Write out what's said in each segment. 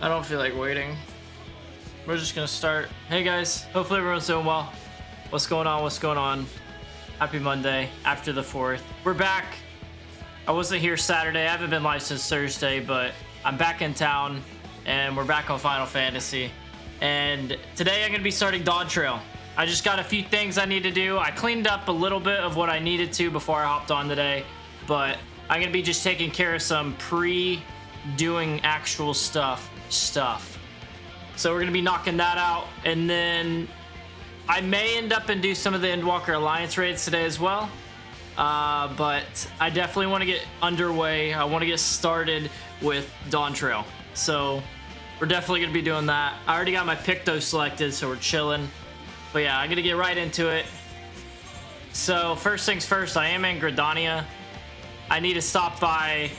I don't feel like waiting. We're just gonna start. Hey guys, hopefully everyone's doing well. What's going on? What's going on? Happy Monday after the 4th. We're back. I wasn't here Saturday. I haven't been live since Thursday, but I'm back in town and we're back on Final Fantasy. And today I'm gonna be starting DAWNTRAIL. I just got a few things I need to do. I cleaned up a little bit of what I needed to before I hopped on today, but I'm gonna be just taking care of some pre-doing actual stuff. So we're gonna be knocking that out, and then I may end up and do some of the Endwalker Alliance raids today as well. But I definitely want to get underway. I want to get started with DAWNTRAIL. So we're definitely gonna be doing that. I already got my Picto selected, so we're chilling. But yeah, I'm gonna get right into it. So first things first, I am in Gridania. I need to stop by.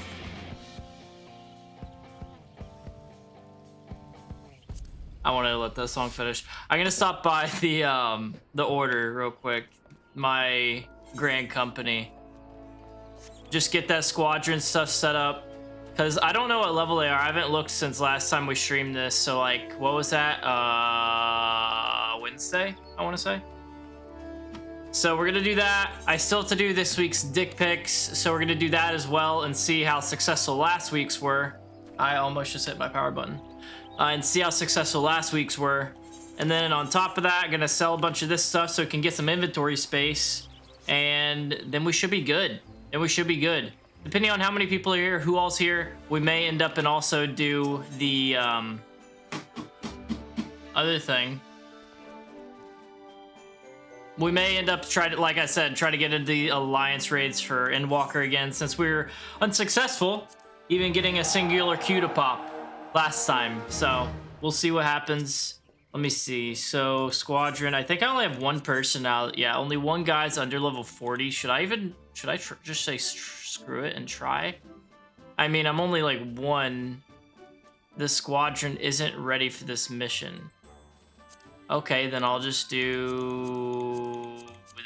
I want to let that song finish. I'm gonna stop by the order real quick. My Grand Company. Just get that squadron stuff set up. Because I don't know what level they are. I haven't looked since last time we streamed this. So like, what was that? Wednesday, I want to say. So we're gonna do that. I still have to do this week's dick pics. So we're gonna do that as well and see how successful last week's were. I almost just hit my power button. And see how successful last week's were. And then on top of that, I'm gonna sell a bunch of this stuff so it can get some inventory space. And then we should be good. Depending on how many people are here, who all's here, we may end up and also do the other thing. We may end up like I said, try to get into the alliance raids for Endwalker again, since we were unsuccessful even getting a singular Q to pop last time. So we'll see what happens. Let me see. So squadron, I think I only have one person now. Yeah, only one guy's under level 40. Should I just say screw it and try? I mean, I'm only like one. The squadron isn't ready for this mission. Okay, then I'll just do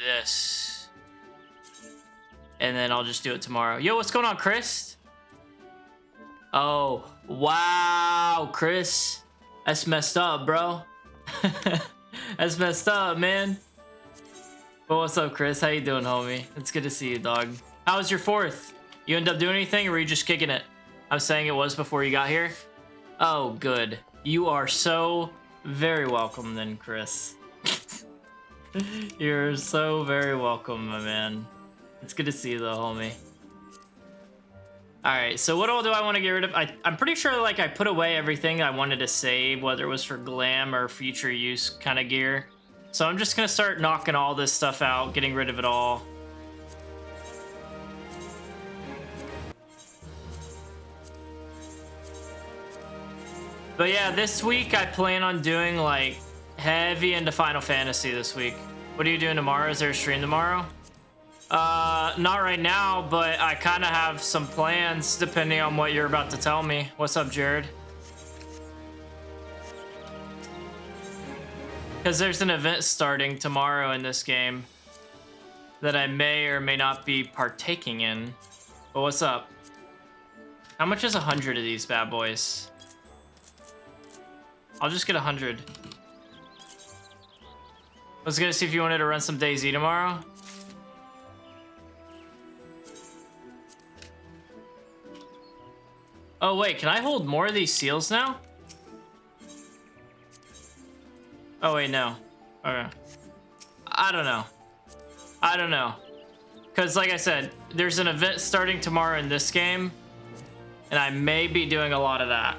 this. And then I'll just do it tomorrow. Yo, what's going on, Chris? Oh, wow, Chris. That's messed up, bro. That's messed up, man. But what's up, Chris? How you doing, homie? It's good to see you, dog. How was your 4th? You end up doing anything, or were you just kicking it? I'm saying it was before you got here. Oh, good. You are so very welcome then, Chris. You're so very welcome, my man. It's good to see you though, homie. Alright, so what all do I want to get rid of? I'm pretty sure like I put away everything I wanted to save, whether it was for glam or future use kind of gear. So I'm just going to start knocking all this stuff out, getting rid of it all. But yeah, this week I plan on doing like heavy into Final Fantasy this week. What are you doing tomorrow? Is there a stream tomorrow? Not right now, but I kind of have some plans depending on what you're about to tell me. What's up, Jared? Because there's an event starting tomorrow in this game that I may or may not be partaking in. But what's up? How much is 100 of these bad boys? I'll just get 100. I was gonna see if you wanted to run some DayZ tomorrow. Oh wait, can I hold more of these seals now? Oh wait, no. Okay. I don't know. Because like I said, there's an event starting tomorrow in this game, and I may be doing a lot of that.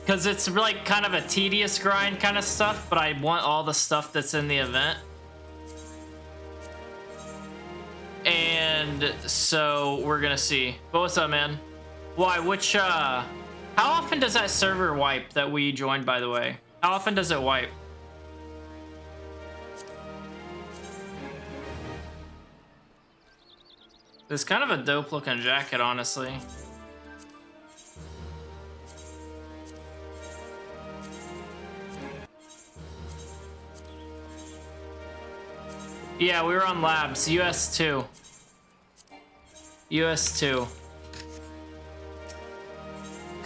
Because it's like kind of a tedious grind kind of stuff, but I want all the stuff that's in the event. And so we're gonna see. But what's up, man? Why, how often does that server wipe that we joined, by the way? How often does it wipe? It's kind of a dope looking jacket, honestly. Yeah, we were on labs. US2. US2.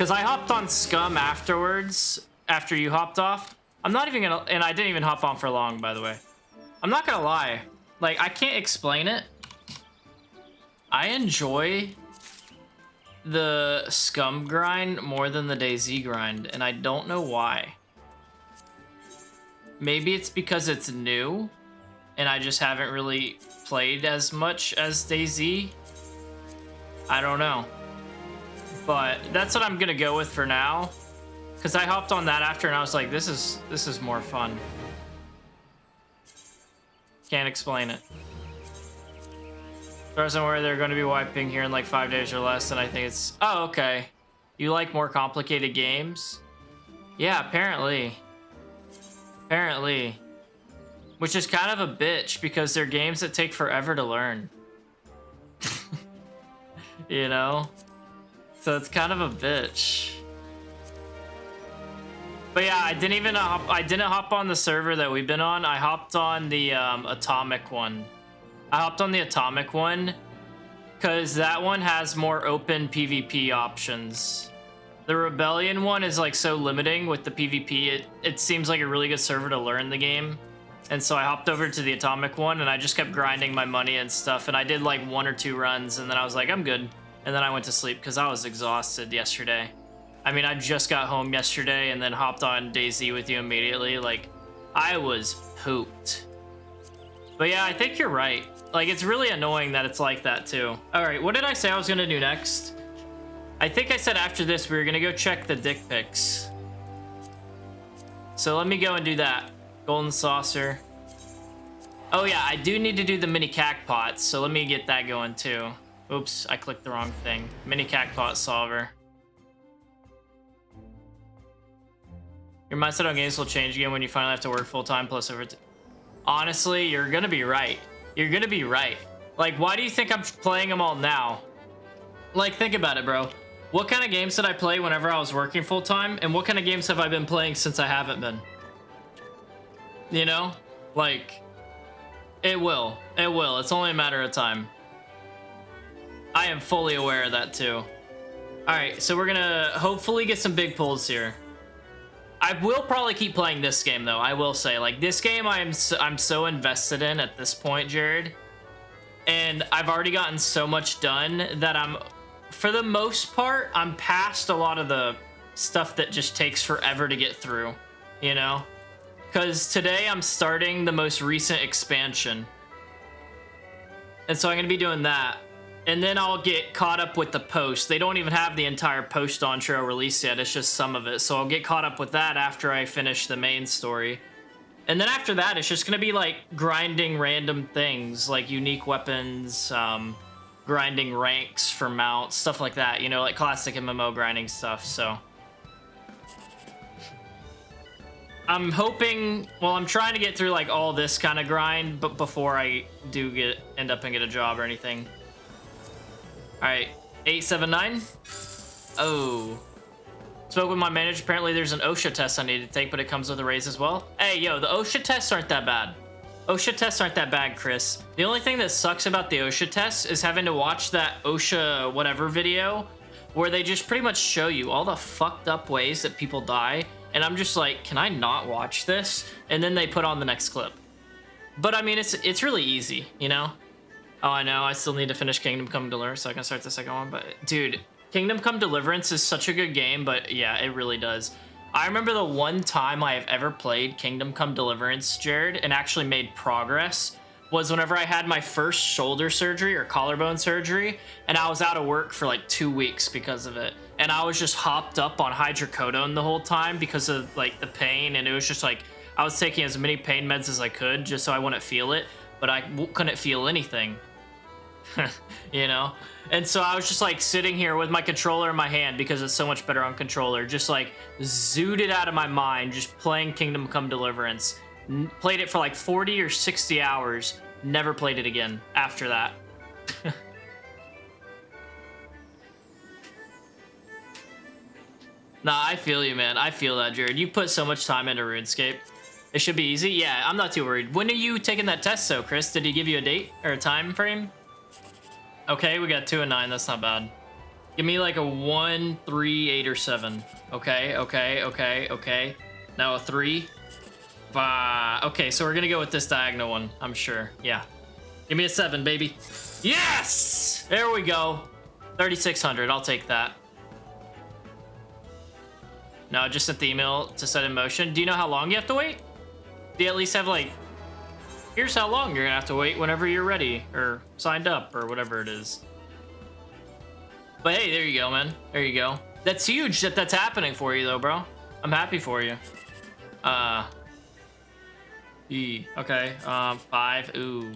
Because I hopped on Scum afterwards, after you hopped off. I'm not even gonna, and I didn't even hop on for long, by the way. I'm not gonna lie. Like, I can't explain it. I enjoy the Scum grind more than the DayZ grind, and I don't know why. Maybe it's because it's new, and I just haven't really played as much as DayZ. I don't know. But that's what I'm gonna go with for now. Because I hopped on that after and I was like, this is more fun. Can't explain it. As far as I'm aware, they're going to be wiping here in like 5 days or less, and I think it's... Oh, okay. You like more complicated games? Yeah, apparently. Apparently. Which is kind of a bitch, because they're games that take forever to learn. You know? So it's kind of a bitch. But yeah, I didn't hop on the server that we've been on. I hopped on the Atomic one. I hopped on the Atomic one because that one has more open PvP options. The Rebellion one is like so limiting with the PvP. It seems like a really good server to learn the game. And so I hopped over to the Atomic one and I just kept grinding my money and stuff. And I did like 1 or 2 runs and then I was like, I'm good. And then I went to sleep because I was exhausted yesterday. I mean, I just got home yesterday and then hopped on DayZ with you immediately. Like, I was pooped. But yeah, I think you're right. Like, it's really annoying that it's like that too. All right, what did I say I was gonna do next? I think I said after this we were gonna go check the dick pics. So let me go and do that. Golden saucer. Oh yeah, I do need to do the mini cacpots, so let me get that going too. Oops, I clicked the wrong thing. Mini cacpot solver. Your mindset on games will change again when you finally have to work full-time plus over... Honestly, you're gonna be right. You're gonna be right. Like, why do you think I'm playing them all now? Like, think about it, bro. What kind of games did I play whenever I was working full-time? And what kind of games have I been playing since I haven't been? You know? Like, it will. It will. It's only a matter of time. I am fully aware of that, too. Alright, so we're gonna hopefully get some big pulls here. I will probably keep playing this game, though. I will say, like, this game I'm so invested in at this point, Jared. And I've already gotten so much done that I'm, for the most part, I'm past a lot of the stuff that just takes forever to get through, you know? Because today I'm starting the most recent expansion. And so I'm going to be doing that. And then I'll get caught up with the post. They don't even have the entire post DAWNTRAIL release yet. It's just some of it. So I'll get caught up with that after I finish the main story. And then after that, it's just going to be like grinding random things, like unique weapons, grinding ranks for mounts, stuff like that. You know, like classic MMO grinding stuff. So I'm hoping, well, I'm trying to get through like all this kind of grind, but before I do end up and get a job or anything. All right, 879. Oh, spoke with my manager. Apparently there's an OSHA test I need to take, but it comes with a raise as well. Hey, yo, the OSHA tests aren't that bad. OSHA tests aren't that bad, Chris. The only thing that sucks about the OSHA tests is having to watch that OSHA whatever video where they just pretty much show you all the fucked up ways that people die. And I'm just like, can I not watch this? And then they put on the next clip. But I mean, it's really easy, you know? Oh, I know. I still need to finish Kingdom Come Deliverance so I can start the second one. But, dude, Kingdom Come Deliverance is such a good game. But, yeah, it really does. I remember the one time I have ever played Kingdom Come Deliverance, Jared, and actually made progress was whenever I had my first shoulder surgery or collarbone surgery. And I was out of work for, like, 2 weeks because of it. And I was just hopped up on hydrocodone the whole time because of, like, the pain. And it was just, like, I was taking as many pain meds as I could just so I wouldn't feel it. But I couldn't feel anything. You know, and so I was just like sitting here with my controller in my hand because it's so much better on controller, just like zooted out of my mind, just playing Kingdom Come Deliverance. Played it for like 40 or 60 hours, never played it again after that. Nah, I feel you, man. I feel that, Jared. You put so much time into RuneScape. It should be easy. Yeah, I'm not too worried. When are you taking that test, though, Chris? Did he give you a date or a time frame? Okay, we got 2 and 9. That's not bad. Give me like a 1, 3, 8, or 7. Okay, okay, okay, okay. Now a 3. Okay, so we're gonna go with this diagonal one, I'm sure. Yeah. Give me a 7, baby. Yes! There we go. 3,600. I'll take that. No, just sent the email to set in motion. Do you know how long you have to wait? Do you at least have like, here's how long you're gonna have to wait whenever you're ready or signed up or whatever it is. But hey, there you go, man. There you go. That's huge that that's happening for you though, bro. I'm happy for you. Okay, 5. Ooh.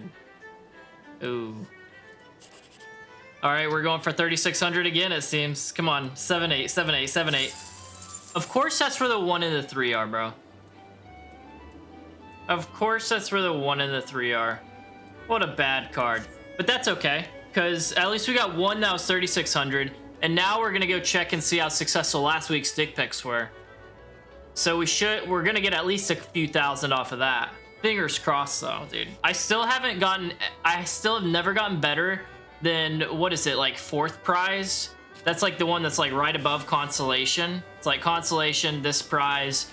All right, we're going for 3,600 again, it seems. Come on, 7, 8, 7, 8, 7, 8. Of course that's where the 1 and the 3 are, bro. Of course that's where the 1 and the 3 are. What a bad card. But that's okay, because at least we got one that was 3,600, and now we're gonna go check and see how successful last week's dick pics were. So we're gonna get at least a few thousand off of that. Fingers crossed though, dude. I still have never gotten better than, what is it, like 4th prize? That's like the one that's like right above consolation. It's like consolation, this prize,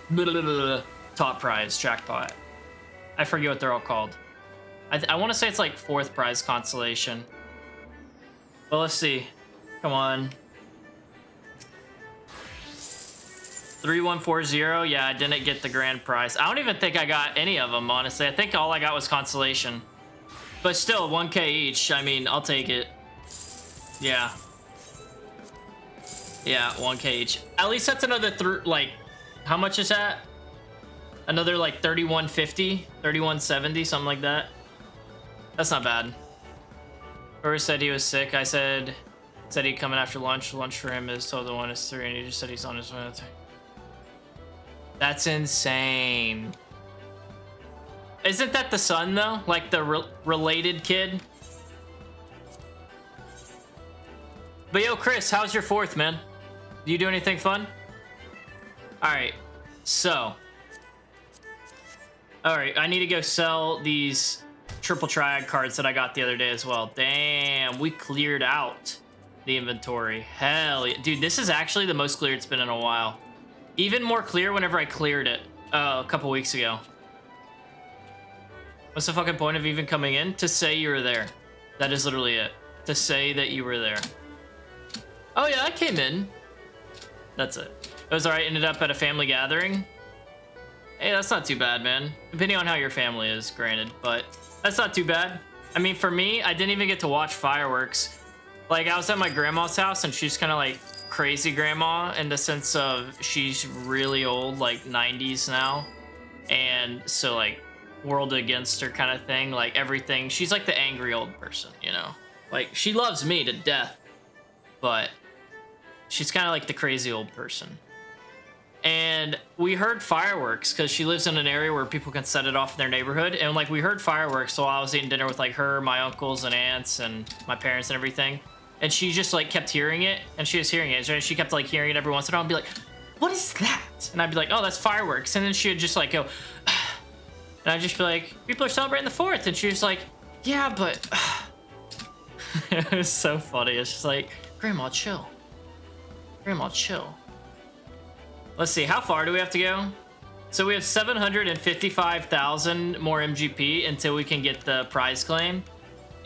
blah, blah, blah, blah, top prize, jackpot. I forget what they're all called. I want to say it's like 4th prize consolation. Well, let's see. Come on. 3140. Yeah, I didn't get the grand prize. I don't even think I got any of them, honestly. I think all I got was consolation. But still, 1K each. I mean, I'll take it. Yeah. Yeah, 1K each. At least that's another, like, how much is that? Another, like, 3150, 3170, something like that. That's not bad. Whoever said he was sick, I said he'd come in after lunch. Lunch for him is told the 1 is 3, and he just said he's on his way. That's insane. Isn't that the son, though? Like, the related kid? But yo, Chris, how's your 4th, man? Do you do anything fun? Alright, so. Alright, I need to go sell these triple triad cards that I got the other day as well. Damn, we cleared out the inventory. Hell yeah. Dude, this is actually the most clear it's been in a while. Even more clear whenever I cleared it a couple weeks ago. What's the fucking point of even coming in? To say you were there. That is literally it. To say that you were there. Oh yeah, I came in. That's it. It was alright, ended up at a family gathering. Hey, that's not too bad, man. Depending on how your family is, granted, but that's not too bad. I mean, for me, I didn't even get to watch fireworks. Like, I was at my grandma's house, and she's kind of like crazy grandma in the sense of she's really old, like 90s now. And so, like, world against her kind of thing. Like, everything. She's like the angry old person, you know? Like, she loves me to death, but she's kind of like the crazy old person. And we heard fireworks because she lives in an area where people can set it off in their neighborhood. And like, we heard fireworks while I was eating dinner with like her, my uncles and aunts and my parents and everything. And she just like kept hearing it, and she was hearing it. So she kept like hearing it every once in a while and be like, what is that? And I'd be like, oh, that's fireworks. And then she would just like go, and I'd just be like, people are celebrating the 4th. And she was like, yeah, but it was so funny. It's just like, Grandma, chill. Grandma, chill. Let's see, how far do we have to go? So we have 755,000 more MGP until we can get the prize claim.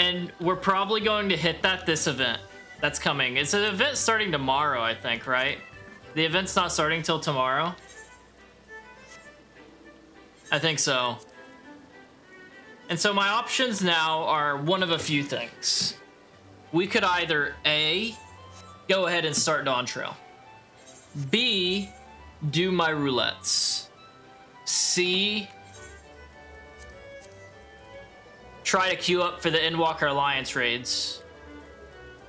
And we're probably going to hit that this event that's coming. It's an event starting tomorrow, I think, right? The event's not starting till tomorrow. I think so. And so my options now are one of a few things. We could either A, go ahead and start DAWNTRAIL. B, do my roulettes. C, try to queue up for the Endwalker Alliance raids.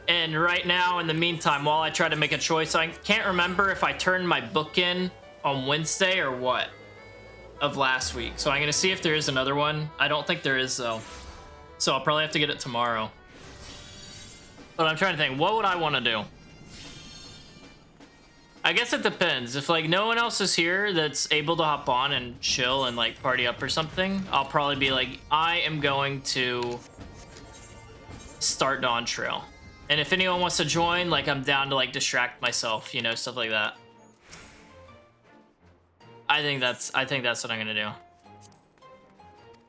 And right now, in the meantime, while I try to make a choice, I can't remember if I turned my book in on Wednesday or what of last week. So I'm going to see if there is another one. I don't think there is, though. So I'll probably have to get it tomorrow. But I'm trying to think, what would I want to do? I guess it depends. If like no one else is here that's able to hop on and chill and like party up or something, I'll probably be like, I am going to start DAWNTRAIL. And if anyone wants to join, like, I'm down to, like, distract myself, you know, stuff like that. I think that's what I'm gonna do.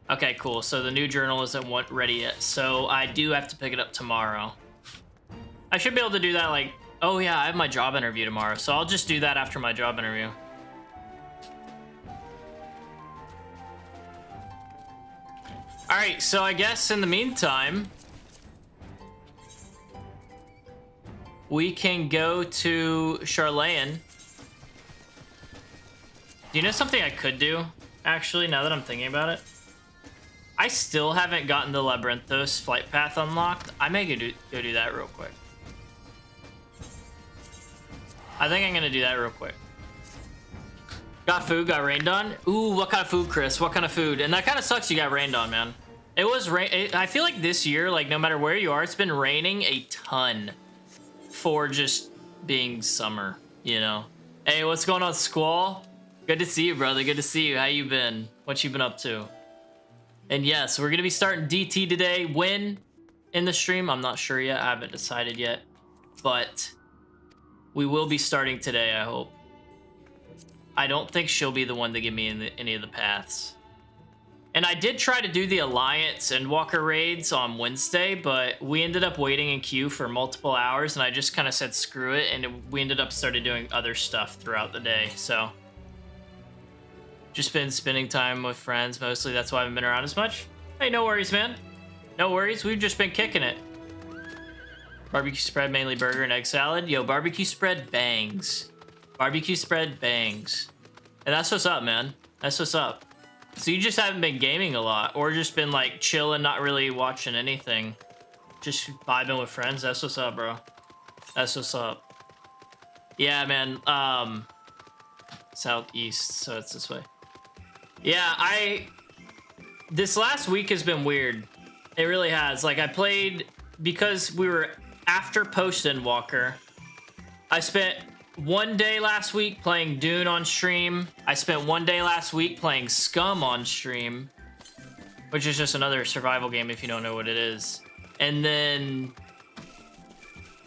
Okay, cool. So the new journal isn't ready yet. So I do have to pick it up tomorrow. I should be able to do that, like, oh yeah, I have my job interview tomorrow. So I'll just do that after my job interview. All right, so I guess in the meantime, we can go to Charlayan. Do you know something I could do, actually, now that I'm thinking about it? I still haven't gotten the Labyrinthos flight path unlocked. I may go do that real quick. I think I'm gonna do that real quick. Got food, got rained on. Ooh, what kind of food, Chris? What kind of food? And that kind of sucks you got rained on, man. It was I feel like this year, like, no matter where you are, it's been raining a ton for just being summer, you know? Hey, what's going on, Squall? Good to see you, brother. Good to see you. How you been? What you been up to? And yes, we're gonna be starting DT today. When in the stream, I'm not sure yet. I haven't decided yet, but we will be starting today, I hope. I don't think she'll be the one to give me any of the paths. And I did try to do the Alliance and Walker raids on Wednesday, but we ended up waiting in queue for multiple hours, and I just kind of said screw it, and we ended up started doing other stuff throughout the day, so. Just been spending time with friends mostly, that's why I haven't been around as much. Hey, no worries, man. No worries, we've just been kicking it. Barbecue spread, mainly burger and egg salad. Yo, barbecue spread bangs. Barbecue spread bangs. And that's what's up, man. That's what's up. So you just haven't been gaming a lot, or just been like chilling, not really watching anything. Just vibing with friends. That's what's up, bro. That's what's up. Yeah, man. Southeast, so it's this way. Yeah, this last week has been weird. It really has. Like, I played, because we were after post-Endwalker, I spent one day last week playing Dune on stream. I spent one day last week playing Scum on stream, which is just another survival game if you don't know what it is. And then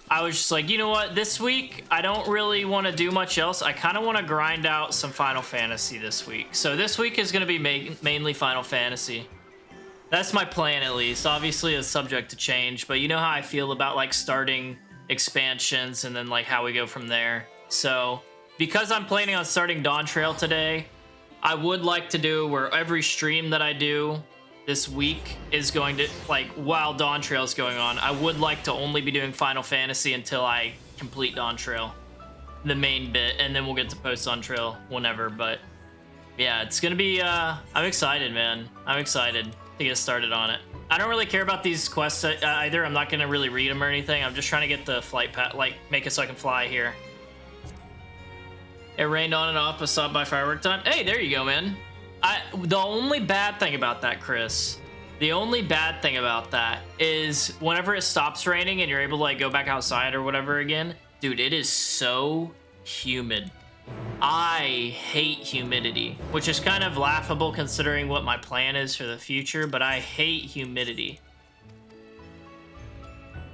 I was just like, you know what? This week, I don't really want to do much else. I kind of want to grind out some Final Fantasy this week. So this week is going to be mainly Final Fantasy. That's my plan, at least. Obviously, it's subject to change, but you know how I feel about, like, starting expansions and then, like, how we go from there. So because I'm planning on starting DAWNTRAIL today, I would like to do where every stream that I do this week is going to, like, while DAWNTRAIL is going on, I would like to only be doing Final Fantasy until I complete DAWNTRAIL, the main bit, and then we'll get to post DAWNTRAIL whenever. But yeah, it's gonna be I'm excited, man. I'm excited to get started on it. I don't really care about these quests either. I'm not gonna really read them or anything. I'm just trying to get the flight path, like, make it so I can fly here. It rained on and off, but stopped by firework time. Hey, there you go, man. The only bad thing about that, Chris, the only bad thing about that is whenever it stops raining and you're able to, like, go back outside or whatever again, dude, it is so humid. I hate humidity, which is kind of laughable considering what my plan is for the future, but I hate humidity.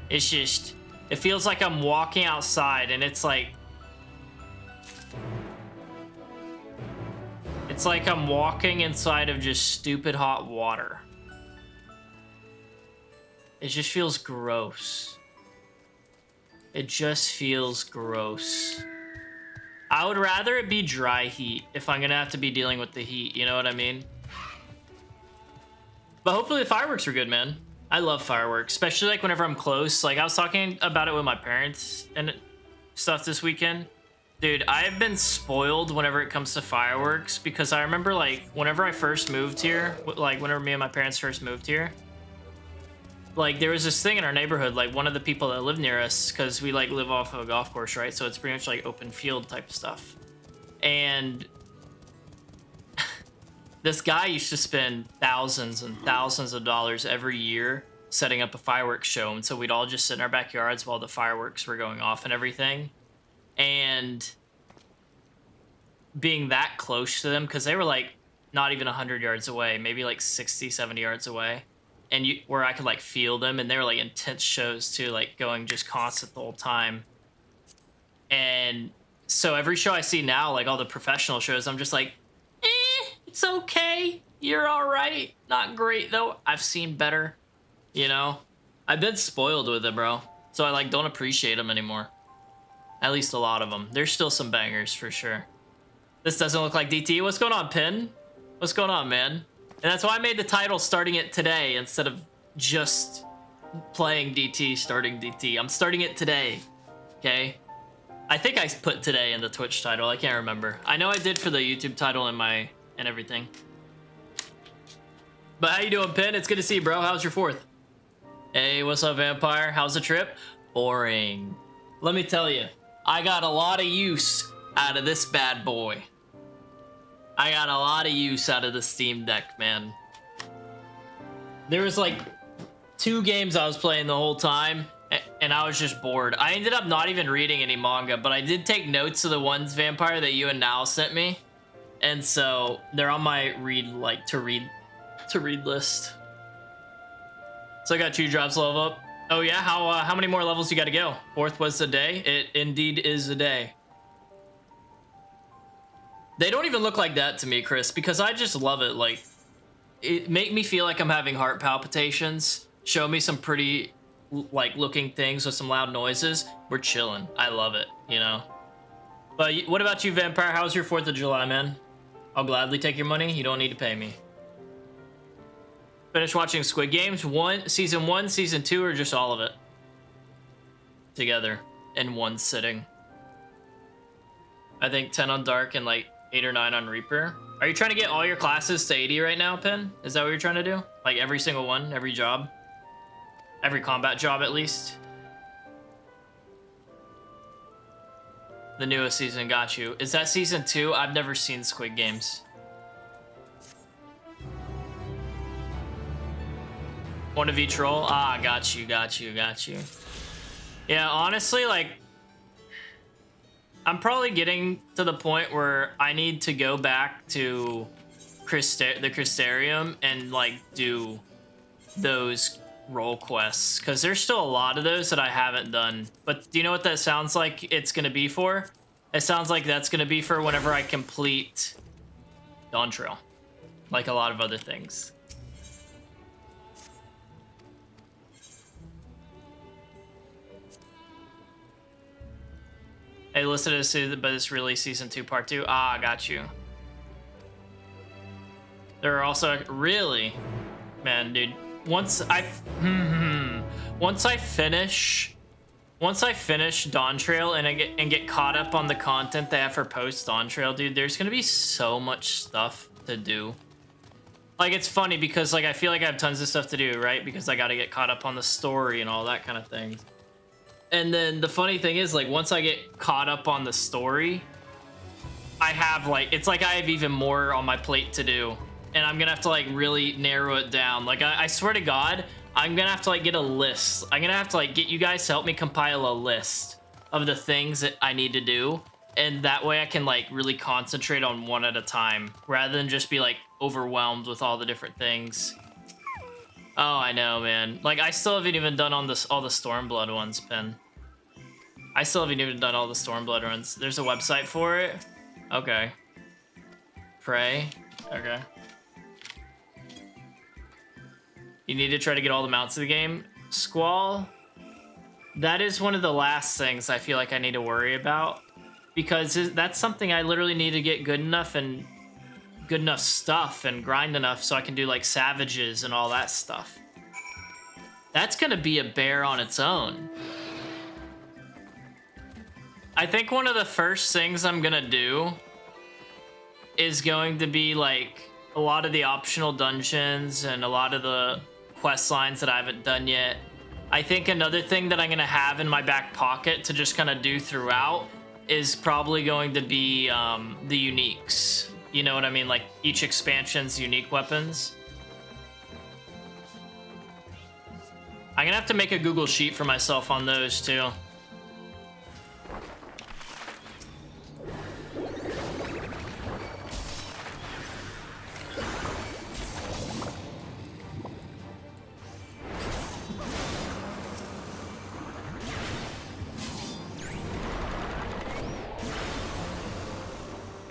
It's just, it feels like I'm walking outside and it's like I'm walking inside of just stupid hot water. It just feels gross. It just feels gross. I would rather it be dry heat if I'm gonna have to be dealing with the heat, you know what I mean? But hopefully the fireworks are good, man. I love fireworks, especially like whenever I'm close. Like, I was talking about it with my parents and stuff this weekend. Dude, I've been spoiled whenever it comes to fireworks because I remember, like, whenever I first moved here, like whenever me and my parents first moved here, like, there was this thing in our neighborhood, like, one of the people that lived near us, because we, like, live off of a golf course, right? So it's pretty much like open field type stuff. And this guy used to spend thousands and thousands of dollars every year setting up a fireworks show. And so we'd all just sit in our backyards while the fireworks were going off and everything. And being that close to them, because they were, like, not even 100 yards away, maybe like 60, 70 yards away. and where I could like feel them, and they were like intense shows too, like going just constant the whole time. And so every show I see now, like all the professional shows, I'm just like, it's okay. You're all right. Not great though. I've seen better, you know. I've been spoiled with it, bro. So I like don't appreciate them anymore. At least a lot of them. There's still some bangers for sure. This doesn't look like DT. What's going on, Pin? What's going on, man? And that's why I made the title starting it today instead of just playing DT, starting DT. I'm starting it today, okay? I think I put today in the Twitch title. I can't remember. I know I did for the YouTube title and everything. But how you doing, Pin? It's good to see you, bro. How's your 4th? Hey, what's up, Vampire? How's the trip? Boring. Let me tell you, I got a lot of use out of this bad boy. I got a lot of use out of the Steam Deck, man. There was like 2 games I was playing the whole time, and I was just bored. I ended up not even reading any manga, but I did take notes of the ones, Vampire, that you and Nal sent me. And so they're on my to read list. So I got 2 drops level up. Oh yeah, how many more levels you got to go? 4th was a day. It indeed is a day. They don't even look like that to me, Chris, because I just love it. Like, it make me feel like I'm having heart palpitations. Show me some pretty like looking things with some loud noises. We're chilling. I love it, you know. But what about you, Vampire? How's your 4th of July, man? I'll gladly take your money. You don't need to pay me. Finish watching Squid Games, season 1, season 2, or just all of it together in one sitting. I think 10 on Dark and like 8 or 9 on Reaper. Are you trying to get all your classes to 80 right now, Pin? Is that what you're trying to do? Like every single one, every job? Every combat job at least? The newest season got you. Is that season 2? I've never seen Squid Games. One of each role? Ah, got you. Yeah, honestly, like, I'm probably getting to the point where I need to go back to the Crystarium and, like, do those role quests. Because there's still a lot of those that I haven't done. But do you know what that sounds like it's going to be for? It sounds like that's going to be for whenever I complete DAWNTRAIL. Like a lot of other things. Hey, listed as but it's really season 2, part 2. Ah, got you. There are also really, man, dude. Once I finish DAWNTRAIL and get caught up on the content they have for post DAWNTRAIL, dude, there's gonna be so much stuff to do. Like, it's funny because like I feel like I have tons of stuff to do, right? Because I got to get caught up on the story and all that kind of thing. And then the funny thing is, like, once I get caught up on the story, I have, like, it's like I have even more on my plate to do. And I'm gonna have to, like, really narrow it down. Like, I swear to God, I'm gonna have to, like, get a list. I'm gonna have to, like, get you guys to help me compile a list of the things that I need to do. And that way I can, like, really concentrate on one at a time, rather than just be, like, overwhelmed with all the different things. Oh, I know, man. Like, I still haven't even done all the Stormblood ones, Pen. I still haven't even done all the Stormblood runs. There's a website for it? Okay. Pray? Okay. You need to try to get all the mounts of the game. Squall? That is one of the last things I feel like I need to worry about. Because that's something I literally need to get good enough stuff and grind enough so I can do, like, savages and all that stuff. That's gonna be a bear on its own. I think one of the first things I'm gonna do is going to be, like, a lot of the optional dungeons and a lot of the quest lines that I haven't done yet. I think another thing that I'm gonna have in my back pocket to just kind of do throughout is probably going to be the uniques. You know what I mean? Like, each expansion's unique weapons. I'm gonna have to make a Google Sheet for myself on those, too.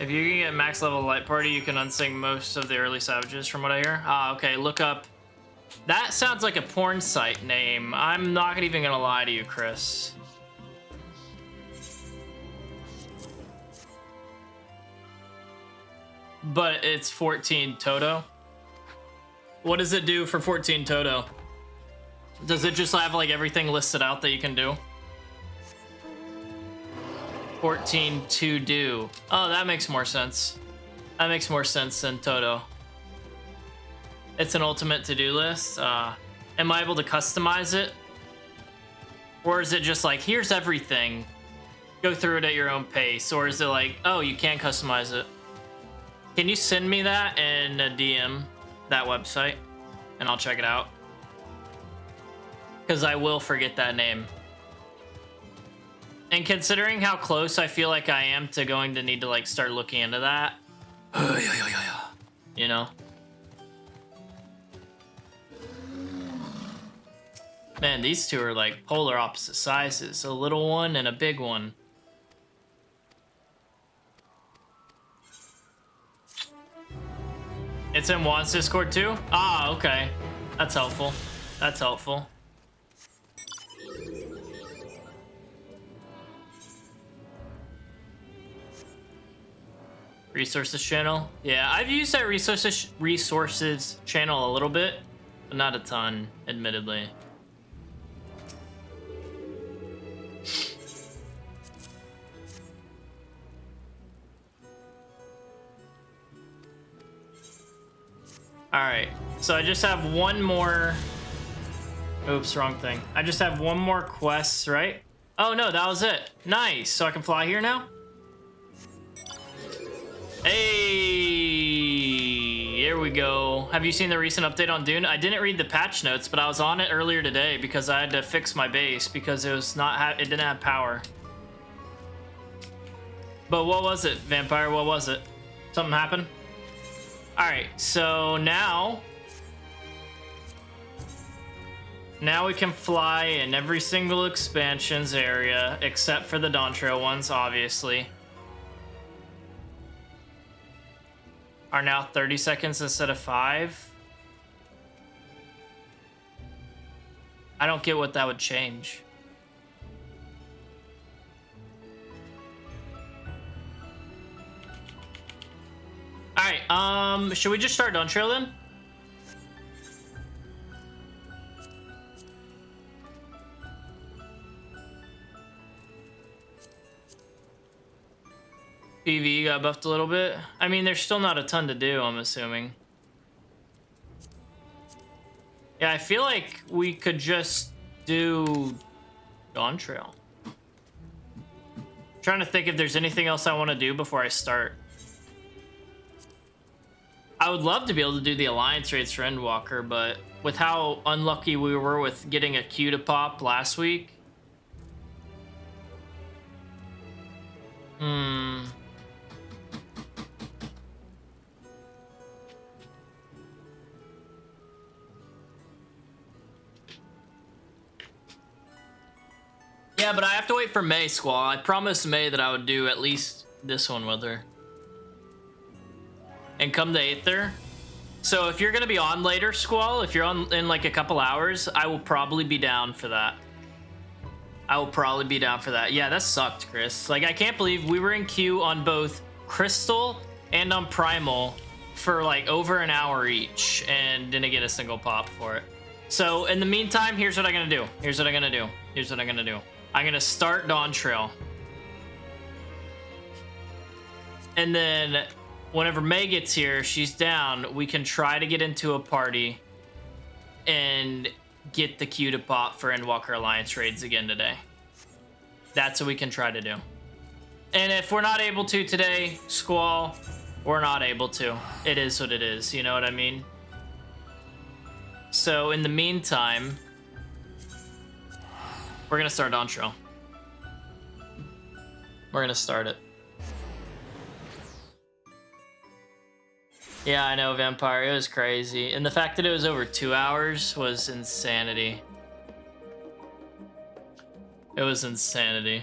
If you can get max level light party, you can unsync most of the early savages from what I hear. Ah, okay, look up. That sounds like a porn site name. I'm not even gonna lie to you, Chris. But it's 14 Toto. What does it do for 14 Toto? Does it just have like everything listed out that you can do? 14 to do. Oh, that makes more sense. That makes more sense than Toto. It's an ultimate to-do list. Am I able to customize it? Or is it just like, here's everything, go through it at your own pace? Or is it like, oh, you can't customize it? Can you send me that in a DM, that website, and I'll check it out? Because I will forget that name. And considering how close I feel like I am to going to need to like start looking into that, you know? Man, these two are like polar opposite sizes. A little one and a big one. It's in Juan's Discord too? Ah, okay. That's helpful. That's helpful. Resources channel? Yeah, I've used that resources channel a little bit, but not a ton, admittedly. Alright, so I just have one more... Oops, wrong thing. I just have one more quest, right? Oh no, that was it. Nice, so I can fly here now? Hey, here we go. Have you seen the recent update on Dune? I didn't read the patch notes, but I was on it earlier today because I had to fix my base because it was not it didn't have power. But what was it, Vampire? What was it? Something happened? All right, so now we can fly in every single expansions area except for the DAWNTRAIL ones, obviously. Are now 30 seconds instead of 5. I don't get what that would change. All right, should we just start DAWNTRAIL then? PvE got buffed a little bit. I mean, there's still not a ton to do, I'm assuming. Yeah, I feel like we could just do DAWNTRAIL. Trying to think if there's anything else I want to do before I start. I would love to be able to do the alliance raids for Endwalker, but with how unlucky we were with getting a Q to pop last week. Yeah, but I have to wait for May, Squall. I promised May that I would do at least this one with her. And come the 8th. So if you're gonna be on later, Squall, if you're on in like a couple hours, I will probably be down for that. I will probably be down for that. Yeah, that sucked, Chris. Like, I can't believe we were in queue on both Crystal and on Primal for like over an hour each and didn't get a single pop for it. So in the meantime, here's what I'm gonna do. Here's what I'm gonna do. Here's what I'm gonna do. I'm gonna start DAWNTRAIL. And then whenever May gets here, she's down, we can try to get into a party and get the Q to pop for Endwalker Alliance raids again today. That's what we can try to do. And if we're not able to today, Squall, we're not able to. It is what it is, you know what I mean? So in the meantime, we're gonna start DAWNTRAIL. We're gonna start it. Yeah, I know, Vampire. It was crazy. And the fact that it was over 2 hours was insanity. It was insanity.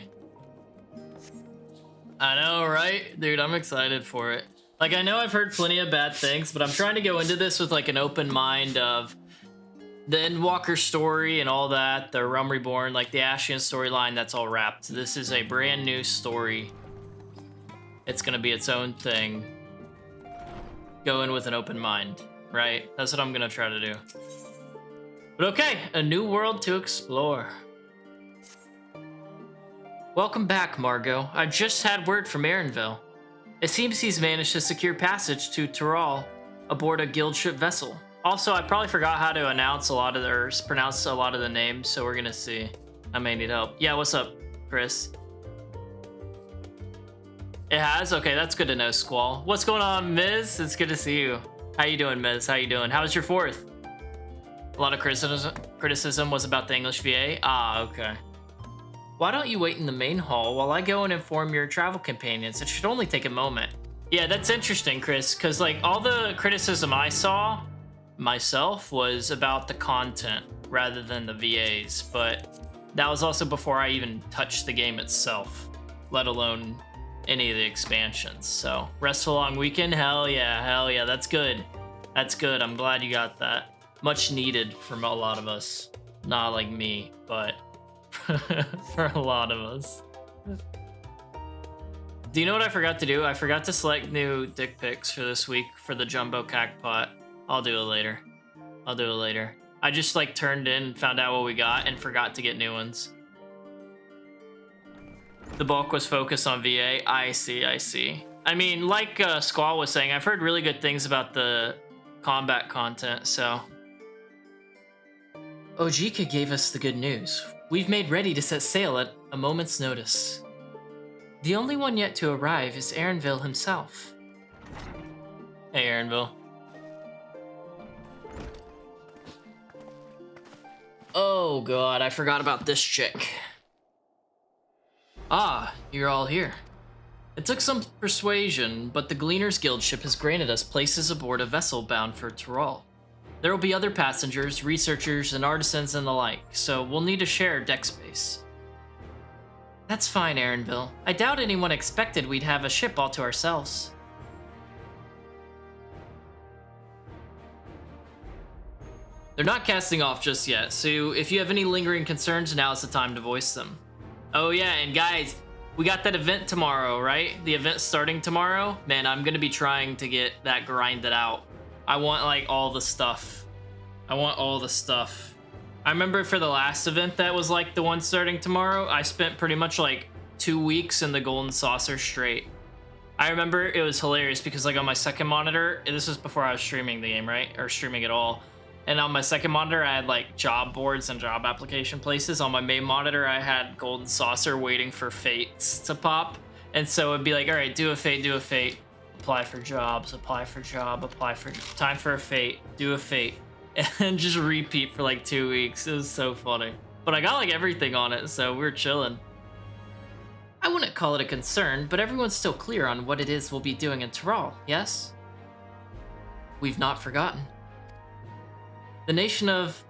I know, right? Dude, I'm excited for it. Like, I know I've heard plenty of bad things, but I'm trying to go into this with like an open mind of the Endwalker story and all that, the Realm Reborn, like the Ashian storyline, that's all wrapped. This is a brand new story. It's gonna be its own thing. Go in with an open mind, right? That's what I'm gonna try to do. But okay, a new world to explore. Welcome back, Margot. I just had word from Erenville. It seems he's managed to secure passage to Tyrol aboard a guild ship vessel. Also, I probably forgot how to pronounce a lot of the names, so we're gonna see. I may need help. Yeah, what's up, Chris? It has? Okay, that's good to know, Squall. What's going on, Miz? It's good to see you. How you doing, Miz? How you doing? How's your 4th? A lot of criticism was about the English VA? Ah, okay. Why don't you wait in the main hall while I go and inform your travel companions? It should only take a moment. Yeah, that's interesting, Chris, because like all the criticism I saw myself was about the content rather than the VAs, but that was also before I even touched the game itself, let alone any of the expansions. So restful long weekend, hell yeah, that's good. That's good. I'm glad you got that. Much needed from a lot of us. Not like me, but for a lot of us. Do you know what I forgot to do? I forgot to select new dick pics for this week for the jumbo cacpot. I'll do it later. I just like turned in and found out what we got and forgot to get new ones. The bulk was focused on VA. I see. I mean, like Squall was saying, I've heard really good things about the combat content, so. Ojika gave us the good news. We've made ready to set sail at a moment's notice. The only one yet to arrive is Erenville himself. Hey, Erenville. Oh god, I forgot about this chick. Ah, you're all here. It took some persuasion, but the Gleaners Guild ship has granted us places aboard a vessel bound for Tyrol. There will be other passengers, researchers, and artisans and the like, so we'll need to share deck space. That's fine, Erenville. I doubt anyone expected we'd have a ship all to ourselves. They're not casting off just yet, so if you have any lingering concerns, now's the time to voice them. Oh yeah, and guys, we got that event tomorrow, right? The event's starting tomorrow. Man, I'm gonna be trying to get that grinded out. I want like all the stuff. I remember for the last event that was like the one starting tomorrow, I spent pretty much like 2 weeks in the Golden Saucer straight. I remember it was hilarious because like on my second monitor, this was before I was streaming the game, right? Or streaming at all. And on my second monitor, I had like job boards and job application places. On my main monitor, I had Golden Saucer waiting for fates to pop. And so it'd be like, all right, do a fate. Apply for jobs, apply for job, time for a fate, do a fate. And just repeat for like 2 weeks. It was so funny. But I got like everything on it, so we're chilling. I wouldn't call it a concern, but everyone's still clear on what it is we'll be doing in Tyrol, yes? We've not forgotten. The nation of...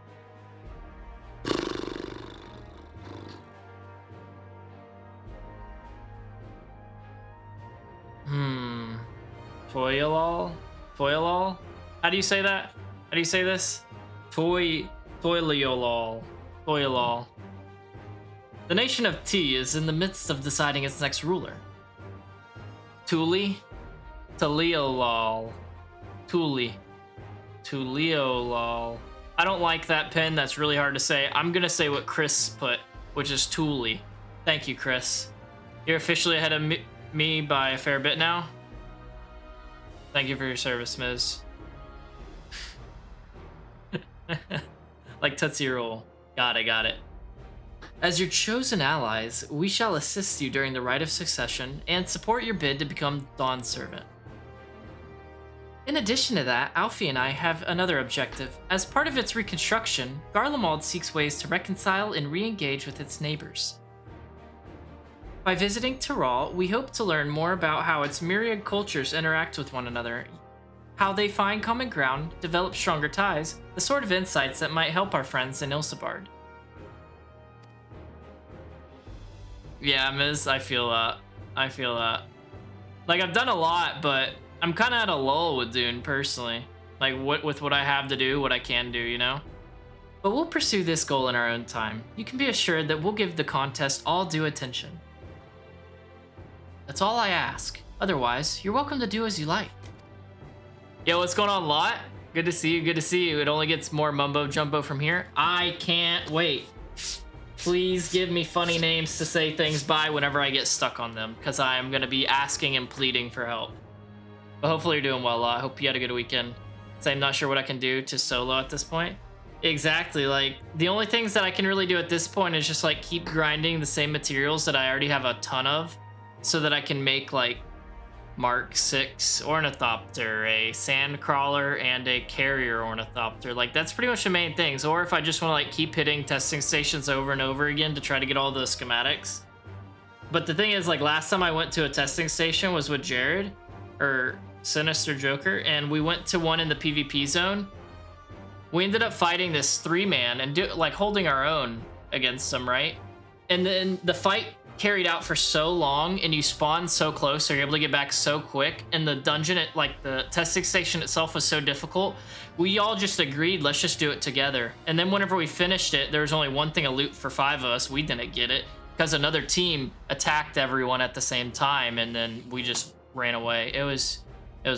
Toilol? How do you say that? How do you say this? Toilol. The nation of T is in the midst of deciding its next ruler. Tuliolol. I don't like that pen. That's really hard to say. I'm gonna say what Chris put, which is Thule. Thank you, Chris. You're officially ahead of me by a fair bit now. Thank you for your service, Ms. Like Tootsie Roll. Got it. As your chosen allies, we shall assist you during the rite of succession and support your bid to become Dawn Servant. In addition to that, Alfie and I have another objective. As part of its reconstruction, Garlemald seeks ways to reconcile and re-engage with its neighbors. By visiting Tyrol, we hope to learn more about how its myriad cultures interact with one another, how they find common ground, develop stronger ties, the sort of insights that might help our friends in Ilsebard. Yeah, Ms., I feel that. I feel that. Like, I've done a lot, but I'm kind of at a lull with Dune, personally. Like, with what I have to do, what I can do, you know? But we'll pursue this goal in our own time. You can be assured that we'll give the contest all due attention. That's all I ask. Otherwise, you're welcome to do as you like. Yo, what's going on, Lot? Good to see you, good to see you. It only gets more mumbo jumbo from here. I can't wait. Please give me funny names to say things by whenever I get stuck on them, because I am going to be asking and pleading for help. But hopefully you're doing well, Lot. I hope you had a good weekend. So I'm not sure what I can do to solo at this point. Exactly, like, the only things that I can really do at this point is just, like, keep grinding the same materials that I already have a ton of, so that I can make, like, Mark 6 Ornithopter, a Sandcrawler, and a Carrier Ornithopter. Like, that's pretty much the main things. Or if I just want to, like, keep hitting testing stations over and over again to try to get all the schematics. But the thing is, like, last time I went to a testing station was with Jared, or Sinister Joker, and we went to one in the PvP zone. We ended up fighting this 3-man and like holding our own against them, right? And then the fight carried out for so long, and you spawn so close, so you're able to get back so quick. And the dungeon, like the testing station itself, was so difficult. We all just agreed, let's just do it together. And then whenever we finished it, there was only one thing of loot for 5 of us. We didn't get it because another team attacked everyone at the same time, and then we just ran away. It was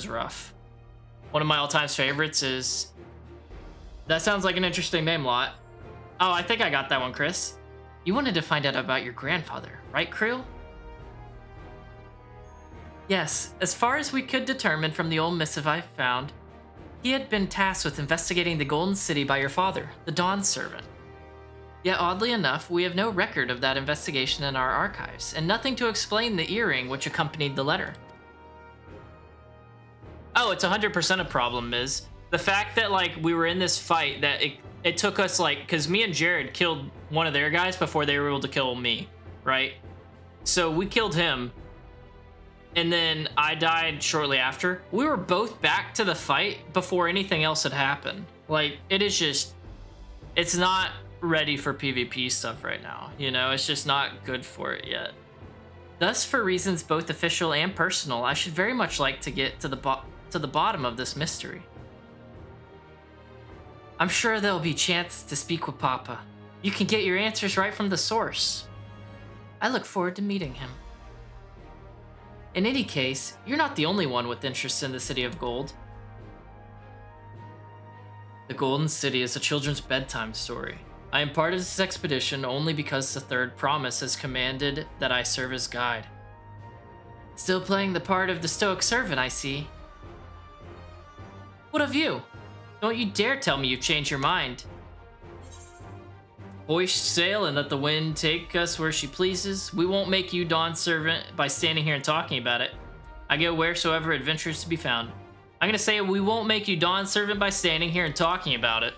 rough. One of my all-time favorites is... That sounds like an interesting name, Lot. Oh, I think I got that one, Chris. You wanted to find out about your grandfather, right, Creel? Yes, as far as we could determine from the old missive I found, he had been tasked with investigating the Golden City by your father, the Dawn Servant. Yet, oddly enough, we have no record of that investigation in our archives, and nothing to explain the earring which accompanied the letter. Oh, it's 100% a problem, Ms. The fact that, like, we were in this fight, that it took us, like, because me and Jared killed one of their guys before they were able to kill me, right? So we killed him, and then I died shortly after. We were both back to the fight before anything else had happened. Like, it is just, it's not ready for PvP stuff right now, you know? It's just not good for it yet. Thus, for reasons both official and personal, I should very much like to get to the bottom of this mystery. I'm sure there'll be a chance to speak with Papa. You can get your answers right from the source. I look forward to meeting him. In any case, you're not the only one with interest in the City of Gold. The Golden City is a children's bedtime story. I am part of this expedition only because the Third Promise has commanded that I serve as guide. Still playing the part of the Stoic Servant, I see. What of you? Don't you dare tell me you've changed your mind. Hoist sail and let the wind take us where she pleases. We won't make you Dawn Servant by standing here and talking about it. I go wheresoever adventure is to be found. I'm gonna say we won't make you Dawn Servant by standing here and talking about it.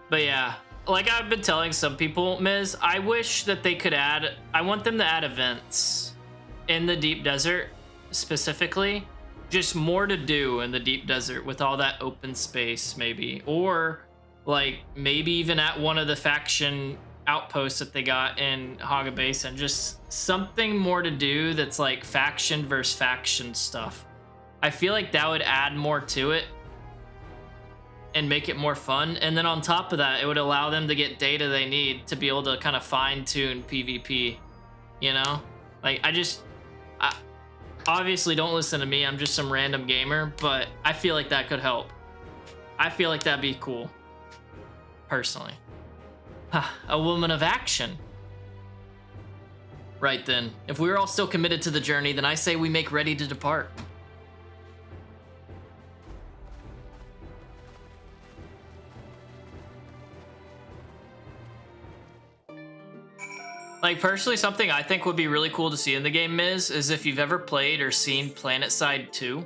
But yeah, like I've been telling some people, Ms., I wish that they could add, I want them to add events in the deep desert specifically. Just more to do in the deep desert with all that open space, maybe. Or, like, maybe even at one of the faction outposts that they got in Haga Basin. Just something more to do that's, like, faction versus faction stuff. I feel like that would add more to it and make it more fun. And then on top of that, it would allow them to get data they need to be able to kind of fine-tune PvP, you know? Like, obviously, don't listen to me. I'm just some random gamer, but I feel like that could help. I feel like that'd be cool, personally. A woman of action. Right then. If we're all still committed to the journey, then I say we make ready to depart. Like, personally, something I think would be really cool to see in the game is if you've ever played or seen PlanetSide 2.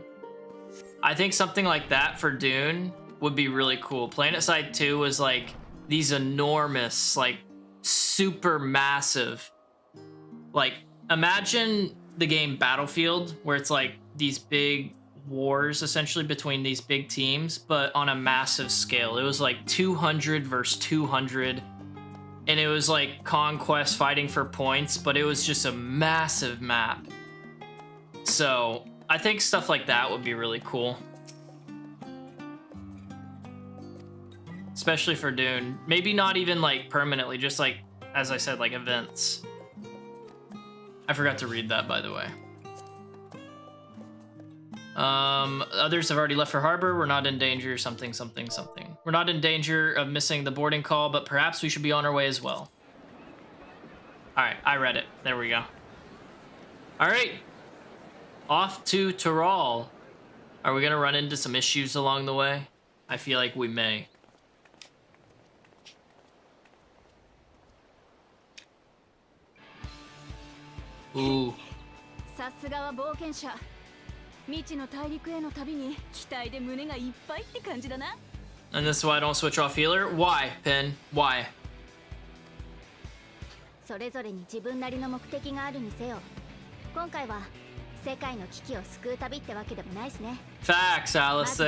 I think something like that for Dune would be really cool. PlanetSide 2 was like these enormous, like super massive, like imagine the game Battlefield, where it's like these big wars essentially between these big teams, but on a massive scale. It was like 200 versus 200. and it was like conquest fighting for points, but it was just a massive map. So I think stuff like that would be really cool. Especially for Dune. Maybe not even like permanently, just like, as I said, like events. I forgot to read that, by the way. Others have already left for harbor. We're not in danger, something, something, something. We're not in danger of missing the boarding call, but perhaps we should be on our way as well. All right, I read it. There we go. All right. Off to Tyrol. Are we gonna run into some issues along the way? I feel like we may. Ooh. And this is why I don't switch off healer? Why, Pin? Why? Facts, Alice.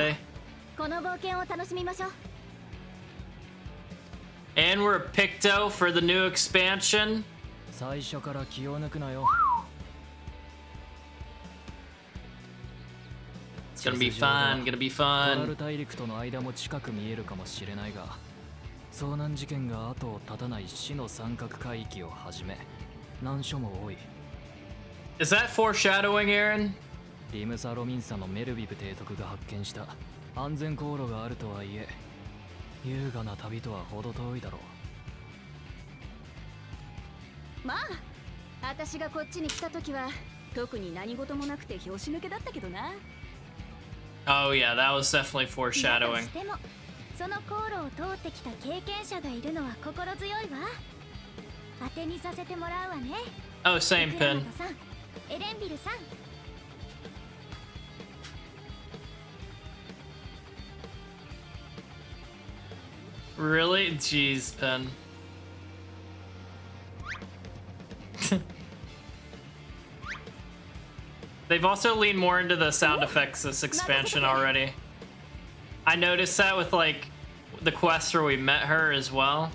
And we're a Picto for the new expansion. It's gonna be fun, gonna be fun. Is that foreshadowing, Aaron? Oh yeah, that was definitely foreshadowing. Oh, same, Pin. Really? Jeez, Pin. They've also leaned more into the sound effects this expansion already. I noticed that with like the quests where we met her as well.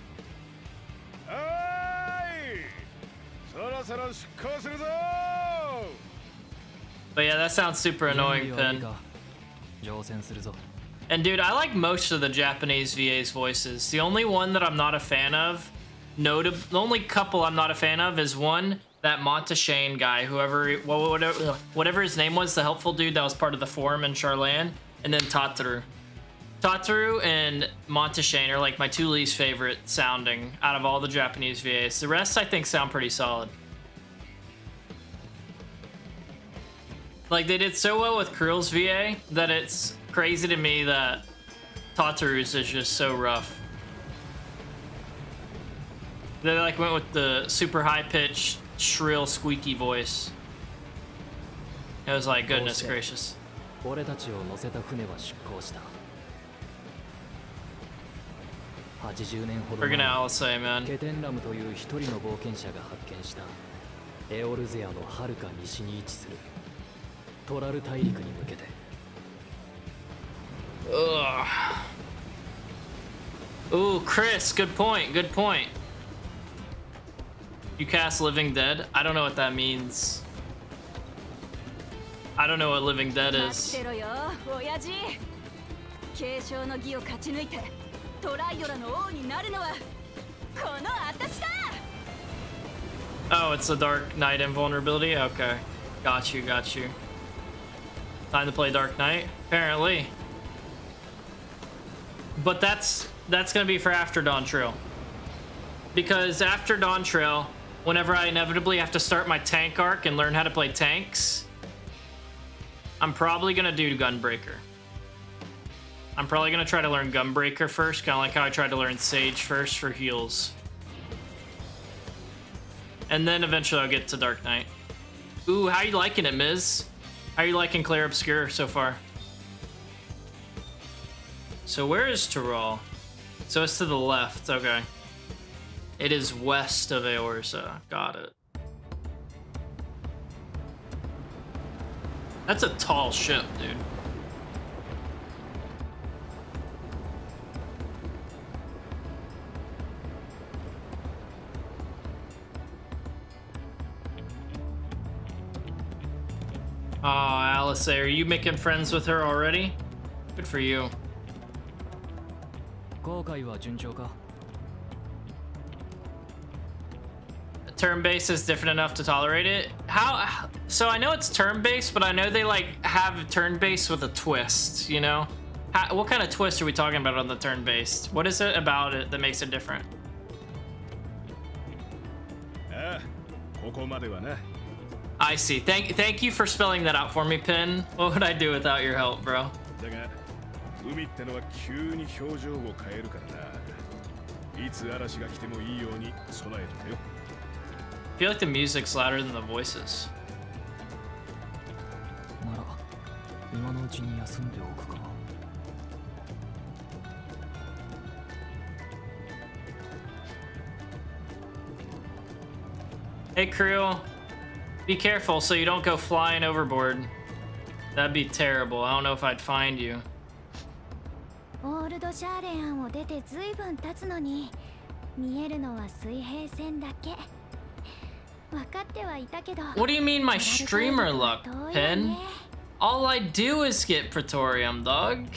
But yeah, that sounds super annoying, Pin. And dude, I like most of the Japanese VA's voices. The only one that I'm not a fan of, the only couple I'm not a fan of is one, that Monteshane guy, whatever his name was, the helpful dude that was part of the forum in Charlan, and then Tataru. Tataru and Monteshane are like my two least favorite sounding out of all the Japanese VAs. The rest I think sound pretty solid. Like they did so well with Krill's VA that it's crazy to me that Tataru's is just so rough. They like went with the super high pitched, shrill, squeaky voice. It was like, goodness gracious. We're gonna Alice, man. Ugh. Ooh, Chris, good point, good point. You cast Living Dead? I don't know what that means. I don't know what Living Dead is. Oh, it's the Dark Knight invulnerability? Okay. Got you, got you. Time to play Dark Knight? Apparently. But that's gonna be for after DAWNTRAIL. Because after DAWNTRAIL, whenever I inevitably have to start my tank arc and learn how to play tanks, I'm probably gonna do Gunbreaker. I'm probably gonna try to learn Gunbreaker first, kind of like how I tried to learn Sage first for heals. And then eventually I'll get to Dark Knight. Ooh, how you liking it, Miz? How you liking Clair Obscur so far? So where is Tyrol? So it's to the left, okay. It is west of Eorza, got it. That's a tall ship, dude. Oh, Alice, are you making friends with her already? Good for you. Turn-based is different enough to tolerate it. How? So I know it's turn-based, but I know they like have turn-based with a twist. You know, what kind of twist are we talking about on the turn-based? What is it about it that makes it different? I see. Thank you for spelling that out for me, Pin. What would I do without your help, bro? I feel like the music's louder than the voices. Hey, crew. Be careful so you don't go flying overboard. That'd be terrible. I don't know if I'd find you. What do you mean my streamer luck, Pin? All I do is get Praetorium, dog.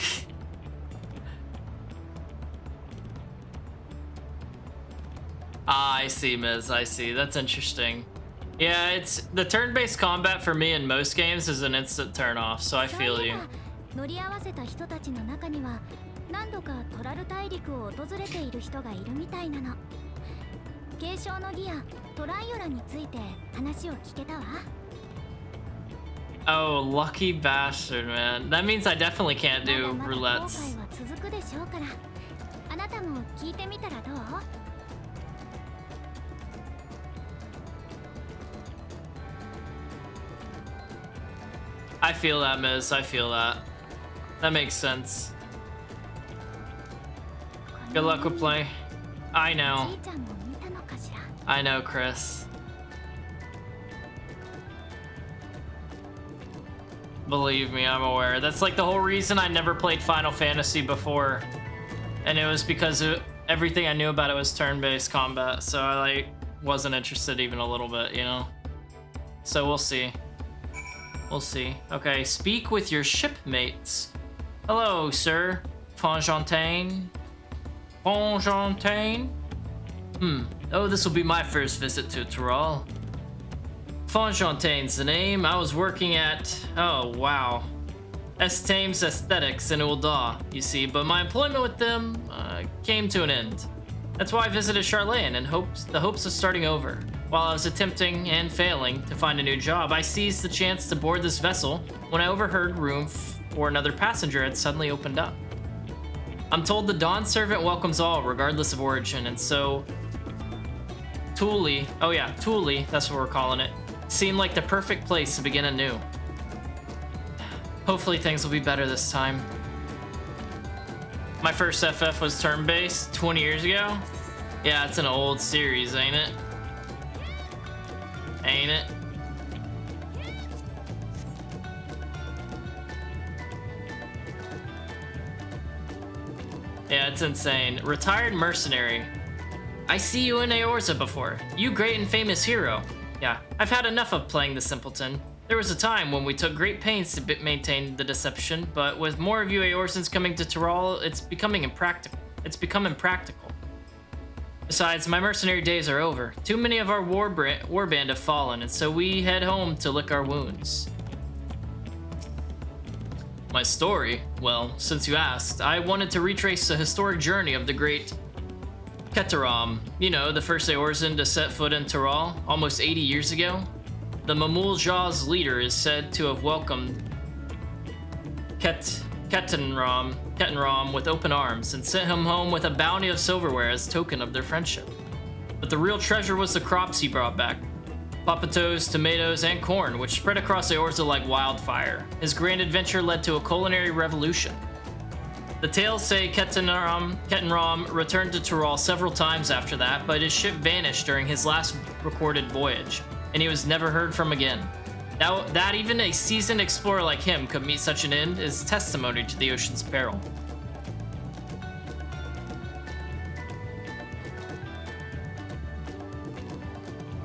Ah, I see, Miz. I see. That's interesting. Yeah, it's the turn-based combat for me in most games is an instant turn-off, so I feel you. Oh, lucky bastard, man. That means I definitely can't do roulettes. I feel that, Miz. I feel that. That makes sense. Good luck with play. I know. I know, Chris. Believe me, I'm aware. That's like the whole reason I never played Final Fantasy before. And it was because everything I knew about it was turn-based combat. So I like wasn't interested even a little bit, you know? So we'll see. We'll see. Okay, speak with your shipmates. Hello, sir. Fontaine. Fontaine? Oh, this will be my first visit to Tyrol. Fontaine's the name. I was working at... Oh, wow. Estame's Aesthetics in Ul'dah, you see, but my employment with them came to an end. That's why I visited Charlene in the hopes of starting over. While I was attempting and failing to find a new job, I seized the chance to board this vessel when I overheard room for another passenger had suddenly opened up. I'm told the Dawn Servant welcomes all, regardless of origin, and so... Thule, oh yeah, Thule, that's what we're calling it, seemed like the perfect place to begin anew. Hopefully things will be better this time. My first FF was turn-based 20 years ago. Yeah, it's an old series, ain't it? Ain't it? Yeah, it's insane. Retired mercenary. I see you in Eorza before. You great and famous hero. Yeah, I've had enough of playing the simpleton. There was a time when we took great pains to maintain the deception, but with more of you Eorzans coming to Tyrol, it's become impractical. Besides, my mercenary days are over. Too many of our warband have fallen, and so we head home to lick our wounds. My story? Well, since you asked, I wanted to retrace the historic journey of the great Keteram. You know, the first Eorzan to set foot in Tyrol, almost 80 years ago. The Mamul Jaw's leader is said to have welcomed Ketenram with open arms and sent him home with a bounty of silverware as token of their friendship. But the real treasure was the crops he brought back. Papatos, tomatoes, and corn, which spread across Eorza like wildfire. His grand adventure led to a culinary revolution. The tales say Ketenram returned to Tyrol several times after that, but his ship vanished during his last recorded voyage, and he was never heard from again. Now, that even a seasoned explorer like him could meet such an end is testimony to the ocean's peril.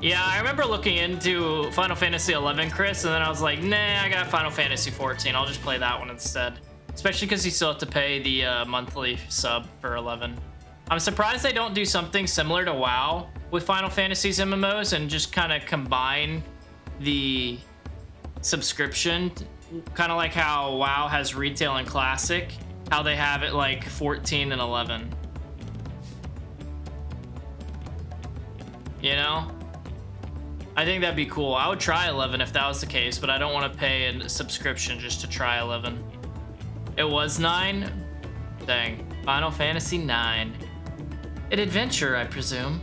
Yeah, I remember looking into Final Fantasy 11, Chris, and then I was like, nah, I got Final Fantasy 14. I'll just play that one instead. Especially because you still have to pay the monthly sub for 11. I'm surprised they don't do something similar to WoW with Final Fantasy's MMOs and just kind of combine the subscription, kind of like how WoW has retail and classic, how they have it like 14 and 11. You know? I think that'd be cool. I would try 11 if that was the case, but I don't want to pay a subscription just to try 11. It was 9? Dang. Final Fantasy 9. An adventure, I presume.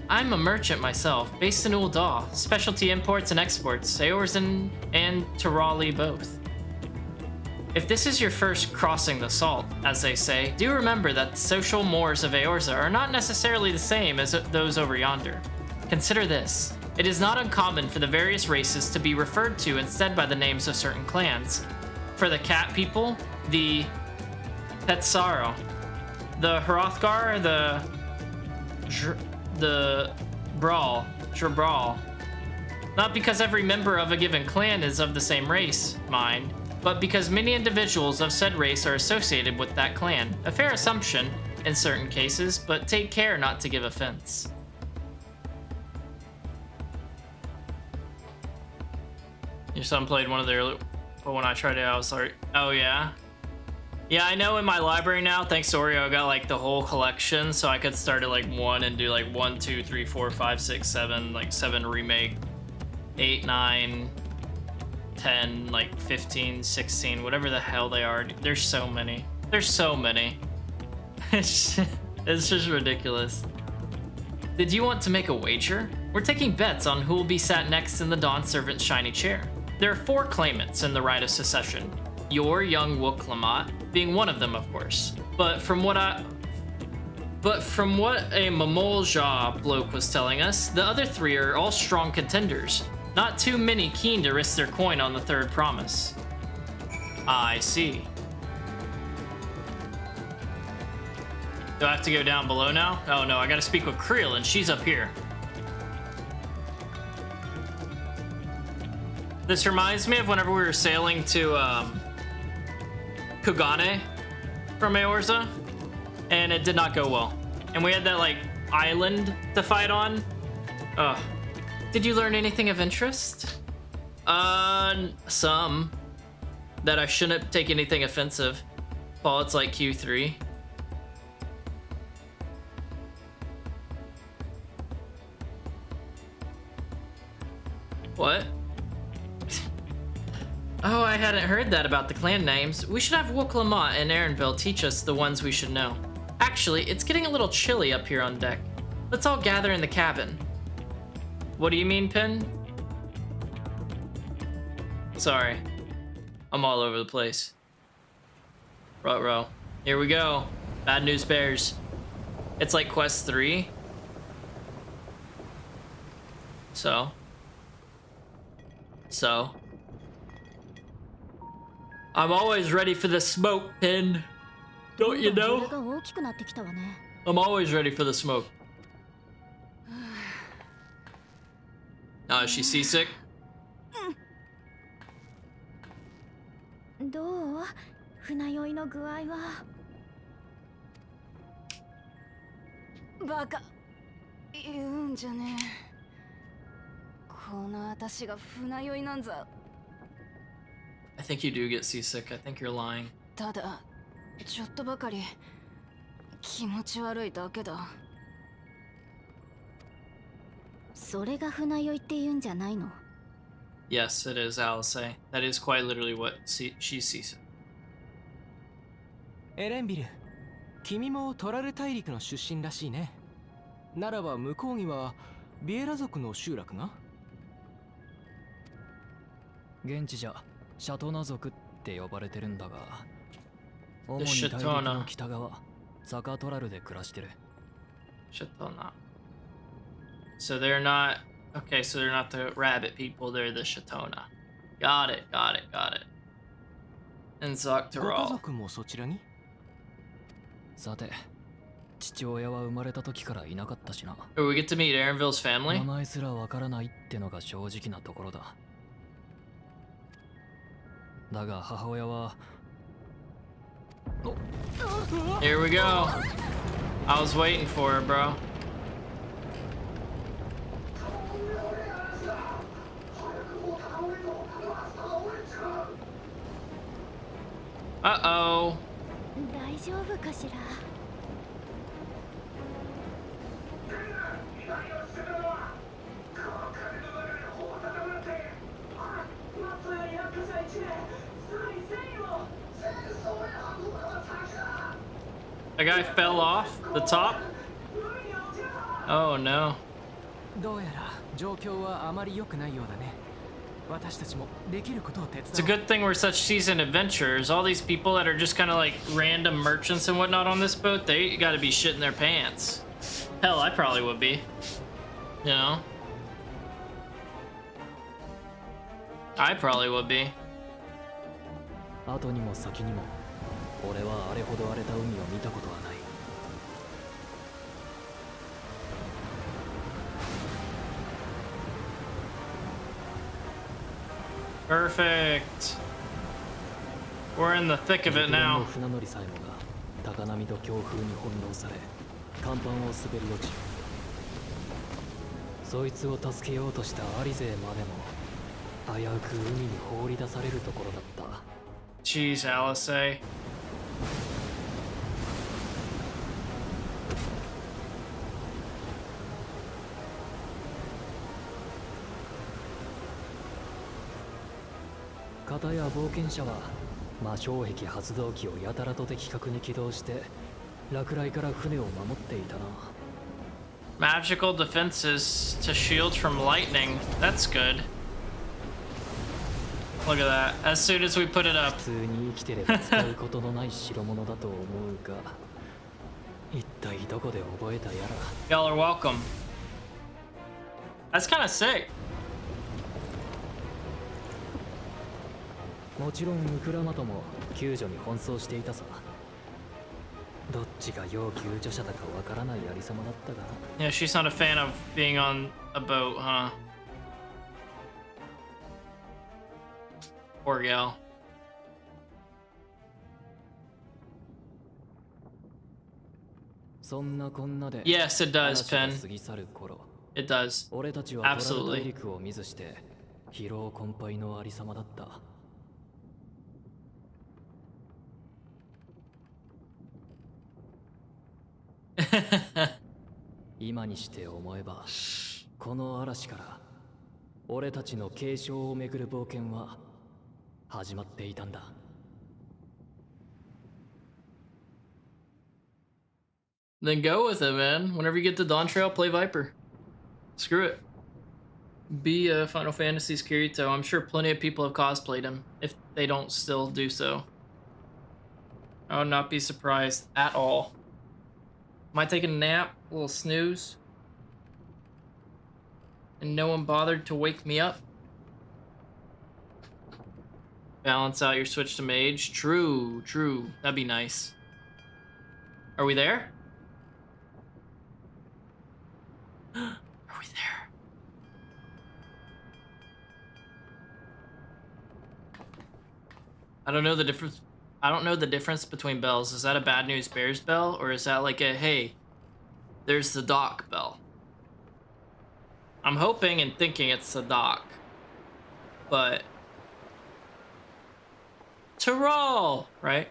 I'm a merchant myself, based in Ul'dah. Specialty imports and exports, Eorzan and Tirali both. If this is your first crossing the salt, as they say, do remember that the social mores of Eorza are not necessarily the same as those over yonder. Consider this. It is not uncommon for the various races to be referred to instead by the names of certain clans. For the cat people, the Petsaro. The Hrothgar, the Brawl. Not because every member of a given clan is of the same race, mind, but because many individuals of said race are associated with that clan. A fair assumption in certain cases, but take care not to give offense. Your son played one of their, but when I tried it, I was like, oh yeah? Yeah, I know in my library now, thanks to Oreo, I got like the whole collection, so I could start at like 1 and do like 1, 2, 3, 4, 5, 6, 7, like 7 remake, 8, 9, 10, like 15, 16, whatever the hell they are. There's so many. There's so many. It's just ridiculous. Did you want to make a wager? We're taking bets on who will be sat next in the Dawn Servant's shiny chair. There are 4 claimants in the right of succession. Your young Wook being one of them, of course. But from what a Mamolja bloke was telling us, the other 3 are all strong contenders. Not too many keen to risk their coin on the 3rd promise. I see. Do I have to go down below now? Oh no, I gotta speak with Creel and she's up here. This reminds me of whenever we were sailing to Kugane from Eorza, and it did not go well. And we had that like island to fight on. Ugh. Did you learn anything of interest? Some. That I shouldn't take anything offensive. Paul, it's like Q3. What? Oh, I hadn't heard that about the clan names. We should have Wook and Erenville teach us the ones we should know. Actually, it's getting a little chilly up here on deck. Let's all gather in the cabin. What do you mean, Pin? Sorry. I'm all over the place. Ruh-roh. Here we go. Bad news bears. It's like quest 3. So? I'm always ready for the smoke, Pin. Don't you know? I'm always ready for the smoke. Oh, is she seasick? どう？船酔いの具合は。バカ言うんじゃねえ。この私が船酔いなんざ。I think you do get seasick. I think you're lying. ただちょっとばかり気持ち悪いだけだ。それが船酔いって言うんじゃないの？ Yes, it is, I'll say. That is quite literally what she sees. エレンビル、君もトラル大陸の出身らしいね。ならば向こうにはビエラ族の集落が？現地じゃシャトナ族って呼ばれてるんだが、主に大陸の北側、ザカトラルで暮らしてる。Shatona. So they're not... Okay, so they're not the rabbit people, they're the Shatona. Got it. And ご家 Zaktaral. 族もそちらに？さて、父親は生まれた時からいなかったしな。 Oh, we get to meet Aaronville's 名 family? 前すらわからないってのが正直なところだ。だが母親は Here we go. I was waiting for it, bro. Uh-oh. 大丈夫かしら。A guy fell off the top? Oh no. どうやら状況はあまり良くないようだね。私たちもできることを手伝おう。 It's a good thing we're such seasoned adventurers. All these people that are just kind of like random merchants and whatnot on this boat, they gotta be shitting their pants. Hell, I probably would be. You know? I probably would be. 後にも先にも俺はあれほど荒れた海を見たことはない。 Perfect. We're in the thick of it now. 船乗りさえもが高波と強風に翻弄され甲板を滑り落ち、そいつを助けようとしたアリ勢までも危うく海に放り出されるところだった。 Jeez, Alice. 片や冒険者は魔性壁発動機をやたらと的確に起動して落雷から船を守っていたな。 Magical defenses to shield from lightning. That's good. Look at that. As soon as we put it up. 普通に生きてれば使うことのない代物だと思うが一体どこで覚えたやら。 Y'all are welcome. That's kind of sick. もちろんウクラマトも救助に奔走していたさ。どっちが要救助者だかわからないありさまだったが。 Yeah, she's not a fan of being on a boat, huh? Poor gal. そんなこんなで Yes, it does, 嵐が Pen. 過ぎ去る頃、 It does. 俺たちはトラル Absolutely. 大陸を見ずして疲労困憊のありさまだった。今にして思えばこの嵐から俺たちの継承をめぐる冒険は始まっていたんだ。 Then go with it, man. Whenever you get to DAWNTRAIL, play Viper. Screw it. Be a Final Fantasy's Kirito. I'm sure plenty of people have cosplayed him, if they don't still do so. I would not be surprised at all. Am I taking a nap? A little snooze? And no one bothered to wake me up? Balance out your switch to mage. True, true. That'd be nice. Are we there? Are we there? I don't know the difference. I don't know the difference between bells. Is that a bad news bears bell, or is that like a hey, there's the dock bell? I'm hoping and thinking it's the dock, but to roll, right?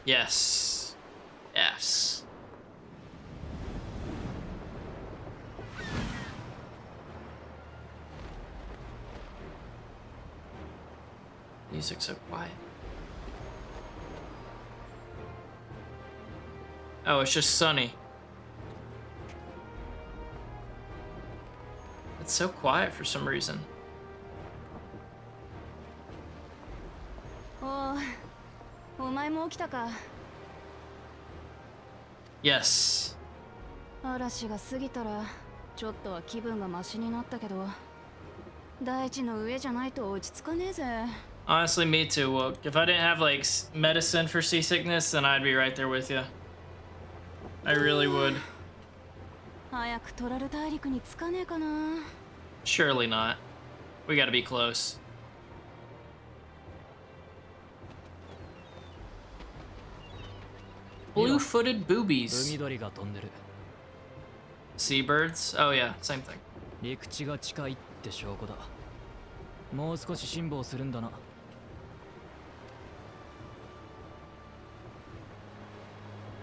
Yes, yes. Music's so quiet. Oh, it's just sunny. It's so quiet for some reason. お前も起きたか。 Yes. 嵐が過ぎたらちょっとは気分がマシになったけど、大地の上じゃないと落ち着かねえぜ。 Honestly, me too. Well, if I didn't have like medicine for seasickness, then I'd be right there with you. I really would. 早くトラル大陸に着かねえかな。 Surely not. We gotta be close. Blue-footed boobies. 海鳥が飛んでる。 Seabirds? Oh yeah, same thing. 陸地が近いって証拠だ。もう少し辛抱するんだな。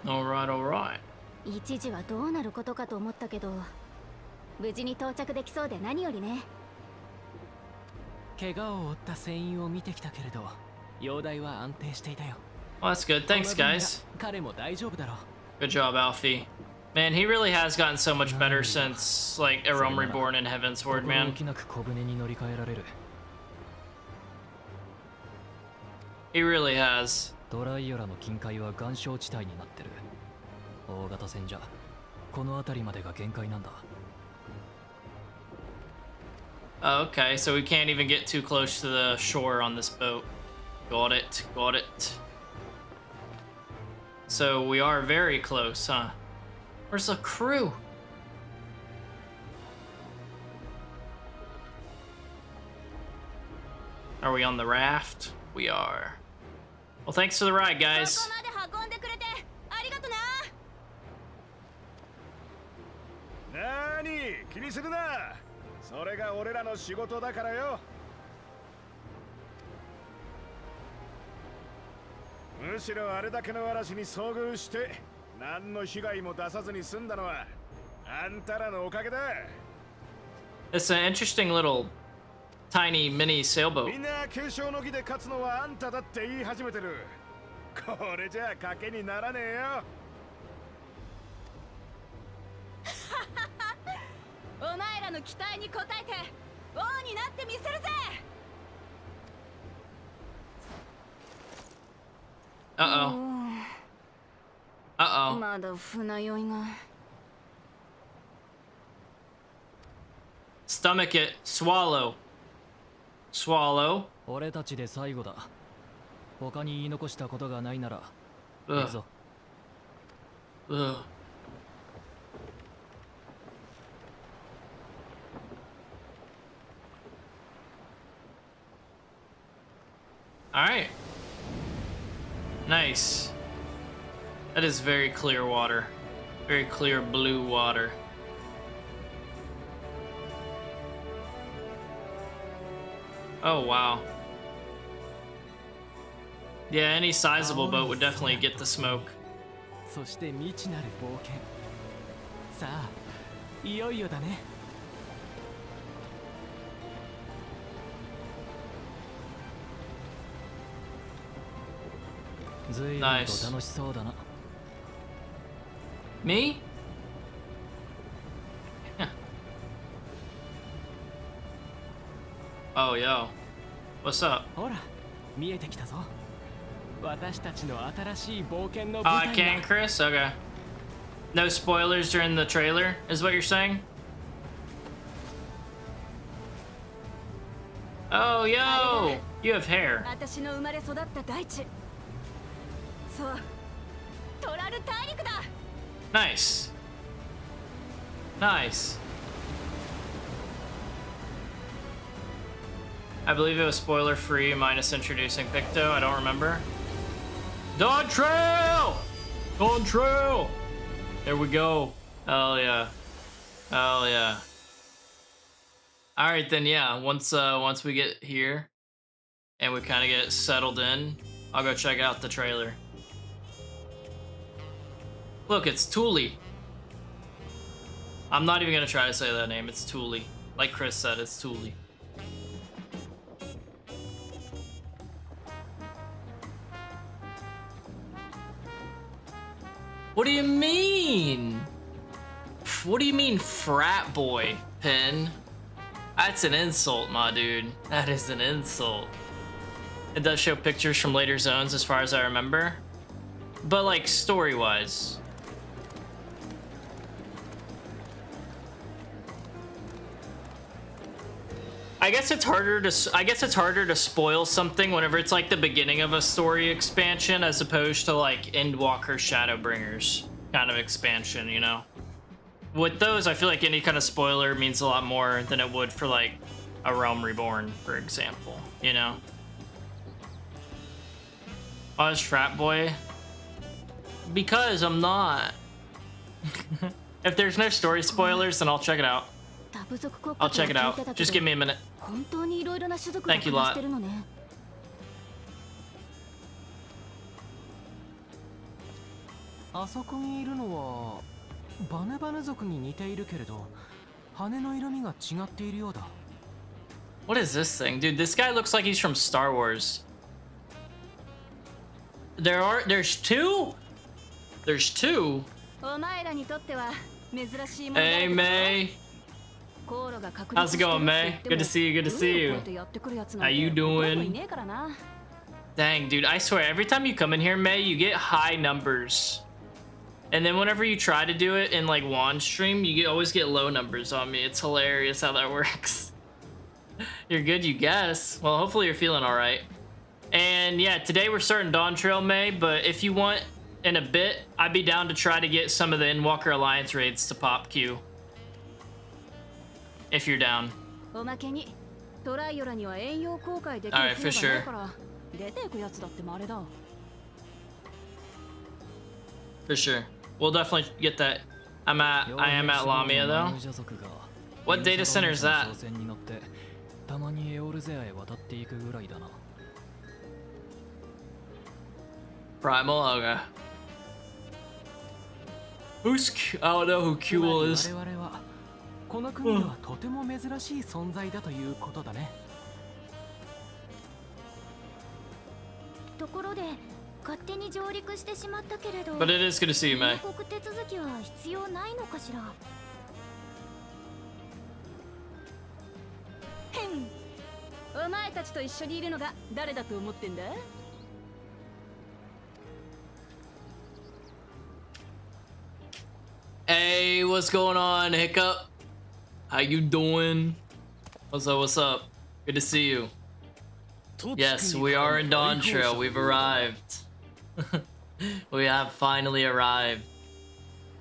Alright, alright. 一時はどうなることかと思ったけど、無事に到着できそうで何よりね。怪我を負った船員を見てきたけれど、容体は安定していたよ。 Well, that's good. Thanks, guys. 彼も大丈夫だろう。 Good job, Alfie. Man, he really has gotten so much better since, like, A Realm Reborn and Heaven's Ward, 心 man. 置きなく小舟に乗り換えられる。 He really has. ドライオラの近海は岩礁地帯になってる。大型船じゃこの辺りまでが限界なんだ。 Oh, okay, so we can't even get too close to the shore on this boat. Got it, got it. So we are very close, huh? Where's the crew? Are we on the raft? We are. Well, thanks for the ride, guys. ここまで運んでくれてありがとな。なーに気にするな。それが俺らの仕事だからよ。むしろあれだけの嵐に遭遇して何の被害も出さずに済んだのはあんたらのおかげだ。 It's an interesting little tiny mini sailboat. みんな継承の儀で勝つのはあんただって言い始めてる。これじゃ賭けにならねえよ。お前らの期待に応えて王になってみせるぜ。 Uh-oh. Uh-oh. まだ船酔いが。 Stomach it. Swallow. Swallow. 俺たちで最後だ。他に言い残したことがないなら行くぞ。 Ugh. All right. Nice. That is very clear water. Very clear blue water. Oh, wow. Yeah, any sizable boat would definitely get the smoke. そして未知なる冒険。さあ、いよいよだね。ずいぶんと楽しそうだな。Me? Oh, yo. What's up? ほら、見えてきたぞ。私たちの新しい冒険の Oh, 舞 I 台 can, が。 Chris? Okay. No spoilers during the trailer, is what you're saying? Oh, yo! You have hair. 私の生まれ育った大地。そう。トラル大陸だ。 Nice. Nice. I believe it was spoiler free minus introducing Picto. I don't remember. DAWNTRAIL! DAWNTRAIL! There we go. Hell yeah. Hell yeah. Alright then, yeah. Once we get here and we kind of get settled in, I'll go check out the trailer. Look, it's Thule. I'm not even gonna try to say that name. It's Thule. Like Chris said, it's Thule. What do you mean? What do you mean, frat boy, Pin? That's an insult, my dude. That is an insult. It does show pictures from later zones as far as I remember. But like story-wise. I guess it's harder to spoil something whenever it's like the beginning of a story expansion as opposed to like Endwalker Shadowbringers. kind of expansion, you know. With those, I feel like any kind of spoiler means a lot more than it would for like a Realm Reborn, for example, you know. Oh, it's Frat Boy? Because I'm not. If there's no story spoilers, then I'll check it out. I'll check it out. Just give me a minute. Thank you a lot. あそこにいるのはバネバネ族に似ているけれど羽の色味が違っているようだ。 What is this thing? Dude, this guy looks like he's from Star Wars. There's two? There's two? Hey, May. How's it going, May? Good to see you, good to see you. How you doing? Dang, dude, I swear, every time you come in here, May, you get high numbers. And then whenever you try to do it in, like, Wand stream, you always get low numbers on me. It's hilarious how that works. You're good, you guess. Well, hopefully you're feeling all right. And, yeah, today we're starting Dawntrail, May, but if you want, in a bit, I'd be down to try to get some of the Endwalker Alliance raids to pop Q. If you're down. Alright, for sure. For sure. We'll definitely get that. I am at Lamia though. What data center is that? Primal, okay. Who's Q? I don't know who Q is. この国ではとても珍しい存在だということだね。ところで勝手に上陸してしまったけれど。But it is good to see you, May. 入国手続きは必要ないのかしら。へん。お前たちと一緒にいるのが誰だと思ってんだ？Hey, what's going on, Hiccup? How you doing? What's up, what's up? Good to see you. Yes, we are in Dawntrail. We've arrived. We have finally arrived.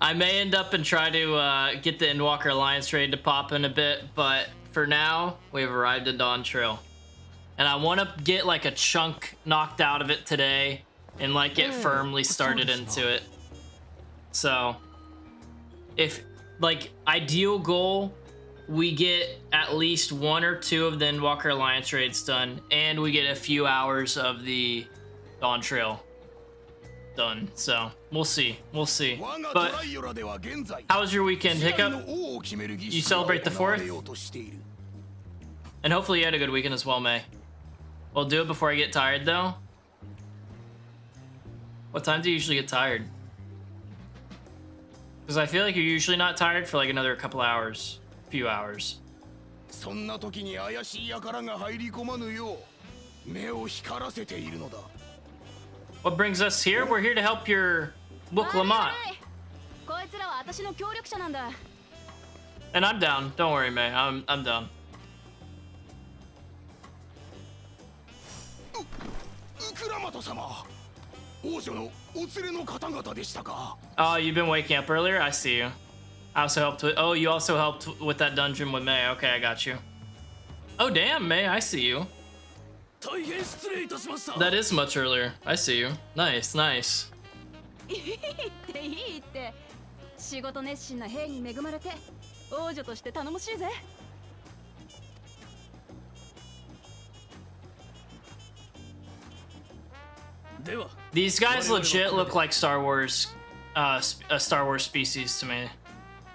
I may end up and try to get the Endwalker Alliance raid to pop in a bit, but for now, we've arrived at Dawntrail. And I want to get like a chunk knocked out of it today and like get firmly started into it. So, if like ideal goal, we get at least 1 or 2 of the Endwalker Alliance raids done, and we get a few hours of the Dawntrail done. So we'll see, But how was your weekend, Hiccup? You celebrate the 4th? And hopefully you had a good weekend as well, May. We'll do it before I get tired though. What time do you usually get tired? Because I feel like you're usually not tired for like another couple hours, few hours. What brings us here? We're here to help your Book Lamont. And I'm down. Don't worry, May. I'm down. Oh, you've been waking up earlier? I see you. I also helped with... Oh, you also helped with that dungeon with May. Okay, I got you. Oh, damn, May. I see you. That is much earlier. I see you. Nice, nice. These guys legit look like Star Wars, a Star Wars species to me.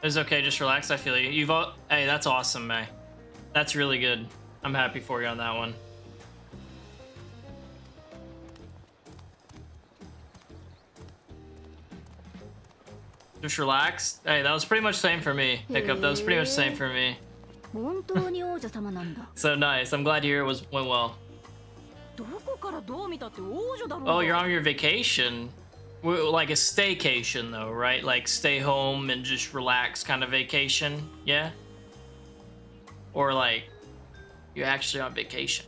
It's okay, just relax. I feel you. Hey, that's awesome, May. That's really good. I'm happy for you on that one. Just relax. Hey, that was pretty much the same for me. Hiccup, that was pretty much the same for me. So nice. I'm glad to hear it went well. Oh, you're on your vacation. Like a staycation though, right? Like stay home and just relax kind of vacation, yeah? Or like you're actually on vacation.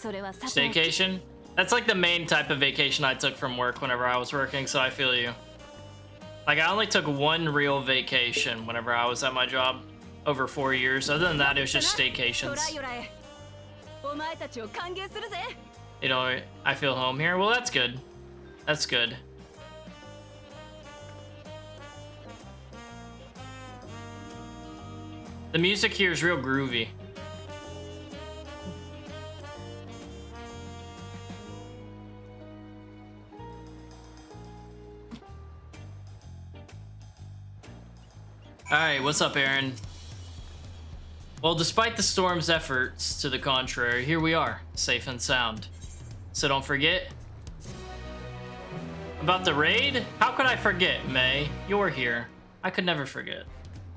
それはさておき Staycation? That's like the main type of vacation I took from work whenever I was working, so I feel you. Like, I only took one real vacation whenever I was at my job over 4 years. Other than that, it was just staycations. お前たちを歓迎するぜ You know, I feel home here. Well, that's good. That's good. The music here is real groovy. Alright, what's up, Aaron? Well, despite the storm's efforts to the contrary, here we are, safe and sound. So don't forget about the raid? How could I forget, May? You're here. I could never forget.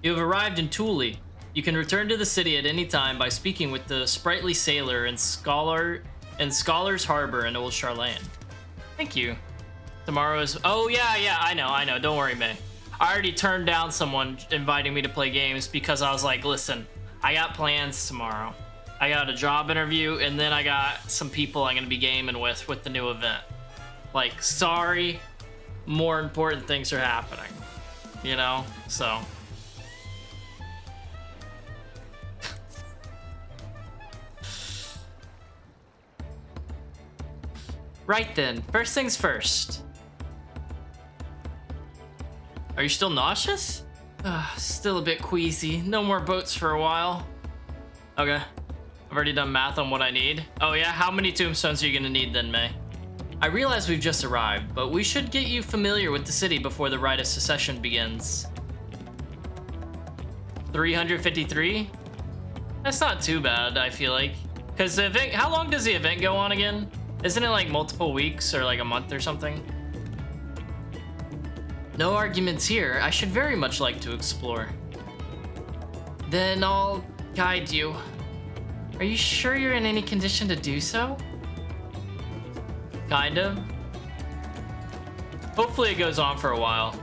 You have arrived in Thule. You can return to the city at any time by speaking with the sprightly sailor and Scholar's Harbor in Old Charlane. Thank you. Tomorrow is... Oh, yeah, I know. Don't worry, May. I already turned down someone inviting me to play games because I was like, listen, I got plans tomorrow. I got a job interview, and then I got some people I'm going to be gaming with the new event. Like, sorry, more important things are happening. You know? So... Right then, first things first. Are you still nauseous? Still a bit queasy. No more boats for a while. Okay. I've already done math on what I need. Oh yeah? How many tombstones are you gonna need then, May? I realize we've just arrived, but we should get you familiar with the city before the Rite of Secession begins. 353? That's not too bad, I feel like. Because the event, how long does the event go on again? Isn't it like multiple weeks or like a month or something? No arguments here. I should very much like to explore. Then I'll guide you. Are you sure you're in any condition to do so? Kind of. Hopefully it goes on for a while.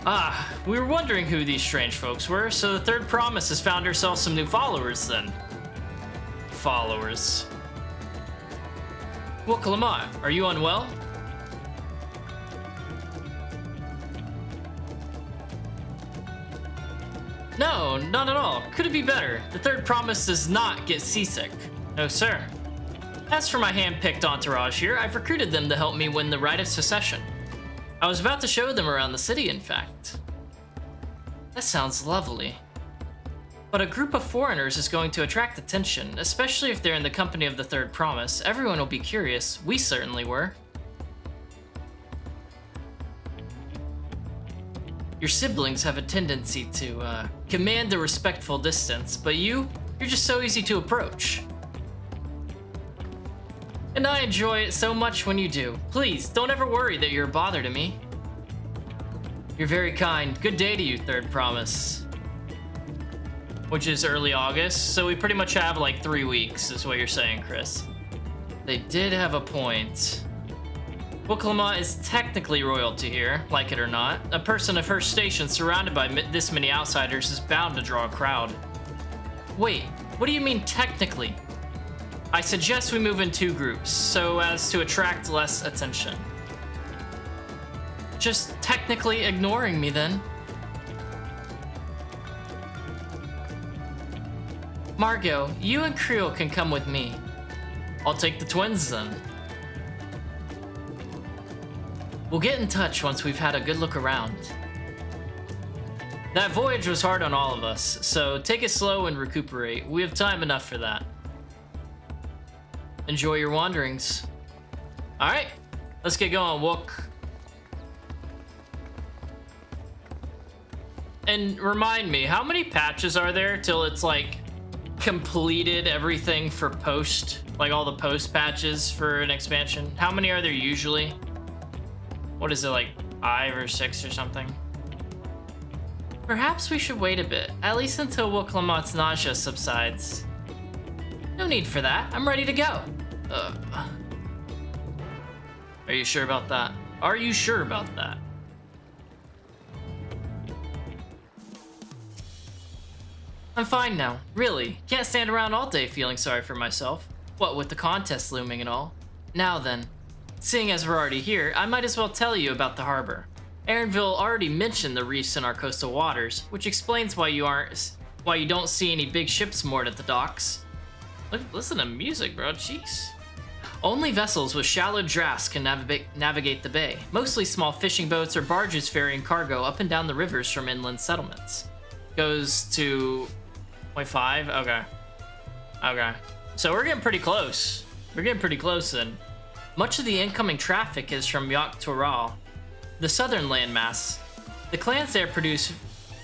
Ah, we were wondering who these strange folks were, so the Third Promise has found herself some new followers then. Followers. Well, Clement, are you unwell? No, not at all. Could it be better? The Third Promise does not get seasick. No, sir. As for my hand-picked entourage here, I've recruited them to help me win the Rite of Secession. I was about to show them around the city, in fact. That sounds lovely. But a group of foreigners is going to attract attention, especially if they're in the company of the Third Promise. Everyone will be curious. We certainly were. Your siblings have a tendency to command a respectful distance, but you're just so easy to approach. And I enjoy it so much when you do. Please, don't ever worry that you're a bother to me. You're very kind. Good day to you, Third Promise. Which is early August, so we pretty much have like 3 weeks, is what you're saying, Chris. They did have a point. Well, Clement is technically royalty here, like it or not. A person of her station surrounded by this many outsiders is bound to draw a crowd. Wait, what do you mean technically? I suggest we move in 2 groups, so as to attract less attention. Just technically ignoring me then. Margot, you and Creel can come with me. I'll take the twins then. We'll get in touch once we've had a good look around. That voyage was hard on all of us, so take it slow and recuperate. We have time enough for that. Enjoy your wanderings. Alright, let's get going, Wook. And remind me, how many patches are there till it's like completed everything for post? Like all the post patches for an expansion? How many are there usually? What is it, like 5 or 6 or something? Perhaps we should wait a bit, at least until Will Clement's nausea subsides. No need for that, I'm ready to go. Are you sure about that? Are you sure about that? I'm fine now, really. Can't stand around all day feeling sorry for myself. What with the contest looming and all. Now then, seeing as we're already here, I might as well tell you about the harbor. Aaronville already mentioned the reefs in our coastal waters, which explains why you don't see any big ships moored at the docks. Look, listen to music, bro. Jeez. Only vessels with shallow drafts can navigate the bay. Mostly small fishing boats or barges ferrying cargo up and down the rivers from inland settlements. Goes to 0.5. Okay. Okay. So we're getting pretty close. We're getting pretty close then. Much of the incoming traffic is from Yogg-Tooral, the southern landmass. The clans there produce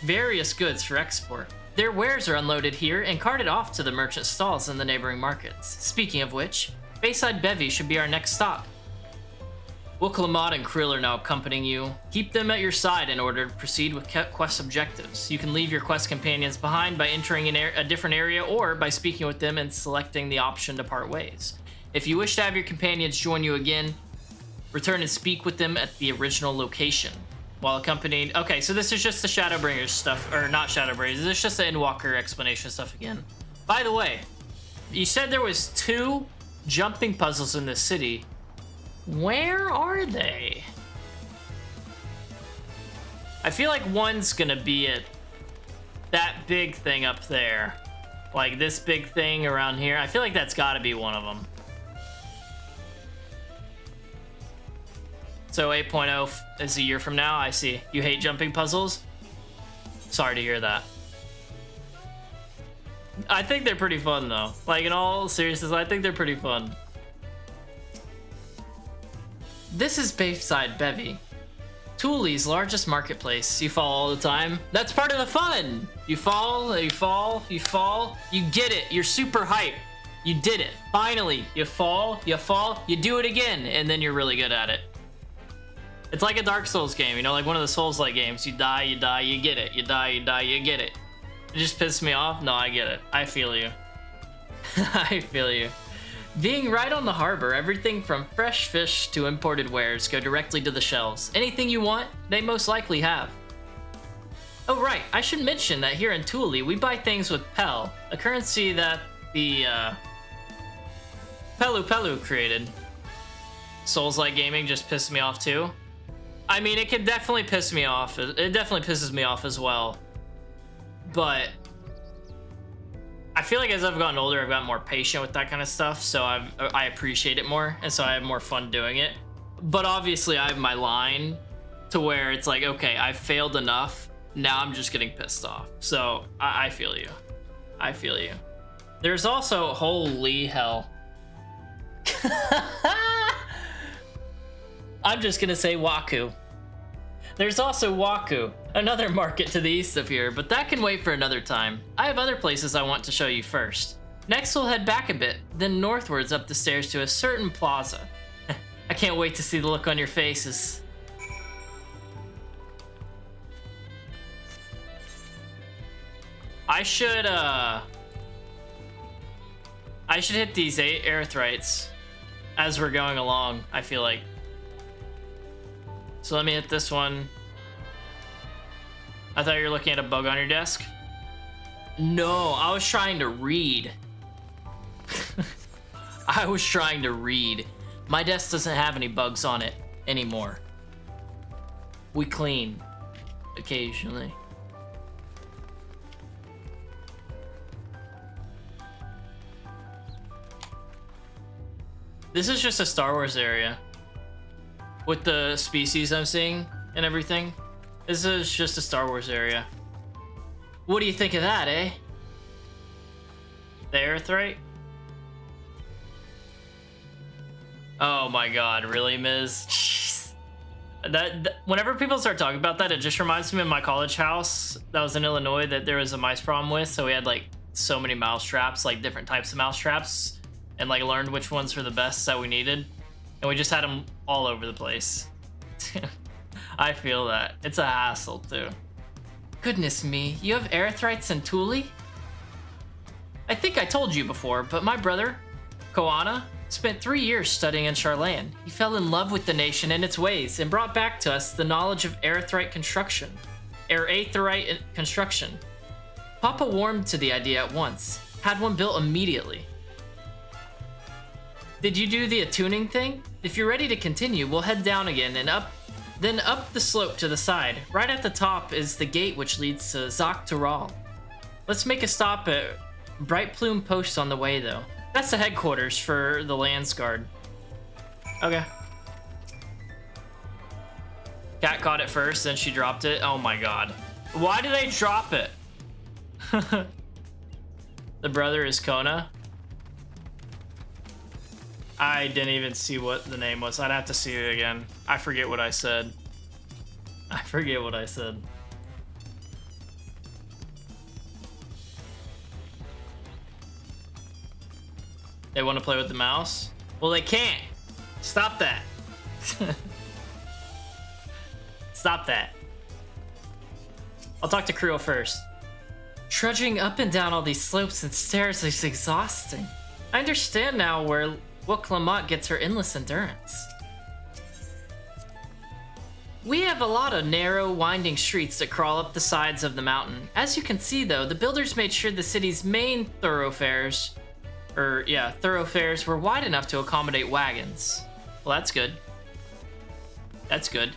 various goods for export. Their wares are unloaded here and carted off to the merchant stalls in the neighboring markets. Speaking of which, Bayside Bevy should be our next stop. Wooklamad and Krill are now accompanying you. Keep them at your side in order to proceed with quest objectives. You can leave your quest companions behind by entering a different area or by speaking with them and selecting the option to part ways. If you wish to have your companions join you again, return and speak with them at the original location. While accompanied... Okay, so this is just the Shadowbringers stuff, or not Shadowbringers, this is just the Endwalker explanation stuff again. By the way, you said there was 2 jumping puzzles in this city. Where are they? I feel like one's gonna be at that big thing up there. Like this big thing around here. I feel like that's gotta be one of them. So 8.0 is a year from now, I see. You hate jumping puzzles? Sorry to hear that. I think they're pretty fun though. Like in all seriousness, I think they're pretty fun. This is Bayside Bevy, Thule's largest marketplace. You fall all the time. That's part of the fun. You fall, you fall, you fall. You get it. You're super hype. You did it. Finally, you fall, you do it again, and then you're really good at it. It's like a Dark Souls game, you know, like one of the Souls-like games. You die, you get it. You die, you get it. It just pissed me off. No, I get it. I feel you. I feel you. Being right on the harbor, everything from fresh fish to imported wares go directly to the shelves. Anything you want, they most likely have. Oh right, I should mention that here in Thule, we buy things with Pel, a currency that the Pelu created. Souls-like gaming just pissed me off too. I mean, it can definitely piss me off. It definitely pisses me off as well. But I feel like as I've gotten older, I've gotten more patient with that kind of stuff, so I appreciate it more, and so I have more fun doing it. But obviously, I have my line to where it's like, okay, I've failed enough, now I'm just getting pissed off. So I feel you. I feel you. There's also, holy hell. I'm just gonna say Waku. There's also Waku, another market to the east of here, but that can wait for another time. I have other places I want to show you first. Next we'll head back a bit, then northwards up the stairs to a certain plaza. I can't wait to see the look on your faces. I should hit these 8 Aerithrites as we're going along, I feel like. So let me hit this one. I thought you were looking at a bug on your desk. No, I was trying to read. I was trying to read. My desk doesn't have any bugs on it anymore. We clean occasionally. This is just a Star Wars area. With the species I'm seeing and everything. This is just a Star Wars area. What do you think of that, eh? The Aerithright? Oh my god, really, Ms.? Jeez. Whenever people start talking about that, it just reminds me of my college house that was in Illinois that there was a mice problem with, so we had like so many mouse traps, like different types of mouse traps, and like learned which ones were the best that we needed. And we just had them all over the place. I feel that. It's a hassle, too. Goodness me, you have Aerithrites in Thule? I think I told you before, but my brother, Koana, spent 3 years studying in Charlan. He fell in love with the nation and its ways, and brought back to us the knowledge of Aerithright construction. Aerithright construction. Papa warmed to the idea at once. Had one built immediately. Did you do the attuning thing? If you're ready to continue, we'll head down again and then up the slope to the side. Right at the top is the gate which leads to XIV. Let's make a stop at Bright Plume Post on the way, though. That's the headquarters for the Landsguard. Okay. Cat caught it first, then she dropped it. Oh my god. Why did they drop it? The brother is Kona. I didn't even see what the name was. I'd have to see it again. I forget what I said. I forget what I said. They want to play with the mouse? Well, they can't. Stop that. Stop that. I'll talk to Creel first. Trudging up and down all these slopes and stairs is exhausting. I understand now where Clamont gets her endless endurance. We have a lot of narrow, winding streets that crawl up the sides of the mountain. As you can see, though, the builders made sure the city's main thoroughfares were wide enough to accommodate wagons. Well, that's good. That's good.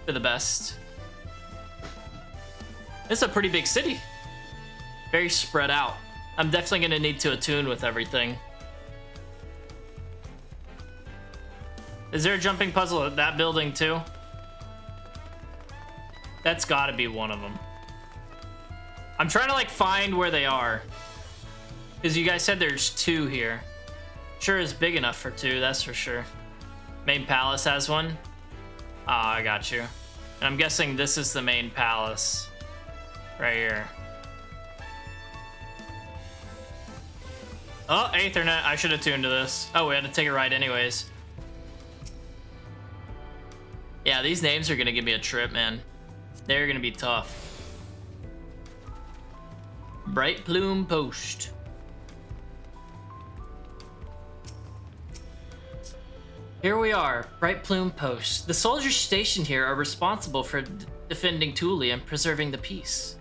For the best. It's a pretty big city. Very spread out. I'm definitely gonna need to attune with everything. Is there a jumping puzzle at that building too? That's gotta be one of them. I'm trying to like find where they are. Because you guys said there's 2 here. Sure is big enough for 2, that's for sure. Main palace has one. Ah, I got you. And I'm guessing this is the main palace. Right here. Oh, Aethernet. I should have tuned to this. Oh, we had to take a ride anyways. Yeah, these names are gonna give me a trip, man. They're gonna be tough. Bright Plume Post. Here we are, Bright Plume Post. The soldiers stationed here are responsible for defending Thule and preserving the peace.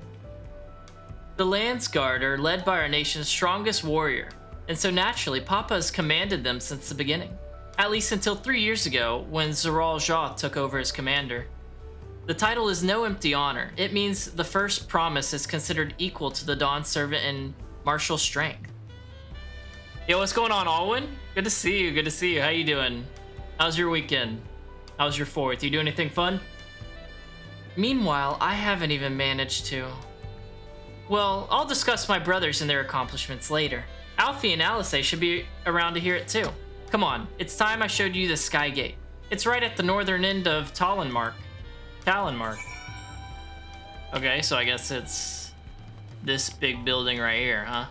The Landsguard are led by our nation's strongest warrior, and so naturally, Papa has commanded them since the beginning. At least until 3 years ago, when Zoral Jah took over as commander. The title is no empty honor. It means the first promise is considered equal to the Dawn Servant in martial strength. Yo, what's going on, Alwyn? Good to see you, good to see you. How you doing? How's your weekend? How's your 4th? You do anything fun? Meanwhile, I haven't even managed to. Well, I'll discuss my brothers and their accomplishments later. Alfie and Alice should be around to hear it too. Come on, it's time I showed you the Sky Gate. It's right at the northern end of Talonmark. Okay, so I guess it's this big building right here, huh?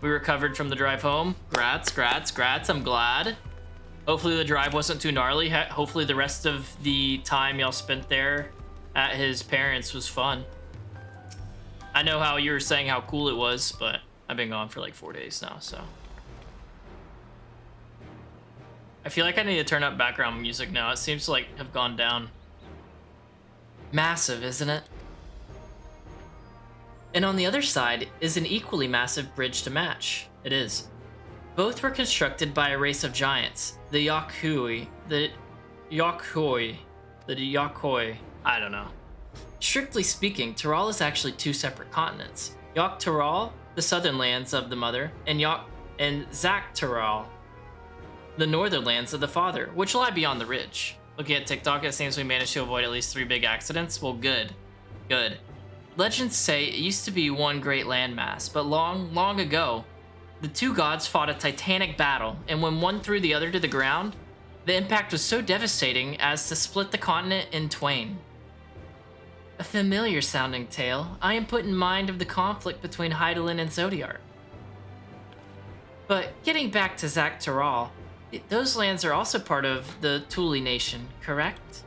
We recovered from the drive home. Grats, I'm glad. Hopefully the drive wasn't too gnarly. Hopefully the rest of the time y'all spent there at his parents' was fun. I know how you were saying how cool it was, but I've been gone for like 4 days now, so. I feel like I need to turn up background music now. It seems to like have gone down. Massive, isn't it? And on the other side is an equally massive bridge to match. It is. Both were constructed by a race of giants, the Yakhoi, I don't know. Strictly speaking, Tural is actually 2 separate continents. Tural, the southern lands of the mother, and Tural, the northern lands of the father, which lie beyond the ridge. Looking at TikTok, it seems we managed to avoid at least 3 big accidents. Well, good. Good. Legends say it used to be one great landmass, but long ago, the 2 gods fought a titanic battle, and when one threw the other to the ground, the impact was so devastating as to split the continent in twain. A familiar sounding tale. I am put in mind of the conflict between Hydaelyn and Zodiark. But getting back to Tural, those lands are also part of the Thule nation, correct?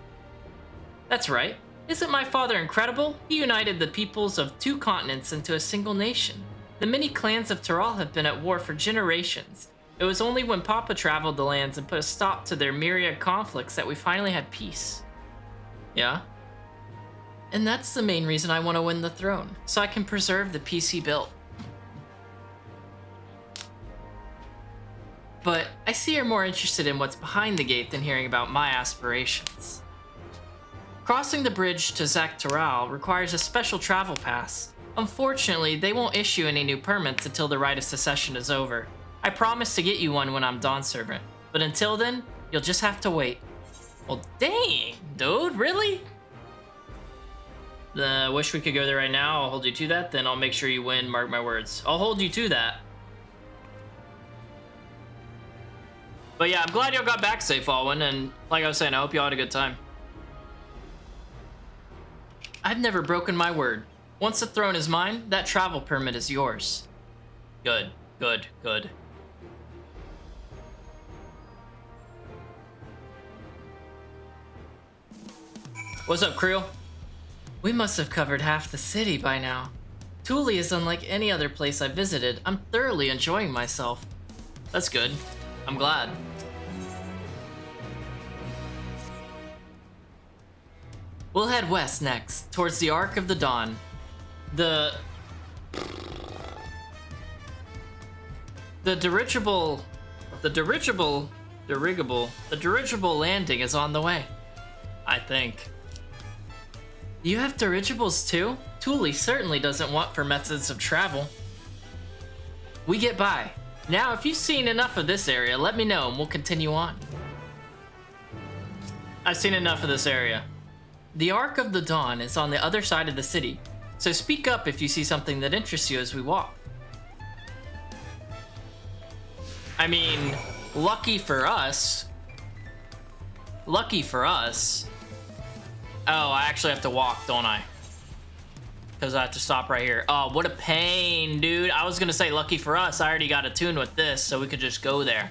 That's right. Isn't my father incredible? He united the peoples of 2 continents into a single nation. The many clans of Tural have been at war for generations. It was only when Papa traveled the lands and put a stop to their myriad conflicts that we finally had peace. Yeah? And that's the main reason I want to win the throne, so I can preserve the peace he built. but I see you're more interested in what's behind the gate than hearing about my aspirations. Crossing the bridge to Zaktaral requires a special travel pass. Unfortunately, they won't issue any new permits until the Rite of Secession is over. I promise to get you one when I'm Dawn Servant, but until then, you'll just have to wait. Well, dang, dude, really? Wish we could go there right now. I'll hold you to that, then I'll make sure you win, mark my words. I'll hold you to that. But yeah, I'm glad y'all got back safe, Alwyn, and like I was saying, I hope y'all had a good time. I've never broken my word. Once the throne is mine, that travel permit is yours. Good, good, good. What's up, Creel? We must have covered half the city by now. Thule is unlike any other place I've visited. I'm thoroughly enjoying myself. That's good. I'm glad. We'll head west next, towards the Arc of the Dawn. The dirigible landing is on the way, I think. You have dirigibles too? Thule certainly doesn't want for methods of travel. We get by. Now, if you've seen enough of this area, let me know and we'll continue on. I've seen enough of this area. The Arc of the Dawn is on the other side of the city, so speak up if you see something that interests you as we walk. I mean, lucky for us. Lucky for us. Oh, I actually have to walk, don't I? Because I have to stop right here. Oh, what a pain, dude. I was going to say lucky for us. I already got attuned with this, so we could just go there.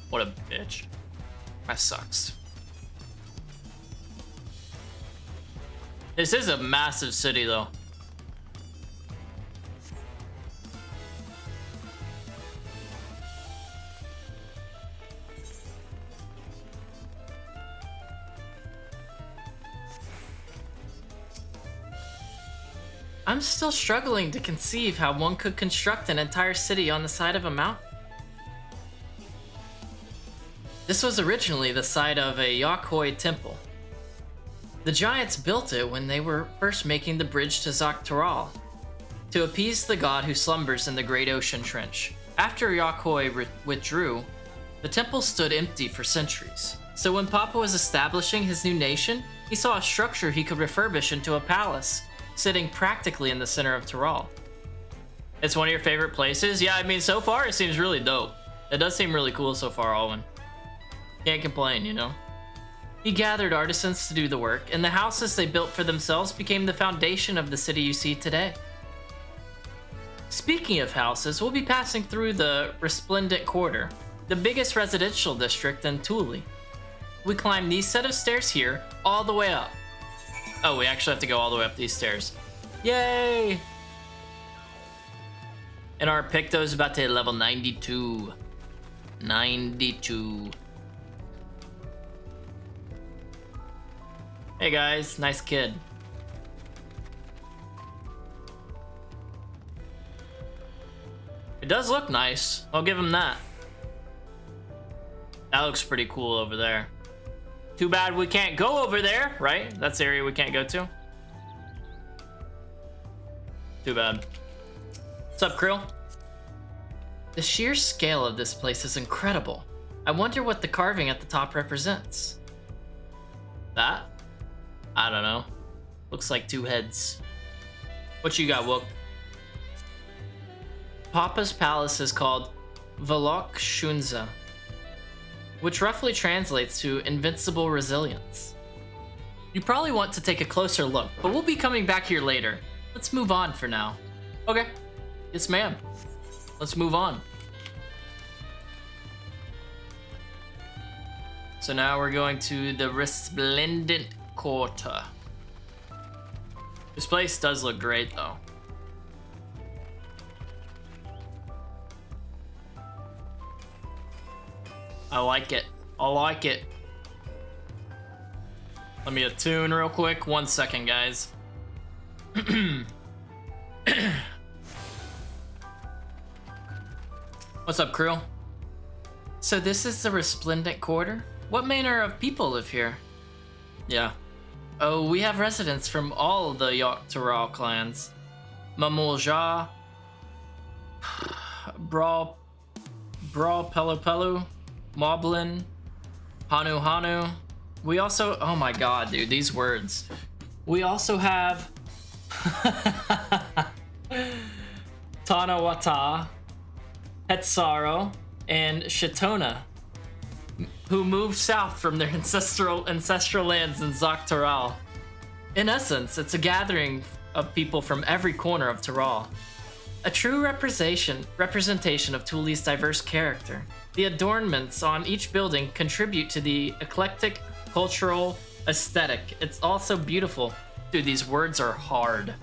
What a bitch. That sucks. This is a massive city, though. I'm still struggling to conceive how one could construct an entire city on the side of a mountain. This was originally the site of a Yakhoi temple. The giants built it when they were first making the bridge to Zaktaral, to appease the god who slumbers in the great ocean trench. After Yakhoi withdrew, the temple stood empty for centuries. So when Papa was establishing his new nation, he saw a structure he could refurbish into a palace, sitting practically in the center of Tyrol. It's one of your favorite places? Yeah, I mean, so far it seems really dope. It does seem really cool so far, Alwyn. Can't complain, you know? He gathered artisans to do the work, and the houses they built for themselves became the foundation of the city you see today. Speaking of houses, we'll be passing through the Resplendent Quarter, the biggest residential district in Thule. We climb these set of stairs here, all the way up. Oh, we actually have to go all the way up these stairs. Yay! And our Picto's about to hit level 92. 92. Hey guys, nice kid. It does look nice. I'll give him that. That looks pretty cool over there. Too bad we can't go over there, right? That's the area we can't go to. Too bad. What's up, Krill? The sheer scale of this place is incredible. I wonder what the carving at the top represents. That? I don't know. Looks like two heads. What you got, Wook? Papa's palace is called Valok Shunza, which roughly translates to invincible resilience. You probably want to take a closer look, but we'll be coming back here later. Let's move on for now. Okay. Yes, ma'am. Let's move on. So now we're going to the Resplendent Quarter. This place does look great, though. I like it. I like it. Let me attune real quick. 1 second, guys. What's up, crew? So this is the Resplendent Quarter? What manner of people live here? Yeah. Oh, we have residents from all the Yogg-Taro clans. Mamulja, Brawl Pelu Pelu, Moblin, Hanu Hanu. We also, oh my god, dude, these words. We also have Tanawata, Hetsaro, and Shatona, who moved south from their ancestral lands in Yogg-Taro. In essence, it's a gathering of people from every corner of Tyrol. A true representation of Thule's diverse character. The adornments on each building contribute to the eclectic cultural aesthetic. It's also beautiful. Dude, these words are hard.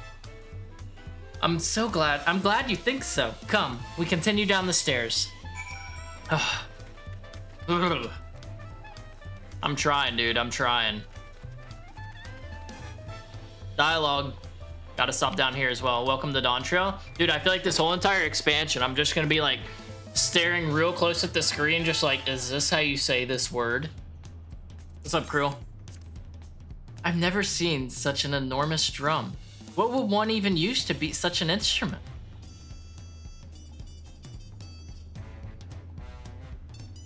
I'm glad you think so. Come, we continue down the stairs. I'm trying, dude, I'm trying. Dialogue. Gotta stop down here as well. Welcome to DAWNTRAIL. Dude, I feel like this whole entire expansion, I'm just gonna be like staring real close at the screen, just like, is this how you say this word? What's up, crew? I've never seen such an enormous drum. What would one even use to beat such an instrument?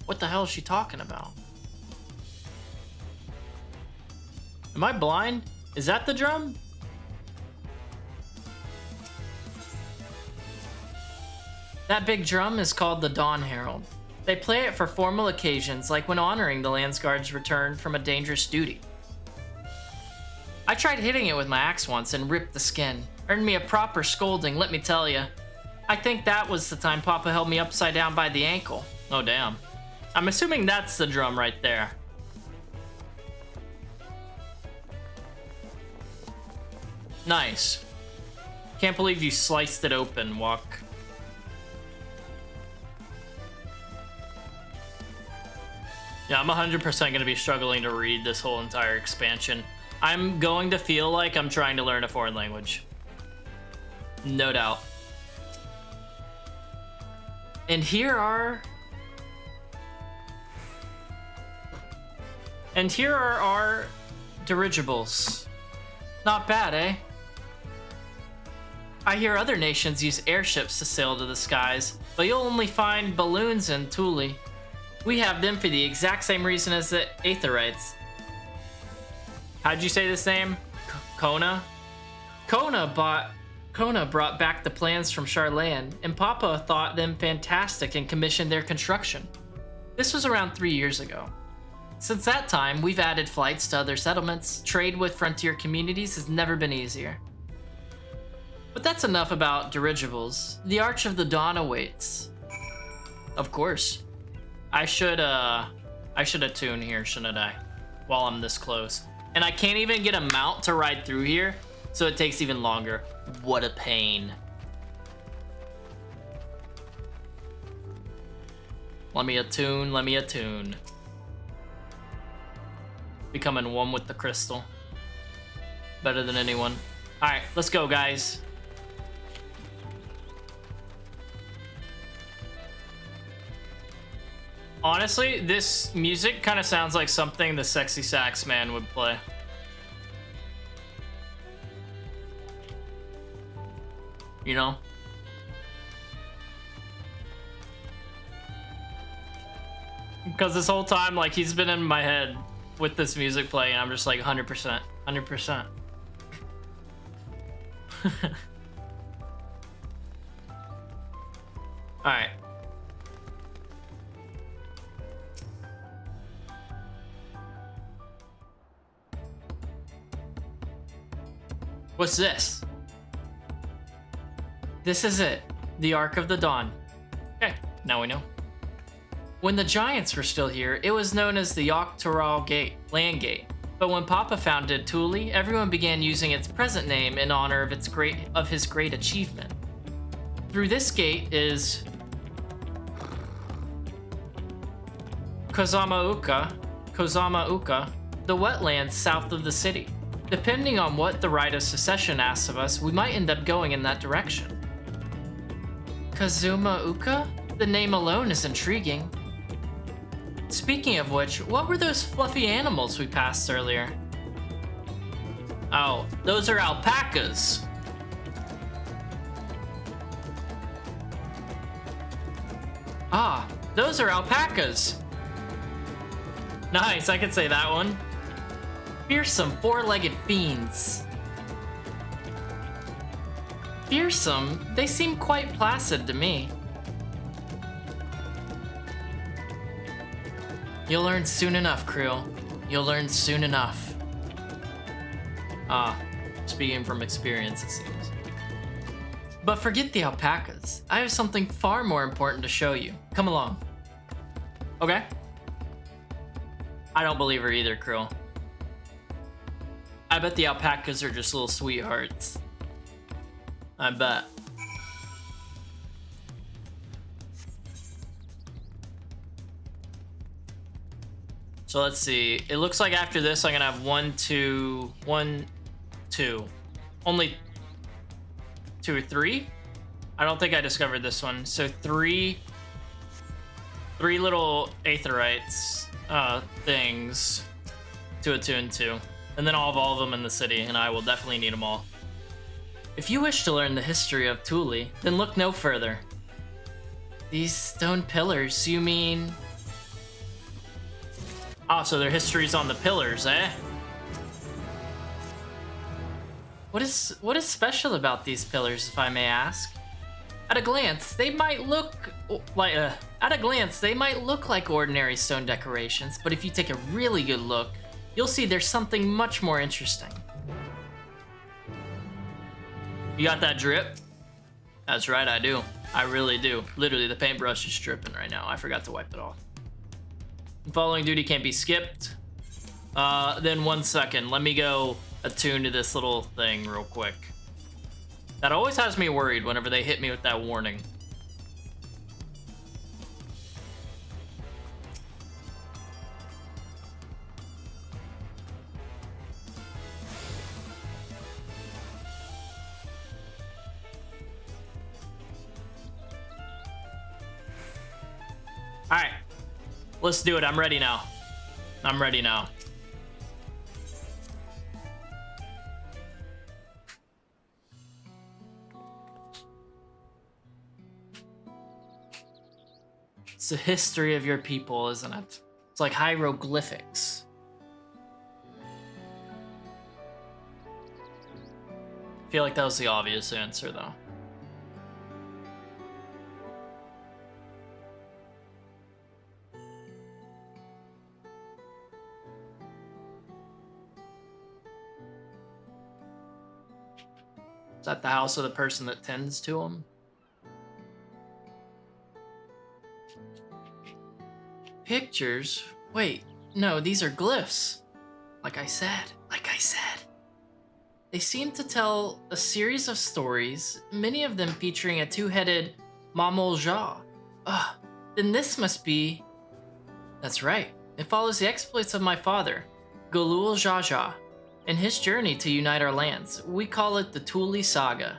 What the hell is she talking about? Am I blind? Is that the drum? That big drum is called the Dawn Herald. They play it for formal occasions, like when honoring the Landsguard's return from a dangerous duty. I tried hitting it with my axe once and ripped the skin. Earned me a proper scolding, let me tell ya. I think that was the time Papa held me upside down by the ankle. Oh damn. I'm assuming that's the drum right there. Nice. Can't believe you sliced it open, Walk. Yeah, I'm 100% gonna be struggling to read this whole entire expansion. I'm going to feel like I'm trying to learn a foreign language. No doubt. And here are our dirigibles. Not bad, eh? I hear other nations use airships to sail to the skies, but you'll only find balloons in Thule. We have them for the exact same reason as the Aetherites. How'd you say this name? Kona? Kona brought back the plans from Charlayan, and Papa thought them fantastic and commissioned their construction. This was around 3 years ago. Since that time, we've added flights to other settlements. Trade with frontier communities has never been easier. But that's enough about dirigibles. The Arch of the Dawn awaits. Of course. I should attune here, shouldn't I? While I'm this close. And I can't even get a mount to ride through here, so it takes even longer. What a pain. Let me attune. Becoming one with the crystal. Better than anyone. Alright, let's go, guys. Honestly, this music kind of sounds like something the Sexy Sax Man would play. You know? Because this whole time, like, he's been in my head with this music playing, I'm just like 100%, 100%. Alright. What's this? This is it. The Ark of the Dawn. Okay, now we know. When the Giants were still here, it was known as the Yogg-Taro Gate, Land Gate. But when Papa founded Thule, everyone began using its present name in honor of his great achievement. Through this gate is Kozama-uka, the wetlands south of the city. Depending on what the Rite of Secession asks of us, we might end up going in that direction. Kazuma-uka? The name alone is intriguing. Speaking of which, what were those fluffy animals we passed earlier? Oh, those are alpacas. Ah, those are alpacas. Nice, I could say that one. Fearsome four-legged fiends. Fearsome? They seem quite placid to me. You'll learn soon enough, Creel. You'll learn soon enough. Ah, speaking from experience, it seems. But forget the alpacas. I have something far more important to show you. Come along. Okay. I don't believe her either, Krill. I bet the alpacas are just little sweethearts. I bet. So let's see. It looks like after this, I'm gonna have 1, 2, 1, 2. Only 2 or 3? I don't think I discovered this one. So three little aetherites things. 2 and 2. And then I'll have all of them in the city, and I will definitely need them all. If you wish to learn the history of Thule, then look no further. These stone pillars, you mean... Ah, so their history's on the pillars, eh? What is special about these pillars, if I may ask? At a glance, they might look like ordinary stone decorations, but if you take a really good look, you'll see there's something much more interesting. You got that drip? That's right, I do. I really do. Literally, the paintbrush is dripping right now. I forgot to wipe it off. Following duty can't be skipped. Then 1 second. Let me go attune to this little thing real quick. That always has me worried whenever they hit me with that warning. All right, let's do it. I'm ready now. I'm ready now. It's the history of your people, isn't it? It's like hieroglyphics. I feel like that was the obvious answer, though. Is that the house of the person that tends to them? Pictures? Wait, no, these are glyphs. Like I said. They seem to tell a series of stories, many of them featuring a two-headed Mamolja. Then this must be... That's right. It follows the exploits of my father, Galul Jaja, and his journey to unite our lands. We call it the Thule Saga.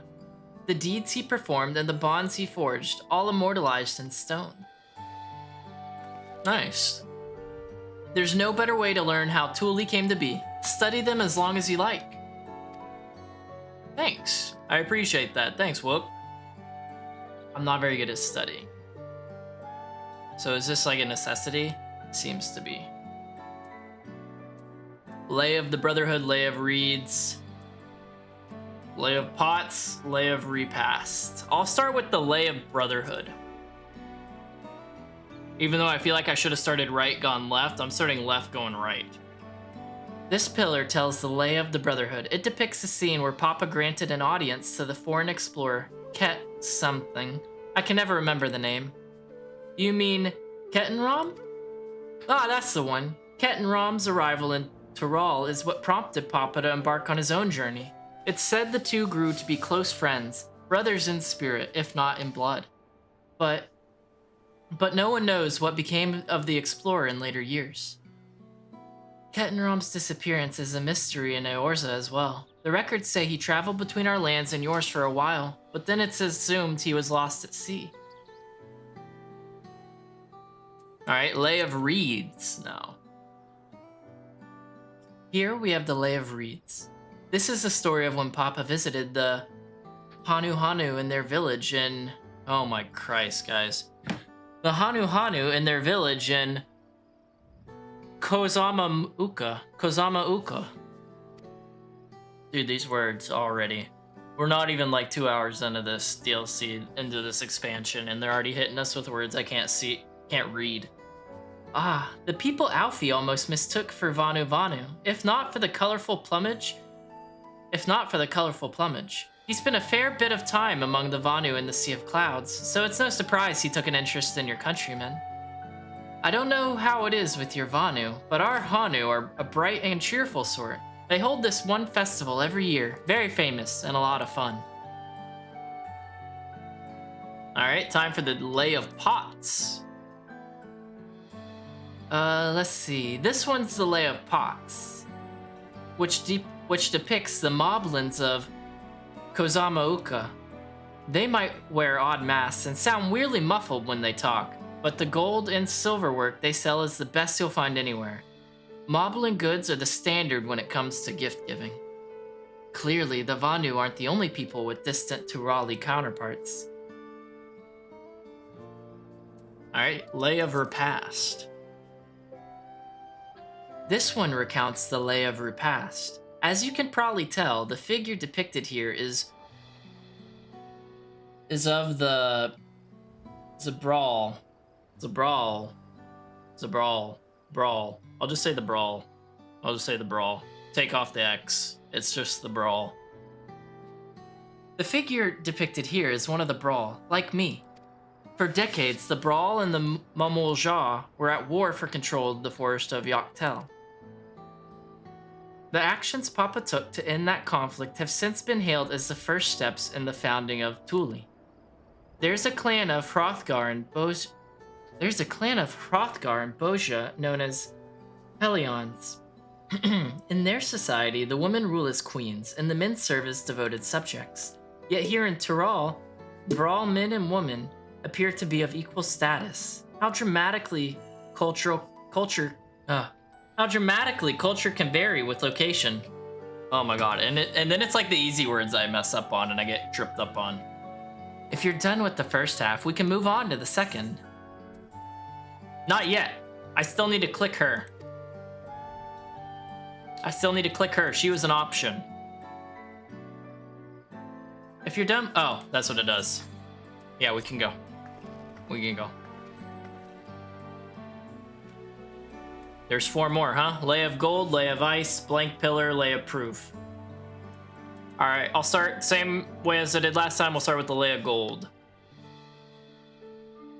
The deeds he performed and the bonds he forged, all immortalized in stone. Nice. There's no better way to learn how Thule came to be. Study them as long as you like. Thanks. I appreciate that. Thanks, Wook. I'm not very good at studying. So is this like a necessity? Seems to be. Lay of the Brotherhood, Lay of Reeds, Lay of Pots, Lay of Repast. I'll start with the Lay of Brotherhood. Even though I feel like I should have started right, gone left, I'm starting left, going right. This pillar tells the Lay of the Brotherhood. It depicts a scene where Papa granted an audience to the foreign explorer, Ket something. I can never remember the name. You mean Ketenram? Ah, that's the one. Ketenram's arrival in Tural is what prompted Papa to embark on his own journey. It's said the two grew to be close friends, brothers in spirit, if not in blood. But no one knows what became of the explorer in later years. Ketenram's disappearance is a mystery in Eorza as well. The records say he traveled between our lands and yours for a while, but then it's assumed he was lost at sea. Alright, Lay of Reeds now. Here we have the Lay of Reeds. This is the story of when Papa visited the Hanu in their village in... Oh my Christ, guys. The Hanu in their village in Kozama Uka. Dude, these words already. We're not even like 2 hours into this DLC, into this expansion, and they're already hitting us with words I can't read. Ah, the people Alfie almost mistook for Vanu. If not for the colorful plumage, he spent a fair bit of time among the Vanu in the Sea of Clouds, so it's no surprise he took an interest in your countrymen. I don't know how it is with your Vanu, but our Hanu are a bright and cheerful sort. They hold this one festival every year, very famous and a lot of fun. Alright, time for the Lay of Pots. Let's see. This one's the Lay of Pots, which depicts the moblins of Kozama Uka. They might wear odd masks and sound weirdly muffled when they talk, but the gold and silver work they sell is the best you'll find anywhere. Moblin goods are the standard when it comes to gift giving. Clearly, the Vanu aren't the only people with distant Turali counterparts. Alright, Lay of Repast. This one recounts the Lay of Repast. As you can probably tell, the figure depicted here is of the Brawl. I'll just say the Brawl. Take off the X. It's just the Brawl. The figure depicted here is one of the Brawl, like me. For decades, the Brawl and the Mamulja were at war for control of the forest of Yoktel. The actions Papa took to end that conflict have since been hailed as the first steps in the founding of Thule. There's a clan of Hrothgar and Boja known as Helions. In their society, the women rule as queens, and the men serve as devoted subjects. Yet here in Tyrol, Brawl men and women appear to be of equal status. How dramatically culture can vary with location. Oh my god, and then it's like the easy words I mess up on and I get tripped up on. If you're done with the first half, we can move on to the second. Not yet. I still need to click her. She was an option. If you're done... Oh, that's what it does. Yeah, we can go. There's 4 more, huh? Lay of Gold, Lay of Ice, Blank Pillar, Lay of Proof. Alright, I'll start same way as I did last time. We'll start with the Lay of Gold.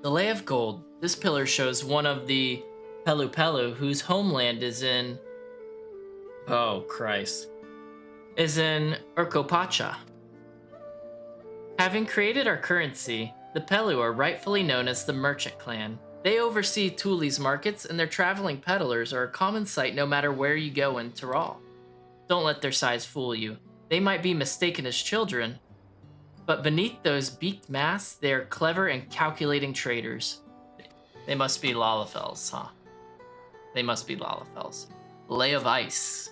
The Lay of Gold. This pillar shows one of the Pelu whose homeland is in... Oh, Christ. Is in Urkopacha. Having created our currency, the Pelu are rightfully known as the Merchant Clan. They oversee Thule's markets, and their traveling peddlers are a common sight no matter where you go in Tyrol. Don't let their size fool you. They might be mistaken as children, but beneath those beaked masks, they are clever and calculating traders. They must be Lalafels, huh? They must be Lalafels. Lay of Ice.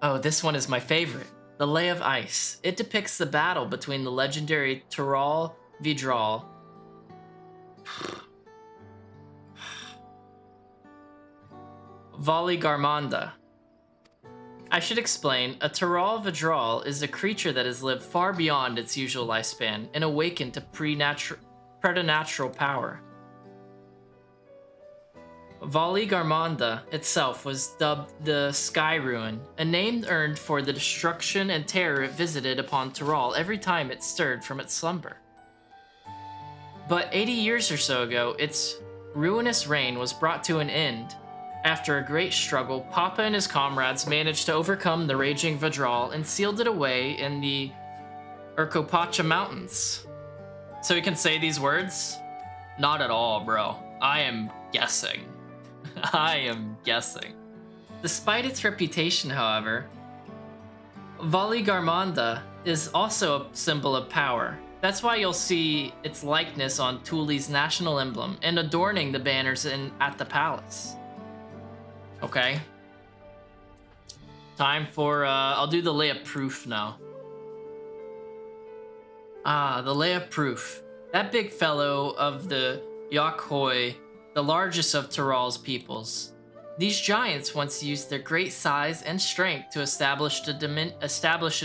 Oh, this one is my favorite. The Lay of Ice. It depicts the battle between the legendary Tyrol Vidral Vali Garmanda. I should explain, a Tyrol Vidral is a creature that has lived far beyond its usual lifespan and awakened to preternatural power. Vali Garmanda itself was dubbed the Sky Ruin, a name earned for the destruction and terror it visited upon Tyrol every time it stirred from its slumber. But 80 years or so ago, its ruinous reign was brought to an end. After a great struggle, Papa and his comrades managed to overcome the raging Vidral and sealed it away in the Urkopacha Mountains. So we can say these words? Not at all, bro. I am guessing. Despite its reputation, however, Vali Garmanda is also a symbol of power. That's why you'll see its likeness on Thule's national emblem and adorning the banners at the palace. Okay. Time for, I'll do the lay of proof now. Ah, the lay of proof. That big fellow of the Yokhoi, the largest of Tyrrell's peoples. These giants once used their great size and strength to establish a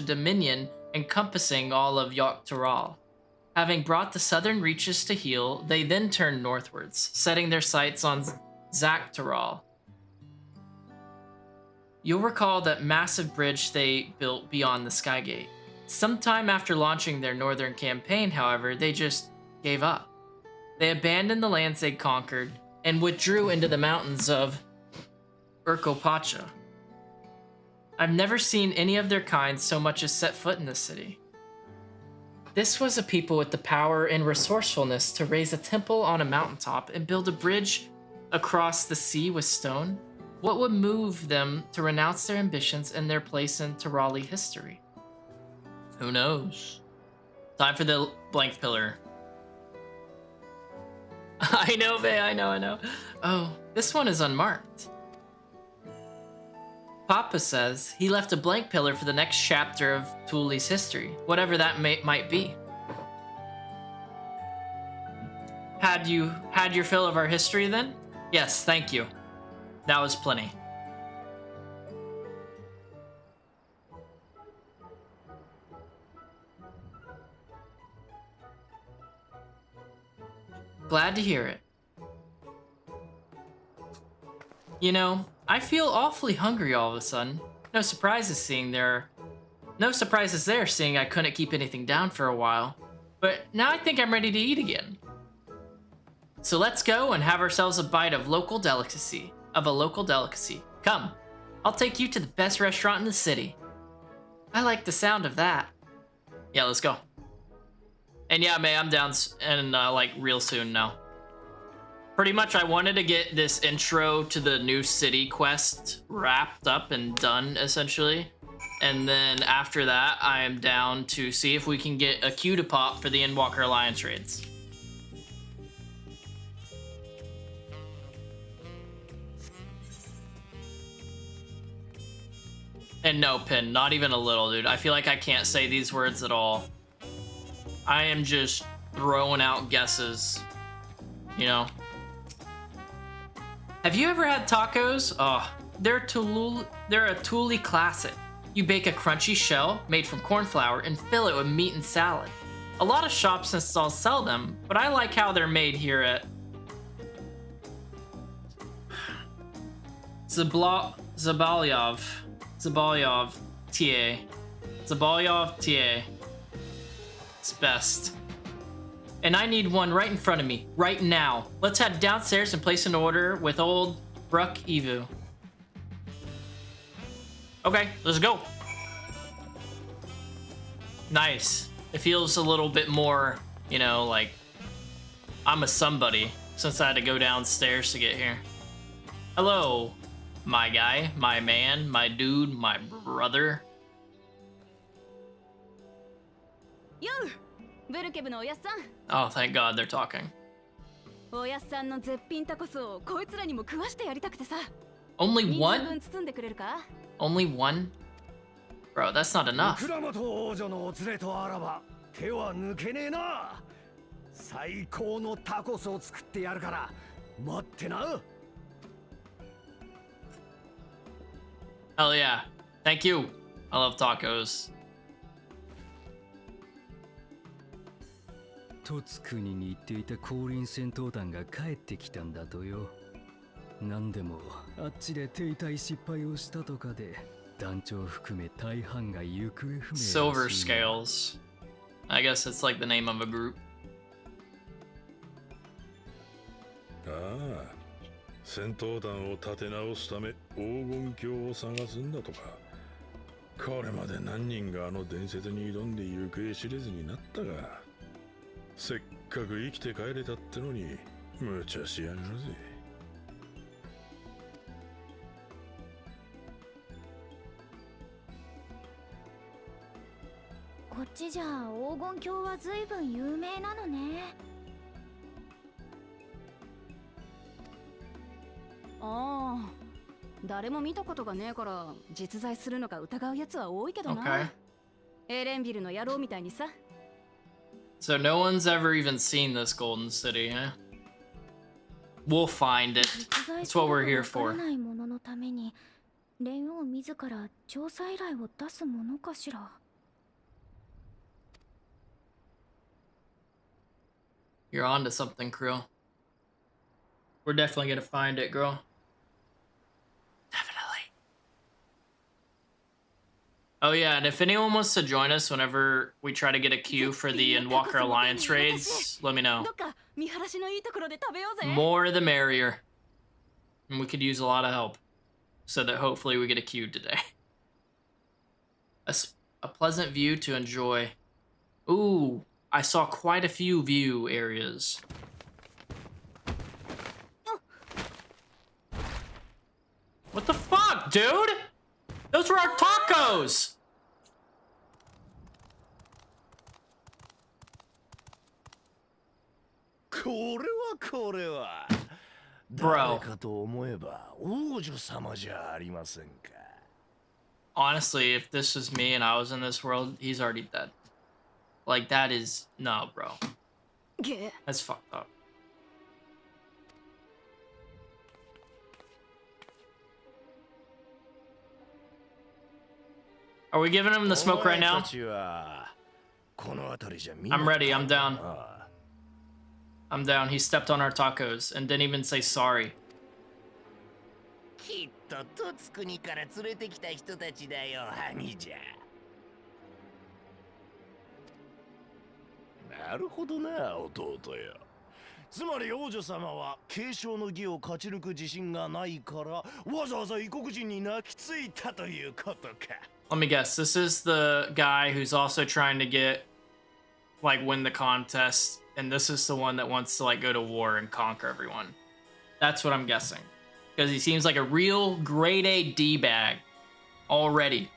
dominion encompassing all of Yok Tyrrell. Having brought the southern reaches to heel, they then turned northwards, setting their sights on Zak Tyrrell. You'll recall that massive bridge they built beyond the Skygate. Sometime after launching their northern campaign, however, they just gave up. They abandoned the lands they'd conquered and withdrew into the mountains of Urkopacha. I've never seen any of their kind so much as set foot in the city. This was a people with the power and resourcefulness to raise a temple on a mountaintop and build a bridge across the sea with stone. What would move them to renounce their ambitions and their place in Tyrrelli history? Who knows? Time for the blank pillar. I know, Faye, I know. Oh, this one is unmarked. Papa says he left a blank pillar for the next chapter of Thule's history, whatever that might be. Had your fill of our history then? Yes, thank you. That was plenty. Glad to hear it. You know, I feel awfully hungry all of a sudden. No surprises there, seeing I couldn't keep anything down for a while. But now I think I'm ready to eat again. So let's go and have ourselves a bite of a local delicacy. Come, I'll take you to the best restaurant in the city. I like the sound of that. Yeah, let's go. And yeah, May, I'm down and like real soon now. Pretty much I wanted to get this intro to the new city quest wrapped up and done, essentially. And then after that, I am down to see if we can get a queue to pop for the Endwalker Alliance raids. And no, Pin, not even a little, dude. I feel like I can't say these words at all. I am just throwing out guesses, you know? Have you ever had tacos? Oh, they're a Thule classic. You bake a crunchy shell made from corn flour and fill it with meat and salad. A lot of shops and stalls sell them, but I like how they're made here at Zabalyov TA. It's best. And I need one right in front of me, right now. Let's head downstairs and place an order with old Bruck Evu. Okay, let's go. Nice. It feels a little bit more, you know, like I'm a somebody since I had to go downstairs to get here. Hello, my guy, my man, my dude, my brother. Yo, ブルケブのおやっさん。 Oh, thank God they're talking. おやっさんの絶品タコスをこいつらにも食わしてやりたくてさ。 Only 人数 one? 分包んでくれるか? Only one? Bro, that's not enough. 倉本王女のお連れとあらば手は抜けねえな。最高のタコスを作ってやるから待ってな。 Hell yeah. Thank you. I love tacos. トツ国に行っていた降臨戦闘団が帰ってきたんだとよ。なんでもあっちで停滞失敗をしたとかで団長含め大半が行方不明らしい。 Silver Scales. I guess it's like the name of a group. ああ、戦闘団を立て直すため黄金鏡を探すんだとか。これまで何人があの伝説に挑んで行方知れずになったが、せっかく生きて帰れたってのに無茶しやがるぜ。こっちじゃ黄金鏡は随分有名なのね。ああ、誰も見たことがねえから実在するのか疑うやつは多いけどな。Okay. エレンビルの野郎みたいにさ。So no one's ever even seen this golden city, huh? We'll find it. That's what we're here for. ないもののために蓮王自ら調査依頼を出すものかしら。You're on to something, Krill. We're definitely gonna find it, girl. Definitely. Oh yeah, and if anyone wants to join us whenever we try to get a queue for the Endwalker Alliance raids, let me know. どっか見晴らしのいいところで食べようぜ。 More the merrier. And we could use a lot of help. So that hopefully we get a queue today. A pleasant view to enjoy. Ooh, I saw quite a few view areas. What the fuck, dude? Those were our tacos! Bro. Honestly, if this was me and I was in this world, he's already dead. Like, that is... No, bro. That's fucked up. Are we giving him the smoke right now? I'm ready, I'm down. I'm down. He stepped on our tacos and didn't even say sorry. Let me guess, this is the guy who's also trying to get, like, win the contest, and this is the one that wants to, like, go to war and conquer everyone. That's what I'm guessing. Because he seems like a real grade A D-bag already.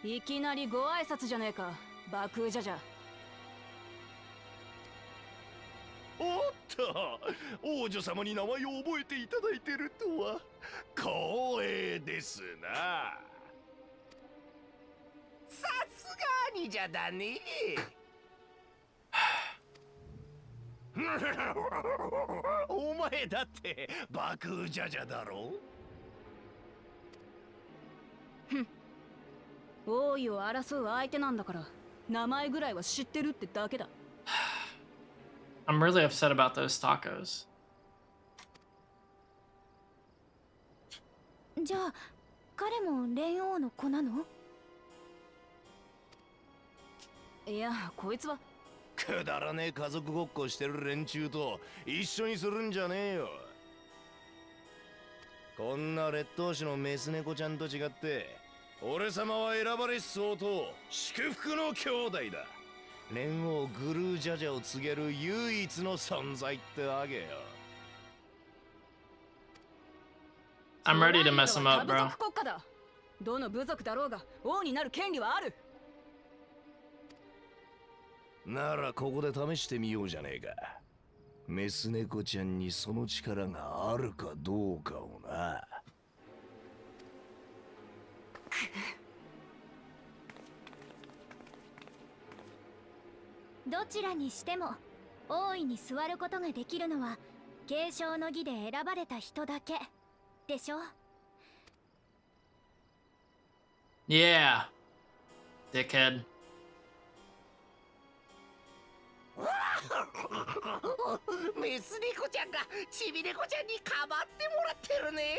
いきなりご挨拶じゃねえか、爆じゃじゃ。おっと、王女様に名前を覚えていただいてるとは光栄ですな。さすがにじゃだね。お前だって爆じゃじゃだろ。王位を争う相手なんだから名前ぐらいは知ってるってだけだ。I'm really upset about those tacos. じゃあ彼も蓮王の子なの？いや、こいつはくだらねえ家族ごっこしてる連中と一緒にするんじゃねえよ。こんな劣等種のメス猫ちゃんと違って俺様は選ばれし相当祝福の兄弟だ。蓮王グルージャジャを告げる唯一の存在ってわけよ。I'm ready to mess him up, bro. どの部族だろうが王になる権利はある。ならここで試してみようじゃねえか。メス猫ちゃんにその力があるかどうかをな。どちらにしても王位に座ることができるのは継承の儀で選ばれた人だけでしょ。Yeah, dickhead. メス猫ちゃんがチビ猫ちゃんにかばってもらってるね。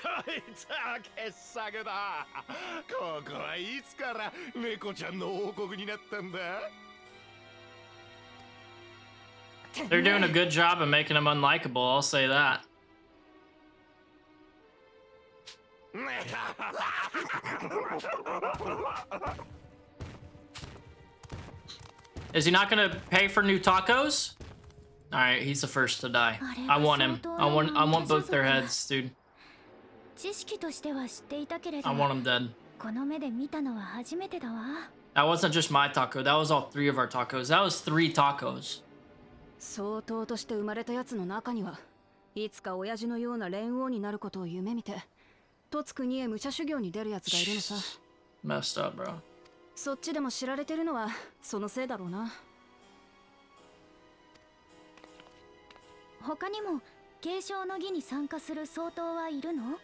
こいつは傑作だ。ここはいつから猫ちゃんの王国になったんだ。 They're doing a good job of making him unlikable, I'll say that. Is he not gonna pay for new tacos? Alright, he's the first to die. I want him. I want both their heads, dude. I want him dead. この目で見たのは初めてだわ。 That wasn't just my taco. That was all 3 of our tacos. That was 3 tacos. 相当として生まれたやつの中にはいつか親父のような蓮王になることを夢見てとつ国へ武者修行に出るやつがいるのさ。 Messed up, bro. そっちでも知られてるのはそのせいだろうな。他にも継承の儀に参加する総統はいるの？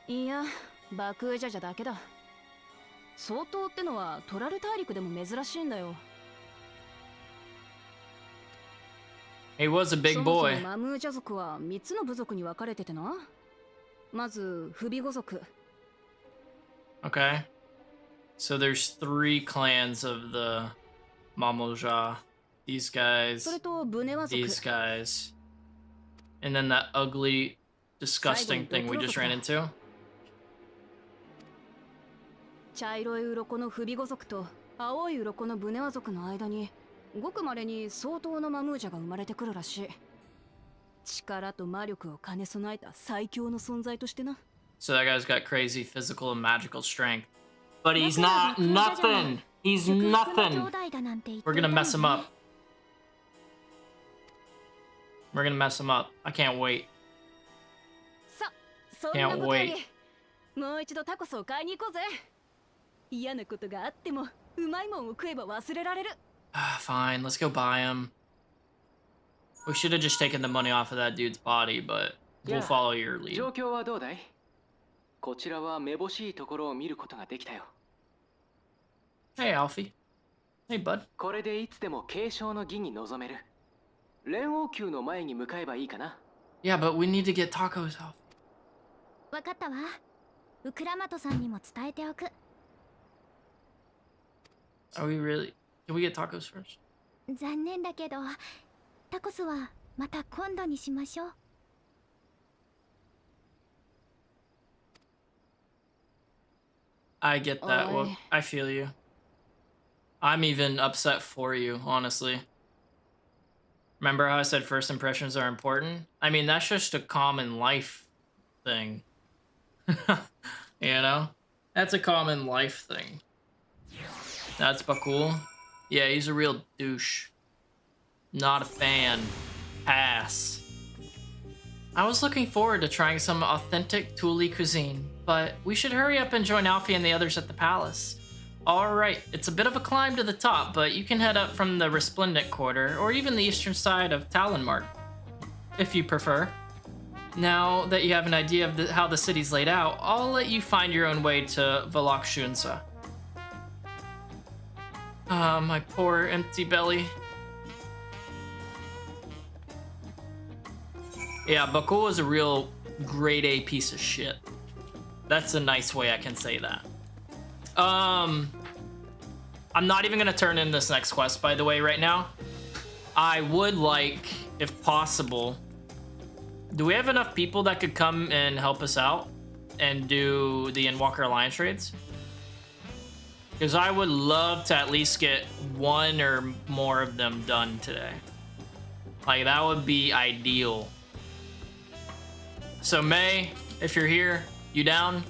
いや、バクージャジャだけだ。総統ってのはトラル大陸でも珍しいんだよ。 He was a big そもそ boy. もマムージャ族は3つの部族に分かれててな。まずフビゴ族。 Okay. So there's 3 clans of the Mamoja. These guys. それとブネワ族。 These guys. And then that ugly, disgusting thing we just ran into. 茶色い鱗のフビゴ族と青い鱗のブネワ族の間にごくまれに相当のマムージャが生まれてくるらしい。力と魔力を兼ね備えた最強の存在としてな。 So that guy's got crazy physical and magical strength. But he's not nothing. He's nothing. We're gonna mess him up. We're gonna mess him up. I can't wait. さ、そんなことよりもう一度タコスを買いに行こうぜ。嫌なことがあってもうまいもんを食えば忘れられる。 Fine, let's go buy him. We should have just taken the money off of that dude's body, but we'll follow your lead. 状況はどうだい？こちらはめぼしいところを見ることができたよ。 Hey, Alfie. Hey, bud. これでいつでも継承の儀に臨める。蓮王宮の前に向かえばいいかな。 Yeah, but we need to get tacos off. わかったわ。ウクラマトさんにも伝えておく。 Are we really? Can we get tacos first? 残念だけど、タコスはまた今度にしましょう。 I get that. Well, Oi. I feel you. I'm even upset for you, honestly. Remember how I said first impressions are important? I mean, that's just a common life thing. You know? That's a common life thing. That's Bakul. Yeah, he's a real douche. Not a fan. Pass. I was looking forward to trying some authentic Thule cuisine, but we should hurry up and join Alfie and the others at the palace. Alright, it's a bit of a climb to the top, but you can head up from the Resplendent Quarter, or even the eastern side of Talonmark, if you prefer. Now that you have an idea of how the city's laid out, I'll let you find your own way to Valakshunsa. Ah, my poor empty belly. Yeah, Bakul is a real grade A piece of shit. That's a nice way I can say that. I'm not even gonna turn in this next quest, by the way, right now. I would like, if possible, do we have enough people that could come and help us out and do the Endwalker Alliance raids? Because I would love to at least get one or more of them done today. Like, that would be ideal. So May, if you're here, you down?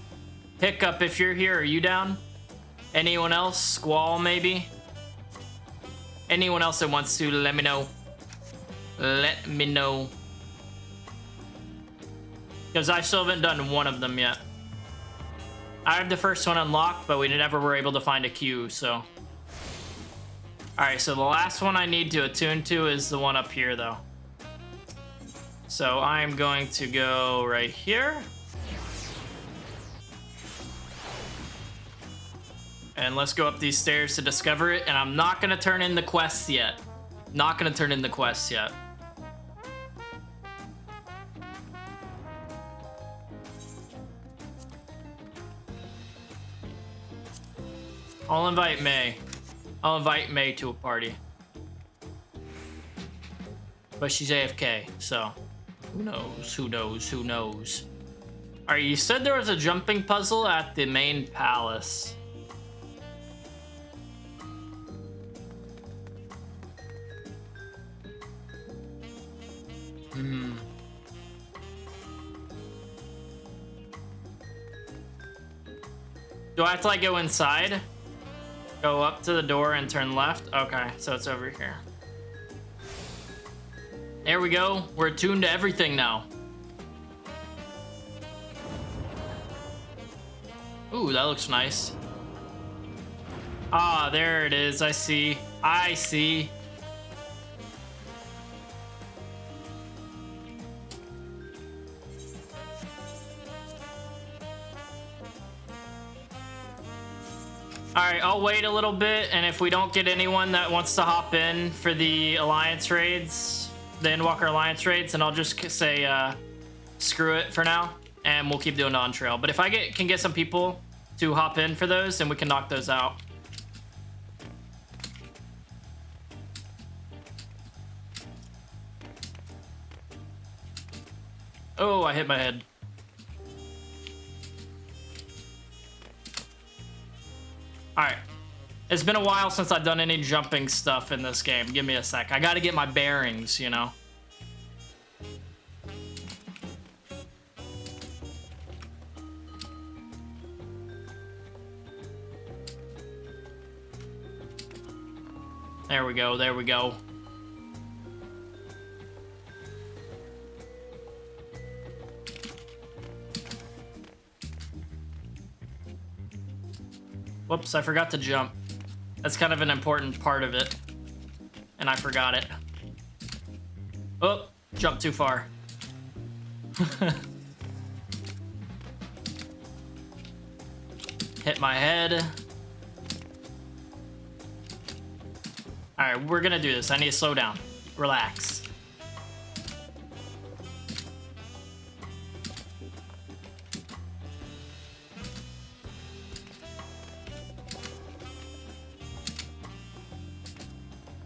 Hiccup, if you're here, are you down? Anyone else? Squall, maybe? Anyone else that wants to, let me know. Let me know. Because I still haven't done one of them yet. I have the first one unlocked, but we never were able to find a queue, so. Alright, so the last one I need to attune to is the one up here, though. So I'm going to go right here. And let's go up these stairs to discover it. And I'm not going to turn in the quests yet. Not going to turn in the quests yet. I'll invite May. I'll invite May to a party. But she's AFK, so who knows, who knows, who knows. Alright, you said there was a jumping puzzle at the main palace. Do I have to like go inside? Go up to the door and turn left? Okay, so it's over here. There we go. We're attuned to everything now. Ooh, that looks nice. Ah, there it is. I see. I see. Alright, I'll wait a little bit, and if we don't get anyone that wants to hop in for the Alliance raids, the Endwalker Alliance raids, then I'll just say, screw it for now, and we'll keep doing DAWNTRAIL. But if I can get some people to hop in for those, then we can knock those out. Oh, I hit my head. Alright. It's been a while since I've done any jumping stuff in this game. Give me a sec. I gotta get my bearings, you know? There we go, there we go. Whoops, I forgot to jump. That's kind of an important part of it. And I forgot it. Oh, jumped too far. Hit my head. Alright, we're gonna do this. I need to slow down. Relax.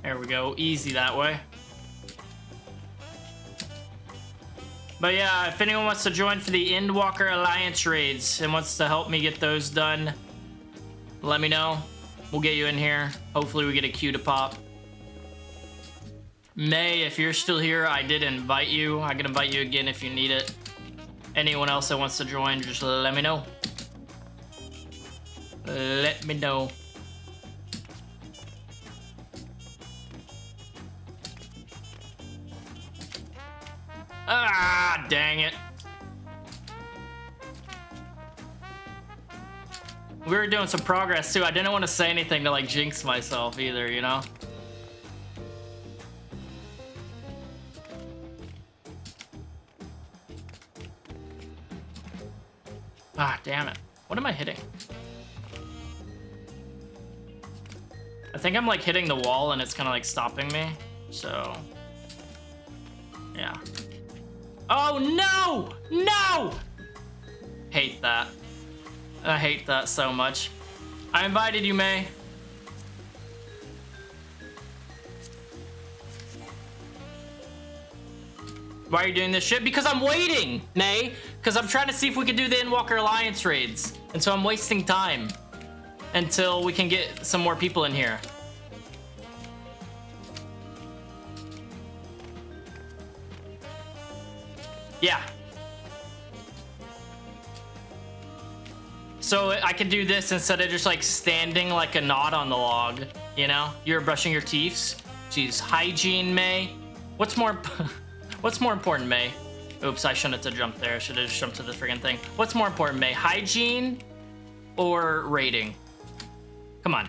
There we go, easy that way. But yeah, if anyone wants to join for the Endwalker Alliance raids and wants to help me get those done, let me know. We'll get you in here. Hopefully we get a queue to pop. May, if you're still here, I did invite you. I can invite you again if you need it. Anyone else that wants to join, just let me know. Let me know. Ah, dang it. We were doing some progress too. I didn't want to say anything to like jinx myself either, you know? Ah, damn it. What am I hitting? I think I'm like hitting the wall and it's kind of like stopping me. So, yeah. Oh, no! No! Hate that. I hate that so much. I invited you, May. Why are you doing this shit? Because I'm waiting, May. Because I'm trying to see if we can do the Endwalker Alliance raids. And so I'm wasting time until we can get some more people in here. Yeah. So I could do this instead of just like standing like a knot on the log, you know? You're brushing your teeth. Jeez, hygiene, May. What's more important, May? Oops, I shouldn't have jumped there. I should have just jumped to the friggin' thing. What's more important, May? Hygiene or rating? Come on.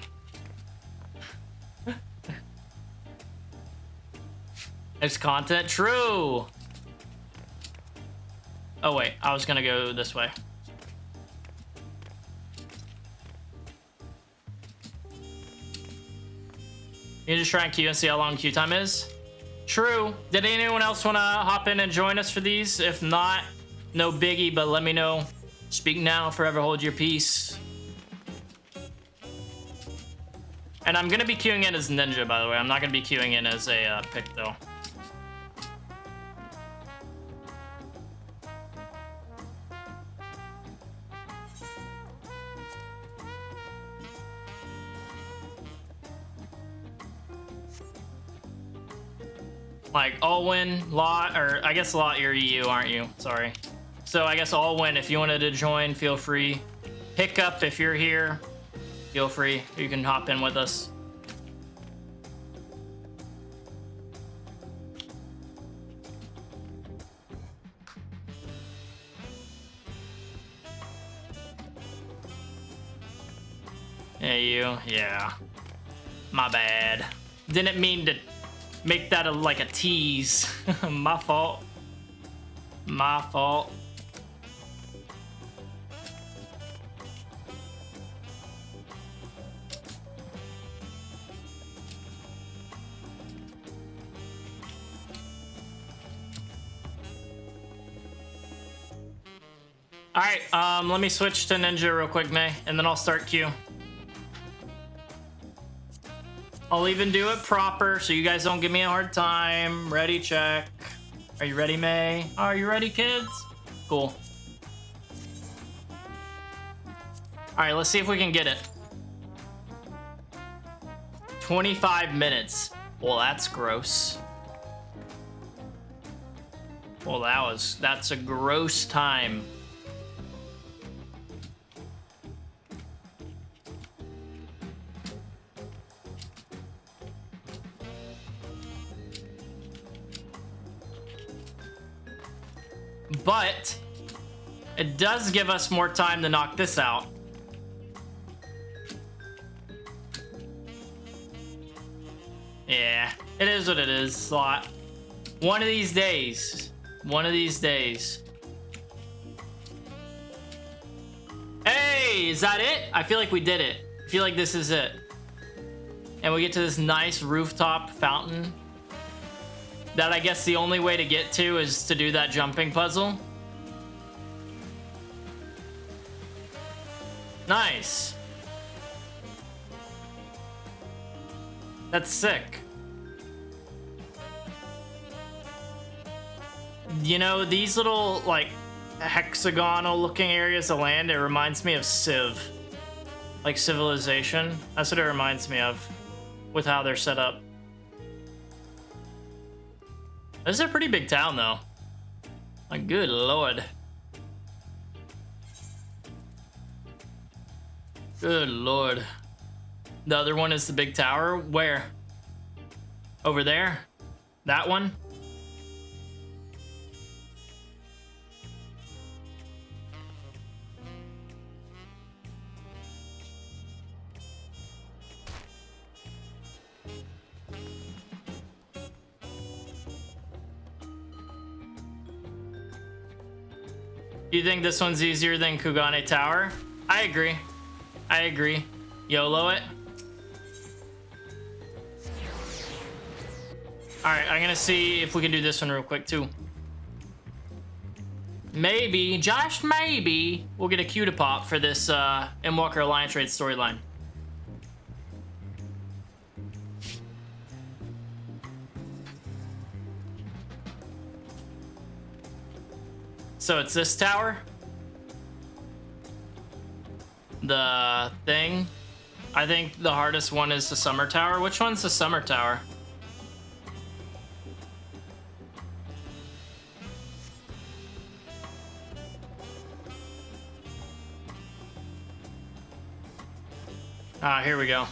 It's content, true. Oh wait, I was gonna go this way. You just try and queue and see how long queue time is? True. Did anyone else want to hop in and join us for these? If not, no biggie, but let me know. Speak now, forever hold your peace. And I'm gonna be queuing in as Ninja, by the way. I'm not gonna be queuing in as a pick, though. Like, Alwyn, Lot, or I guess Lot, you're EU, aren't you? Sorry. So I guess Alwyn, if you wanted to join, feel free. Hiccup, if you're here, feel free. You can hop in with us. Hey, you. Yeah. My bad. Didn't mean to make that like a tease. My fault. My fault. All right, let me switch to Ninja real quick, May, and then I'll start Q. I'll even do it proper so you guys don't give me a hard time. Ready, check. Are you ready, May? Are you ready, kids? Cool. All right, let's see if we can get it. 25 minutes. Well, that's gross. Well, that's a gross time. But it does give us more time to knock this out. Yeah, it is what it is, Slot. One of these days. One of these days. Hey, is that it? I feel like we did it. I feel like this is it. And we get to this nice rooftop fountain that I guess the only way to get to is to do that jumping puzzle. Nice. That's sick. You know, these little, like, hexagonal looking areas of land, it reminds me of Civ. Like Civilization. That's what it reminds me of with how they're set up. This is a pretty big town, though. Like, good lord. Good lord. The other one is the big tower. Where? Over there? That one? You think this one's easier than Kugane Tower? I agree. I agree. YOLO it. Alright, I'm gonna see if we can do this one real quick too. Maybe, just maybe, we'll get a cue to pop for this Endwalker Alliance Raid storyline. So it's this tower. The thing. I think the hardest one is the summer tower. Which one's the summer tower? Ah, here we go.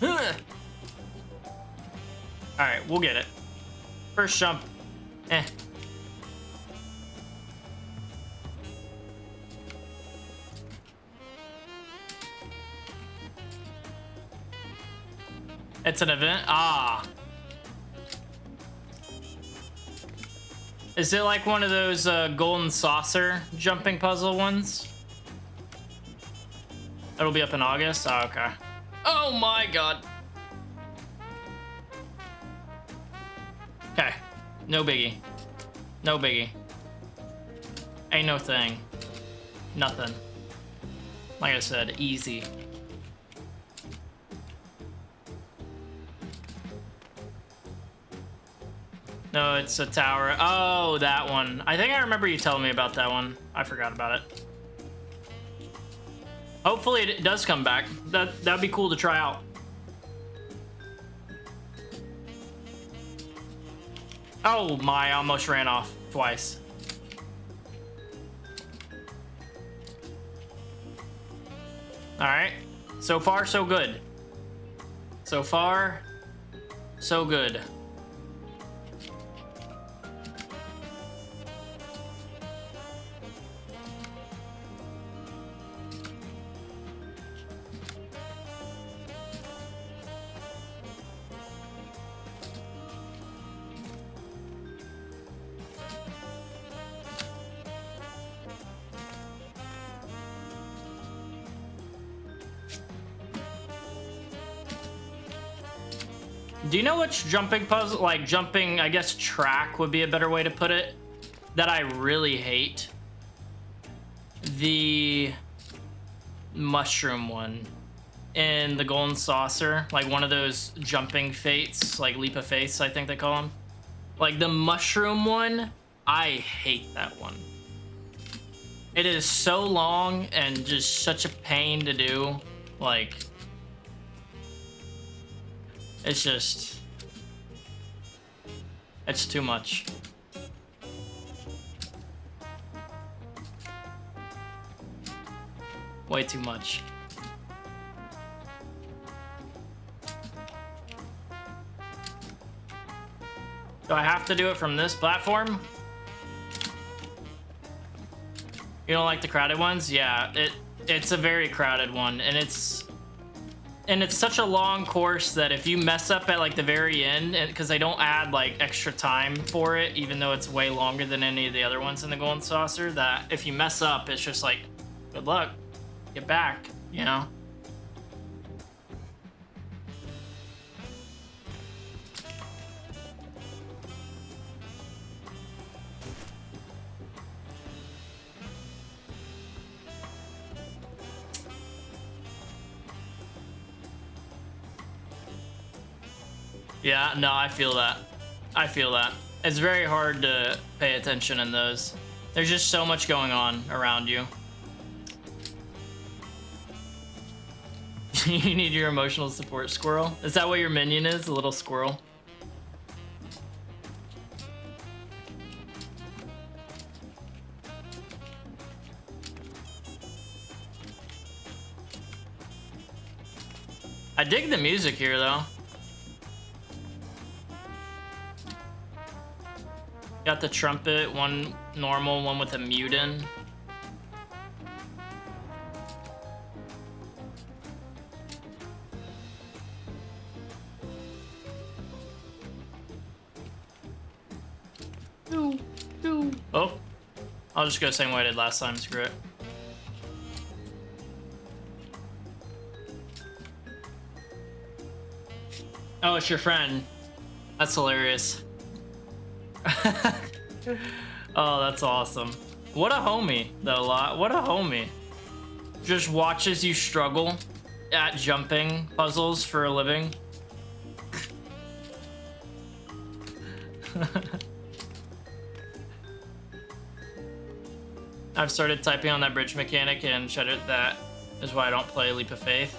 Alright, we'll get it. First jump. Eh. It's an event? Ah. Is it like one of those golden saucer jumping puzzle ones? It'll be up in August? Oh, okay. Oh my god. Okay. No biggie. No biggie. Ain't no thing. Nothing. Like I said, easy. No, it's a tower. Oh, that one. I think I remember you telling me about that one. I forgot about it. Hopefully it does come back. That'd be cool to try out. Oh my, I almost ran off twice. Alright. So far, so good. So far, so good. Do you know which jumping puzzle, like jumping, I guess track would be a better way to put it, that I really hate? The mushroom one in the golden saucer, like one of those jumping fates, like leap of faith, I think they call them. Like the mushroom one, I hate that one. It is so long and just such a pain to do. Like, it's just, it's too much. Way too much. Do I have to do it from this platform? You don't like the crowded ones? Yeah, it's a very crowded one, and it's such a long course that if you mess up at like the very end, because they don't add like extra time for it, even though it's way longer than any of the other ones in the golden saucer, that if you mess up, it's just like, good luck, get back, you know? Yeah, no, I feel that. I feel that. It's very hard to pay attention in those. There's just so much going on around you. You need your emotional support squirrel. Is that what your minion is? A little squirrel? I dig the music here, though. Got the trumpet, one normal, one with a mute in. Oh, I'll just go the same way I did last time, screw it. Oh, it's your friend. That's hilarious. Oh, that's awesome. What a homie, though, Lot. What a homie. Just watches you struggle at jumping puzzles for a living. I've started typing on that bridge mechanic and shut it. That is why I don't play Leap of Faith.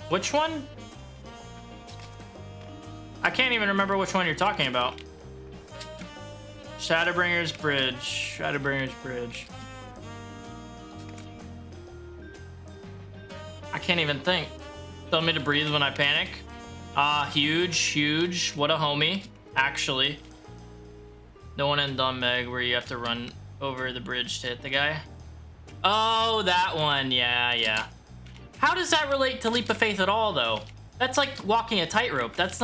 Which one? I can't even remember which one you're talking about. Shadowbringer's Bridge. Shadowbringer's Bridge. I can't even think. Tell me to breathe when I panic. Huge, huge. What a homie, actually. The one in Dunmeg where you have to run over the bridge to hit the guy. Oh, that one. Yeah, yeah. How does that relate to Leap of Faith at all, though? That's like walking a tightrope. That's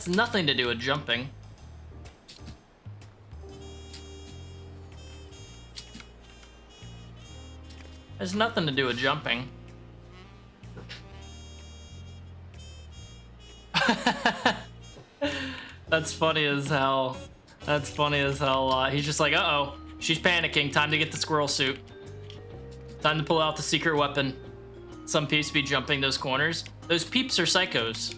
nothing to do with jumping. There's nothing to do with jumping. That's funny as hell. That's funny as hell. He's just like, uh-oh, she's panicking. Time to get the squirrel suit. Time to pull out the secret weapon. Some peeps be jumping those corners. Those peeps are psychos.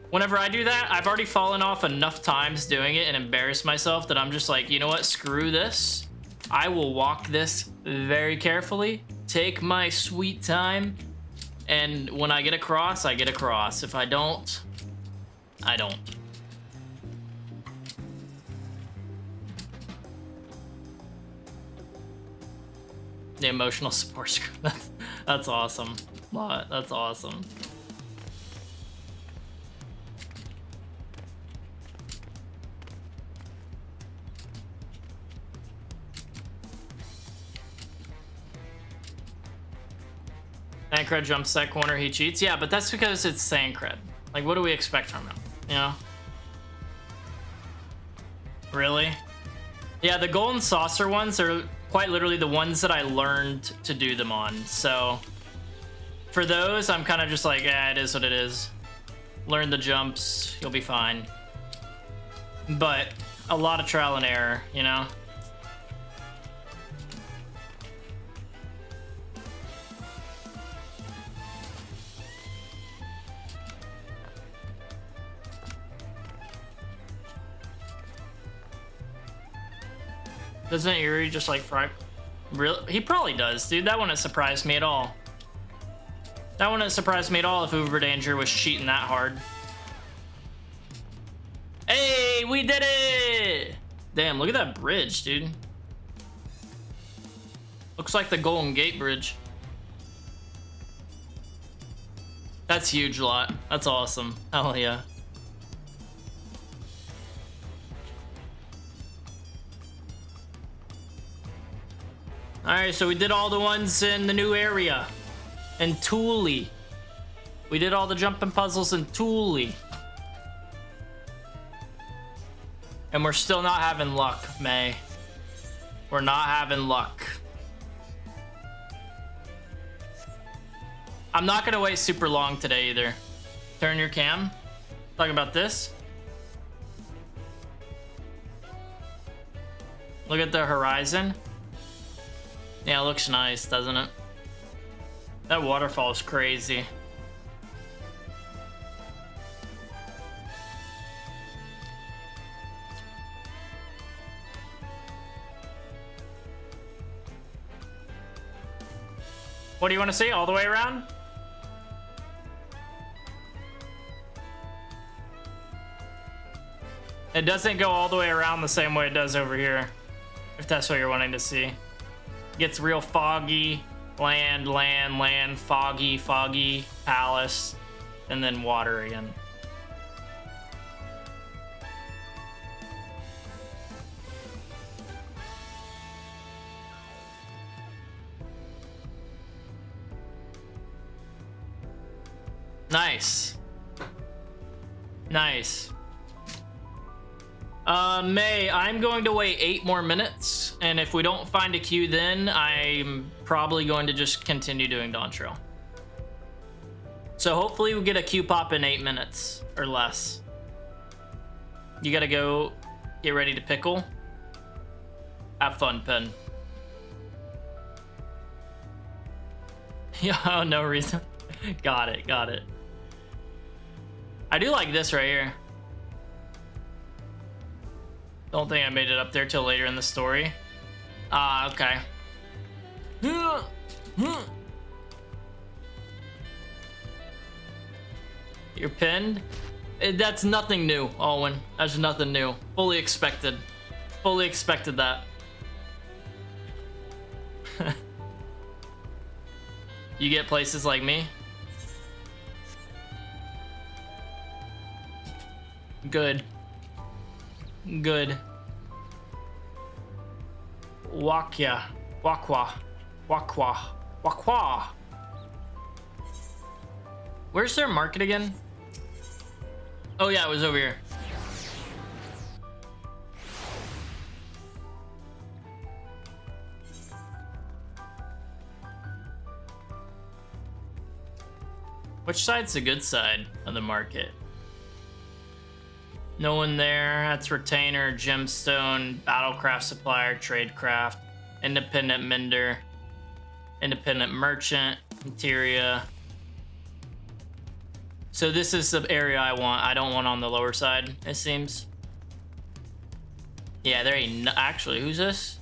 Whenever I do that, I've already fallen off enough times doing it and embarrassed myself that I'm just like, you know what? Screw this. I will walk this very carefully, take my sweet time, and when I get across, I get across. If I don't, I don't. The emotional support screen. That's awesome. That's awesome. Sancred jumps that corner, he cheats. Yeah, but that's because it's Sancred. Like, what do we expect from him? You know? Really? Yeah, the golden saucer ones are quite literally the ones that I learned to do them on. So for those, I'm kind of just like, it is what it is. Learn the jumps, you'll be fine. But a lot of trial and error, you know? Doesn't Yuri just like fry? Really? He probably does, dude. That wouldn't surprise me at all. That wouldn't surprise me at all if Uber Danger was cheating that hard. Hey, we did it! Damn, look at that bridge, dude. Looks like the Golden Gate Bridge. That's huge, lot. That's awesome. Hell yeah. Alright, so we did all the ones in the new area. In Thule. We did all the jumping puzzles in Thule. And we're still not having luck, May. We're not having luck. I'm not gonna wait super long today either. Turn your cam. Talking about this. Look at the horizon. Yeah, it looks nice, doesn't it? That waterfall is crazy. What do you want to see? All the way around? It doesn't go all the way around the same way it does over here, if that's what you're wanting to see. Gets real foggy, land, foggy, palace, and then water again. Nice. Nice. May, I'm going to wait 8 more minutes, and if we don't find a queue then, I'm probably going to just continue doing DAWNTRAIL. So hopefully we get a queue pop in 8 minutes or less. You gotta go get ready to pickle. Have fun, Pen. Yeah, no reason. Got it, got it. I do like this right here. Don't think I made it up there till later in the story. Okay. You're pinned? That's nothing new, Alwyn. That's nothing new. Fully expected. Fully expected that. You get places like me? Good. Good. Wakya. Wakwa. Wakwa. Wakwa. Where's their market again? Oh yeah, it was over here. Which side's the good side of the market? No one there. That's retainer, gemstone, battlecraft supplier, tradecraft, independent mender, independent merchant, materia. So this is the area I want. I don't want on the lower side, it seems. Yeah, there ain't actually, who's this?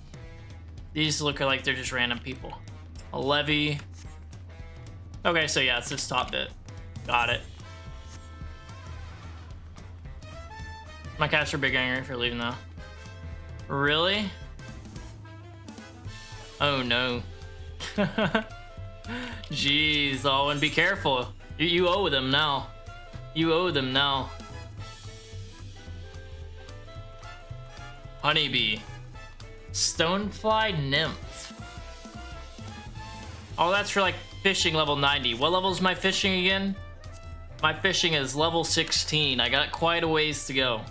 These look like they're just random people. A levy. Okay, so yeah, it's this top bit. Got it. My cats are big angry for leaving though. Really? Oh no. Jeez, Owen, be careful. You owe them now. You owe them now. Honeybee. Stonefly Nymph. Oh, that's for like fishing level 90. What level is my fishing again? My fishing is level 16. I got quite a ways to go.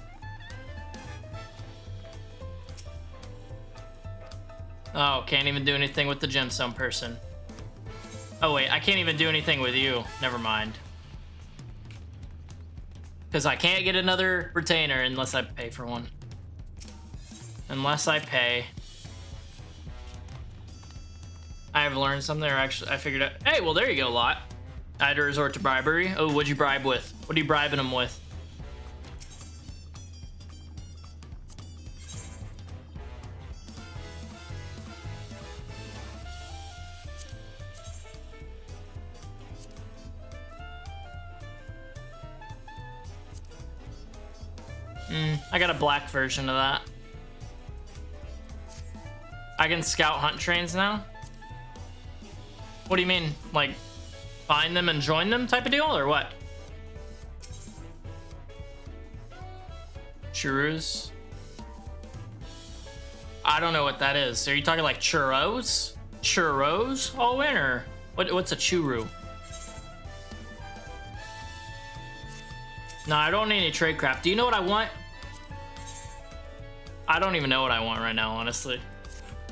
Oh, can't even do anything with the gemstone person. Oh wait, I can't even do anything with you. Never mind. Because I can't get another retainer unless I pay for one. Unless I pay. I have learned something, or actually I figured out. Hey, well there you go, Lot. I had to resort to bribery. Oh, what'd you bribe with? What are you bribing them with? I got a black version of that. I can scout hunt trains now? What do you mean? Like, find them and join them type of deal, or what? Churros? I don't know what that is. Are you talking like churros? Churros all in, or what's a churro? No, I don't need any trade craft. Do you know what I want? I don't even know what I want right now, honestly.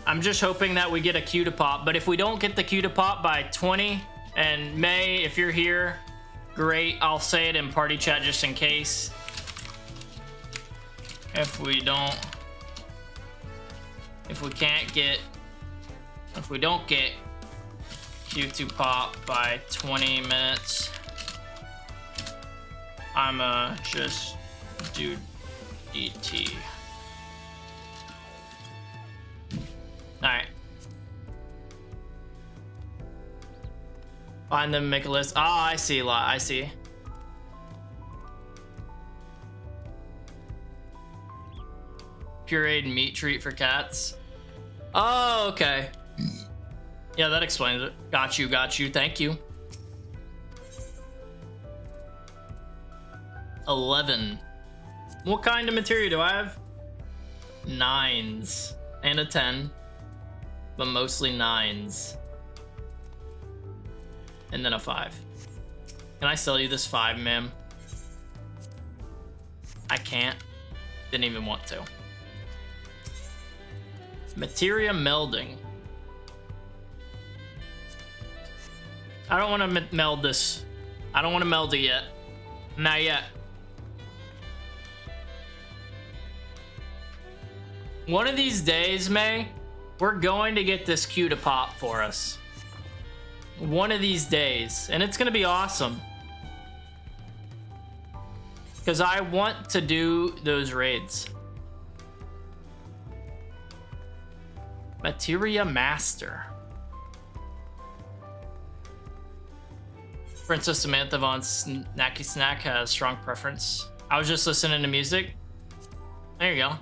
I'm just hoping that we get a queue to pop, but if we don't get the queue to pop by 20, and May, if you're here, great. I'll say it in party chat just in case. If we don't get queue to pop by 20 minutes, I'ma just do DT. Alright. Find them, make a list. Oh, I see a lot. I see. Pureed meat treat for cats. Oh, okay. Yeah, that explains it. Got you, got you. Thank you. 11. What kind of material do I have? 9s and a 10, but mostly 9s. And then a 5. Can I sell you this 5, ma'am? I can't. Didn't even want to. Materia melding. I don't want to meld this. I don't want to meld it yet. Not yet. One of these days, May, we're going to get this queue to pop for us. One of these days. And it's going to be awesome. Because I want to do those raids. Materia Master. Princess Samantha von Snacky Snack has strong preference. I was just listening to music. There you go.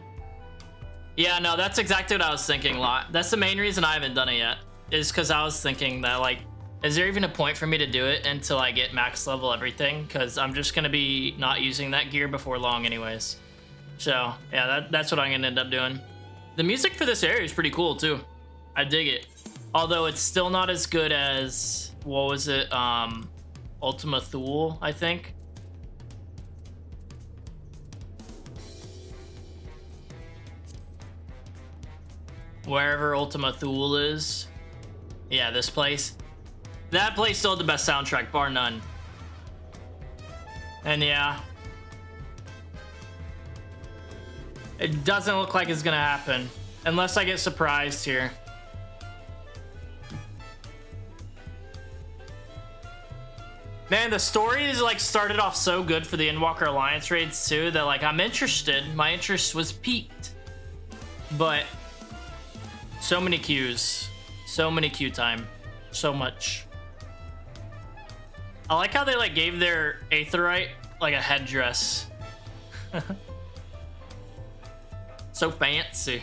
Yeah, no, that's exactly what I was thinking, Lot. That's the main reason I haven't done it yet. Is because I was thinking that, like, is there even a point for me to do it until I get max level everything? Because I'm just going to be not using that gear before long anyways. So, yeah, that's what I'm going to end up doing. The music for this area is pretty cool, too. I dig it. Although it's still not as good as, what was it? Ultima Thule, I think. Wherever Ultima Thule is. Yeah, this place. That place still had the best soundtrack, bar none. And yeah. It doesn't look like it's gonna happen. Unless I get surprised here. Man, the story is like started off so good for the Endwalker Alliance raids too that like I'm interested. My interest was piqued. But so many queues. So many queue time. So much. I like how they like gave their Aetherite like a headdress. So fancy.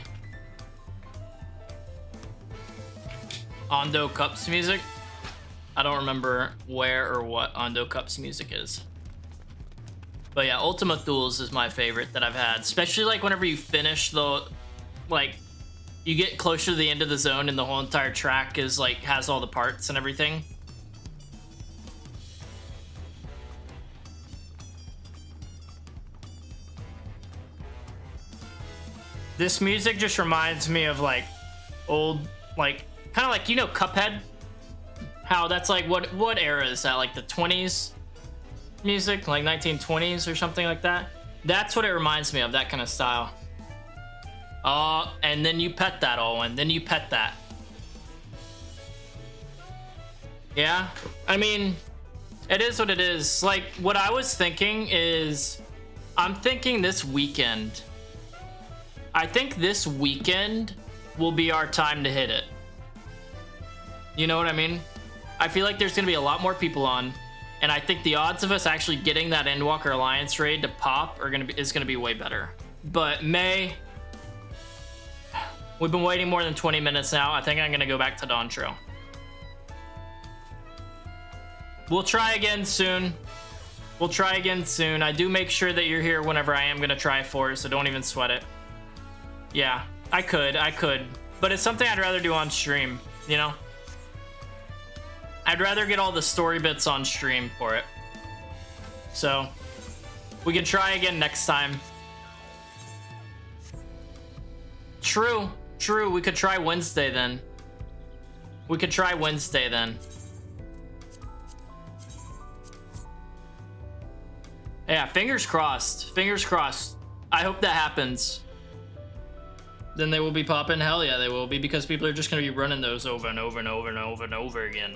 Ondo Cups music. I don't remember where or what Ondo Cups music is. But yeah, Ultima Duels is my favorite that I've had. Especially like whenever you finish the, like, you get closer to the end of the zone and the whole entire track is like, has all the parts and everything. This music just reminds me of like old, like, kind of like, you know, Cuphead? How that's like, what era is that? Like the 20s music? Like 1920s or something like that? That's what it reminds me of, that kind of style. And then you pet that, Owen. Then you pet that. Yeah? I mean, it is what it is. Like, what I was thinking is, I'm thinking this weekend. I think this weekend will be our time to hit it. You know what I mean? I feel like there's going to be a lot more people on, and I think the odds of us actually getting that Endwalker Alliance raid to pop is going to be way better. But May, we've been waiting more than 20 minutes now. I think I'm going to go back to DAWNTRAIL. We'll try again soon. We'll try again soon. I do make sure that you're here whenever I am going to try for it, so don't even sweat it. Yeah, I could. But it's something I'd rather do on stream, you know? I'd rather get all the story bits on stream for it. So, we can try again next time. True. We could try Wednesday then. Yeah, fingers crossed. I hope that happens. Then they will be popping. Hell yeah, they will be, because people are just going to be running those over and over and over and over and over again.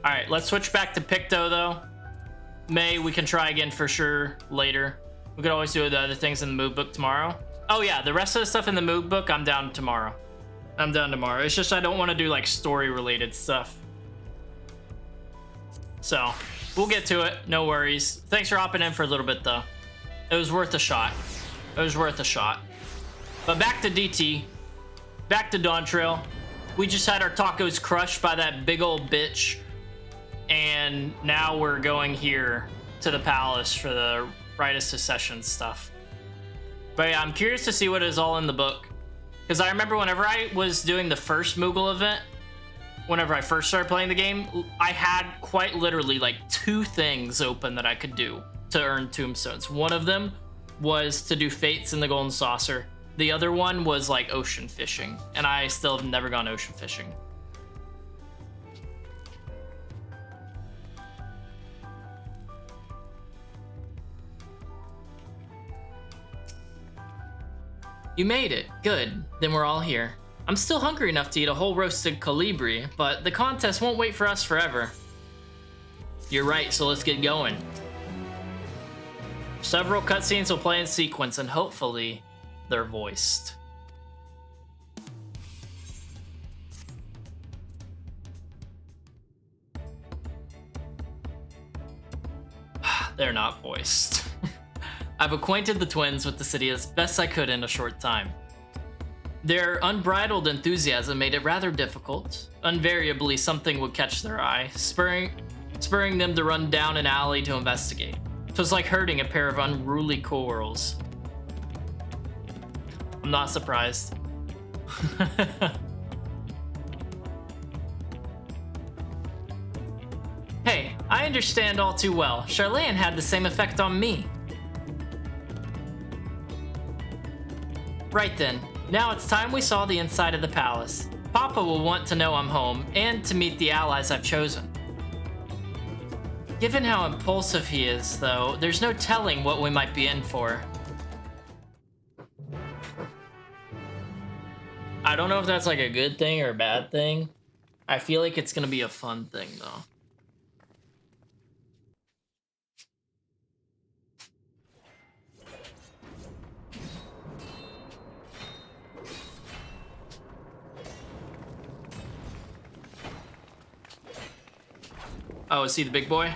All right, let's switch back to Picto, though. May, we can try again for sure later. We could always do the other things in the mood book tomorrow. Oh, yeah, the rest of the stuff in the mood book, I'm down tomorrow. It's just I don't want to do, like, story-related stuff. So, we'll get to it. No worries. Thanks for hopping in for a little bit, though. It was worth a shot. But back to DT. Back to DAWNTRAIL. We just had our tacos crushed by that big old bitch. And now we're going here to the palace for the Rite of Secession stuff. But yeah, I'm curious to see what is all in the book. Because I remember whenever I was doing the first Moogle event, whenever I first started playing the game, I had quite literally like 2 things open that I could do to earn tombstones. One of them was to do Fates in the Golden Saucer. The other one was like ocean fishing, and I still have never gone ocean fishing. You made it. Good. Then we're all here. I'm still hungry enough to eat a whole roasted colibri, but the contest won't wait for us forever. You're right, so let's get going. Several cutscenes will play in sequence, and hopefully they're voiced. They're not voiced. I've acquainted the twins with the city as best I could in a short time. Their unbridled enthusiasm made it rather difficult. Invariably, something would catch their eye, spurring them to run down an alley to investigate. It was like herding a pair of unruly corals. I'm not surprised. Hey, I understand all too well. Charlene had the same effect on me. Right then, now it's time we saw the inside of the palace. Papa will want to know I'm home, and to meet the allies I've chosen. Given how impulsive he is, though, there's no telling what we might be in for. I don't know if that's like a good thing or a bad thing. I feel like it's gonna be a fun thing, though. Oh, is he the big boy?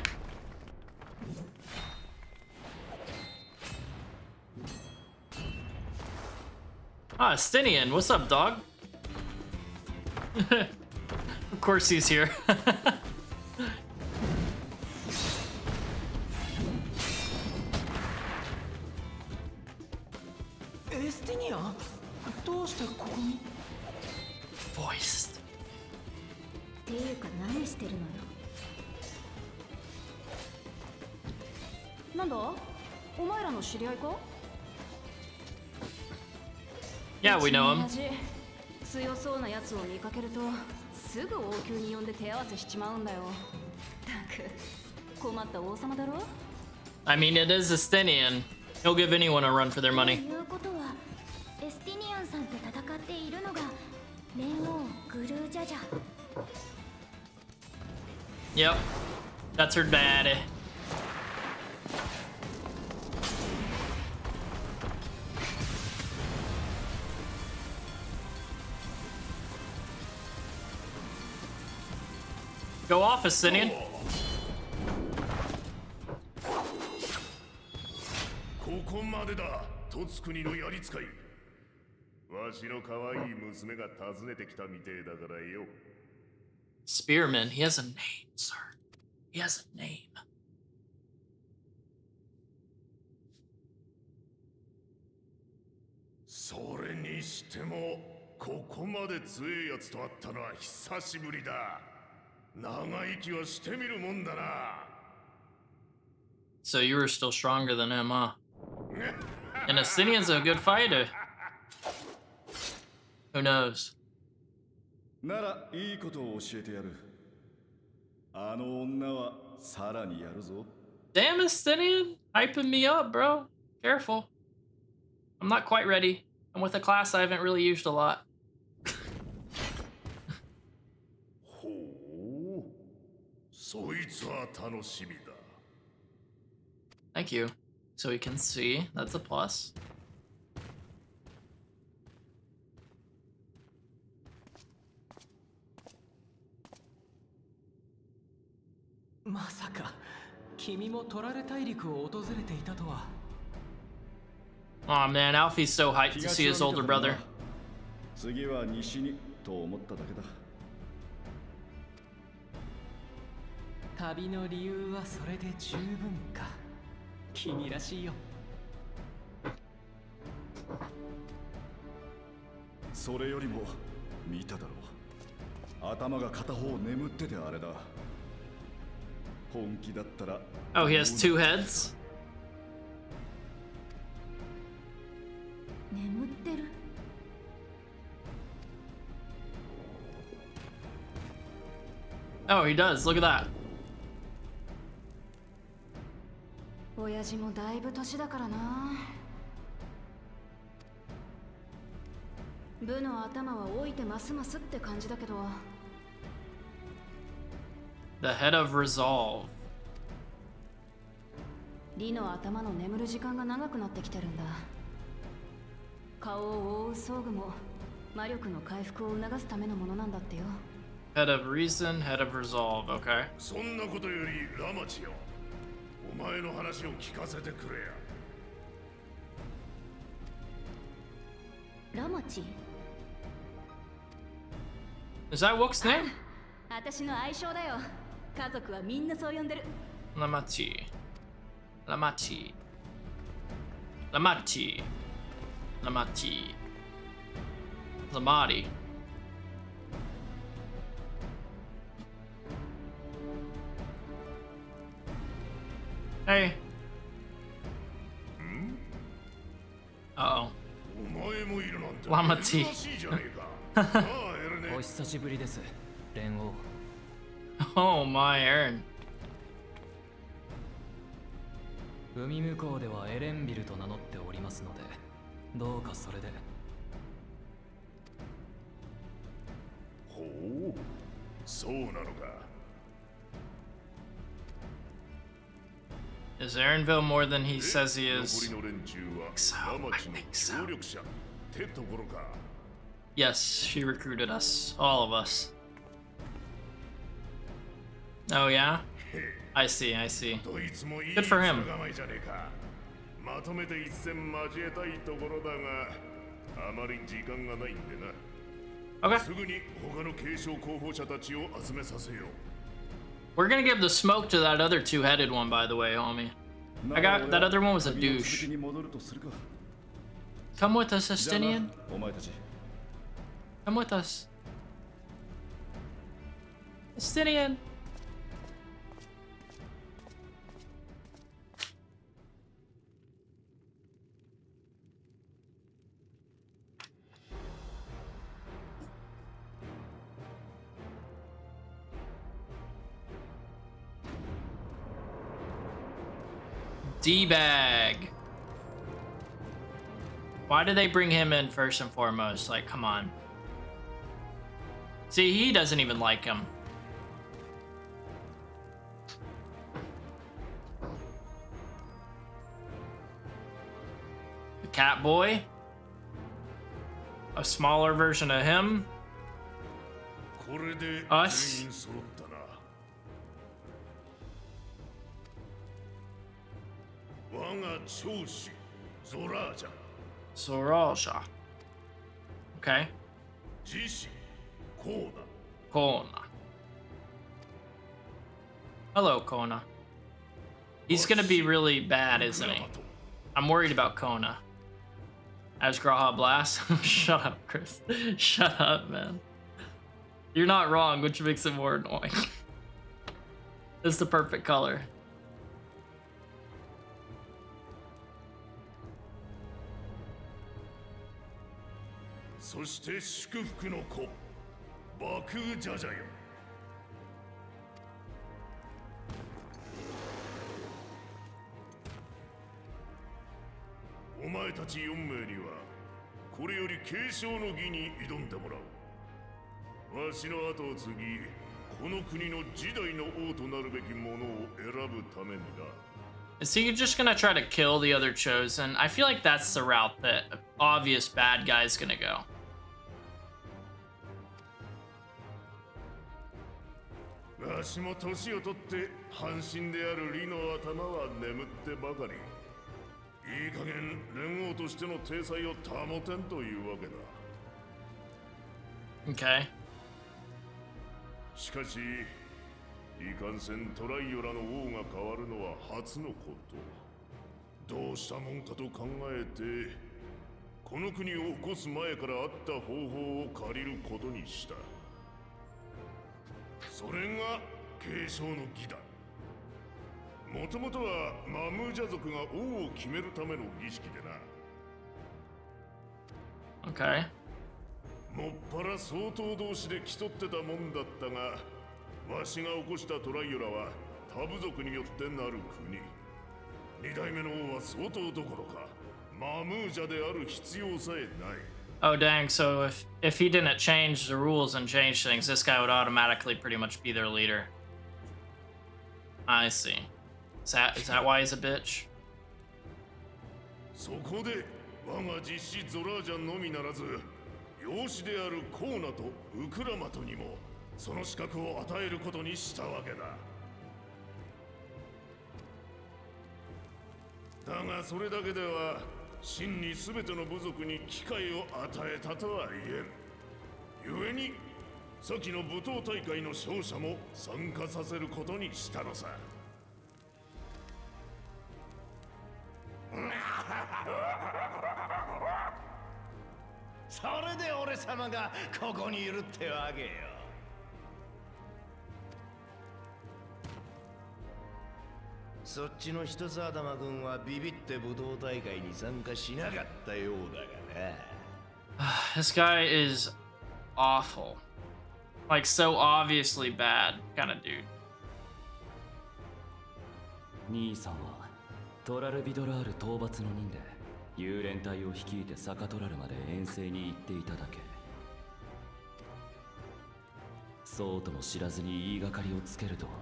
Ah, Stinian, what's up, dog? Of course he's here. エスティニアどうしてここに Voiced. っていうか何してるのよ。なんだお前らの知り合いか？ Yeah, we know him. 強そうなやつを見かけるとすぐ王宮に呼んで手合わせしちまうんだよ。たく困った王様だろ。 I mean, it is Estinian. He'll give anyone a run for their と money. いうことはエスティニアンさんと戦っているのが連王グルージャジャ。 Yep. That's her daddy. Go off, Estinian. ここまでだ、トツ国のやり使い。わしの可愛い娘が訪ねてきたみてえだからよ。 Spearman. He has a name, sir. He has a name. それにしても、ここまで強いやつと会ったのは久しぶりだ。長生きはしてみるもんだな。 So you were still stronger than him, huh? And Estinian's a good fighter. Who knows? ならいいことを教えてやる。あの女はさらにやるぞ。 Damn, Estinian. Hyping me up, bro. Careful. I'm not quite ready. I'm with a class I haven't really used a lot. ほう、そいつは楽しみだ。 Thank you. So we can see. That's a plus. まさか君もトラレ大陸を訪れていたとは。 Aw, man, Alfie's so hyped to see his older brother. 次は西にと思っただけだ。旅の理由はそれで十分か。君らしいよ。それよりも見ただろう。頭が片方眠っててあれだ。本気だったら。 Oh, he has two heads? 眠ってる。 Oh, he does. Look at that. 親父もだいぶ年だからな。部の頭は老いてますますって感じだけど。 The head of resolve. リの頭の眠る時間が長くなってきてるんだ。顔を覆う装具も魔力の回復を促すためのものなんだってよ。 Head of reason, head of resolve. Okay. そんなことよりラマチよ、お前の話を聞かせてくれや。ラマチ。 Is that Wook's name? 私の愛称だよ。家族はみんなそう呼んでる。 Lamachi. Lamachi. Lamachi. Lamachi. Lamati. Hey. Uh-oh. お前もいるなんてラマチ珍しいじゃねえか。ああ、エレネ。お久しぶりです連王。 Oh my, Aaron. 海向こうではエレンビルと名乗っておりますので、どうかそれで。ほう、そうなのか。 Is Aaronville more than he says he 残 is? りの連中は So, ラマ I チの think so. 協力者ってところか。 Yes, she recruited us. All of us. Oh yeah? I see, I see. どいつもいい Good for him. 面構えじゃねえか。まとめて一戦交えたいところだが、あまり時間がないんでな。Okay. すぐに他の継承候補者たちを集めさせよう。 We're gonna give the smoke to that other two-headed one, by the way, homie. I got that other one was a douche. Come with us, Estinian. お前たち Come with us. Estinian. D-bag. Why did they bring him in first and foremost? Like, come on. See, he doesn't even like him. The cat boy. A smaller version of him. これで Us. 全員揃ったな。我が長子ゾラージャ、 Sorosha. Okay. 自身コーナ、 Kona. Hello, Kona. He's gonna be really bad, isn't he? I'm worried about Kona. As Graha Blast. Shut up, Chris. Shut up, man. You're not wrong, which makes it more annoying. It's the perfect color. そして祝福の子バクージャジャよ。お前たち4名にはこれより継承の儀に挑んでもらう。わしの後を継ぎこの国の次代の王となるべき者を選ぶためにな。 Is he just gonna try to kill the other chosen? I feel like that's the route that obvious bad guy's gonna go. わしも年を取って半身である李の頭は眠ってばかり。いい加減連王としての体裁を保てんというわけだ。 Okay. しかしいかんせんトライオラの王が変わるのは初のこと。どうしたもんかと考えてこの国を起こす前からあった方法を借りることにした。それが継承の儀だ。もともとはマムージャ族が王を決めるための儀式でな。 Okay. もっぱら相当同士で競ってたもんだったが、わしが起こしたトライオラは他部族によってなる国。二代目の王は相当どころかマムージャである必要さえない。 Oh dang, so if he didn't change the rules and change things, this guy would automatically pretty much be their leader. I see. Is that why he's a bitch? そこで我が実子ゾラージャンのみならず養子であるコーナとウクラマトにもその資格を与えることにしたわけだ。だがそれだけでは真に全ての部族に機会を与えたとは言えん。故に先の舞踏大会の勝者も参加させることにしたのさ。それで俺様がここにいるってわけよ。そっちの一つ頭君はビビって武道大会に参加しなかったようだがな。This guy is awful. Like so obviously bad kind of dude. 兄さんはトラルビドラール討伐の任で幽連隊を率いてサカトラルまで遠征に行っていただけ。そうとも知らずに言いがかりをつけるとは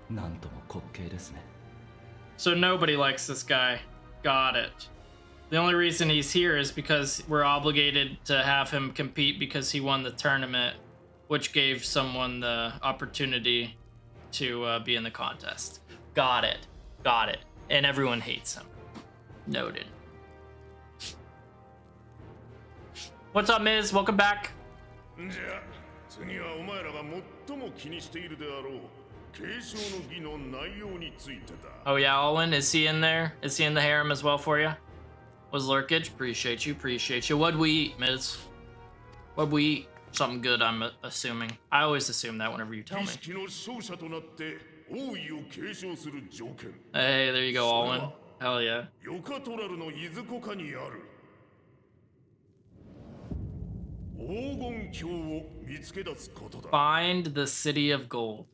なんとも滑稽ですね。 So nobody likes this guy. Got it. The only reason he's here is because we're obligated to have him compete because he won the tournament, which gave someone the opportunity to be in the contest. Got it. Got it. And everyone hates him. Noted. What's up, Miz? Welcome back. じゃあ次はお前らが最も気にしているであろう継承の儀の内容についてだ。 Oh yeah, Alwyn, is he in there? Is he in the harem as well for you? Was Lurkage? Appreciate you, appreciate you. What'd we eat, Miz? What'd we eat? Something good, I'm assuming. I always assume that whenever you tell me. 儀式の勝者となって王位を継承する条件。 Hey, there you go, Alwyn. Hell yeah. ヨカトラルのいずこかにある黄金鏡を見つけ出すことだ。 Find the city of gold.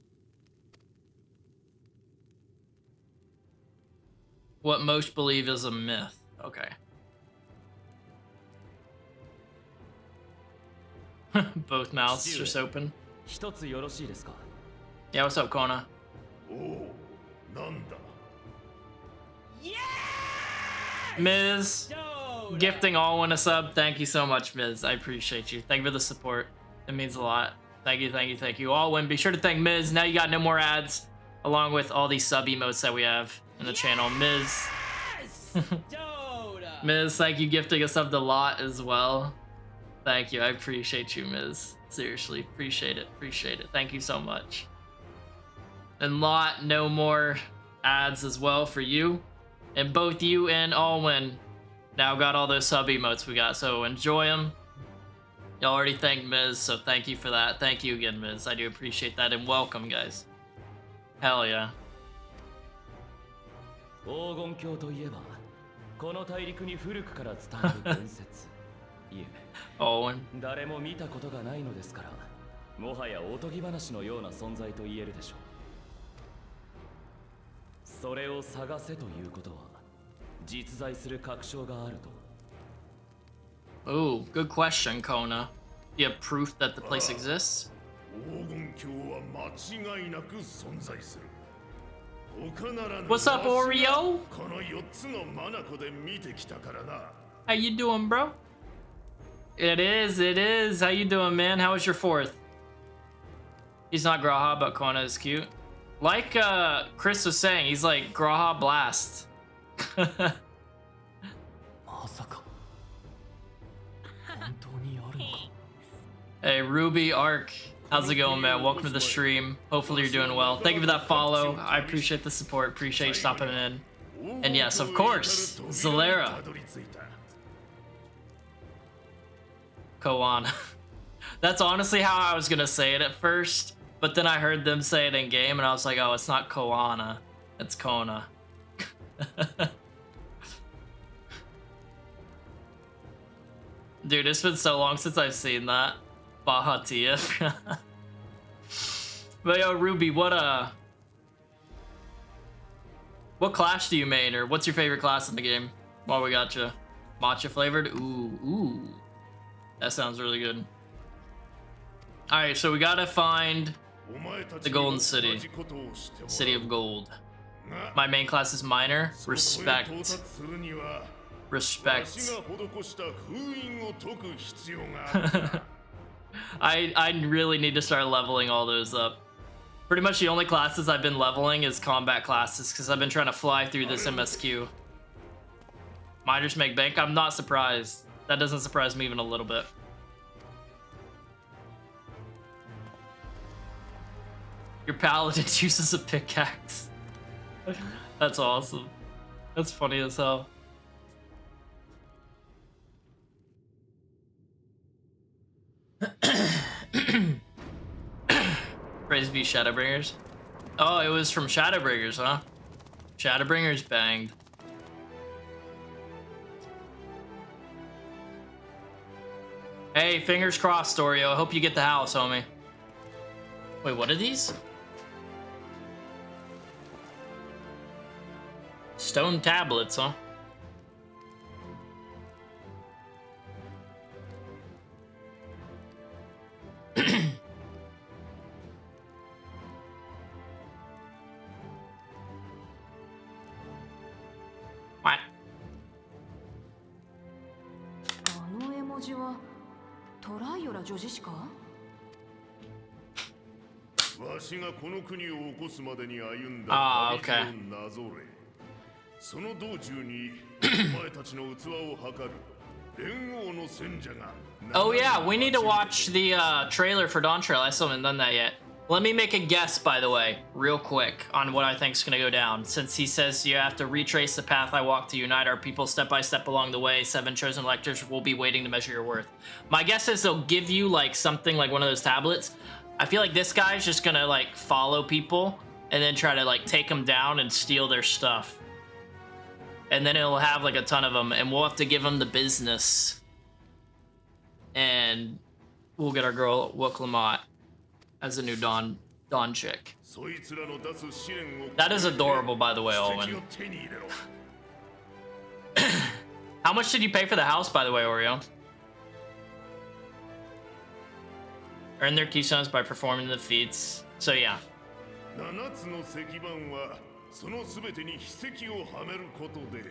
What most believe is a myth. Okay. Both mouths just open. 一つよろしいですか？ Yeah, what's up, Kona? おお、なんだ。 Miz, gifting Alwyn a sub. Thank you so much, Miz. I appreciate you. Thank you for the support. It means a lot. Thank you, thank you, thank you. Alwyn, be sure to thank Miz. Now you got no more ads, along with all these sub emotes that we have in the channel. Miz. Miz, thank you, gifting a sub a lot as well. Thank you. I appreciate you, Miz. Seriously, appreciate it. Appreciate it. Thank you so much. And Lot, no more ads as well for you. And both you and Alwyn now got all those sub emotes we got, so enjoy them. You already thanked Miz, so thank you for that. Thank you again, Miz. I do appreciate that, and welcome, guys. Hell yeah. 黄金鏡といえば、この大陸に古くから伝わる伝説。いえ、Alwyn. 誰も見たことがないのですから、もはやおとぎ話のような存在と言えるでしょう。それを探せということは、実在する確証があると。 Ooh, good question, Kona. Do you have proof that the place exists? 黄金鏡は間違いなく存在する。 What's up, Oreo? この4つの眼で見てきたからな。 How you doing, bro? It is, it is. How you doing, man? How was your fourth? He's not Graha, but Kona is cute. Like Chris was saying, he's like Graha Blast. Hey, Ruby Arc. How's it going, man? Welcome to the stream. Hopefully you're doing well. Thank you for that follow. I appreciate the support. Appreciate you stopping in. And yes, of course, Zalera. Koana. That's honestly how I was gonna say it at first, but then I heard them say it in game and I was like, oh, it's not Koana, it's Kona. Dude, it's been so long since I've seen that. Baha TF. But yo, Ruby, what class do you main, or what's your favorite class in the game? While we got you. Matcha flavored? Ooh. That sounds really good. Alright, so we gotta find the Golden City. City of Gold. My main class is minor. Respect. Respect. I really need to start leveling all those up. Pretty much the only classes I've been leveling is combat classes because I've been trying to fly through this MSQ. Miners make bank? I'm not surprised. That doesn't surprise me even a little bit. Your paladin uses a pickaxe. That's awesome. That's funny as hell. Praise be Shadowbringers. Oh, it was from Shadowbringers, huh? Shadowbringers banged. Hey, fingers crossed, Oreo. I hope you get the house, homie. Wait, what are these? Stone tablets, huh? What? あの絵文字はトライオラ女子か？わしがこの国を起こすまでに歩んだ旅路をなぞれ。その道中にお前たちの器を測る Oh yeah, we need to watch the trailer for DAWNTRAIL. I still haven't done that yet. Let me make a guess, by the way, real quick, on what I think is going to go down. Since he says you have to retrace the path I walk to unite our people step by step along the way, 7 chosen electors will be waiting to measure your worth. My guess is they'll give you like something like one of those tablets. I feel like this guy's just going to like follow people and then try to like take them down and steal their stuff. And then it'll have like a ton of them, and we'll have to give them the business. And we'll get our girl Wook Lamont as a new Dawn chick. That is adorable, by the way, Owen. How much did you pay for the house, by the way, Oreo? Earn their keystones by performing the feats. So yeah. 7つの石板はそのすべてに筆跡をはめることで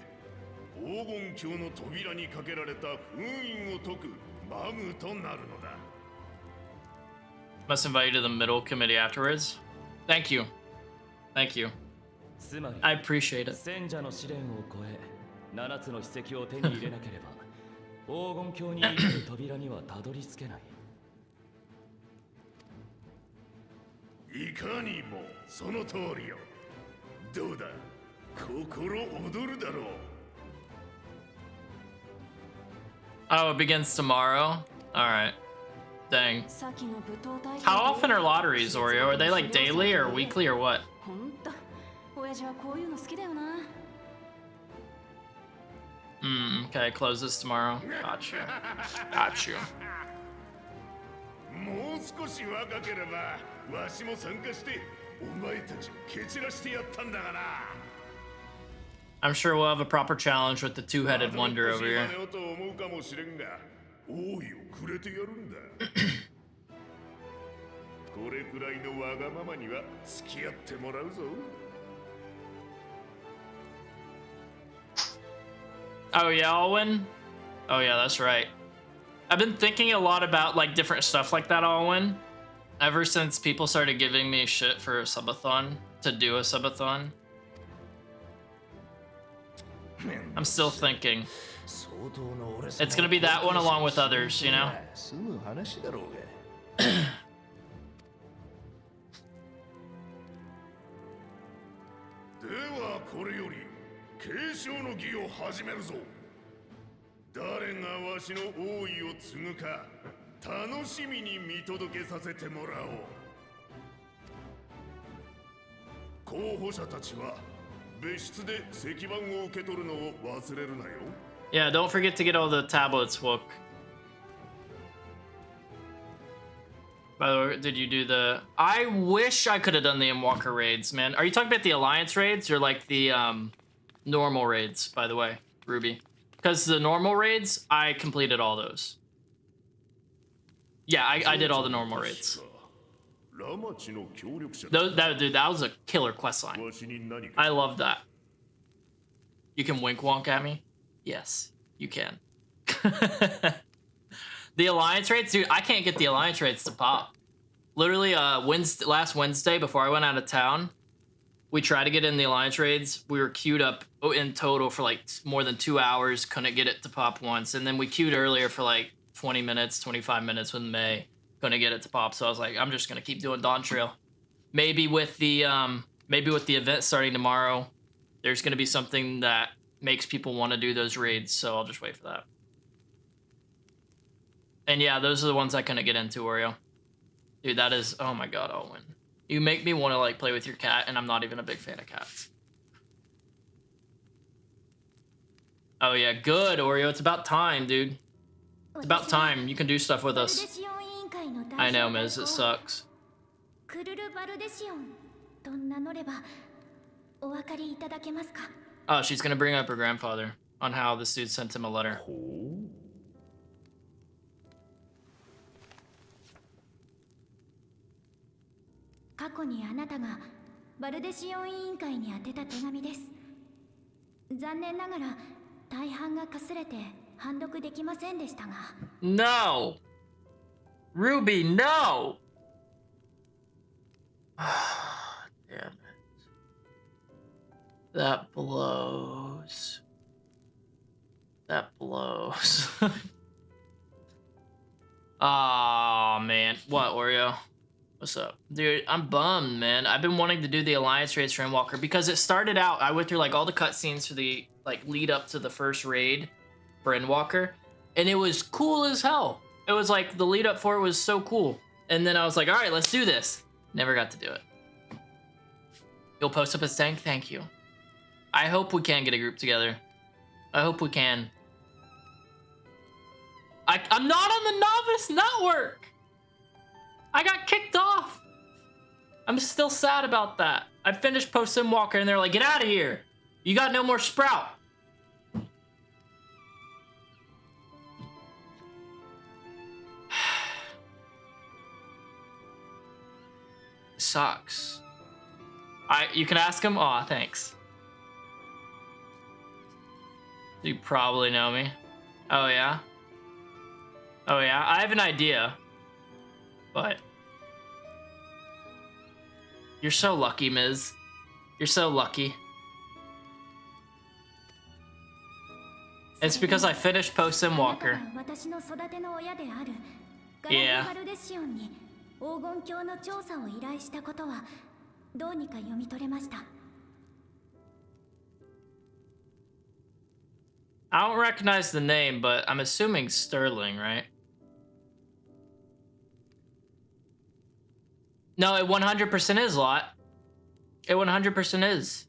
黄金鏡の扉にかけられた封印を解くマグとなるのだ。 Must invite you to the middle committee afterwards. Thank you. Thank you. I appreciate it. 賢者の試練を超え7つの筆跡を手に入れなければ黄金鏡に至る扉にはたどり着けない。いかにもその通りよ。どうだ、心躍るだろう。 Oh, it begins tomorrow? Alright. Dang. How often are lotteries, Oreo? Are they like daily or weekly or what? Okay, closes tomorrow. Got you. Got you. もう少し若ければわしも参加してお前たちを蹴散らしてやったんだがな。 I'm sure we'll have a proper challenge with the two-headed wonder over here. これくらいのわがままには付き合ってもらうぞ。 Oh yeah, Alwyn? Oh yeah, that's right. I've been thinking a lot about like different stuff like that, Alwyn. Ever since people started giving me shit for a subathon, to do a subathon. I'm still thinking. It's gonna be that one along with others, you know? ではこれより継承の儀を始めるぞ。誰がわしの王位を継ぐか楽しみに見届けさせてもらおう。候補者たちは別室で石板を受け取るのを忘れるなよ。 Yeah, don't forget to get all the tablets, Wook. By the way, did you do the... I wish I could have done the Mwalker raids, man. Are you talking about the Alliance raids or like the normal raids, by the way, Ruby? Because the normal raids, I completed all those. Yeah, I did all the normal raids. Dude, that was a killer questline. I love that. You can wink wonk at me? Yes, you can. The Alliance raids? Dude, I can't get the Alliance raids to pop. Literally, last Wednesday, before I went out of town, we tried to get in the Alliance raids. We were queued up in total for like more than 2 hours. Couldn't get it to pop once. And then we queued earlier for like 20 minutes, 25 minutes with May. Couldn't get it to pop. So I was like, I'm just going to keep doing DAWNTRAIL. Maybe with the event starting tomorrow, there's going to be something that makes people want to do those raids. So I'll just wait for that. And yeah, those are the ones I couldn't get into, Oreo. Dude, that is... Oh my god, Owen. You make me want to, like, play with your cat, and I'm not even a big fan of cats. Oh yeah, good, Oreo. It's about time, dude. It's about time. You can do stuff with us. I know, Miz. It sucks. Oh, she's gonna bring up her grandfather on how this dude sent him a letter. No! Ruby, no! Damn it. That blows. That blows. Aw, man. What, Oreo? What's up? Dude, I'm bummed, man. I've been wanting to do the Alliance raids for Endwalker because it started out, I went through like all the cutscenes for the like lead up to the first raid for Endwalker, and it was cool as hell. It was like the lead up for it was so cool. And then I was like, all right, let's do this. Never got to do it. You'll post up a tank? Thank you. I hope we can get a group together. I hope we can. I'm not on the Novice Network. I got kicked off. I'm still sad about that. I finished Post Sim Walker and they're like, get out of here. You got no more Sprout. Sucks. You can ask him? Aw, thanks. You probably know me. Oh, yeah? Oh, yeah? I have an idea. But... You're so lucky, Miz. You're so lucky. It's because I finished Post Sim Walker. Yeah. I don't recognize the name, but I'm assuming Sterling, right? No, it 100% is, Lot. It 100% is.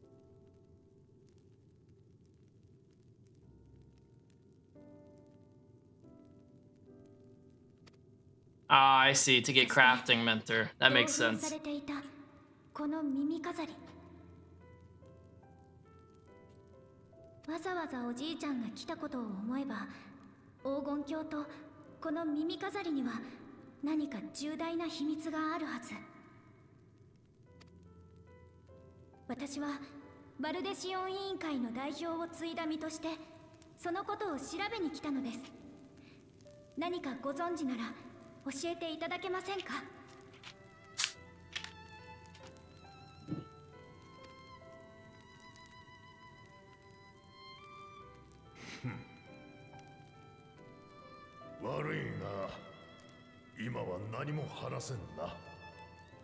Ah, I see. To get crafting mentor. That makes sense.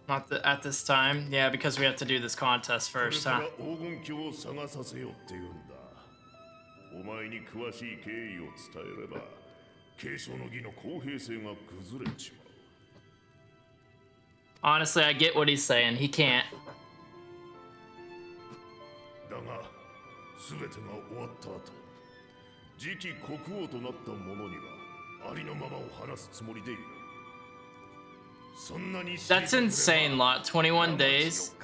Not at this time. Yeah, because we have to do this contest first, huh? Honestly, I get what he's saying. He can't. That's insane, Lot. 21 days.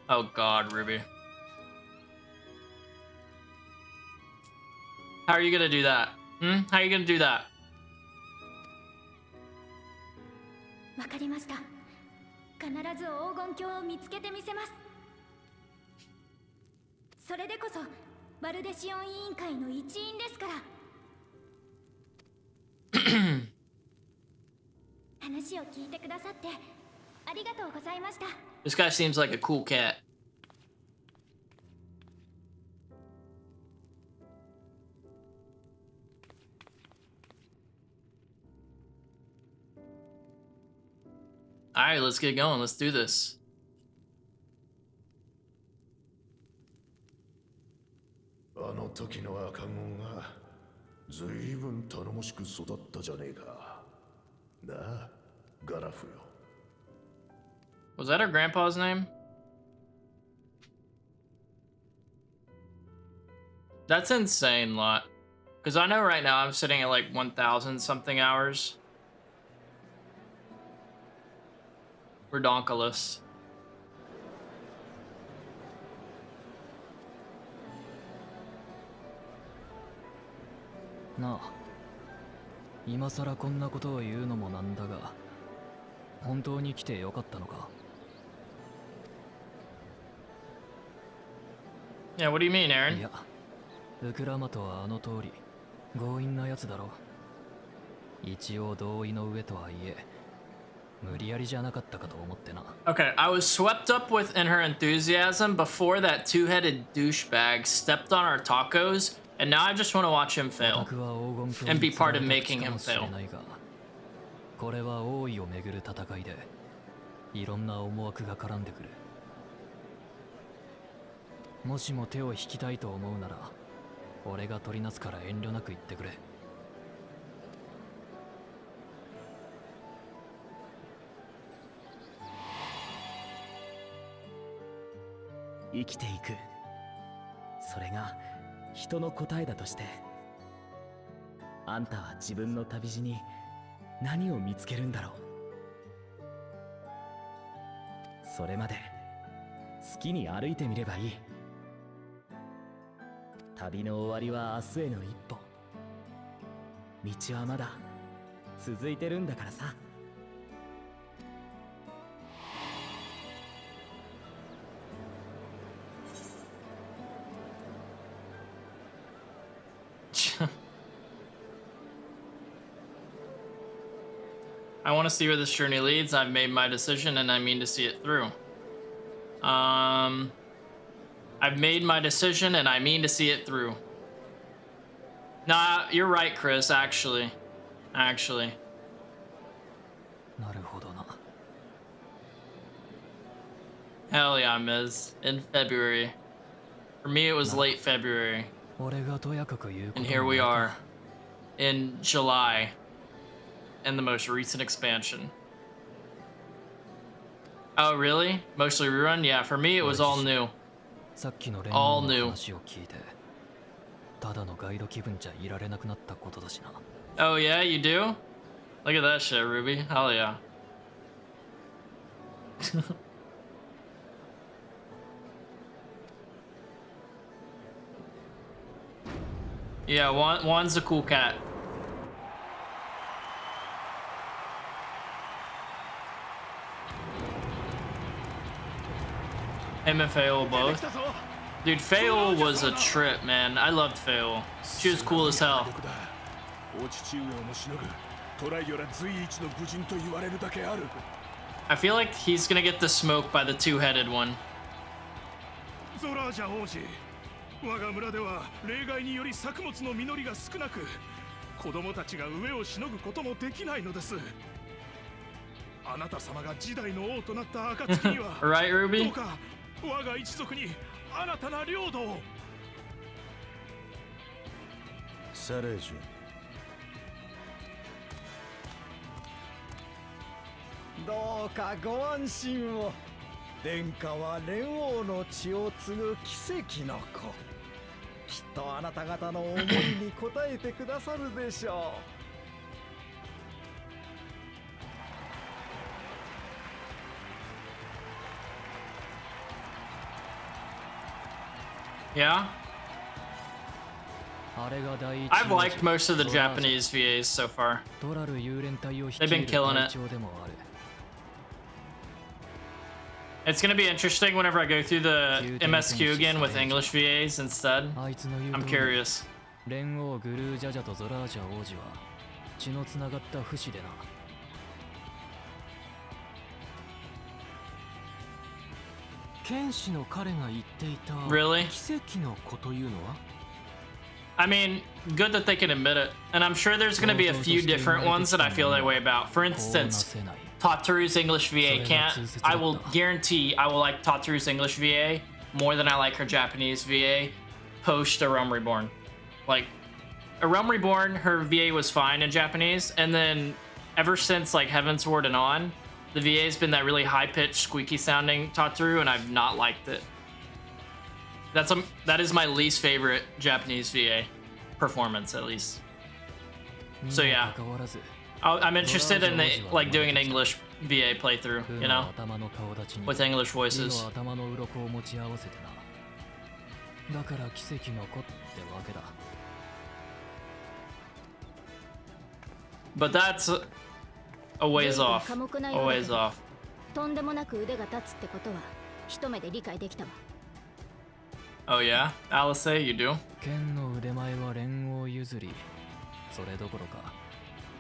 Oh God, Ruby. How are you gonna do that? How are you gonna do that? This guy seems like a cool cat. All right, let's get going. Let's do this. Was that her grandpa's name? That's insane, Lot. Because I know right now I'm sitting at like 1,000 something hours. Redonkulous.なあ、今さらこんなことを言うのもなんだが、本当に来てよかったのか? Yeah, what do you mean, Aaron? いや、ウクラマとはあの通り強引なやつだろ。一応同意の上とはいえ、無理やりじゃなかったかと思ってな。 Okay, I was swept up within her enthusiasm before that two-headed douchebag stepped on our tacos, and now I just want to watch him fail オタクは黄金鏡 and be に part of 釣られた making 口か him もしれ fail. ないが、これは王位をめぐる戦いでいろんな思惑が絡んでくる。もしも手を引きたいと思うなら、俺が取りなすから遠慮なく言ってくれ。生きていく、それが人の答えだとして、あんたは自分の旅路に何を見つけるんだろう。それまで好きに歩いてみればいい。旅の終わりは明日への一歩。道はまだ続いてるんだからさ。I want to see where this journey leads. I've made my decision and I mean to see it through. I've made my decision and I mean to see it through. Nah, you're right, Chris, actually. Actually. なるほどな。 Hell yeah, Miz. In February. For me, it was late February. 俺がとやかく言うこ And と here も we ないか are. In July. In the most recent expansion. Oh, really? Mostly rerun? Yeah, for me, it was all new. さっきの連 All 合 new. の話を聞いて、ただのガイド気分じゃいられなくなったことだしな。 Oh, yeah, you do? Look at that shit, Ruby. Hell yeah. Yeah, Juan's a cool cat. Him and Fayeul both. Dude, Fayeul was a trip, man. I loved Fayeul. She was cool as hell. お父上をもしのぐトライオラ随一の武人と言われるだけある。 I feel like he's gonna get the smoke by the two-headed one. ゾラージャ王子、我が村では例外により作物の実りが少なく、子供たちが上をしのぐこともできないのです。あなた様が時代の王となった暁には、Right, ど Ruby? うか我が一族に新たな領土を。サレージュ、どうかご安心を。殿下は蓮王の血を継ぐ奇跡の子。きっとあなた方の思いに応えてくださるでしょう。 Yeah? あれが第一 I've liked 王子 most of the ゾラージャ Japanese VAs so far. ドラル幽連隊を率い They've been る killing 隊 it. 長でもある。 It's gonna be interesting whenever I go through the MSQ again with English VAs instead. あいつの言う I'm 通り、 curious. 蓮王グルージャジャとゾラージャ王子は血のつながった不死でな。剣士の彼が言っていた Really? 奇跡の子というのは I mean, good that they can admit it. And I'm sure there's gonna be a few different ones that I feel that way about. For こうな instance, せない。 Tataru's English VA can't. I will guarantee I will like Tataru's English VA more than I like her Japanese VA post A Realm Reborn. Like, A Realm Reborn, her VA was fine in Japanese, and then ever since like Heaven's Ward and on, the VA's been that really high-pitched, squeaky-sounding Tataru, and I've not liked it. That is my least favorite Japanese VA performance, at least. So yeah. にもかかわらず、 I'm interested in like doing an English VA playthrough, プ you ー know, の頭の顔立ちに with English リ voices. の頭の鱗を持ち合わせてな。だから奇跡の子ってわけだ。 But that's a ways 随分 off. 寡黙な A ようだけ ways ど off. とんでもなく腕が立つってことは一目で理解できたわ。 Oh yeah, Alice, you do? 剣の腕前は蓮王譲り。それどころか、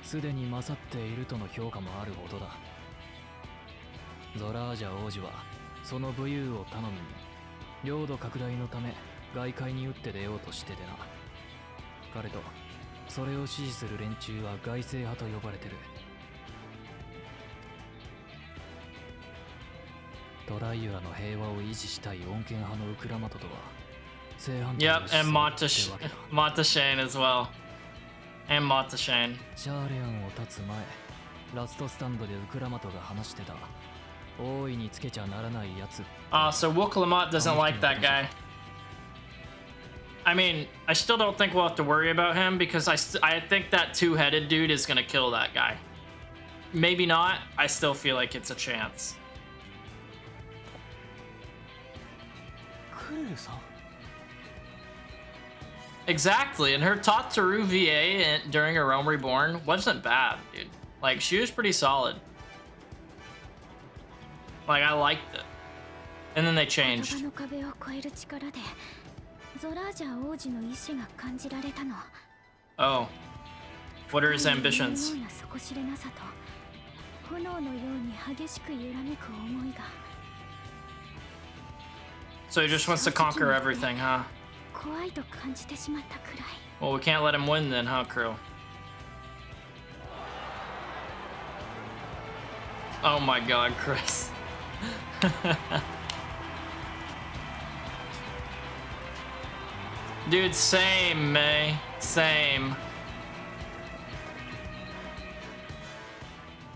すでに勝っているとの評価もあるほどだ。ゾラージャ王子はその武勇を頼みに領土拡大のため外界に打って出ようとしててな。彼とそれを支持する連中は外政派と呼ばれてる。トライユラの平和を維持したい穏健派のウクラマトとは正反対の Yep, 思想 and を持ってるわけだ。 Montashane as well. And Montashane. シャーレアンを立つ前、ラストスタンドでウクラマトが話してた大いにつけちゃならないやつ。 So Woklamat doesn't like that guy. I mean, I still don't think we'll have to worry about him because I think that two-headed dude is gonna kill that guy. Maybe not. I still feel like it's a chance. クルルさん Exactly, and her Tataru VA during her Realm Reborn wasn't bad, dude. Like, she was pretty solid. Like, I liked it. And then they changed. 言葉の壁を越える力でゾラージャ王子の意志が感じられたの。 Oh. What are his 太陽 ambitions? のような底知れなさと炎のように激しく揺らめく思いが So he just wants to conquer everything, huh? 怖いと感じてしまったくらい。 Well, we can't let him win then, huh, Crew? Oh my god, Chris. Dude, same, May. Same.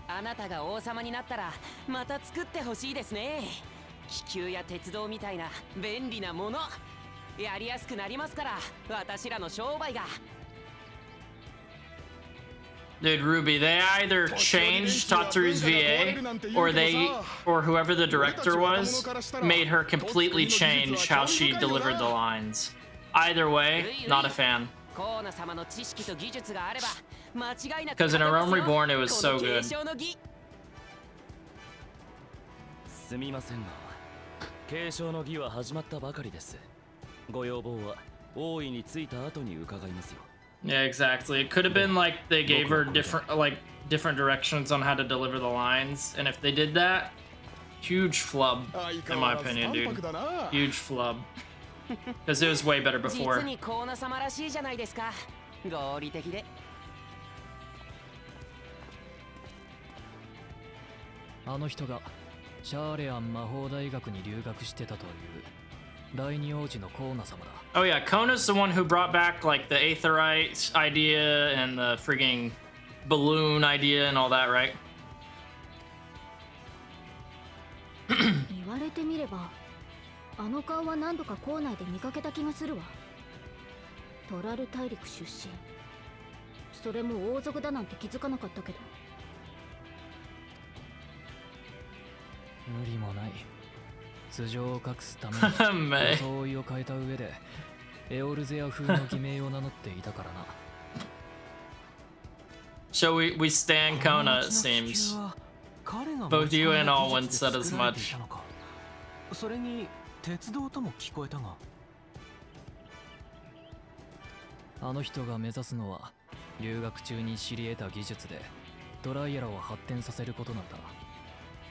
あなたが王様になったらまた作ってほしいですね。気球や鉄道みたいな便利なものやりやすくなりますから私らの商売が。 Dude, Ruby, they either changed Tatsuru's VA or whoever the director was made her completely change how she delivered the lines. Either way, not a fan. コーナ様の知識と技術があれば間違いなく Because in A Realm Reborn, it was so good. すみませんが、継承の儀は始まったばかりです。ご要望は大いについた後に伺いますよ。 Yeah, exactly. It could have been like they gave her different directions on how to deliver the lines, and if they did that, huge flub, in my opinion, dude. Huge flub. Because it was way better before. 実にコーナ様らしいじゃないですか。合理的で。あの人がシャーレアン魔法大学に留学してたという第二王子のコーナ様だ。 Oh yeah, Kona's the one who brought back like the Aetherite idea and the frigging balloon idea and all that, right? 言われてみればあの顔は何度か校内で見かけた気がするわ。トラル大陸出身。それも王族だなんて気づかなかったけど。無理もない。素性を隠すために装いを変えた上でエオルゼア風の偽名を名乗っていたからな。So we stand Kona, it seems. Both you and Alwyn said as much. それに鉄道とも聞こえたが。あの人が目指すのは留学中に知り得た技術でトライアラを発展させることなんだ。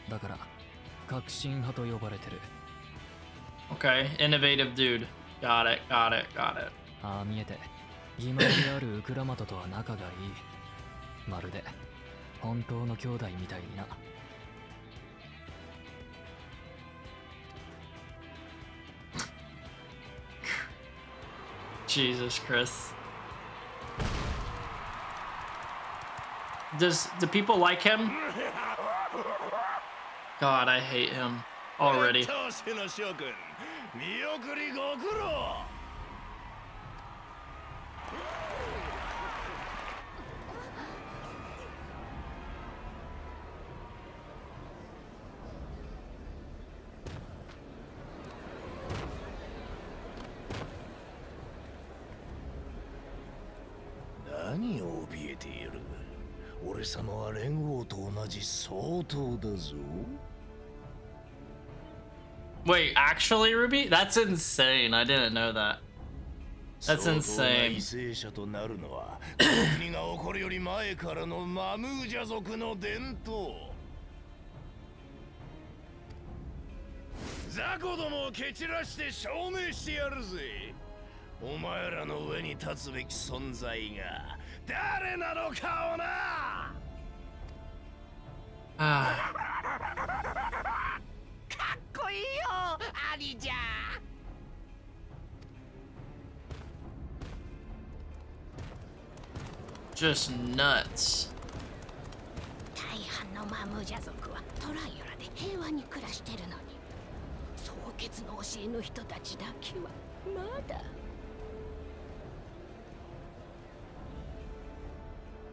だから革新派と呼ばれてる。 Okay, innovative dude. Got it, got it, got it. ああ見えて欺瞞であるウクラマトとは仲がいい。まるで本当の兄弟みたいにな。 Jesus, Chris. Do people like him? God, I hate him already. 何を怯えている。俺様は連合と同じ相当だぞ。 Wait, actually, Ruby? That's insane. I didn't know that. That's insane. 相当な為政者となるのは、この国が起こるより前からのマムージャ族の伝統。雑魚どもを蹴散らして証明してやるぜ。お前らの上に立つべき存在が誰なのかをな。Ah. かっこいいよ兄じゃ。Just nuts. 大半のマムージャ族はトライオラで平和に暮らしてるのに、蒼血の教えの人たちだけはまだ。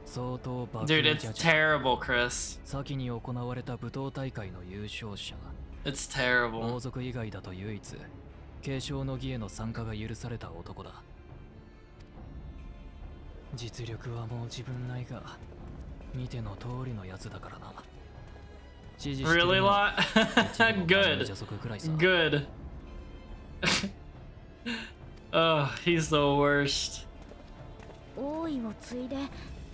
相当爆 Dude, it's terrible, Chris. 先に行われた舞踏大会の優勝者。 It's terrible. 王族以外だと唯一継承の儀への参加が許された男だ。実力はもう自分ないが、見ての通りのやつだからな。 Really, lot? Good. Good. Oh, he's the worst. 王位を継いで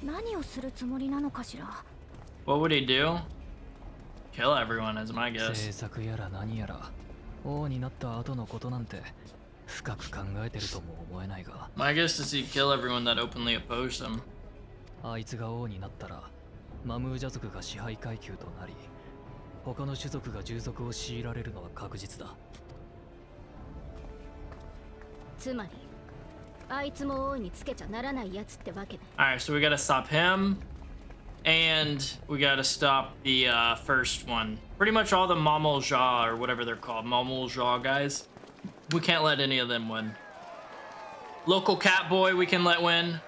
何をするつもりなのかしら。 What would he do? Kill everyone, is my guess. 政策やら何やら、王になった後のことなんて深く考えてるとも思えないが。 My guess is he'd kill everyone that openly opposed him. あいつが王になったら、マムージャ族が支配階級となり、他の種族が従属を強いられるのは確実だ。つまりあいつも王につけちゃならないやつってわけね。 Alright, so we gotta stop him. And we gotta stop the first one. Pretty much all the Mamulja or whatever they're called. Mamulja guys. We can't let any of them win. Local cat boy we can let win.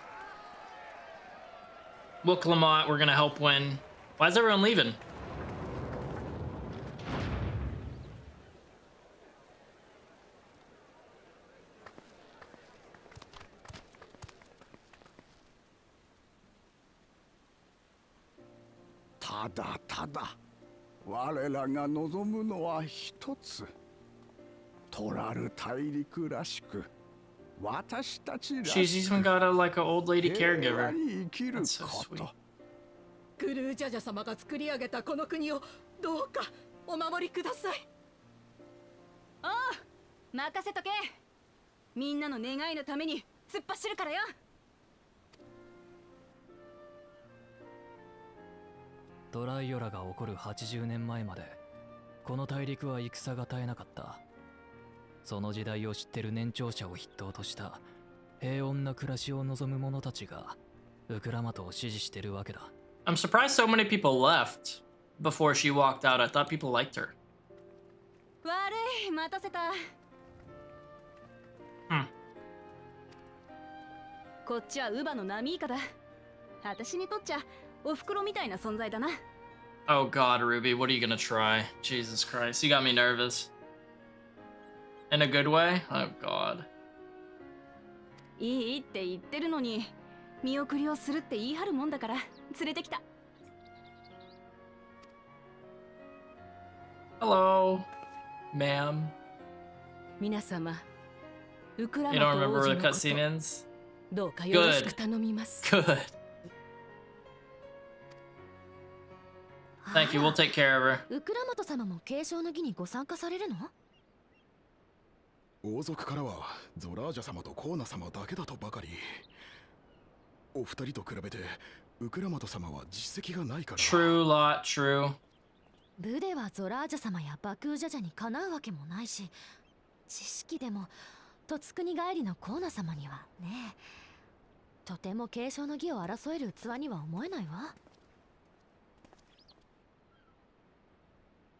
Wilk Lamont we're gonna help win. Why is everyone leaving? ただただ我らが望むのは一つ。トラル大陸らしく、私たちらしく She's even got a like an old lady caregiver. 生きる That's so こ sweet. と。グルージャジャ様が作り上げたこの国をどうかお守りください。ああ、任せとけ。みんなの願いのために突っ走るからよ。トライオラが起こる80年前まで、この大陸は戦が絶えなかった。その時代を知ってる年長者を筆頭とした平穏な暮らしを望む者たちがウクラマトを支持してるわけだ。I'm surprised so many people left before she walked out. I thought people liked her. 悪い、待たせた。こっちはウバのナミイカだ。私にとっちゃお袋みたいな存在だな。Oh god, Ruby, what are you gonna try? Jesus Christ, you got me nervous. In a good way? Oh god. いいって言ってるのに、見送りをするって言い張るもんだから連れてきた。Hello, ma'am. 皆様、ウクラ You マ don't ト remember 王 where 子 the のこ cutscene と、 ends? どうかよろしく頼みます。 Good. Thank you, we'll take care of her. ウクラマト様も継承の儀にご参加されるの？王族からはゾラージャ様とコーナ様だけだとばかり。お二人と比べてウクラマト様は実績がないから。 True, lot, true. 部ではゾラージャ様やバクージャジャにかなうわけもないし、知識でもとつくに帰りのコーナ様にはね、とても継承の儀を争える器には思えないわ。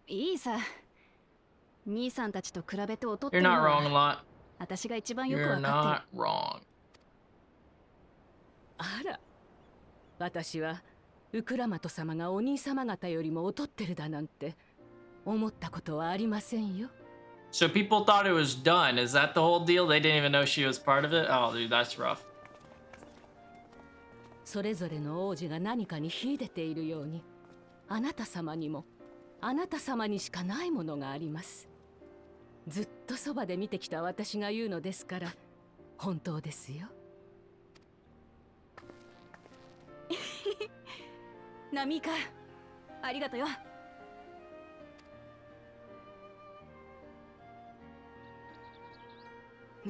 いいさ。兄さんたちと比べて劣って You're るの not wrong, は lot. 私が一番よく You're わかって not wrong. あら、私はウクラマト様がお兄様方よりも劣ってるだなんて思ったことはありませんよ。 So people thought it was done. Is that the whole deal? They didn't even know she was part of it? Oh, dude, that's rough. それぞれの王子が何かに秀でているように、あなた様にもあなた様にしかないものがあります。ずっとそばで見てきた私が言うのですから本当ですよ。ナミカ、ありがとよ。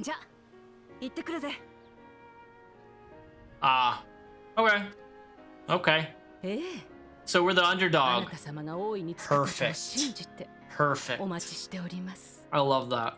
じゃ、行ってくるぜ。Ah, okay. Okay. ええ。 So we're the あ underdog. なた様が大いにつくことを Perfect. 信じて Perfect. お待ちしております。 I love that.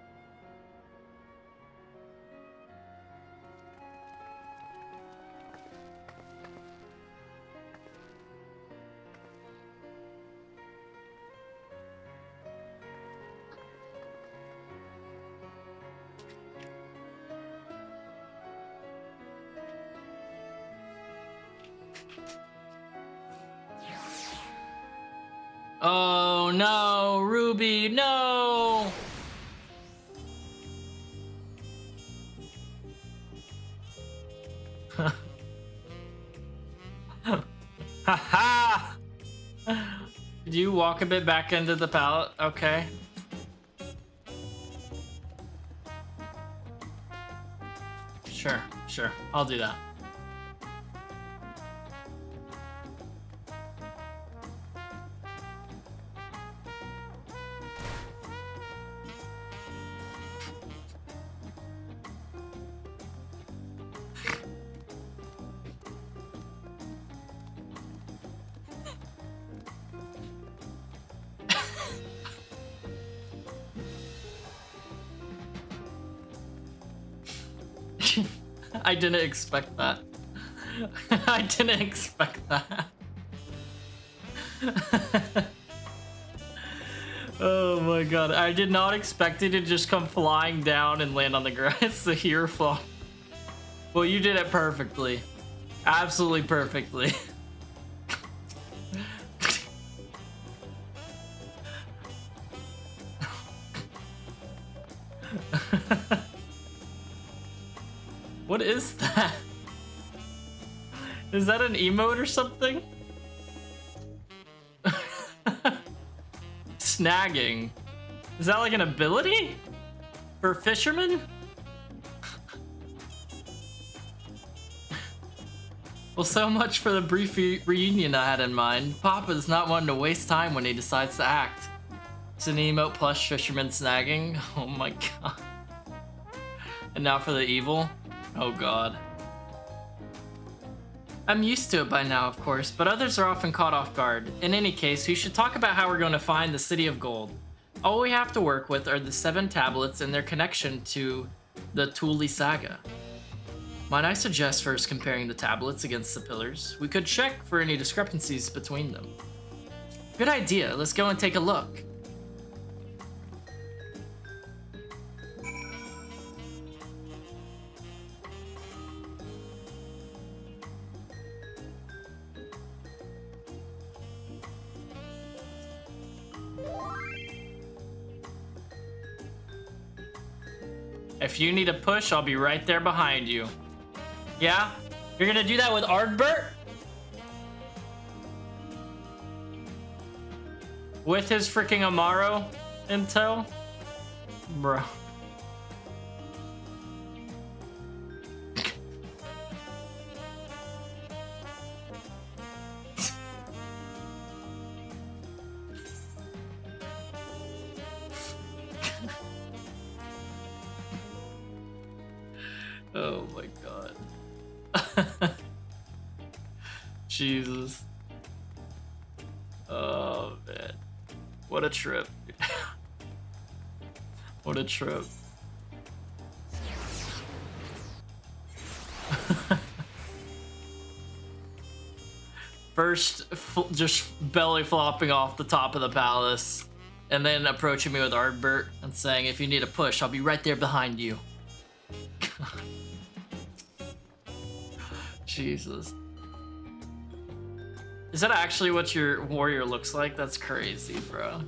Oh no, Ruby, no! Haha! Did you walk a bit back into the pallet? Okay. Sure, sure. I'll do that. I didn't expect that. I didn't expect that. Oh my god, I did not expect it to just come flying down and land on the grass. The here flop. Well, you did it perfectly. Absolutely perfectly. What is that? Is that an emote or something? Snagging. Is that like an ability? For fishermen? Well, so much for the brief reunion I had in mind. Papa's not one to waste time when he decides to act. It's an emote plus fisherman snagging. Oh my god. And now for the evil. Oh god. I'm used to it by now, of course, but others are often caught off guard. In any case, we should talk about how we're going to find the City of Gold. All we have to work with are the 7 tablets and their connection to the Thule saga. Might I suggest first comparing the tablets against the pillars? We could check for any discrepancies between them. Good idea, let's go and take a look. If you need a push, I'll be right there behind you. Yeah? You're gonna do that with Ardbert? With his freaking Amaro in tow? Bro. Oh my god. Jesus. Oh man. What a trip. What a trip. First, just belly flopping off the top of the palace, and then approaching me with Ardbert and saying, if you need a push, I'll be right there behind you. Jesus. Is that actually what your warrior looks like? That's crazy, bro.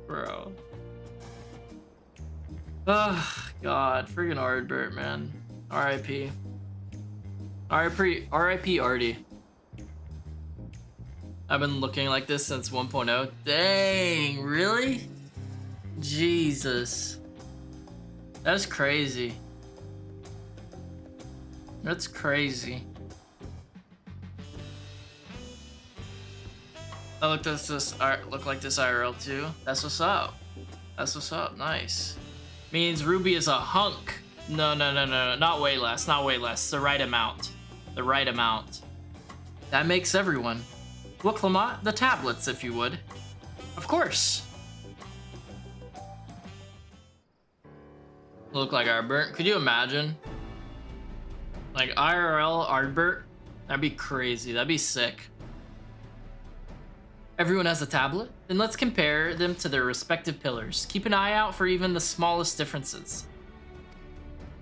Bro. Oh, God. Friggin' Ardbert, man. R.I.P. R.I.P. Artie. I've been looking like this since 1.0. Dang, really? Jesus. That's crazy. That's crazy. Oh, look, does this art look like this IRL too? That's what's up. That's what's up. Nice. Means Ruby is a hunk. No, not way less. Not way less. The right amount. The right amount. That makes everyone. Well, Clement, the tablets, if you would. Of course. Look like Ardbert. Could you imagine? Like IRL Ardbert? That'd be crazy. That'd be sick. Everyone has a tablet? Then let's compare them to their respective pillars. Keep an eye out for even the smallest differences.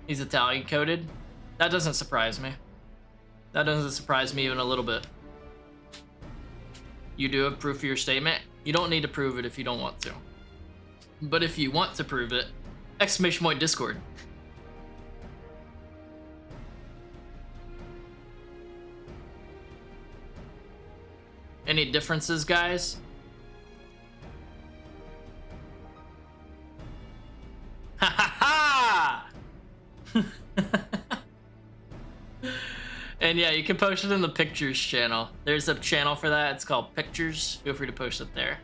He's Italian coded. That doesn't surprise me. That doesn't surprise me even a little bit. You do have proof of your statement? You don't need to prove it if you don't want to. But if you want to prove it, exclamation point Discord. Any differences, guys? Ha ha ha! And yeah, you can post it in the pictures channel. There's a channel for that. It's called Pictures. Feel free to post it there.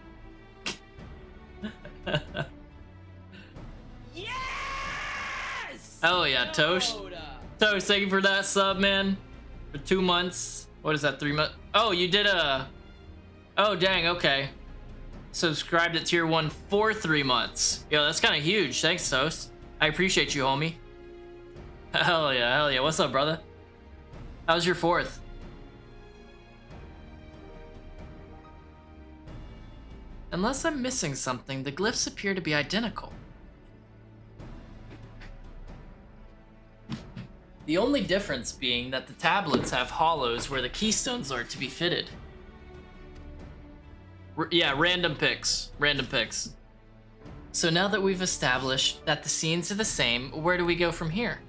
Yes! Hell yeah, Toast. Toast, thank you for that sub, man. For 2 months. What is that, 3 months? Oh, you did a... Oh, dang, okay. Subscribed at tier 1 for 3 months. Yo, that's kind of huge. Thanks, Toast. I appreciate you, homie. Hell yeah, hell yeah. What's up, brother? How's your 4th? Unless I'm missing something, the glyphs appear to be identical. The only difference being that the tablets have hollows where the keystones are to be fitted. Yeah, random picks. Random picks. So now that we've established that the scenes are the same, where do we go from here?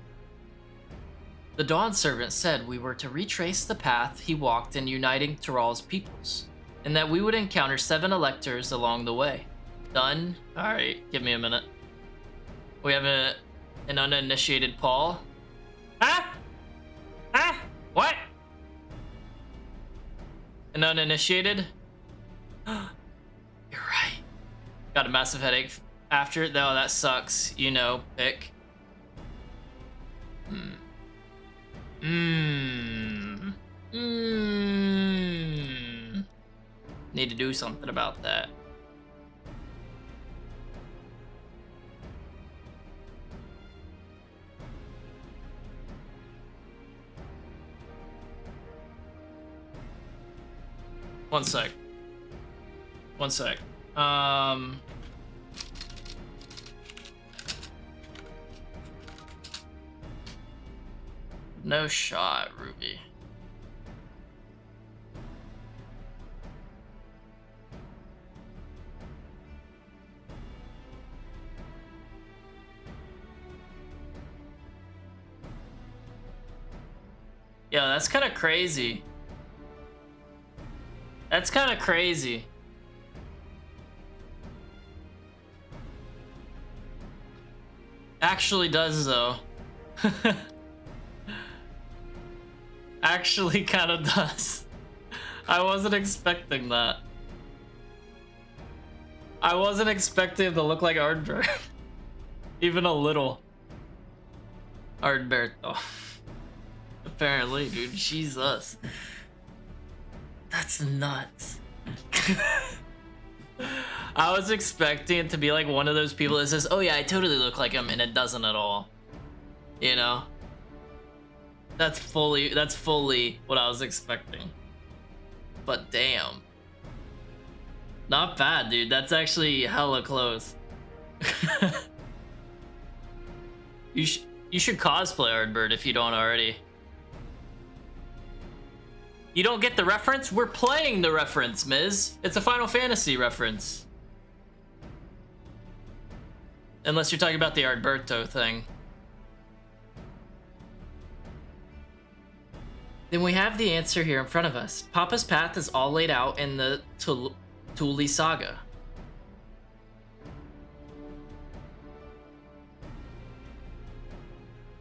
The Dawn Servant said we were to retrace the path he walked in uniting Tyrall's peoples, and that we would encounter 7 electors along the way. Done? Alright, give me a minute. We have an uninitiated Paul. Huh? Huh? What? An uninitiated? You're right. Got a massive headache after? Though that sucks. You know, pick. Need to do something about that. One sec. One sec. No shot, Ruby. Yeah, that's kind of crazy. That's kind of crazy. Actually does though. Actually kind of does. I wasn't expecting that. I wasn't expecting it to look like Ardbert. Even a little. Ardbert though. Apparently, dude, Jesus. That's nuts. I was expecting it to be like one of those people that says, oh yeah, I totally look like him, and it doesn't at all. You know? That's fully what I was expecting. But damn. Not bad, dude. That's actually hella close. You should cosplay Ardbert if you don't already. You don't get the reference? We're playing the reference, Miz. It's a Final Fantasy reference. Unless you're talking about the Ardberto thing. Then we have the answer here in front of us. Papa's path is all laid out in the Thule saga.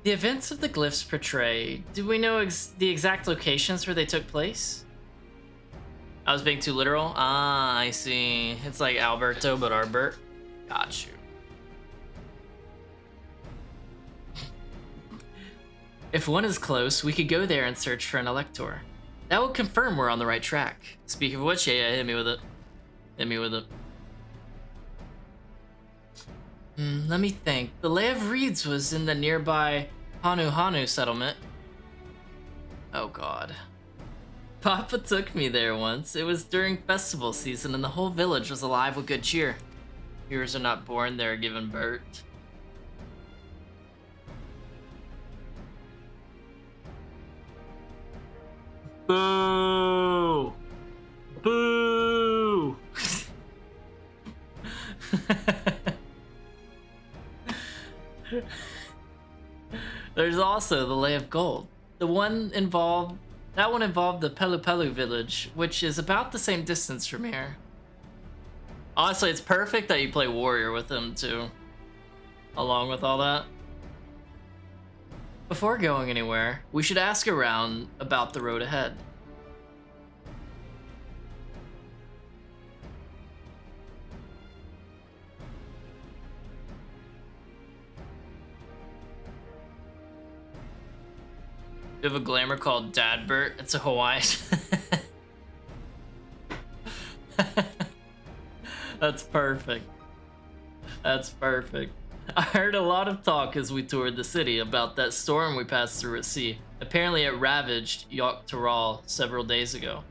The events of the glyphs portray. Do we know the exact locations where they took place? I was being too literal. Ah, I see. It's like Alberto, but Arbert. Got you. If one is close, we could go there and search for an elector. That will confirm we're on the right track. Speaking of which, yeah, hit me with it. Hit me with it. Let me think. The Lay of Reeds was in the nearby Hanu settlement. Oh god. Papa took me there once. It was during festival season and the whole village was alive with good cheer. Heroes are not born, they're given birth. Boo! Boo! There's also the Lay of Gold. That one involved the Pelu Pelu village, which is about the same distance from here. Honestly, it's perfect that you play warrior with him too, along with all that. Before going anywhere, we should ask around about the road ahead. We have a glamour called Dadbert. It's a Hawaiian. That's perfect. That's perfect. I heard a lot of talk as we toured the city about that storm we passed through at sea. Apparently it ravaged Yogg-Togthal several days ago.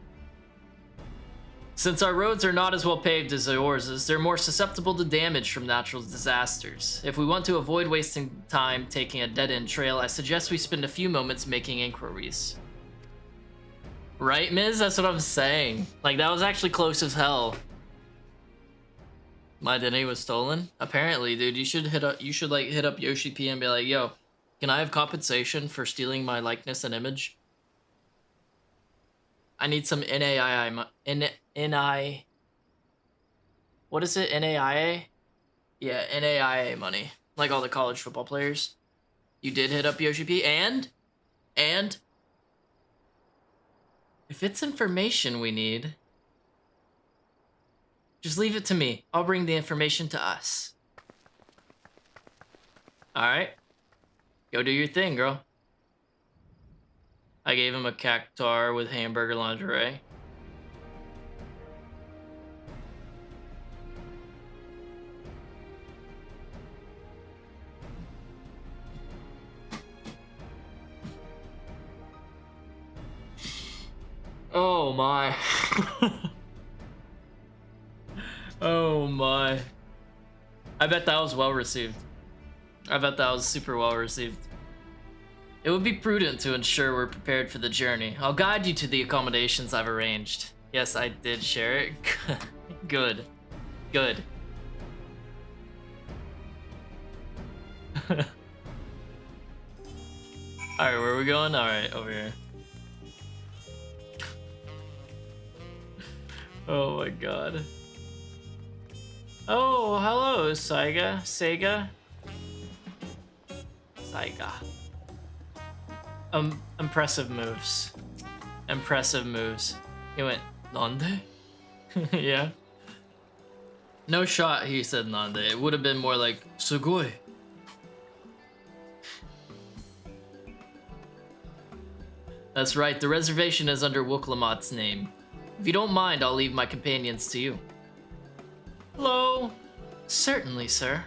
Since our roads are not as well paved as yours, they're more susceptible to damage from natural disasters. If we want to avoid wasting time taking a dead-end trail, I suggest we spend a few moments making inquiries. Right, Miz? That's what I'm saying. Like, that was actually close as hell. My identity was stolen? Apparently, dude, you should hit up Yoshi P and be like, yo, can I have compensation for stealing my likeness and image? I need some what is it? NAIA? Yeah, NAIA money. Like all the college football players. You did hit up Yoshi P and if it's information we need, just leave it to me. I'll bring the information to us. Alright. Go do your thing, girl. I gave him a cactar with hamburger lingerie. Oh my. Oh my. I bet that was well received. I bet that was super well received. It would be prudent to ensure we're prepared for the journey. I'll guide you to the accommodations I've arranged. Yes, I did share it. Good. Good. Alright, where are we going? Alright, over here. Oh my god. Oh, hello, Saiga. Saiga. Impressive moves. Impressive moves. He went, Nande? Yeah. No shot he said Nande. It would have been more like, Sugoi. That's right, the reservation is under Wooklamat's name. If you don't mind, I'll leave my companions to you. Hello. Certainly, sir.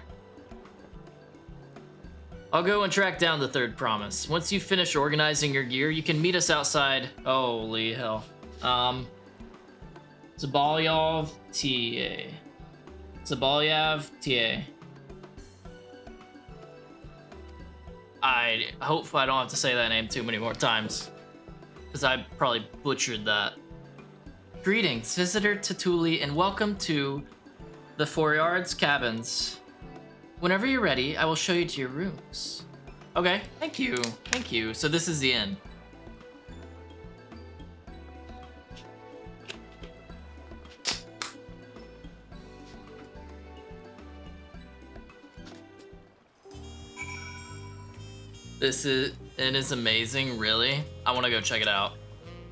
I'll go and track down the third promise. Once you finish organizing your gear, you can meet us outside. Holy hell. Zabalyav TA. Zabalyav TA. I hope I don't have to say that name too many more times, because I probably butchered that. Greetings, visitor Tatuli, and welcome to the Four Yards Cabins. Whenever you're ready, I will show you to your rooms. Okay, thank you, thank you. So this is the end. It is amazing, really. I want to go check it out.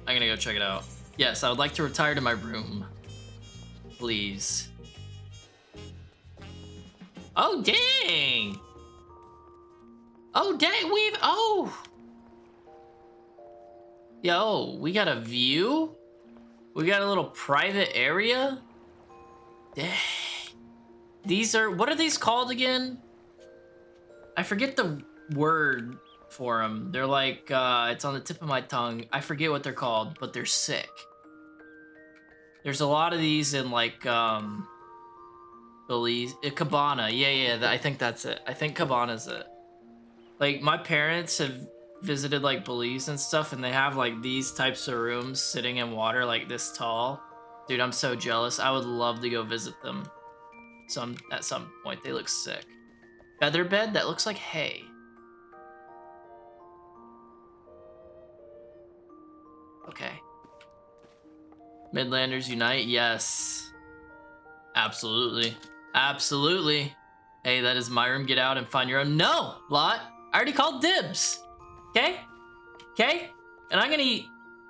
I'm gonna go check it out. Yes, I would like to retire to my room. Please. Oh, dang! Oh, dang, Yo, we got a view? We got a little private area? Dang. These are, what are these called again? I forget the word for them. They're like, it's on the tip of my tongue. I forget what they're called, but they're sick. There's a lot of these in like, Belize, Cabana. Yeah, I think that's it. I think Cabana's it. Like, my parents have visited like Belize and stuff, and they have like these types of rooms sitting in water like this tall. Dude, I'm so jealous. I would love to go visit them at some point. They look sick. Feather bed that looks like hay. Okay. Midlanders unite. Yes. Absolutely. Absolutely. Hey, that is my room. Get out and find your own. No, Lot. I already called dibs. Okay? Okay? And I'm gonna eat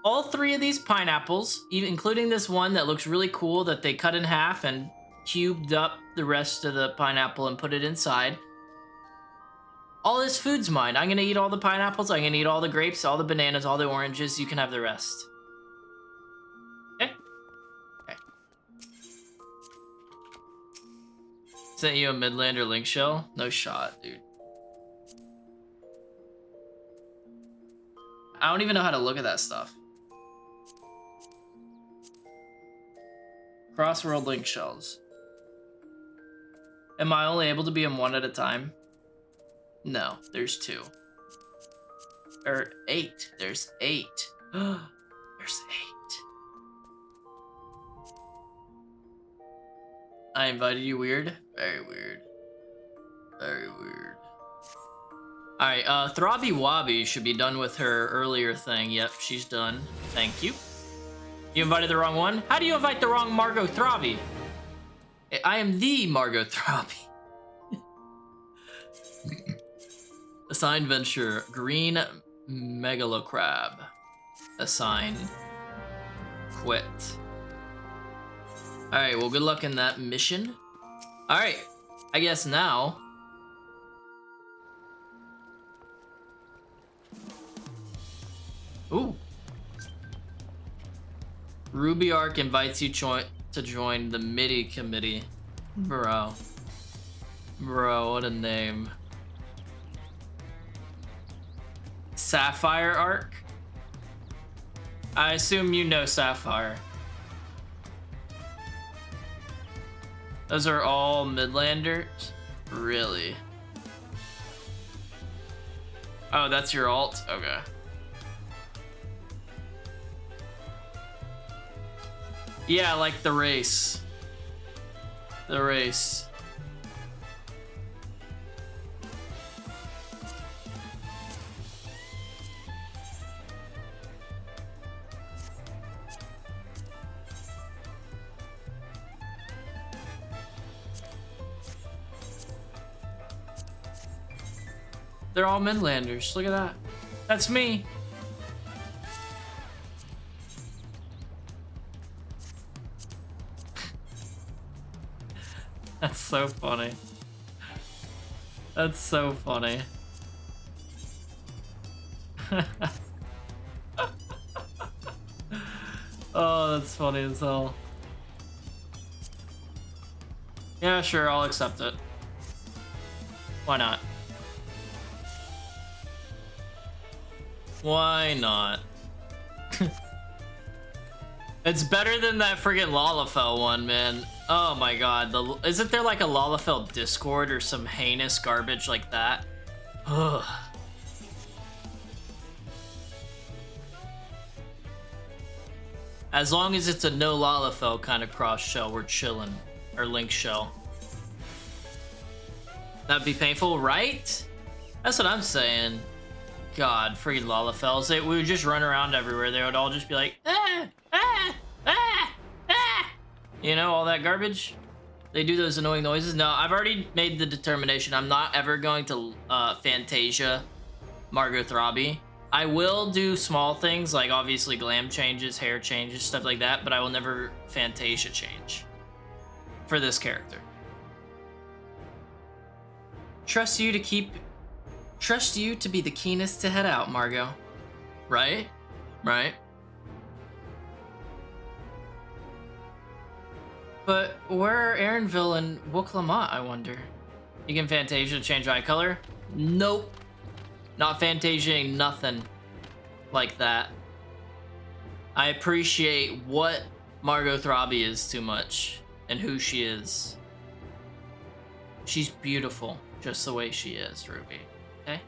all 3 of these pineapples, even including this one that looks really cool that they cut in half and cubed up the rest of the pineapple and put it inside. All this food's mine. I'm gonna eat all the pineapples. I'm gonna eat all the grapes, all the bananas, all the oranges. You can have the rest. Okay? Okay. Sent you a Midlander link shell? No shot, dude. I don't even know how to look at that stuff. Crossworld link shells. Am I only able to be in one at a time? No, there's 2. Or 8. There's 8. There's 8. I invited you, weird? Very weird. Very weird. Alright, Throbby Wobby should be done with her earlier thing. Yep, she's done. Thank you. You invited the wrong one? How do you invite the wrong Margot Throbby? I am the Margot Throbby. Assigned venture, green megalocrab. Assign. Quit. Alright, well, good luck in that mission. Alright, I guess now... Ooh. Ruby Arc invites you to join the MIDI committee. Bro. Bro, what a name. Sapphire Arc? I assume you know Sapphire. Those are all Midlanders? Really? Oh, that's your alt? Okay. Yeah, like the race. The race. They're all Midlanders. Look at that. That's me. That's so funny. That's so funny. Oh, that's funny as hell. Yeah, sure, I'll accept it. Why not? Why not? It's better than that friggin' Lalafell one, man. Oh my god. Isn't there like a Lalafell Discord or some heinous garbage like that? Ugh. As long as it's a no Lalafell kind of cross shell, we're chillin'. Or link shell. That'd be painful, right? That's what I'm saying. God, freaking Lalafells. We would just run around everywhere. They would all just be like, ah, ah, ah, ah. You know, all that garbage. They do those annoying noises. No, I've already made the determination. I'm not ever going to Fantasia Margot Throbby. I will do small things like obviously glam changes, hair changes, stuff like that, but I will never Fantasia change for this character. Trust you to be the keenest to head out, Margot. Right? Right? But where are Aaronville and Wooklamont, I wonder? You can Fantasia to change eye color? Nope. Not Fantasiaing nothing like that. I appreciate what Margot Robbie is too much and who she is. She's beautiful just the way she is, Ruby. Okay?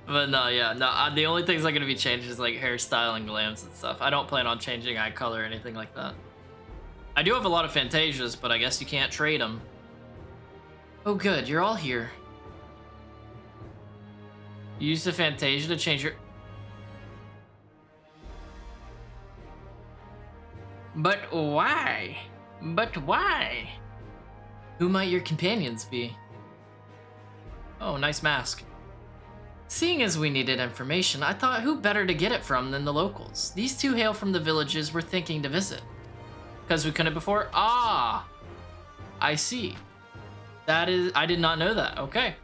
But no, yeah, no. The only things I'm gonna be changing is like hairstyle and glams and stuff. I don't plan on changing eye color or anything like that. I do have a lot of Fantasias, but I guess you can't trade them. Oh, good, you're all here. You used the Fantasia to change your. But why? But why? Who might your companions be? Oh, nice mask. Seeing as we needed information, I thought who better to get it from than the locals. These two hail from the villages we're thinking to visit. Because we couldn't before? Ah! I see. That is... I did not know that. Okay.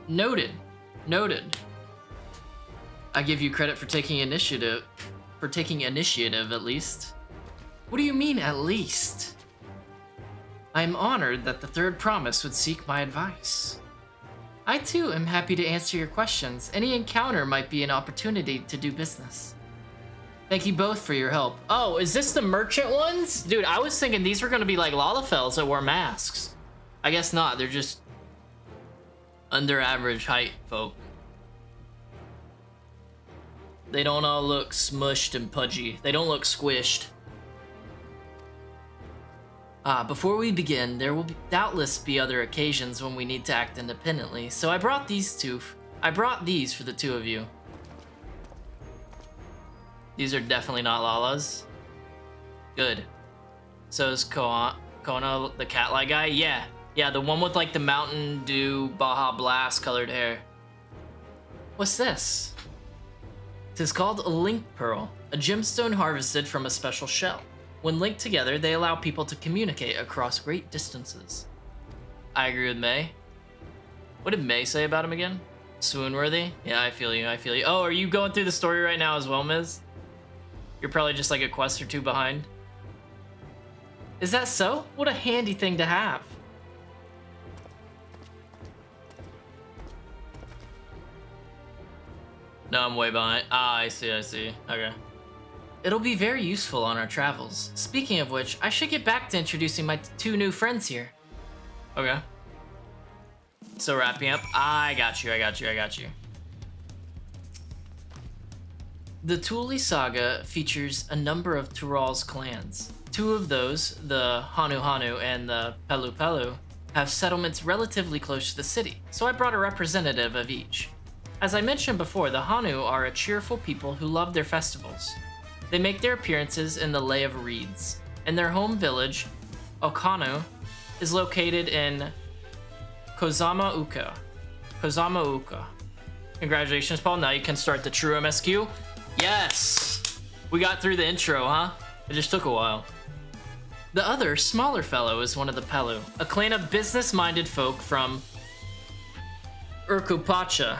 Noted. Noted. I give you credit for taking initiative. For taking initiative, at least. What do you mean, at least? I'm honored that the Third Promise would seek my advice. I too am happy to answer your questions. Any encounter might be an opportunity to do business. Thank you both for your help. Oh, is this the merchant ones? Dude, I was thinking these were gonna be like Lalafels that wore masks. I guess not, they're just under average height folk. They don't all look smushed and pudgy. They don't look squished. Before we begin, there will doubtless be other occasions when we need to act independently, so I brought these for the two of you. These are definitely not Lala's. Good. So is Kona the cat-like guy? Yeah. Yeah, the one with like the Mountain Dew Baja Blast colored hair. What's this? It is called a link pearl, a gemstone harvested from a special shell. When linked together, they allow people to communicate across great distances. I agree with May. What did May say about him again? Swoon-worthy? Yeah, I feel you, I feel you. Oh, are you going through the story right now as well, Miz? You're probably just like a quest or two behind. Is that so? What a handy thing to have. No, I'm way behind. Ah, I see, I see. Okay. It'll be very useful on our travels. Speaking of which, I should get back to introducing my two new friends here. Okay. So wrapping up. I got you, I got you, I got you. The Thule saga features a number of Tural's clans. Two of those, the Hanu Hanu and the Pelu Pelu, have settlements relatively close to the city, so I brought a representative of each. As I mentioned before, the Hanu are a cheerful people who love their festivals. They make their appearances in the Lay of Reeds, and their home village, Okano, is located in Kozama-uka. Kozama-uka. Congratulations, Paul. Now you can start the true MSQ. Yes! We got through the intro, huh? It just took a while. The other, smaller fellow is one of the Pelu, a clan of business-minded folk from Urkupacha.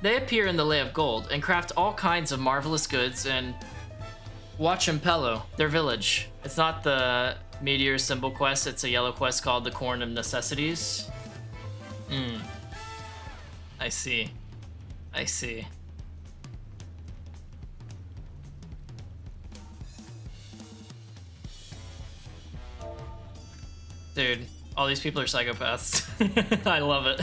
They appear in the Lay of Gold and craft all kinds of marvelous goods in Wachimpelo, their village. It's not the Meteor Symbol quest, it's a yellow quest called the Corn of Necessities. I see. I see. Dude, all these people are psychopaths. I love it.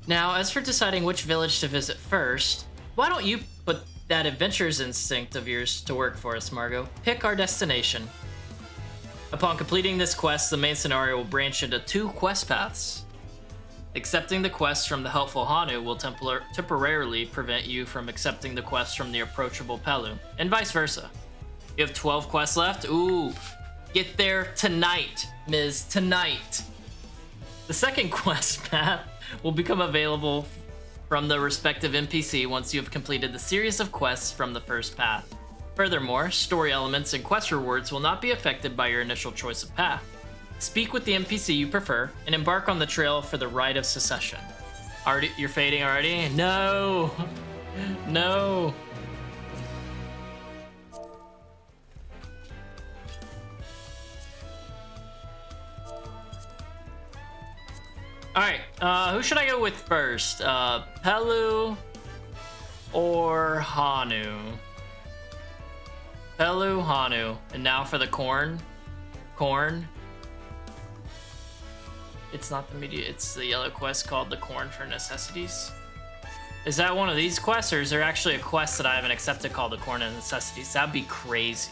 Now, as for deciding which village to visit first, why don't you put that adventurer's instinct of yours to work for us, Margot? Pick our destination. Upon completing this quest, the main scenario will branch into 2 quest paths. Accepting the quest from the helpful Hanu will temporarily prevent you from accepting the quest from the approachable Pelu, and vice versa. You have 12 quests left? Ooh, get there tonight, Ms. Tonight. The second quest path will become available from the respective NPC once you have completed the series of quests from the first path. Furthermore, story elements and quest rewards will not be affected by your initial choice of path. Speak with the NPC you prefer and embark on the trail for the rite of secession. Already, you're fading already? No! No! Alright, who should I go with first? Pelu or Hanu? Pelu, Hanu. And now for the corn. Corn. It's not the media, it's the yellow quest called the Corn for Necessities. Is that one of these quests, or is there actually a quest that I haven't accepted called the Corn of Necessities? That'd be crazy.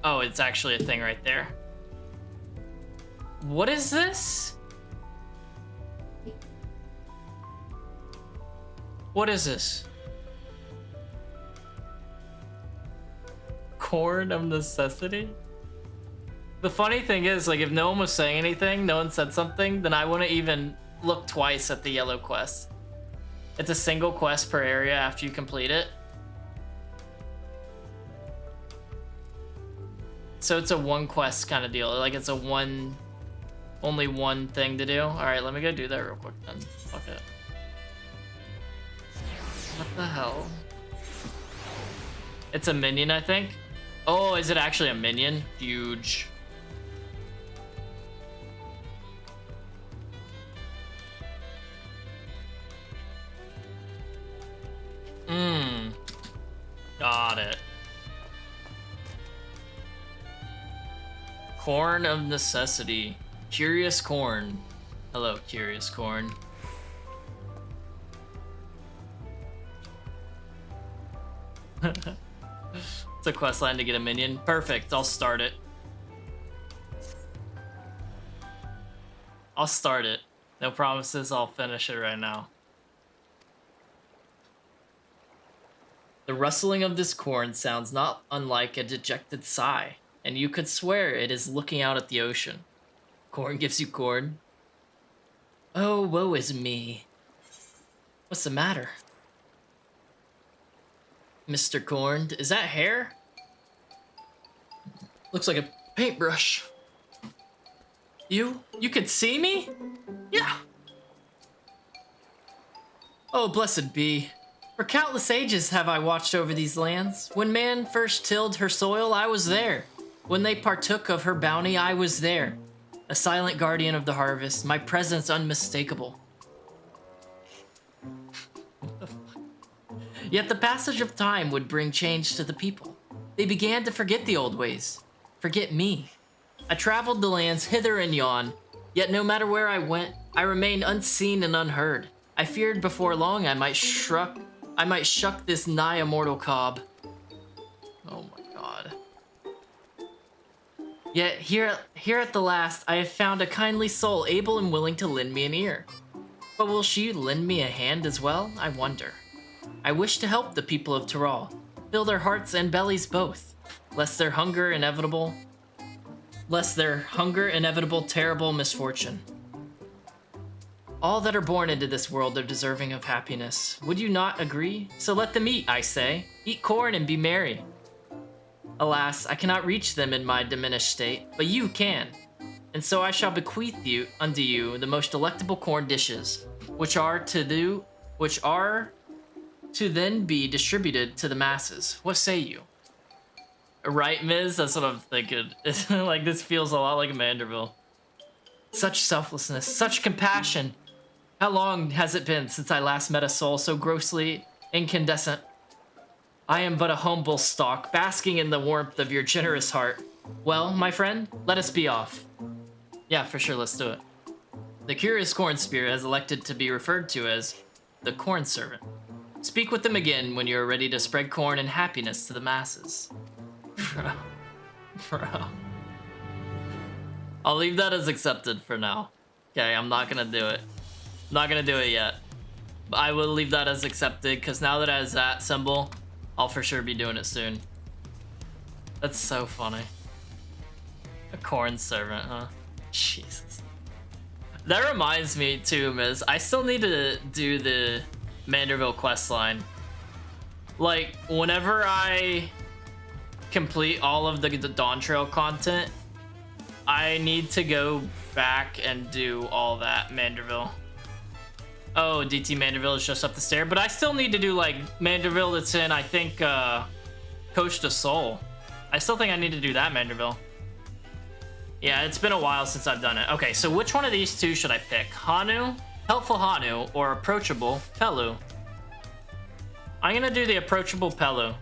Oh, it's actually a thing right there. What is this? What is this? Corn of Necessity? The funny thing is, like, if no one was saying anything, no one said something, then I wouldn't even look twice at the yellow quest. It's a single quest per area after you complete it. So it's a one quest kind of deal. Like, it's a only one thing to do. All right, let me go do that real quick then. Fuck it. What the hell? It's a minion, I think. Oh, is it actually a minion? Huge. Got it. Corn of Necessity. Curious Corn. Hello, Curious Corn. It's a quest line to get a minion. Perfect, I'll start it. I'll start it. No promises, I'll finish it right now. The rustling of this corn sounds not unlike a dejected sigh, and you could swear it is looking out at the ocean. Corn gives you corn. Oh, woe is me. What's the matter? Mr. Corn, is that hair? Looks like a paintbrush. You could see me? Yeah. Oh, blessed be. For countless ages have I watched over these lands. When man first tilled her soil, I was there. When they partook of her bounty, I was there. A silent guardian of the harvest, my presence unmistakable. Yet the passage of time would bring change to the people. They began to forget the old ways, forget me. I traveled the lands hither and yon, yet no matter where I went, I remained unseen and unheard. I feared before long I might shuck this nigh immortal cob. Oh my god. Yet here at the last, I have found a kindly soul able and willing to lend me an ear. But will she lend me a hand as well? I wonder. I wish to help the people of Tyrol, fill their hearts and bellies both, lest their hunger inevitable terrible misfortune. All that are born into this world are deserving of happiness. Would you not agree? So let them eat, I say. Eat corn and be merry. Alas, I cannot reach them in my diminished state, but you can. And so I shall bequeath unto you the most delectable corn dishes, which are to then be distributed to the masses. What say you? Right, Ms? That's what I'm thinking. Like, this feels a lot like Manderville. Such selflessness, such compassion. How long has it been since I last met a soul so grossly incandescent? I am but a humble stalk, basking in the warmth of your generous heart. Well, my friend, let us be off. Yeah, for sure, let's do it. The Curious Corn Spirit has elected to be referred to as the Corn Servant. Speak with them again when you are ready to spread corn and happiness to the masses. Bro. I'll leave that as accepted for now. Okay, I'm not gonna do it. I'm not gonna do it yet. But I will leave that as accepted, because now that it has that symbol, I'll for sure be doing it soon. That's so funny. A corn servant, huh? Jesus. That reminds me too, Miz. I still need to do the Manderville questline. Like, whenever I complete all of the DAWNTRAIL content, I need to go back and do all that Manderville. Oh, DT Manderville is just up the stair, but I still need to do like Manderville that's in, I think, Coach de Sol. I still think I need to do that Manderville. Yeah, it's been a while since I've done it. Okay, so which one of these two should I pick? Hanu, Helpful Hanu, or Approachable Pelu? I'm gonna do the Approachable Pelu.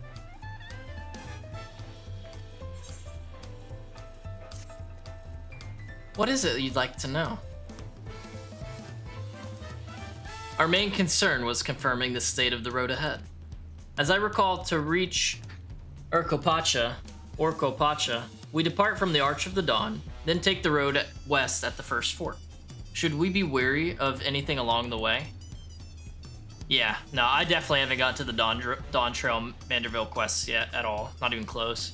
What is it you'd like to know? Our main concern was confirming the state of the road ahead. As I recall, to reach Orcopacha, we depart from the Arch of the Dawn, then take the road west at the first fork. Should we be wary of anything along the way? Yeah, no, I definitely haven't got to the DAWNTRAIL Manderville quests yet at all. Not even close.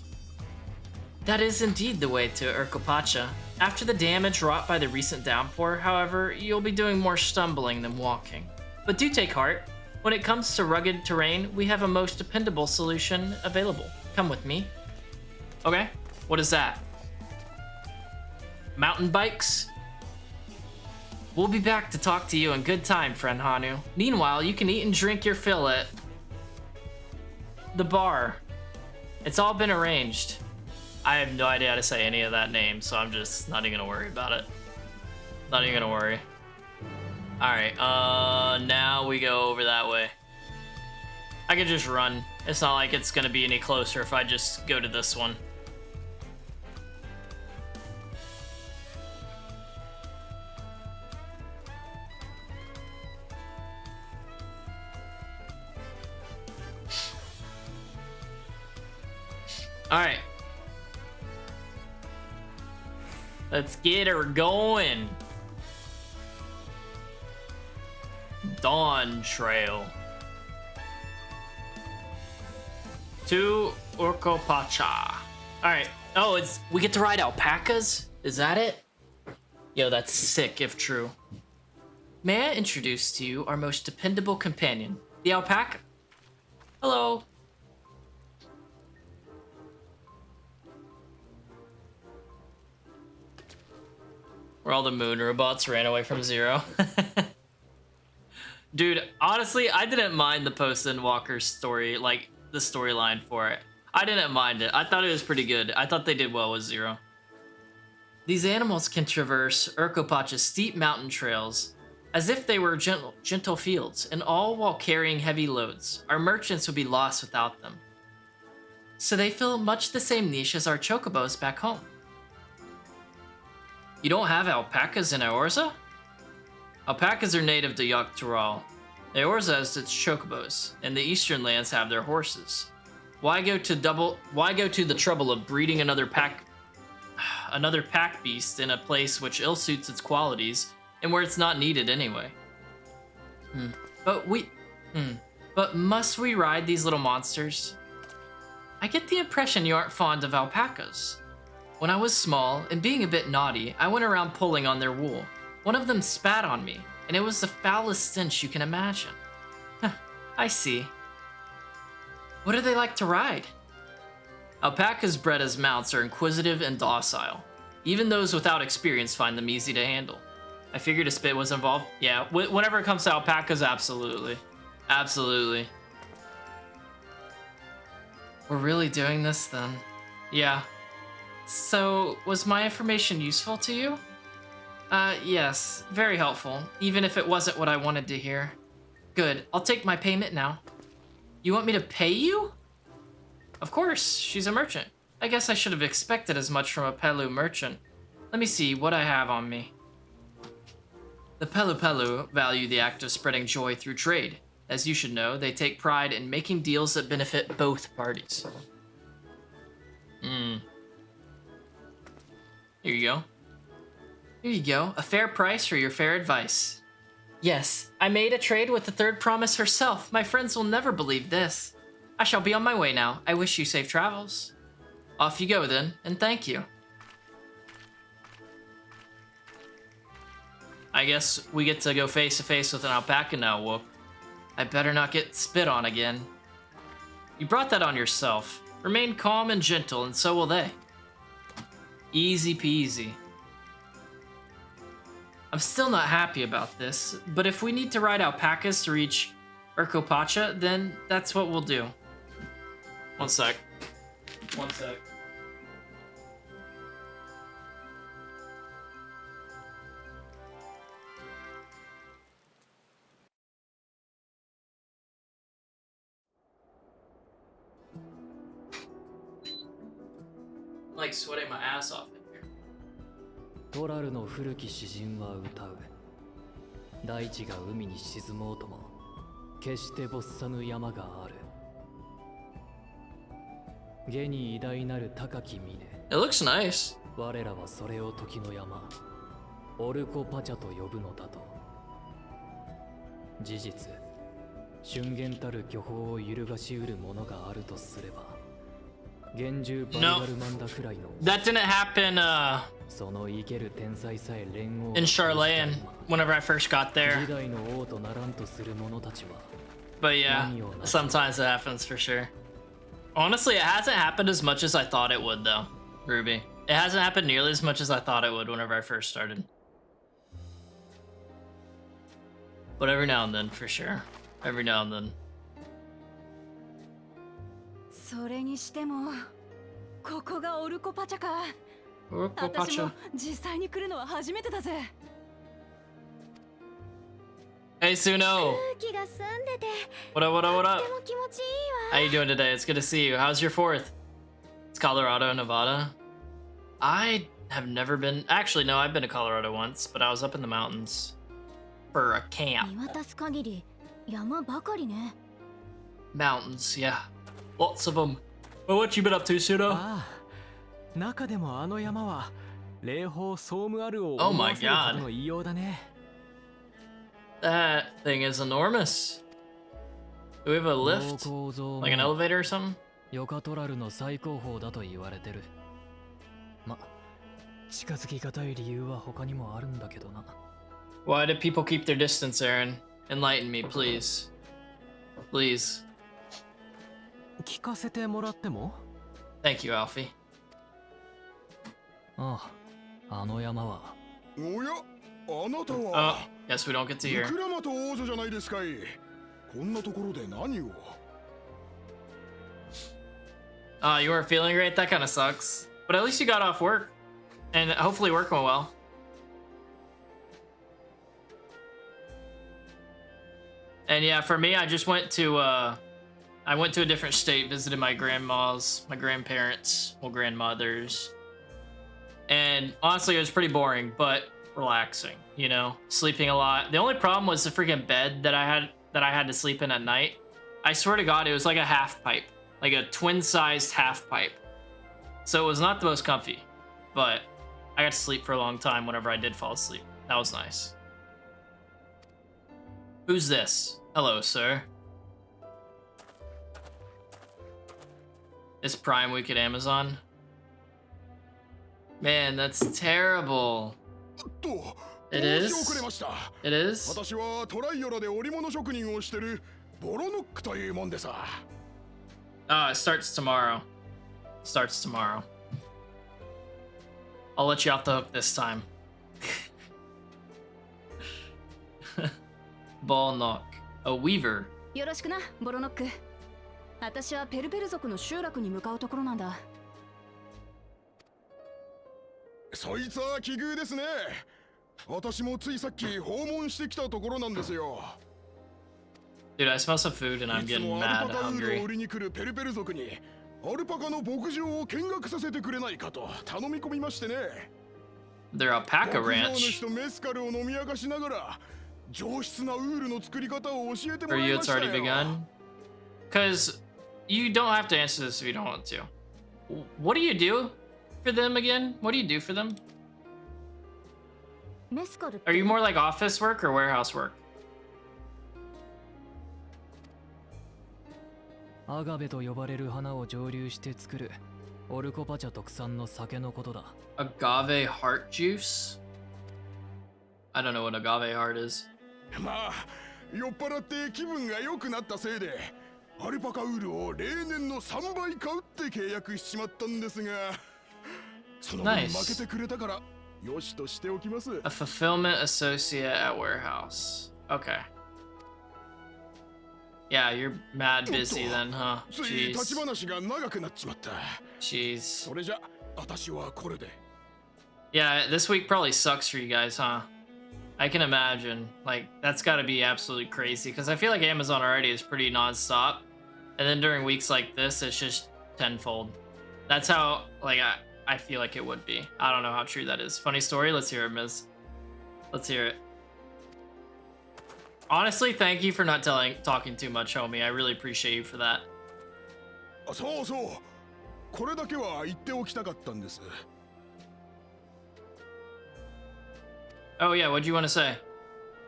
That is indeed the way to Orcopacha. After the damage wrought by the recent downpour, however, you'll be doing more stumbling than walking. But do take heart. When it comes to rugged terrain, we have a most dependable solution available. Come with me. Okay, what is that? Mountain bikes? We'll be back to talk to you in good time, friend Hanu. Meanwhile, you can eat and drink your fill at the bar. It's all been arranged. I have no idea how to say any of that name, so I'm just not even gonna worry about it. Not even gonna worry. Alright, now we go over that way. I could just run. It's not like it's gonna be any closer if I just go to this one. Alright. Let's get her going. DAWNTRAIL. To Orcopacha. Alright. Oh, we get to ride alpacas? Is that it? Yo, that's sick if true. May I introduce to you our most dependable companion, the alpaca? Hello. Where all the moon robots ran away from Zero. Dude, honestly, I didn't mind the Post-in Walker's story, like the storyline for it. I didn't mind it. I thought it was pretty good. I thought they did well with Zero. These animals can traverse Orcopacha's steep mountain trails as if they were gentle fields, and all while carrying heavy loads. Our merchants would be lost without them. So they fill much the same niche as our chocobos back home. You don't have alpacas in Eorza? Alpacas are native to Yogg-Turaul. Eorza has its chocobos, and the eastern lands have their horses. Why go to the trouble of breeding another pack beast in a place which ill suits its qualities and where it's not needed anyway? But must we ride these little monsters? I get the impression you aren't fond of alpacas. When I was small, and being a bit naughty, I went around pulling on their wool. One of them spat on me, and it was the foulest stench you can imagine. I see. What do they like to ride? Alpacas bred as mounts are inquisitive and docile. Even those without experience find them easy to handle. I figured a spit was involved. Yeah, whenever it comes to alpacas, absolutely. Absolutely. We're really doing this then? Yeah. So, was my information useful to you? Yes, very helpful, even if it wasn't what I wanted to hear. Good, I'll take my payment now. You want me to pay you? Of course, she's a merchant. I guess I should have expected as much from a Pelu merchant. Let me see what I have on me. The Pelu value the act of spreading joy through trade. As you should know, they take pride in making deals that benefit both parties. Here you go. Here you go, a fair price for your fair advice. Yes, I made a trade with the third promise herself. My friends will never believe this. I shall be on my way now. I wish you safe travels. Off you go then, and thank you. I guess we get to go face to face with an alpaca now, Whoop. I better not get spit on again. You brought that on yourself. Remain calm and gentle, and so will they. Easy peasy. I'm still not happy about this, but if we need to ride alpacas to reach Urkopacha, then that's what we'll do. One sec. One sec. I'm like sweating my ass off in here. トラルの古き詩人は歌う。大地が海に沈もうとも、決して没さぬ山がある。下に偉大なる高き峰。It looks nice. 我らはそれを時の山、オルコパチャと呼ぶのだと。事実、瞬間たる巨峰を揺るがしうるものがあるとすれば、厳重バイバルマンダくらいの。That didn't happen, その生ける天才さえ連合 in Charlayan whenever I first got there. 時代の王とならんとする者たちは。But yeah, sometimes it happens for sure. Honestly, it hasn't happened as much as I thought it would, though, Ruby. It hasn't happened nearly as much as I thought it would whenever I first started. But every now and then, for sure. Every now and then. それにしても、ここがオルコパチャか。オルコパチャ。私も実際に来るのは初めてだぜ。Hey Suno! What up, what up, what up? How you doing today? It's good to see you. How's your 4th? It's Colorado, Nevada. I have never been... Actually, no, I've been to Colorado once, but I was up in the mountains for a camp. 見渡す限り山ばかりね。Mountains, yeah. Lots of them. Well, what you been up to, Suno? ああ、中でもあの山は霊峰ソームアルを Oh 思 my わせるほ god. どの異様だね。That thing is enormous. Do we have a lift? Like an elevator or something? ヨカトラルの最高峰だと言われてる。ま、近づきがたい理由は他にもあるんだけどな。Why do people keep their distance, Aaron? Enlighten me, please. Please. 聞かせてもらっても？ Thank you, Alfie. ああ、あの山は。おや、あなたは。Oh, guess we don't get to hear. クラマト王女じゃないですかい。こんなところで何を。You weren't feeling great? That kind of sucks. But at least you got off work. And hopefully work went well. And yeah, for me, I just went to, I went to a different state, visited my grandmas, my grandparents, well, grandmothers. And honestly, it was pretty boring, but relaxing, you know, sleeping a lot. The only problem was the freaking bed that I had to sleep in at night. I swear to God, it was like a half pipe, like a twin-sized half pipe. So it was not the most comfy, but I got to sleep for a long time whenever I did fall asleep. That was nice. Who's this? Hello, sir. It's Prime Week at Amazon. Man, that's terrible. It is? It is? 私はトライオラで織物職人をしてるボロノックというもんでさ。Oh, it starts tomorrow. Starts tomorrow. I'll let you off the hook this time. Ball knock. A weaver. よろしくな、ボロノック。私はペルペル族の集落に向かうところなんだ。そいつは奇遇ですね。私もついさっき訪問してきたところなんですよ。Dude, I smell some food and I'm getting mad hungry. 売りに来るペルペル族にアルパカの牧場を見学させてくれないかと頼み込みましてね。Their alpaca 牧場 ranch. 主とメスカルを飲み明かしながら上質なウールの作り方を教えても For らい you, ま it's した already よ。 begun. Because you don't have to answer this if you don't want to. What do you do for them again? What do you do for them? メスカル Are you more like office work or warehouse work? アガベと呼ばれる花を蒸留して作るオルコパチャ特産の酒のことだ。Agave heart juice? I don't know what agave heart is. まあ酔っ払って気分が良くなったせいでアルパカウールを例年の3倍買うって契約しちまったんですがその分負けてくれたからよしとしておきます。 A fulfillment associate at warehouse. Okay. Yeah, you're mad busy then, huh? つい Jeez. 立ち話が長くなっちまった。 Jeez. それじゃ私はこれで。 Yeah, this week probably sucks for you guys, huh? I can imagine. Like, that's gotta be absolutely crazy, because I feel like Amazon already is pretty non-stop. And then during weeks like this, it's just tenfold. That's how, like, I feel like it would be. I don't know how true that is. Funny story? Let's hear it, Miz. Let's hear it. Honestly, thank you for not talking too much, homie. I really appreciate you for that. そうそう。これだけは言っておきたかったんです。 Oh yeah, what'd you want to say?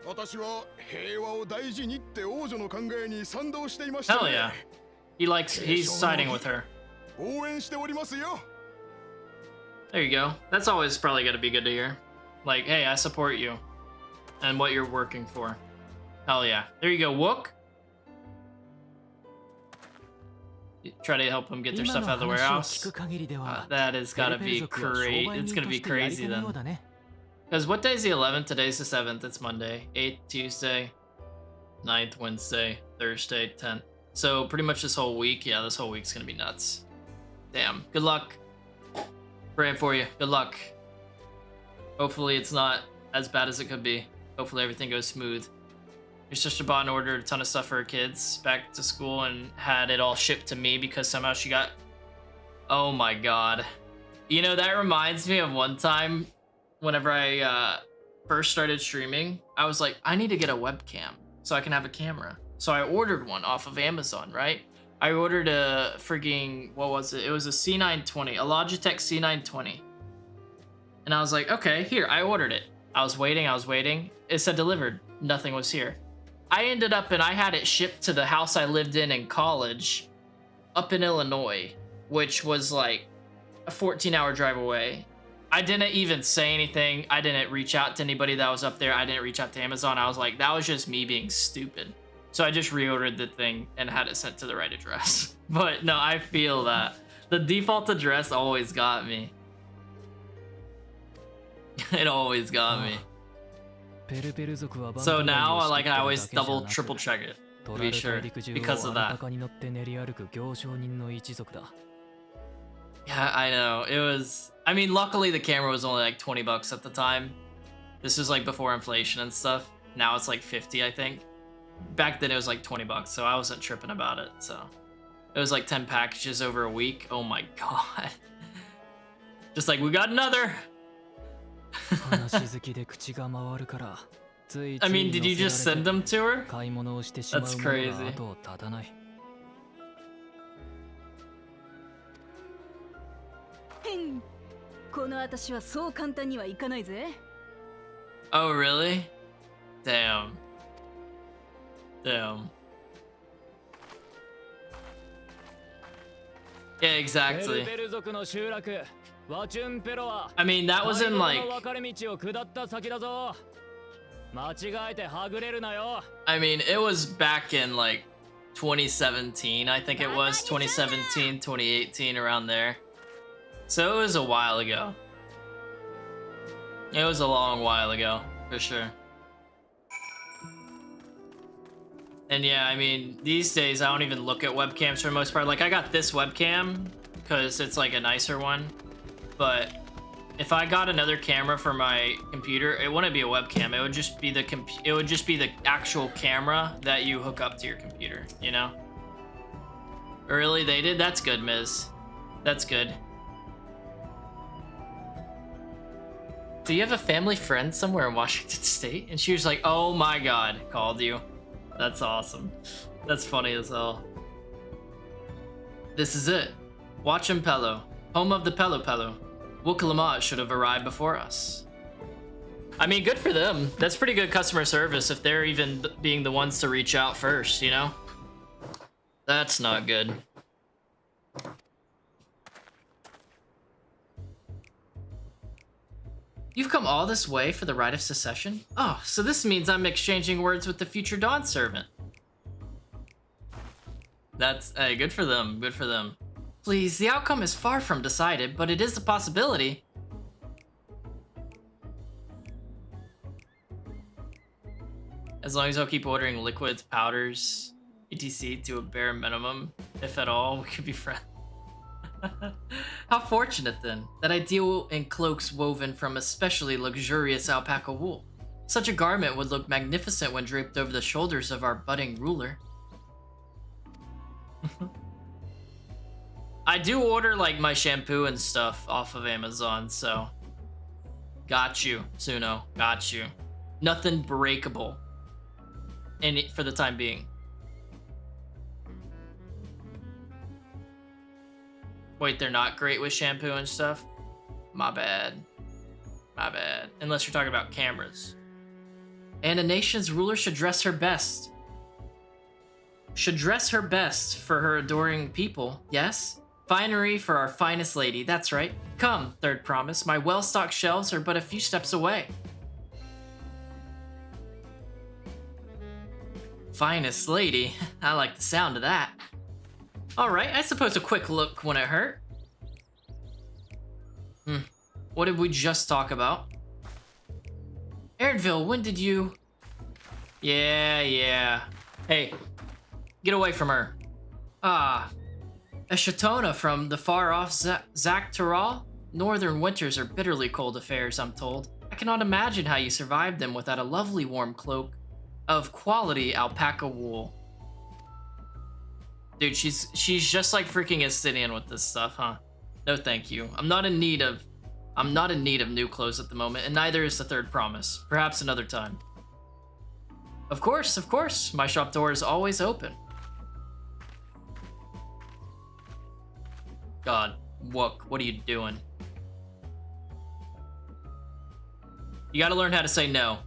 私は平和を大事にって王女の考えに賛同していました。 Hell yeah. He's siding with her. 応援しておりますよ。 There you go. That's always probably gonna be good to hear. Like, hey, I support you and what you're working for. Hell yeah. There you go, Wook. Try to help them get their stuff out of the warehouse. That has gotta be crazy. It's gonna be crazy then. Because what day is the 11th? Today's the 7th. It's Monday. 8th, Tuesday. 9th, Wednesday. Thursday, 10th. So pretty much this whole week. Yeah, this whole week's gonna be nuts. Damn. Good luck. Praying for you. Good luck. Hopefully it's not as bad as it could be. Hopefully everything goes smooth. Your sister bought and ordered a ton of stuff for her kids back to school and had it all shipped to me because somehow she got... Oh my god. You know, that reminds me of one time whenever I first started streaming. I was like, I need to get a webcam so I can have a camera. So I ordered one off of Amazon, right? I ordered a frigging, what was it? It was a C920, a Logitech C920. And I was like, okay, here, I ordered it. I was waiting. It said delivered. Nothing was here. I ended up and I had it shipped to the house I lived in college up in Illinois, which was like a 14-hour drive away. I didn't even say anything. I didn't reach out to anybody that was up there. I didn't reach out to Amazon. I was like, that was just me being stupid. So I just reordered the thing and had it sent to the right address. But no, I feel that. The default address always got me. It always got me. So now I always double, triple check it to be sure because of that. Yeah, I know. It was, I mean, luckily the camera was only like 20 bucks at the time. This was like before inflation and stuff. Now it's like 50, I think. Back then it was like 20 bucks, so I wasn't tripping about it. So it was like 10 packages over a week. Oh my god. Just like, we got another. I mean, did you just send them to her? That's crazy. この私はそう簡単にはいかないぜ。 Oh really? Damn. Damn. Yeah, exactly. I mean, that was in like... I mean, it was back in like 2017, I think it was. 2017, 2018, around there. So it was a while ago. It was a long while ago, for sure. And yeah, I mean, these days I don't even look at webcams for the most part. Like, I got this webcam because it's like a nicer one. But if I got another camera for my computer, it wouldn't be a webcam. It would just be the actual camera that you hook up to your computer, you know? Early they did? That's good, Miz. That's good. Do you have a family friend somewhere in Washington State? And she was like, oh my god, called you. That's awesome. That's funny as hell. This is it. Wachimpello, home of the Pelo Pelo. Wukalamat should have arrived before us. I mean, good for them. That's pretty good customer service if they're even being the ones to reach out first, you know? That's not good. You've come all this way for the rite of secession? Oh, so this means I'm exchanging words with the future Dawn servant. That's, hey, good for them, good for them. Please, the outcome is far from decided, but it is a possibility. As long as I'll keep ordering liquids, powders, etc. to a bare minimum, if at all, we could be friends. How fortunate then, that I deal in cloaks woven from especially luxurious alpaca wool. Such a garment would look magnificent when draped over the shoulders of our budding ruler. I do order like my shampoo and stuff off of Amazon, so got you, Suno, got you. Nothing breakable, and for the time being. Wait, they're not great with shampoo and stuff? My bad. My bad. Unless you're talking about cameras. And a nation's ruler should dress her best. Should dress her best for her adoring people, yes? Finery for our finest lady, that's right. Come, third promise, my well-stocked shelves are but a few steps away. Finest lady? I like the sound of that. Alright, I suppose a quick look wouldn't hurt. What did we just talk about? Aaronville, when did you... Yeah. Hey, get away from her. Ah, a Shatona from the far-off Zaktaral? Northern winters are bitterly cold affairs, I'm told. I cannot imagine how you survived them without a lovely warm cloak of quality alpaca wool. Dude, she's just like freaking Estinian with this stuff, huh? No, thank you. I'm not in need of new clothes at the moment, and neither is the third promise. Perhaps another time. Of course. My shop door is always open. God, Wook, what are you doing? You gotta learn how to say no.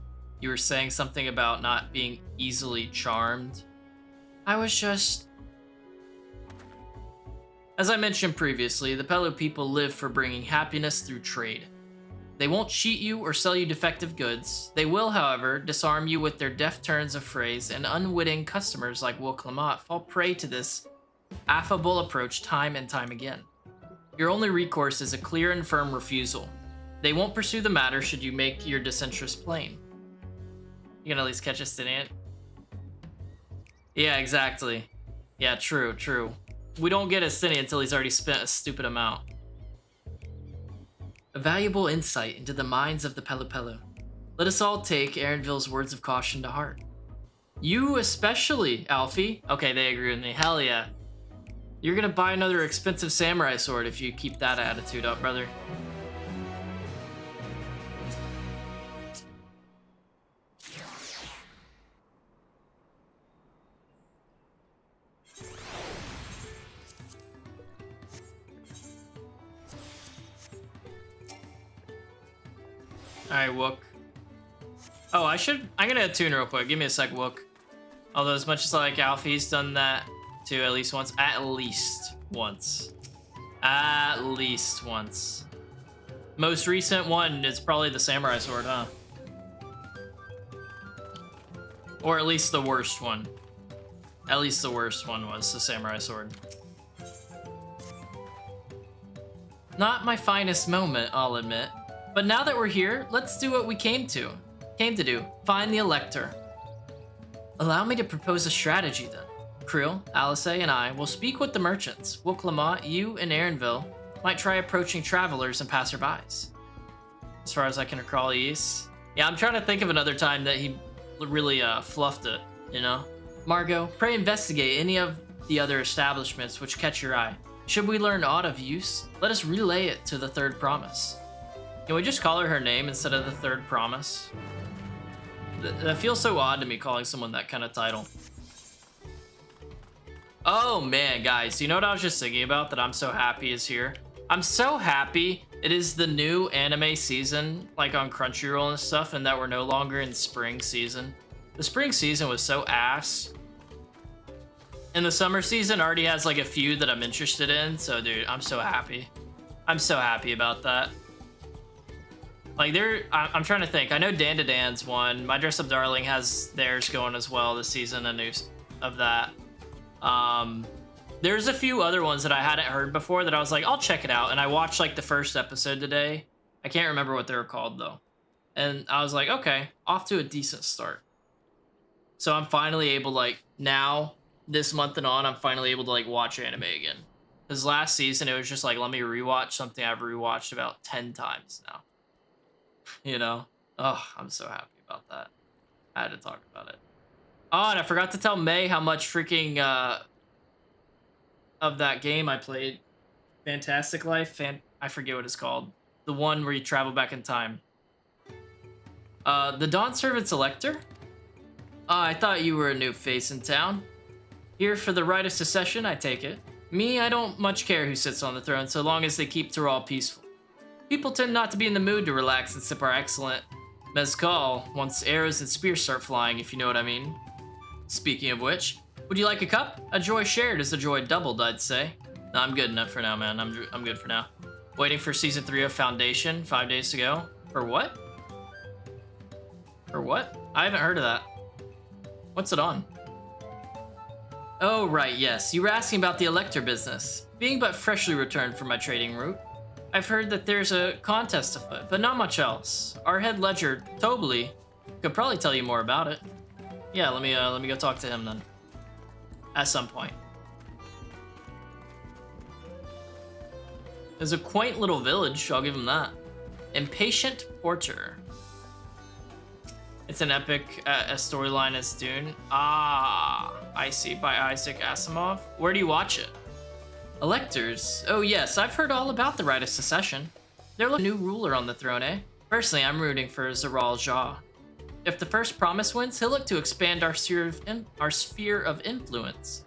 You were saying something about not being easily charmed. I was just... As I mentioned previously, the Pelu people live for bringing happiness through trade. They won't cheat you or sell you defective goods. They will, however, disarm you with their deft turns of phrase, and unwitting customers like Will Clement fall prey to this affable approach time and time again. Your only recourse is a clear and firm refusal. They won't pursue the matter should you make your disinterest plain. You can at least catch a Stinian. Yeah, exactly. Yeah, true. We don't get a Cine until he's already spent a stupid amount. A valuable insight into the minds of the Pelu. Let us all take Aaronville's words of caution to heart. You especially, Alfie. Okay, they agree with me. Hell yeah. You're gonna buy another expensive samurai sword if you keep that attitude up, brother. Alright, Wook. Oh, I'm gonna attune real quick. Give me a sec, Wook. Although as much as I like Alfie's done that too at least once. At least once. Most recent one is probably the samurai sword, huh? Or at least the worst one. At least the worst one was the samurai sword. Not my finest moment, I'll admit. But now that we're here, let's do what we came to do. Find the Elector. Allow me to propose a strategy then. Creel, Alice, and I will speak with the merchants. Will Clement, you, and Aaronville might try approaching travelers and passerbys. As far as I can recall, yes. Yeah, I'm trying to think of another time that he really fluffed it, you know? Margot, pray investigate any of the other establishments which catch your eye. Should we learn aught of use, let us relay it to the third promise. Can we just call her name instead of the third promise? That feels so odd to me, calling someone that kind of title. Oh man, guys, you know what I was just thinking about that I'm so happy is here? I'm so happy it is the new anime season, like on Crunchyroll and stuff, and that we're no longer in spring season. The spring season was so ass. And the summer season already has like a few that I'm interested in, so dude, I'm so happy. I'm so happy about that. Like I'm trying to think. I know Dan to Dan's one. My Dress Up Darling has theirs going as well this season, a new of that. There's a few other ones that I hadn't heard before that I was like, I'll check it out. And I watched like the first episode today. I can't remember what they were called though. And I was like, okay, off to a decent start. So I'm finally able, like, now, this month and on, I'm finally able to, like, watch anime again. Because last season, it was just like, let me rewatch something I've rewatched about 10 times now. You know? Oh, I'm so happy about that. I had to talk about it. Oh, and I forgot to tell May how much freaking, of that game I played. Fantastic Life? I forget what it's called. The one where you travel back in time. The Dawn Servant Elector? I thought you were a new face in town. Here for the right of secession, I take it. Me, I don't much care who sits on the throne, so long as they keep Tyrol peaceful. People tend not to be in the mood to relax and sip our excellent mezcal once arrows and spears start flying, if you know what I mean. Speaking of which, would you like a cup? A joy shared is a joy doubled, I'd say. No, I'm good enough for now, man. I'm good for now. Waiting for Season 3 of Foundation, 5 days to go. For what? For what? I haven't heard of that. What's it on? Oh, right, yes. You were asking about the Elector business. Being but freshly returned from my trading route, I've heard that there's a contest afoot, but not much else. Our head ledger, Tobly, could probably tell you more about it. Yeah, let me go talk to him then. At some point. There's a quaint little village, I'll give him that. Impatient Porter. It's an epic a storyline as Dune. Ah, I see, by Isaac Asimov. Where do you watch it? Electors. Oh yes, I've heard all about the right of secession. They're looking for a new ruler on the throne, eh? Personally, I'm rooting for Zeral Jah. If the first promise wins, he'll look to expand our sphere of influence.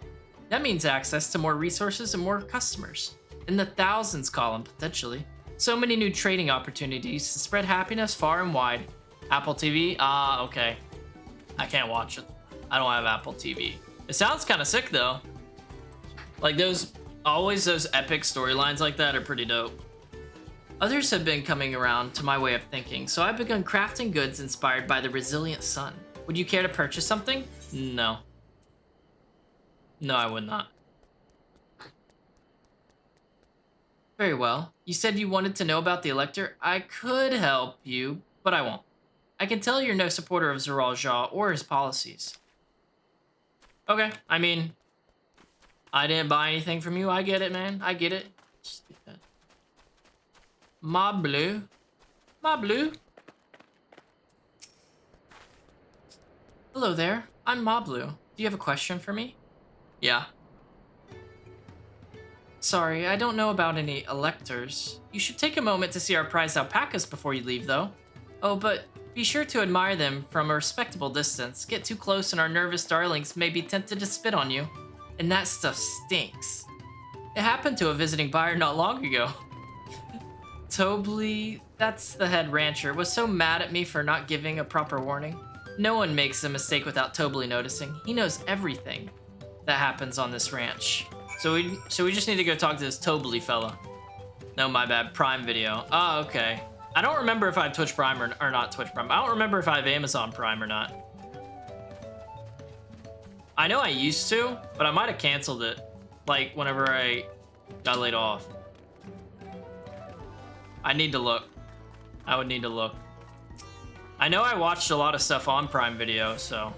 That means access to more resources and more customers. In the thousands column, potentially. So many new trading opportunities to spread happiness far and wide. Apple TV? Ah, okay. I can't watch it. I don't have Apple TV. It sounds kind of sick, though. Like, those epic storylines like that are pretty dope. Others have been coming around to my way of thinking, so I've begun crafting goods inspired by the resilient sun. Would you care to purchase something? No. No, I would not. Very well. You said you wanted to know about the Elector. I could help you, but I won't. I can tell you're no supporter of Zeral Jah or his policies. Okay, I mean, I didn't buy anything from you. I get it, man. I get it. Ma bleu. Ma bleu. Hello there. I'm Ma bleu. Do you have a question for me? Yeah. Sorry, I don't know about any electors. You should take a moment to see our prized alpacas before you leave, though. Oh, but be sure to admire them from a respectable distance. Get too close and our nervous darlings may be tempted to spit on you. And that stuff stinks. It happened to a visiting buyer not long ago. Tobly, that's the head rancher, was so mad at me for not giving a proper warning. No one makes a mistake without Tobly noticing. He knows everything that happens on this ranch. So we just need to go talk to this Tobly fella. No, my bad. Prime Video. Oh, okay. I don't remember if I have Twitch Prime or not Twitch Prime. I don't remember if I have Amazon Prime or not. I know I used to, but I might have canceled it. Like, whenever I got laid off. I need to look. I would need to look. I know I watched a lot of stuff on Prime Video, so...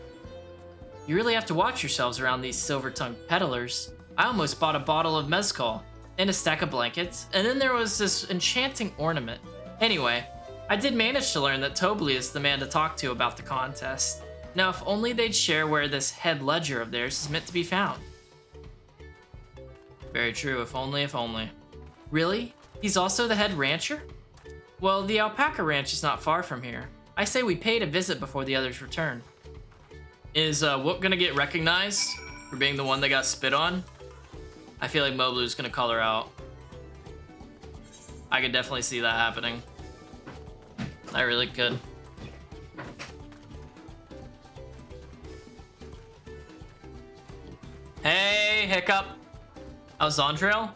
You really have to watch yourselves around these silver-tongued peddlers. I almost bought a bottle of mezcal and a stack of blankets, and then there was this enchanting ornament. Anyway, I did manage to learn that Tobly is the man to talk to about the contest. Now, if only they'd share where this head ledger of theirs is meant to be found. Very true, if only, if only. Really? He's also the head rancher? Well, the alpaca ranch is not far from here. I say we paid a visit before the others return. Is Whoop gonna get recognized for being the one that got spit on? I feel like Moblu's gonna call her out. I could definitely see that happening. I really could. Hey, Hiccup. How's DAWNTRAIL?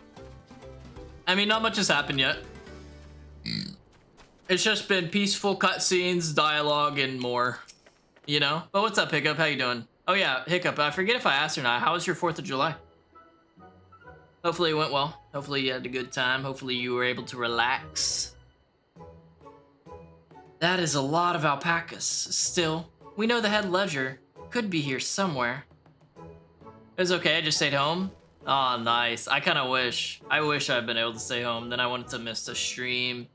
I mean, not much has happened yet. It's just been peaceful cutscenes, dialogue, and more. You know? But what's up, Hiccup? How you doing? Oh yeah, Hiccup, I forget if I asked or not. How was your 4th of July? Hopefully it went well. Hopefully you had a good time. Hopefully you were able to relax. That is a lot of alpacas. Still, we know the head ledger could be here somewhere. It was okay, I just stayed home. Oh, nice. I kind of wish. I wish I'd been able to stay home. Then I wouldn't have missed a stream.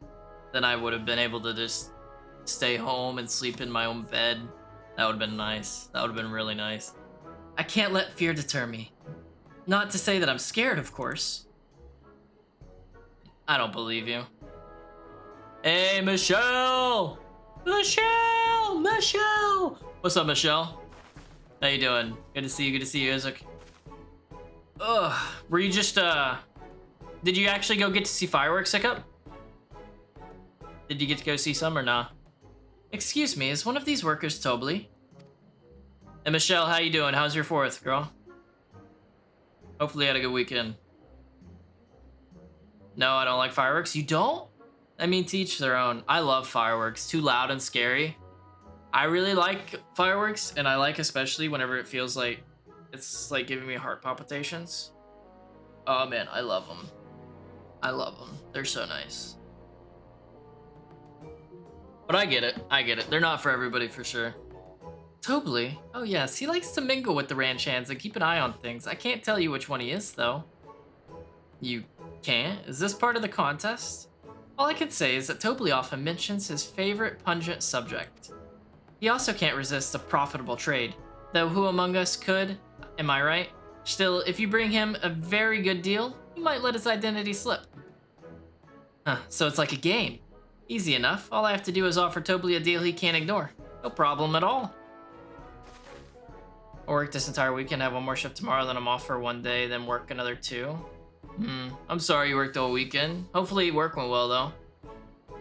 Then I would have been able to just stay home and sleep in my own bed. That would have been nice. That would have been really nice. I can't let fear deter me. Not to say that I'm scared, of course. I don't believe you. Hey, Michelle! Michelle! Michelle! What's up, Michelle? How you doing? Good to see you, good to see you, Isaac. Ugh, were you just, did you actually go get to see fireworks, Hiccup? Did you get to go see some or nah? Excuse me, is one of these workers Tobly? And Michelle, how you doing? How's your 4th, girl? Hopefully you had a good weekend. No, I don't like fireworks. You don't? I mean, to each their own. I love fireworks. Too loud and scary. I really like fireworks, and I like especially whenever it feels like it's like giving me heart palpitations. Oh man, I love them. I love them. They're so nice. But I get it. I get it. They're not for everybody for sure. Tobly? Oh yes, he likes to mingle with the ranch hands and keep an eye on things. I can't tell you which one he is though. You can't? Is this part of the contest? All I can say is that Tobly often mentions his favorite pungent subject. He also can't resist a profitable trade, though who among us could? Am I right? Still, if you bring him a very good deal, he might let his identity slip. Huh, so it's like a game. Easy enough. All I have to do is offer Tobly a deal he can't ignore. No problem at all. I work this entire weekend, have one more shift tomorrow, then I'm off for 1 day, then work another 2. I'm sorry you worked the whole weekend. Hopefully work went well though.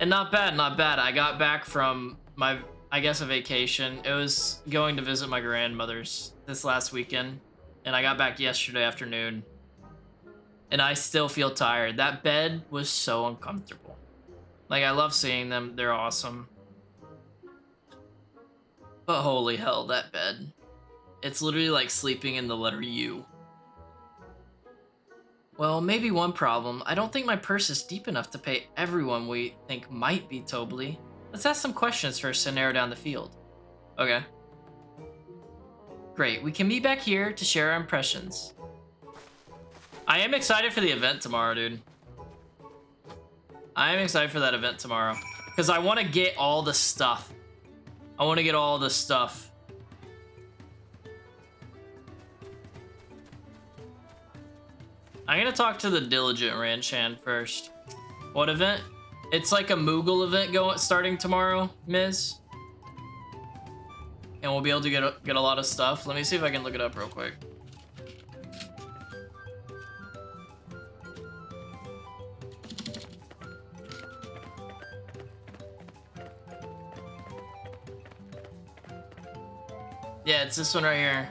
And not bad, not bad. I got back from my, I guess, a vacation. It was going to visit my grandmother's this last weekend. And I got back yesterday afternoon. And I still feel tired. That bed was so uncomfortable. Like, I love seeing them. They're awesome. But holy hell, that bed. It's literally like sleeping in the letter U. Well, maybe one problem. I don't think my purse is deep enough to pay everyone we think might be Tobly. Let's ask some questions first to narrow down the field. Okay. Great, we can meet back here to share our impressions. I am excited for the event tomorrow, dude. I am excited for that event tomorrow. Because I want to get all the stuff. I want to get all the stuff. I'm gonna talk to the Diligent Ranch hand first. What event? It's like a Moogle event starting tomorrow, Ms. And we'll be able to get a lot of stuff. Let me see if I can look it up real quick. Yeah, it's this one right here.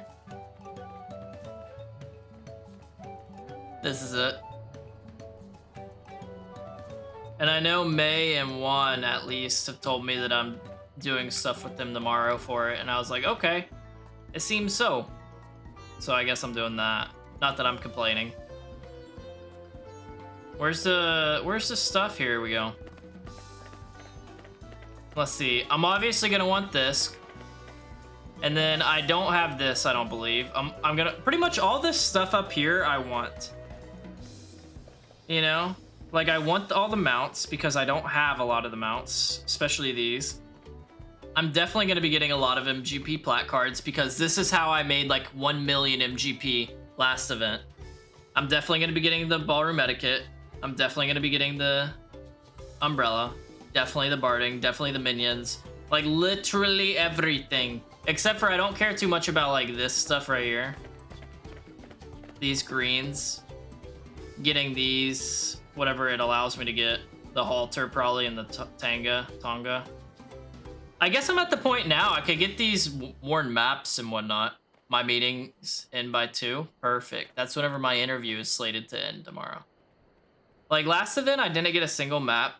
This is it. And I know May and Juan at least have told me that I'm doing stuff with them tomorrow for it, and I was like, okay, it seems so. So I guess I'm doing that. Not that I'm complaining. Where's the stuff? Here we go. Let's see. I'm obviously gonna want this. And then I don't have this, I don't believe. I'm gonna pretty much all this stuff up here I want. You know? Like, I want all the mounts because I don't have a lot of the mounts, especially these. I'm definitely going to be getting a lot of MGP plat cards because this is how I made like 1 million MGP last event. I'm definitely going to be getting the Ballroom Etiquette. I'm definitely going to be getting the Umbrella. Definitely the Barding. Definitely the Minions. Like, literally everything. Except for I don't care too much about like this stuff right here. These greens. Getting these, whatever it allows me to get. The halter probably and the Tonga. I guess I'm at the point now I could get these worn maps and whatnot. My meetings end by 2. Perfect. That's whenever my interview is slated to end tomorrow. Like last event, I didn't get a single map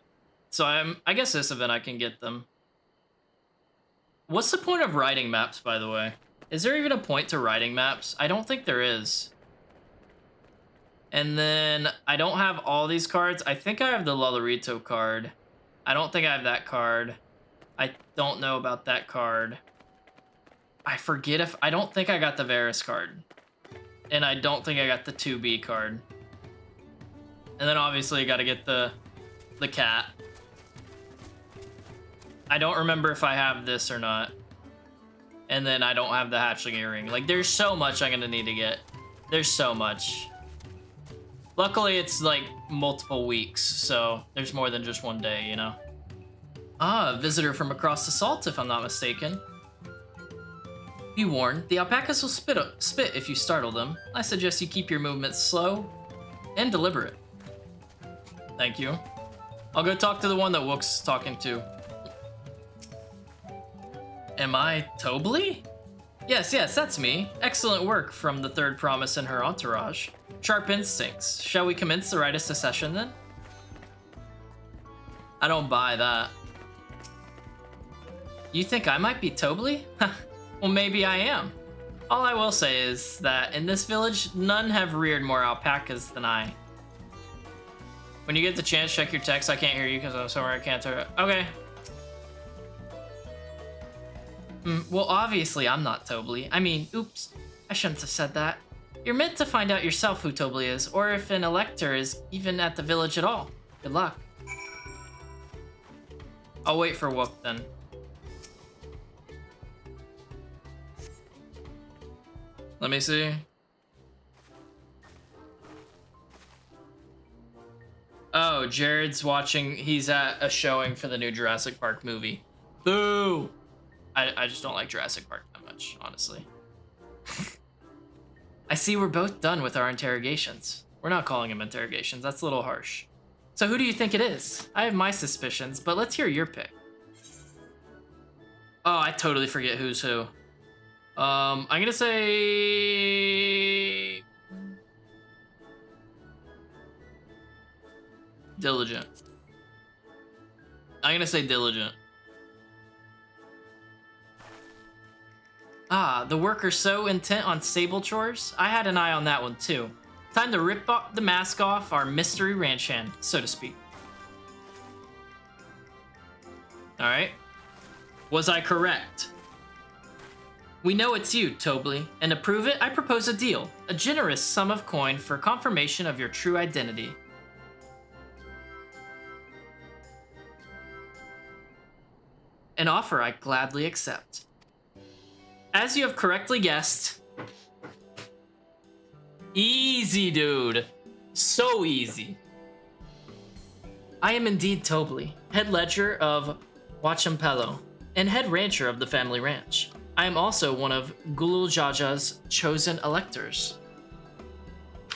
So I guess this event I can get them. What's the point of writing maps, by the way? Is there even a point to writing maps? I don't think there is. And then I don't have all these cards. I think I have the Lolorito card. I don't think I have that card. I don't know about that card. I forget if... I don't think I got the Varus card. And I don't think I got the 2B card. And then obviously you got to get the cat. I don't remember if I have this or not. And then I don't have the hatchling earring. Like, there's so much I'm gonna need to get. There's so much. Luckily, it's like multiple weeks, so there's more than just one day, you know? Ah, a visitor from across the salt, if I'm not mistaken. Be warned, the alpacas will spit if you startle them. I suggest you keep your movements slow and deliberate. Thank you. I'll go talk to the one that Wook's talking to. Am I Tobly? Yes, that's me. Excellent work from the third promise and her entourage. Sharp instincts. Shall we commence the rite of secession then? I don't buy that. You think I might be Tobly? Well, maybe I am. All I will say is that in this village, none have reared more alpacas than I. When you get the chance, check your text. I can't hear you because I'm somewhere I can't turn it. Okay. Well, obviously I'm not Tobly. I mean, oops. I shouldn't have said that. You're meant to find out yourself who Tobly is, or if an elector is even at the village at all. Good luck. I'll wait for Wook then. Let me see. Oh, Jared's watching. He's at a showing for the new Jurassic Park movie. Boo! I just don't like Jurassic Park that much, honestly. I see we're both done with our interrogations. We're not calling them interrogations. That's a little harsh. So who do you think it is? I have my suspicions, but let's hear your pick. Oh, I totally forget who's who. I'm gonna say... Diligent. I'm gonna say Diligent. Ah, the workers so intent on stable chores? I had an eye on that one too. Time to rip the mask off our mystery ranch hand, so to speak. Alright. Was I correct? We know it's you, Tobly, and to prove it, I propose a deal. A generous sum of coin for confirmation of your true identity. An offer I gladly accept. As you have correctly guessed... Easy, dude. So easy. I am indeed Tobly, head ledger of Wachampello, and head rancher of the family ranch. I am also one of Gulul Jaja's chosen electors.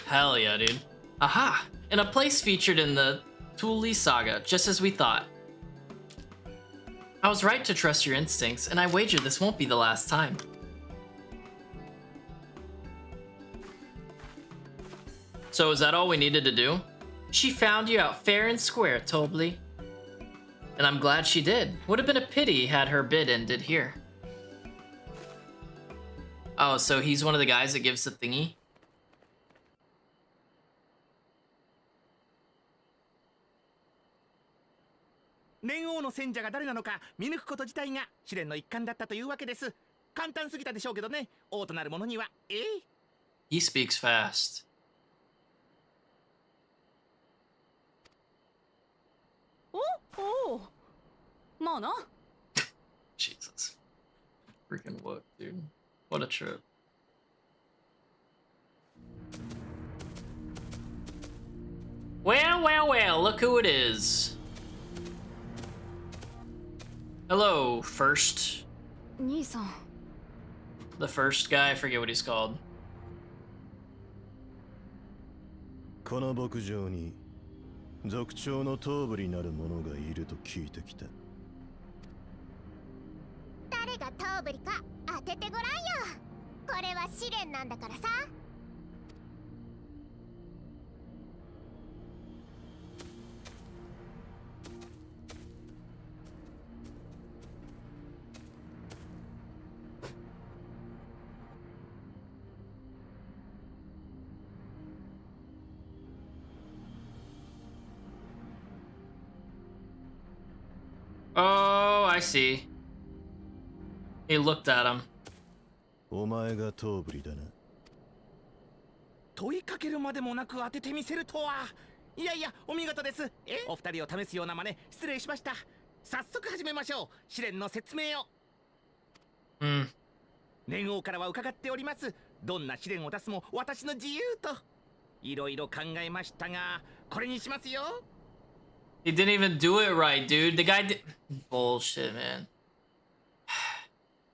Hell yeah, dude. Aha! In a place featured in the Thule saga, just as we thought. I was right to trust your instincts, and I wager this won't be the last time. So is that all we needed to do? She found you out fair and square, Tobly. And I'm glad she did. Would have been a pity had her bid ended here. Oh, so he's one of the guys that gives the thingy? He speaks fast. Oh, Mana? Jesus. Freaking what, dude? What a trip. Well, look who it is. Hello, first. Nii-san. The first guy, I forget what he's called. この牧場に族長の頭部になる者がいると聞いてきた。誰が頭部か当ててごらんよ。これは試練なんだからさ。I see. He looked at him. お前がトーブリだな。問いかけるまでもなく当ててみせるとは。いやいや、お見事です。お二人を試すような真似、失礼しました。早速始めましょう。試練の説明を。連王からは伺っております。どんな試練を出すも私の自由と。いろいろ考えましたが、これにしますよ。He didn't even do it right, dude. The guy did bullshit, man.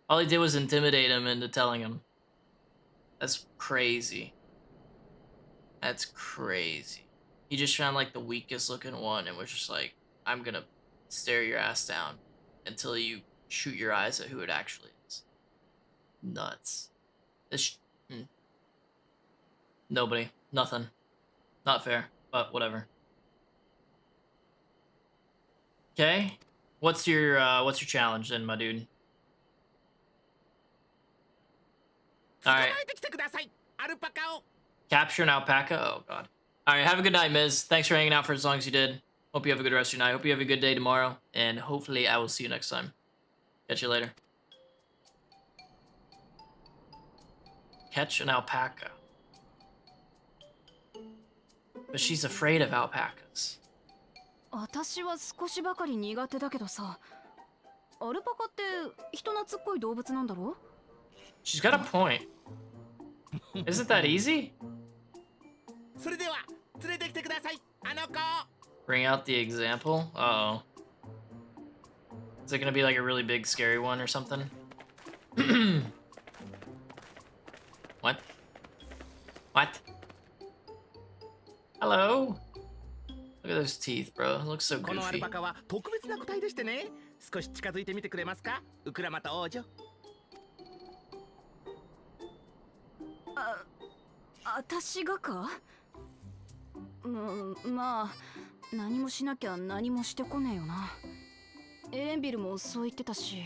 All he did was intimidate him into telling him. That's crazy. That's crazy. He just found like the weakest looking one and was just like, I'm gonna stare your ass down until you shoot your eyes at who it actually is. Nuts. This Nobody. Nothing. Not fair, but whatever. Okay. What's your challenge then, my dude? Alright. Capture an alpaca? Oh god. Alright, have a good night, Miz. Thanks for hanging out for as long as you did. Hope you have a good rest of your night. Hope you have a good day tomorrow. And hopefully I will see you next time. Catch you later. Catch an alpaca. But she's afraid of alpacas. 私は少しばかり苦手だけどさ、アルパカって人懐っこい動物なんだろ？ She's got a point. Isn't that easy? それでは連れてきてください。あの子。Bring out the example? Uh-oh. Is it gonna be like a really big scary one or something? What? What? Hello? Look at those teeth, bro. It looks so このアル goofy. パカは特別な個体でしてね。少し近づいてみてくれますか、ウクラマタ王女。私がか？まあ何もしなきゃ何もしてこねえよな。エレンビルもそう言ってたし。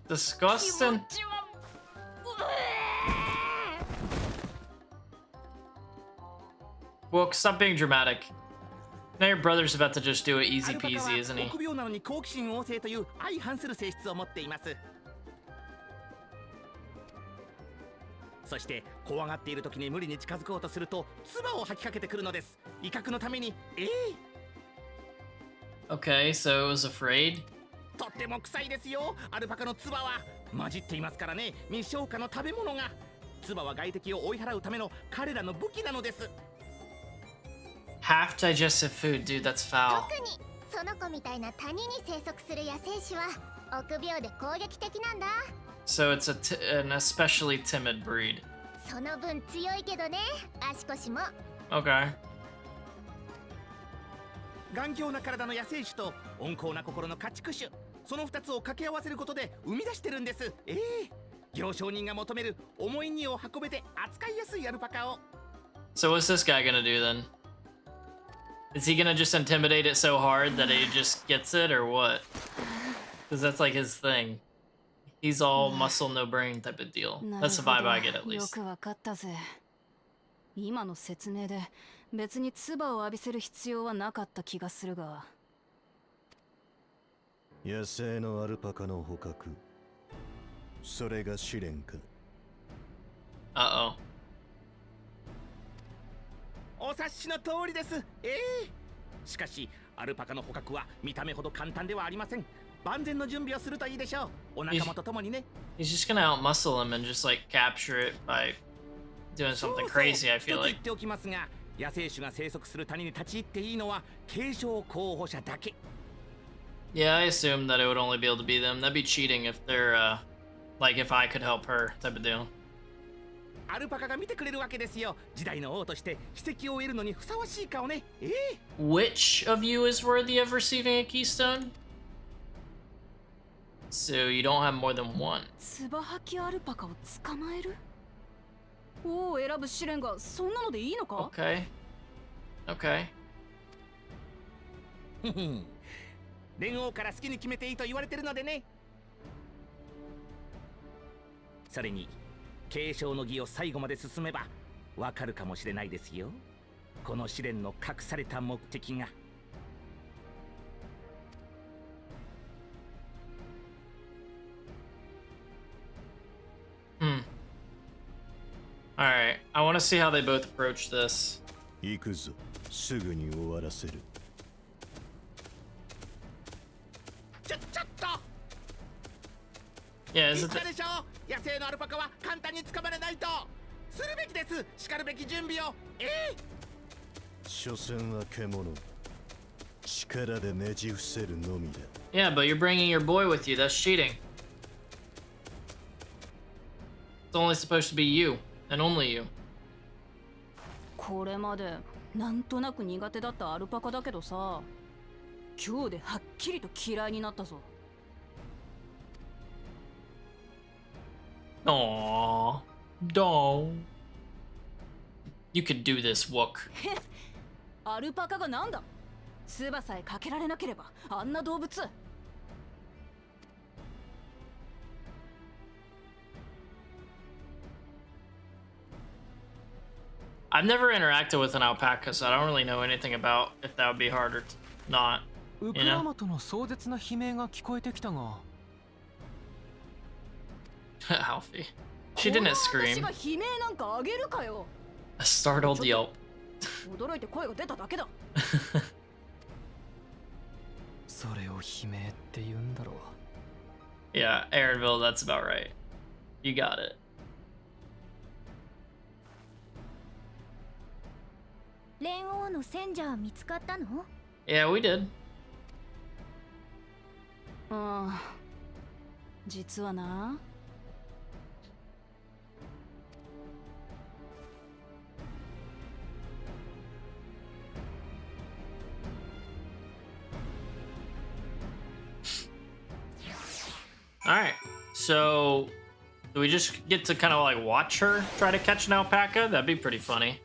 Disgusting. Well, stop being dramatic. Now your brother's about to just do it easy peasy, isn't he? 臆病なのに好奇心旺盛という相反する性質を持っています。そして怖がっている時に無理に近づこうとすると唾を吐きかけてくるのです。威嚇のために。Okay, so it was afraid. とっても臭いですよ。アルパカの唾は混じっていますからね。未消化の食べ物が。唾は外敵を追い払うための彼らの武器なのです。Half digested food, dude, that's foul. 特にその子みたいな谷に生息する野生種は臆病で攻撃的なんだ。So it's an especially timid breed. その分強いけどね、足腰も。Okay. 頑強な体の野生種と温厚な心の家畜種、その2つを掛け合わせることで生み出してるんです。行商人が求める重い荷を運べて扱いやすいアルパカを。So what's this guy gonna do then? Is he gonna just intimidate it so hard that it just gets it, or what? Because that's like his thing. He's all muscle, no brain type of deal. That's the vibe I get at よ least. くわかったぜ。今の説明で別に唾を浴びせる必要はなかった気がするが。野生のアルパカの捕獲、それが試練か。Uh-oh. お察しの通りです。しかしアルパカの捕獲は見た目ほど簡単ではありません。万全の準備をするといいでしょう。お仲間と共にね。He's just gonna outmuscle him and just like capture it by doing something crazy, I feel like. 言っておきますが、野生種が生息する谷に立ち入っていいのは継承候補者だけ。Yeah, I assumed that it would only be able to be them. That'd be cheating if they're, like if I could help her type of deal. アルパカが見てくれるわけですよ。時代の王として史跡を得るのにふさわしい顔ね。Which of you is worthy of receiving a keystone? So you don't have more than one. ツバハキアルパカを捕まえる？王を選ぶ試練がそんなのでいいのか？ Okay. Okay. 連王から好きに決めていいと言われてるのでね。それに継承の儀を最後まで進めばわかるかもしれないですよ。この試練の隠された目的が。Alright, I want to see how they both approach this. 行くぞ、すぐに終わらせる。ちょっと Yeah, is 言 it ったでしょ。野生のアルパカは簡単に捕まれないと。するべきです。しかるべき準備を。所詮は獣。力でねじ伏せるのみだ。Yeah, but you're bringing your boy with you. That's cheating. It's only supposed to be you, and only you. これまでなんとなく苦手だったアルパカだけどさ、今日ではっきりと嫌いになったぞ。Aww. Doll. You could do this, Wook. アルパカがなんだ？唾さえかけられなければあんな動物。I've never interacted with an alpaca, so I don't really know anything about if that would be hard or not. ウクラマとの壮絶な悲鳴が聞こえてきたが。Alfie. She didn't scream. 私が悲鳴なんかあげるかよ。A startled yelp. 驚いて声が出ただけだ。それを悲鳴って言うんだろう。Yeah, Aaronville, that's about right. You got it. 連王の戦者は見つかったの？ Yeah, we did. 実はな。Alright, so do we just get to kind of like watch her try to catch an alpaca? That'd be pretty funny.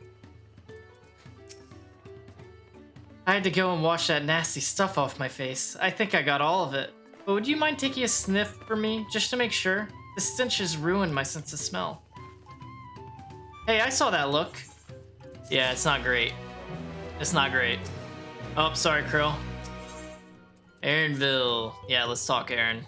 I had to go and wash that nasty stuff off my face. I think I got all of it. But would you mind taking a sniff for me, just to make sure? The stench has ruined my sense of smell. Hey, I saw that look. Yeah, it's not great. It's not great. Oh, sorry, Krill. Aaronville. Yeah, let's talk, Aaron.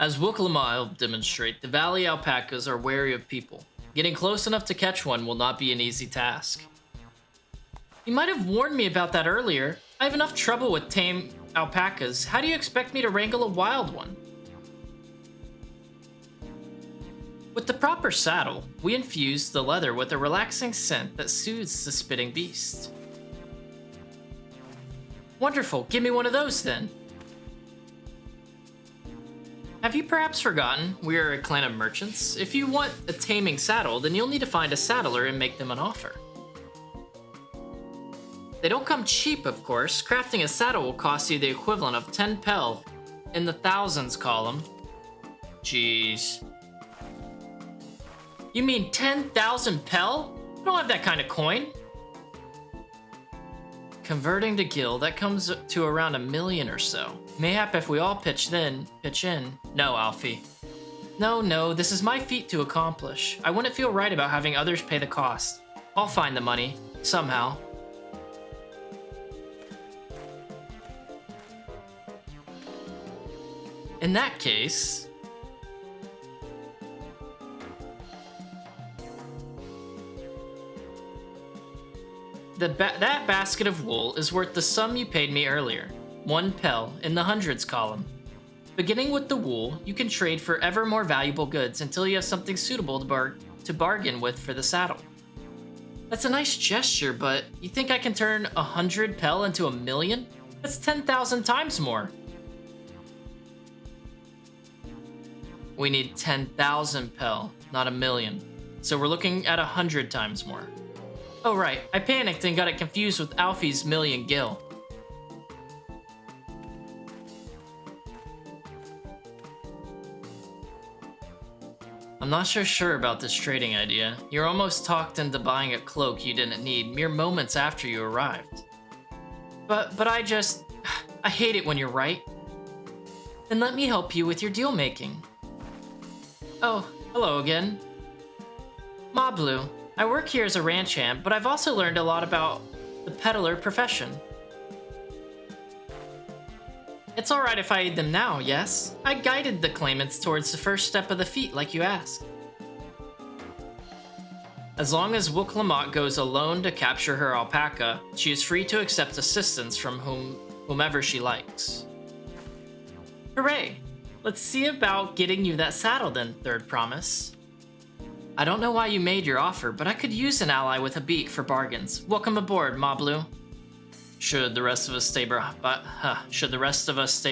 As Wooklama will demonstrate, the valley alpacas are wary of people. Getting close enough to catch one will not be an easy task. You might have warned me about that earlier. I have enough trouble with tame alpacas. How do you expect me to wrangle a wild one? With the proper saddle, we infuse the leather with a relaxing scent that soothes the spitting beast. Wonderful, give me one of those then. Have you perhaps forgotten we are a clan of merchants? If you want a taming saddle, then you'll need to find a saddler and make them an offer. They don't come cheap, of course. Crafting a saddle will cost you the equivalent of 10 pel in the thousands column. Jeez. You mean 10,000 pel? I don't have that kind of coin. Converting to gil, that comes to around 1 million or so. Mayhap if we all pitch in. No, Alfie. No, this is my feat to accomplish. I wouldn't feel right about having others pay the cost. I'll find the money, somehow. In that case... that basket of wool is worth the sum you paid me earlier. 1 pel in the hundreds column. Beginning with the wool, you can trade for ever more valuable goods until you have something suitable to bargain with for the saddle. That's a nice gesture, but you think I can turn 100 pel into 1 million? That's 10,000 times more. We need 10,000 pel, not 1 million. So we're looking at 100 times more. Oh right, I panicked and got it confused with Alfie's million gil. I'm not so sure about this trading idea. You're almost talked into buying a cloak you didn't need mere moments after you arrived. But I hate it when you're right. Then let me help you with your deal making. Oh, hello again. Mablu, I work here as a ranch hand, but I've also learned a lot about the peddler profession. It's alright if I aid them now, yes? I guided the claimants towards the first step of the feat like you asked. As long as Wook Lamont goes alone to capture her alpaca, she is free to accept assistance from whomever she likes. Hooray! Let's see about getting you that saddle then, Third Promise. I don't know why you made your offer, but I could use an ally with a beak for bargains. Welcome aboard, Mablu. Should the rest of us stay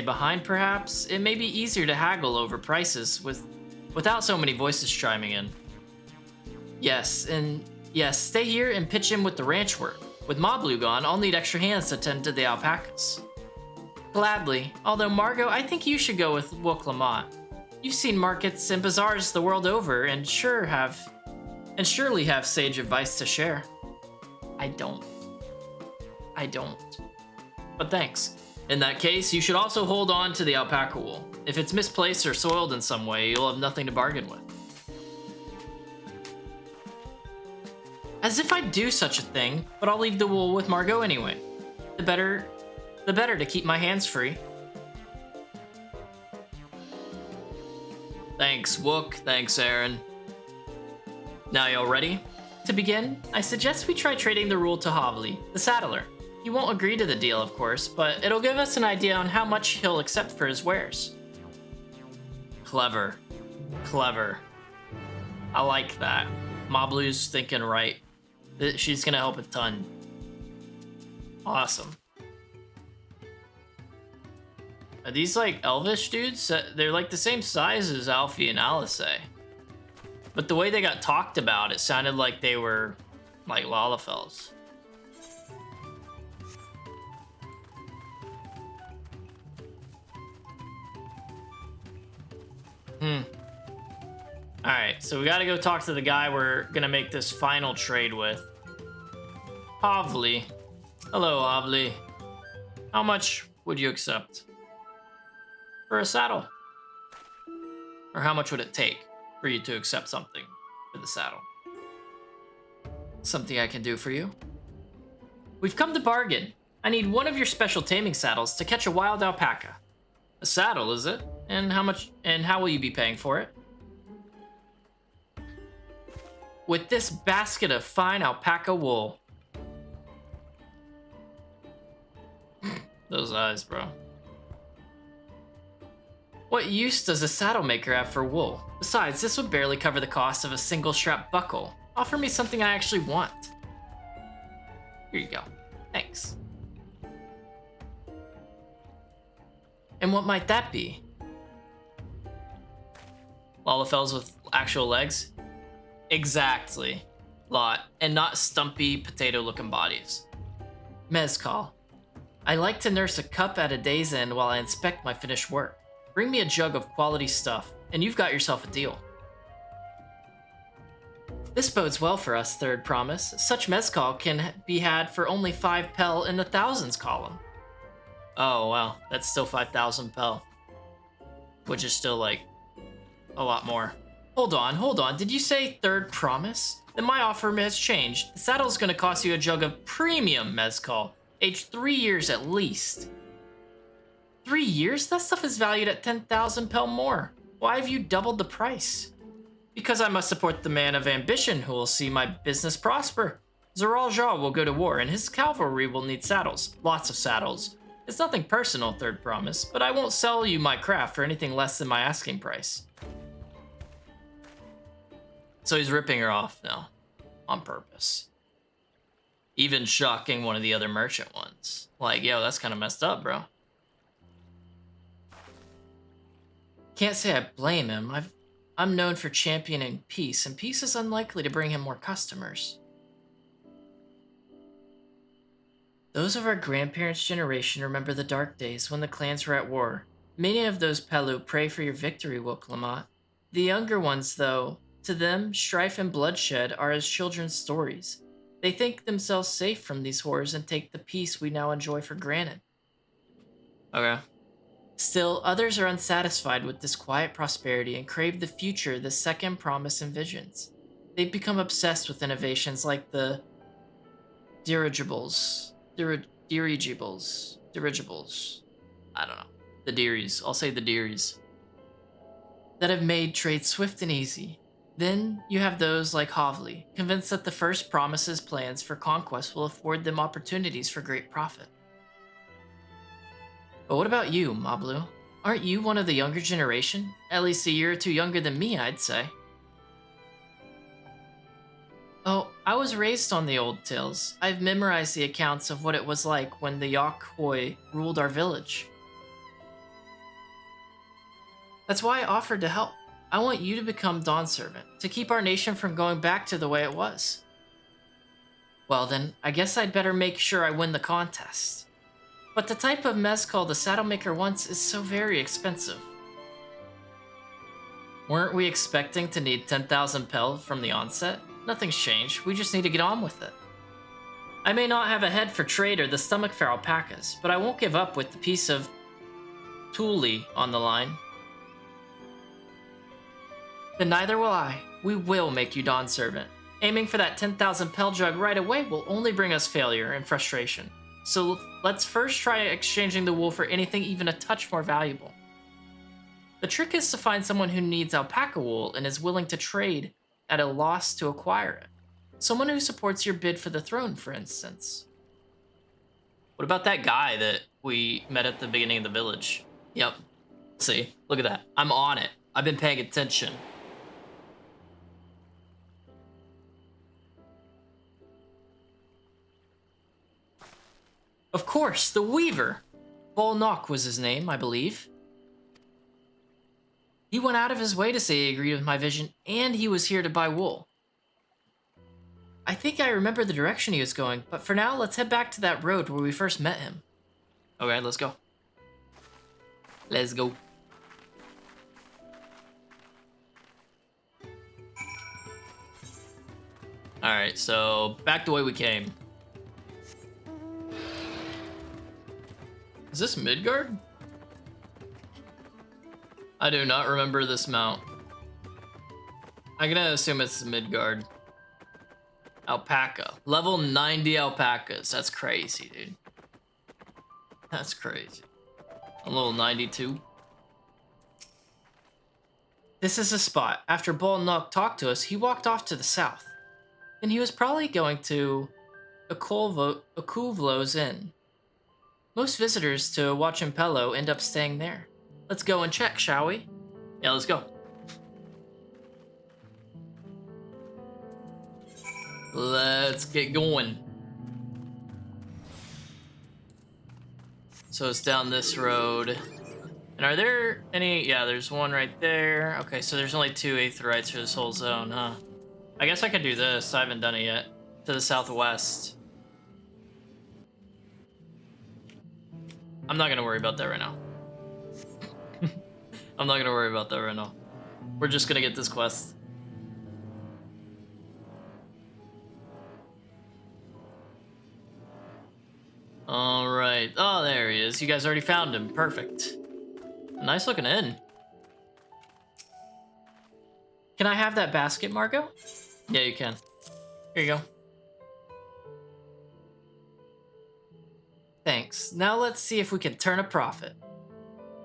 behind, perhaps? It may be easier to haggle over prices without so many voices chiming in. Yes, stay here and pitch in with the ranch work. With Mablu gone, I'll need extra hands to tend to the alpacas. Gladly. Although, Margot, I think you should go with Wook Lamont. You've seen markets and bazaars the world over and surely have sage advice to share. I don't. But thanks. In that case, you should also hold on to the alpaca wool. If it's misplaced or soiled in some way, you'll have nothing to bargain with. As if I'd do such a thing, but I'll leave the wool with Margot anyway. The better to keep my hands free. Thanks, Wook. Thanks, Aaron. Now y'all ready? To begin, I suggest we try trading the rule to Havli, the saddler. He won't agree to the deal, of course, but it'll give us an idea on how much he'll accept for his wares. Clever. I like that. Mablu's thinking right. She's gonna help a ton. Awesome. Are these like elvish dudes? They're like the same size as Alfie and Alice. But the way they got talked about, it sounded like they were like Lalafels. Alright, so we gotta go talk to the guy we're gonna make this final trade with. Havli. Hello, Havli. How much would you accept? For a saddle? Or how much would it take for you to accept something for the saddle? Something I can do for you? We've come to bargain. I need one of your special taming saddles to catch a wild alpaca. A saddle, is it? And how will you be paying for it? With this basket of fine alpaca wool. Those eyes, bro. What use does a saddle maker have for wool? Besides, this would barely cover the cost of a single strap buckle. Offer me something I actually want. Here you go. Thanks. And what might that be? Lalafels with actual legs? Exactly. Lot. And not stumpy, potato-looking bodies. Mezcal. I like to nurse a cup at a day's end while I inspect my finished work. Bring me a jug of quality stuff, and you've got yourself a deal. This bodes well for us, Third Promise. Such mezcal can be had for only 5 pel in the thousands column. Oh, wow. That's still 5,000 pel. Which is still, like, a lot more. Hold on. Did you say Third Promise? Then my offer has changed. The saddle's gonna cost you a jug of premium mezcal, aged 3 years at least. 3 years? That stuff is valued at 10,000 pel more. Why have you doubled the price? Because I must support the man of ambition who will see my business prosper. Zoral Jah will go to war, and his cavalry will need saddles. Lots of saddles. It's nothing personal, Third Promise, but I won't sell you my craft for anything less than my asking price. So he's ripping her off now, on purpose. Even shocking one of the other merchant ones. Like, yo, that's kind of messed up, bro. Can't say I blame him. I'm known for championing peace, and peace is unlikely to bring him more customers. Those of our grandparents' generation remember the dark days when the clans were at war. Many of those Pelu pray for your victory, Wook Lamont. The younger ones, though, to them, strife and bloodshed are as children's stories. They think themselves safe from these horrors and take the peace we now enjoy for granted. Okay. Still, others are unsatisfied with this quiet prosperity and crave the future the second promise envisions. They've become obsessed with innovations like the dirigibles. Dirigibles. I don't know. The Dearies. I'll say the Dearies. That have made trade swift and easy. Then you have those like Havli, convinced that the first promise's plans for conquest will afford them opportunities for great profit. But what about you, Mablu? Aren't you one of the younger generation? At least a year or two younger than me, I'd say. Oh, I was raised on the old tales. I've memorized the accounts of what it was like when the Yok Hoi ruled our village. That's why I offered to help. I want you to become Dawn Servant, to keep our nation from going back to the way it was. Well then, I guess I'd better make sure I win the contest. But the type of mezcal the saddle maker wants is so very expensive. Weren't we expecting to need 10,000 pel from the onset? Nothing's changed, we just need to get on with it. I may not have a head for trade or the stomach for alpacas, but I won't give up with the piece of Thule on the line. Then neither will I. We will make you Dawn Servant. Aiming for that 10,000 pel jug right away will only bring us failure and frustration. So let's first try exchanging the wool for anything even a touch more valuable. The trick is to find someone who needs alpaca wool and is willing to trade at a loss to acquire it. Someone who supports your bid for the throne, for instance. What about that guy that we met at the beginning of the village? Yep. See, look at that. I'm on it. I've been paying attention. Of course, the Weaver. Bolnock was his name, I believe. He went out of his way to say he agreed with my vision, and he was here to buy wool. I think I remember the direction he was going, but for now, let's head back to that road where we first met him. Okay, let's go. Let's go. Alright, so back the way we came. Is this Midgard? I do not remember this mount. I'm gonna assume it's Midgard. Alpaca. Level 90 alpacas. That's crazy, dude. That's crazy. A level 92. This is the spot. After Bolnock talked to us, he walked off to the south. And he was probably going to Akuvlo's Inn. Most visitors to Wachimpello end up staying there. Let's go and check, shall we? Yeah, let's go. Let's get going. So it's down this road. And are there any... Yeah, there's one right there. Okay, so there's only 2 aetherytes for this whole zone, huh? I guess I could do this. I haven't done it yet. To the southwest. I'm not gonna worry about that right now. I'm not gonna worry about that right now. We're just gonna get this quest. Alright. Oh, there he is. You guys already found him. Perfect. Nice looking inn. Can I have that basket, Margot? Yeah, you can. Here you go. Thanks. Now let's see if we can turn a profit.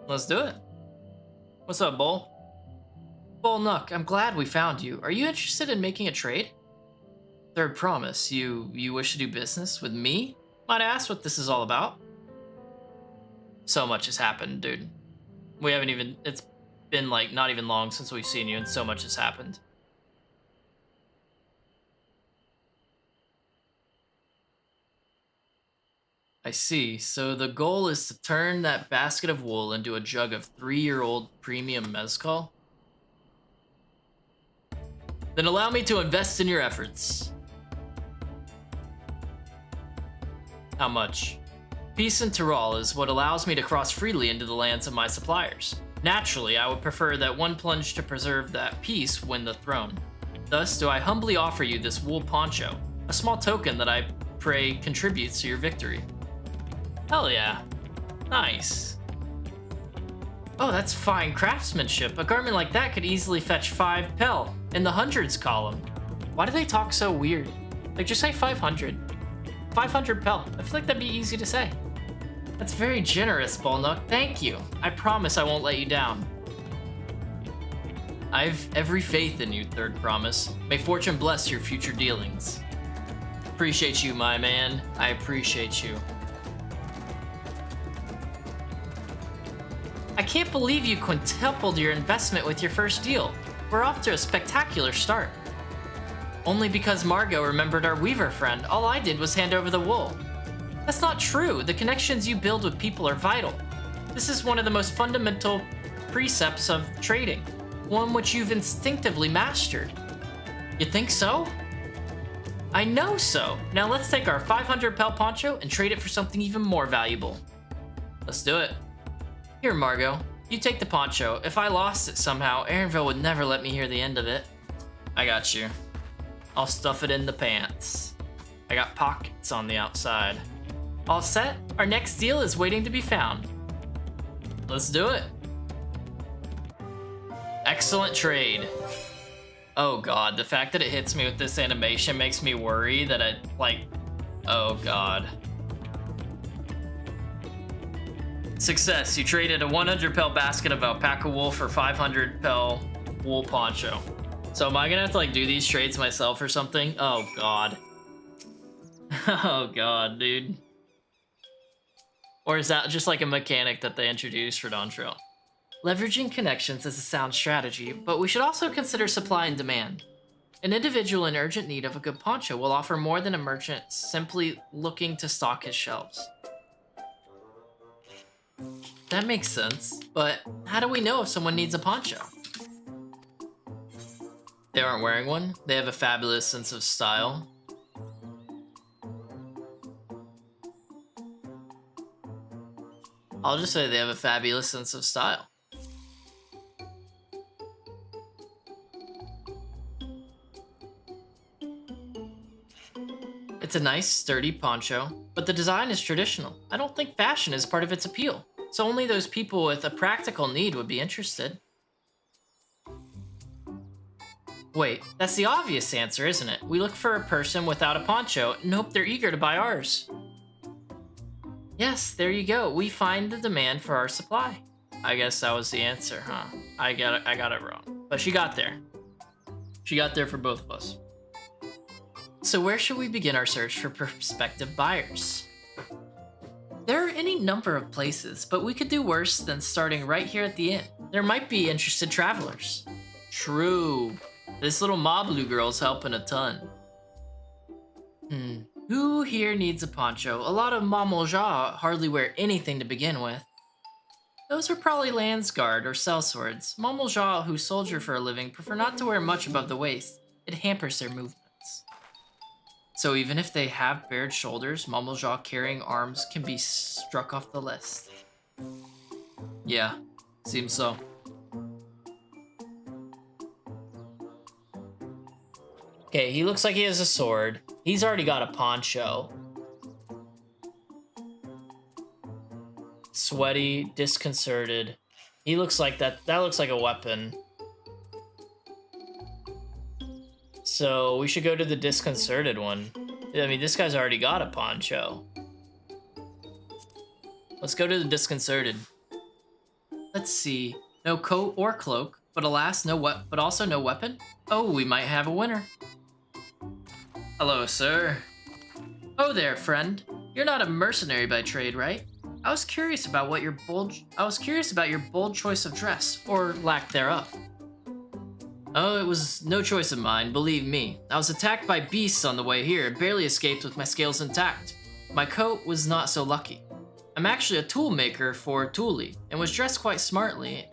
Let's do it. What's up, Bull? Bolnock, I'm glad we found you. Are you interested in making a trade? Third promise. You wish to do business with me? Might I ask what this is all about? So much has happened, dude. We haven't even... It's been, like, not even long since we've seen you, and so much has happened. I see. So the goal is to turn that basket of wool into a jug of 3-year-old premium mezcal? Then allow me to invest in your efforts. How much? Peace in Tyrol is what allows me to cross freely into the lands of my suppliers. Naturally, I would prefer that one plunge to preserve that peace win the throne. Thus do I humbly offer you this wool poncho, a small token that I pray contributes to your victory. Hell yeah. Nice. Oh, that's fine craftsmanship. A garment like that could easily fetch 5 pel in the hundreds column. Why do they talk so weird? Like, just say 500. 500 pel. I feel like that'd be easy to say. That's very generous, Bolnook. Thank you. I promise I won't let you down. I've every faith in you, Third Promise. May fortune bless your future dealings. Appreciate you, my man. I appreciate you. I can't believe you quintupled your investment with your first deal. We're off to a spectacular start. Only because Margot remembered our Weaver friend, all I did was hand over the wool. That's not true. The connections you build with people are vital. This is one of the most fundamental precepts of trading, one which you've instinctively mastered. You think so? I know so. Now let's take our 500 pel poncho and trade it for something even more valuable. Let's do it. Here, Margot, you take the poncho. If I lost it somehow, Aaronville would never let me hear the end of it. I got you. I'll stuff it in the pants. I got pockets on the outside. All set? Our next deal is waiting to be found. Let's do it. Excellent trade. Oh god, the fact that it hits me with this animation makes me worry that oh god. Success, you traded a 100 pel basket of alpaca wool for 500 pel wool poncho. So am I gonna have to do these trades myself or something? Oh god. Oh god, dude. Or is that just a mechanic that they introduced for DAWNTRAIL? Leveraging connections is a sound strategy, but we should also consider supply and demand. An individual in urgent need of a good poncho will offer more than a merchant simply looking to stock his shelves. That makes sense, but how do we know if someone needs a poncho? They aren't wearing one. They have a fabulous sense of style. I'll just say they have a fabulous sense of style. It's a nice, sturdy poncho, but the design is traditional. I don't think fashion is part of its appeal, so only those people with a practical need would be interested. Wait, that's the obvious answer, isn't it? We look for a person without a poncho and hope they're eager to buy ours. Yes, there you go. We find the demand for our supply. I guess that was the answer, huh? I got it wrong. But she got there. She got there for both of us. So where should we begin our search for prospective buyers? There are any number of places, but we could do worse than starting right here at the inn. There might be interested travelers. True. This little Mablu girl's helping a ton. Who here needs a poncho? A lot of Mamoja hardly wear anything to begin with. Those are probably Landsguard or sellswords. Mamoja who soldier for a living prefer not to wear much above the waist. It hampers their movements. So even if they have bared shoulders, Mamoja carrying arms can be struck off the list. Yeah, seems so. Okay, he looks like he has a sword. He's already got a poncho. Sweaty, disconcerted. He looks like that looks like a weapon. So we should go to the disconcerted one. I mean, this guy's already got a poncho. Let's go to the disconcerted. Let's see. No coat or cloak, but alas, but also no weapon. Oh, we might have a winner. Hello, sir. Oh there, friend. You're not a mercenary by trade, right? I was curious about your bold choice of dress, or lack thereof. Oh, it was no choice of mine, believe me. I was attacked by beasts on the way here and barely escaped with my scales intact. My coat was not so lucky. I'm actually a tool maker for Tuli, and was dressed quite smartly.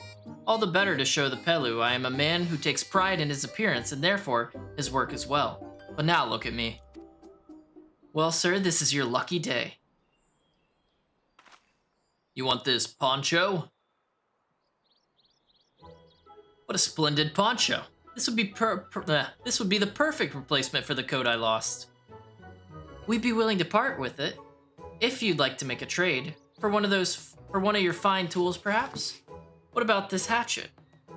All the better to show the Pelu I am a man who takes pride in his appearance and therefore his work as well. But now look at me. Well, sir, this is your lucky day. You want this poncho? What a splendid poncho. This would be the perfect replacement for the coat I lost. We'd be willing to part with it if you'd like to make a trade for one of your fine tools, perhaps. What about this hatchet?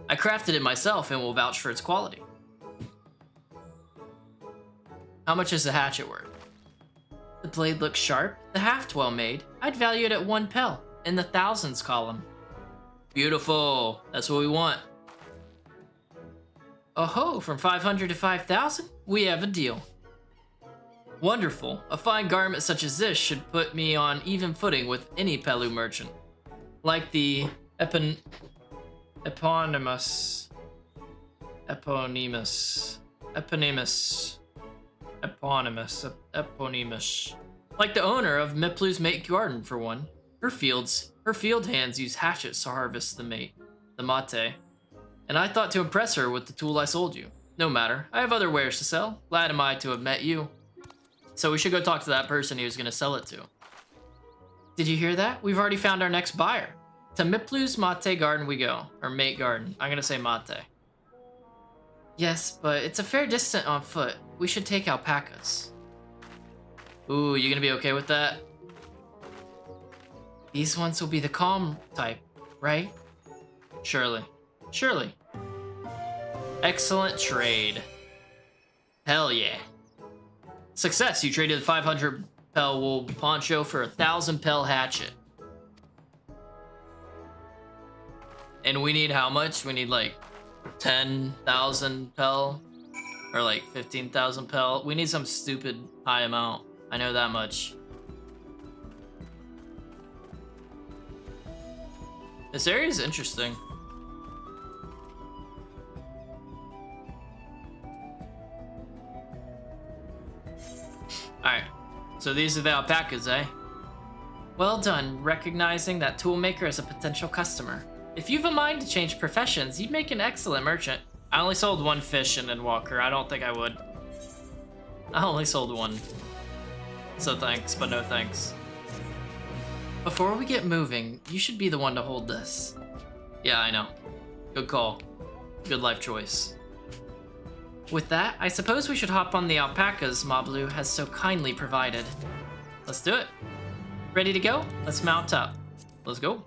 I crafted it myself and will vouch for its quality. How much is the hatchet worth? The blade looks sharp, the haft well made. I'd value it at 1 pel in the thousands column. Beautiful. That's what we want. Oh ho, from 500 to 5,000? We have a deal. Wonderful. A fine garment such as this should put me on even footing with any Pelu merchant. Like the eponymous. Like the owner of Miplu's mate garden, for one. Her field hands use hatchets to harvest the mate, the mate. And I thought to impress her with the tool I sold you. No matter, I have other wares to sell. Glad am I to have met you. So we should go talk to that person he was going to sell it to. Did you hear that? We've already found our next buyer. To Miplu's mate garden we go. Or mate garden. I'm going to say mate. Yes, but it's a fair distance on foot. We should take alpacas. Ooh, you going to be okay with that? These ones will be the calm type, right? Surely. Surely. Excellent trade. Hell yeah. Success, you traded the 500 pel wool poncho for a 1,000 pel hatchet. And we need how much? We need like 10,000 pel or like 15,000 pel. We need some stupid high amount. I know that much. This area is interesting. Alright, so these are the alpacas, eh? Well done, recognizing that toolmaker as a potential customer. If you've a mind to change professions, you'd make an excellent merchant. I only sold 1 fish and then Walker. I don't think I would. I only sold 1. So thanks, but no thanks. Before we get moving, you should be the one to hold this. Yeah, I know. Good call. Good life choice. With that, I suppose we should hop on the alpacas Mablu has so kindly provided. Let's do it. Ready to go? Let's mount up. Let's go.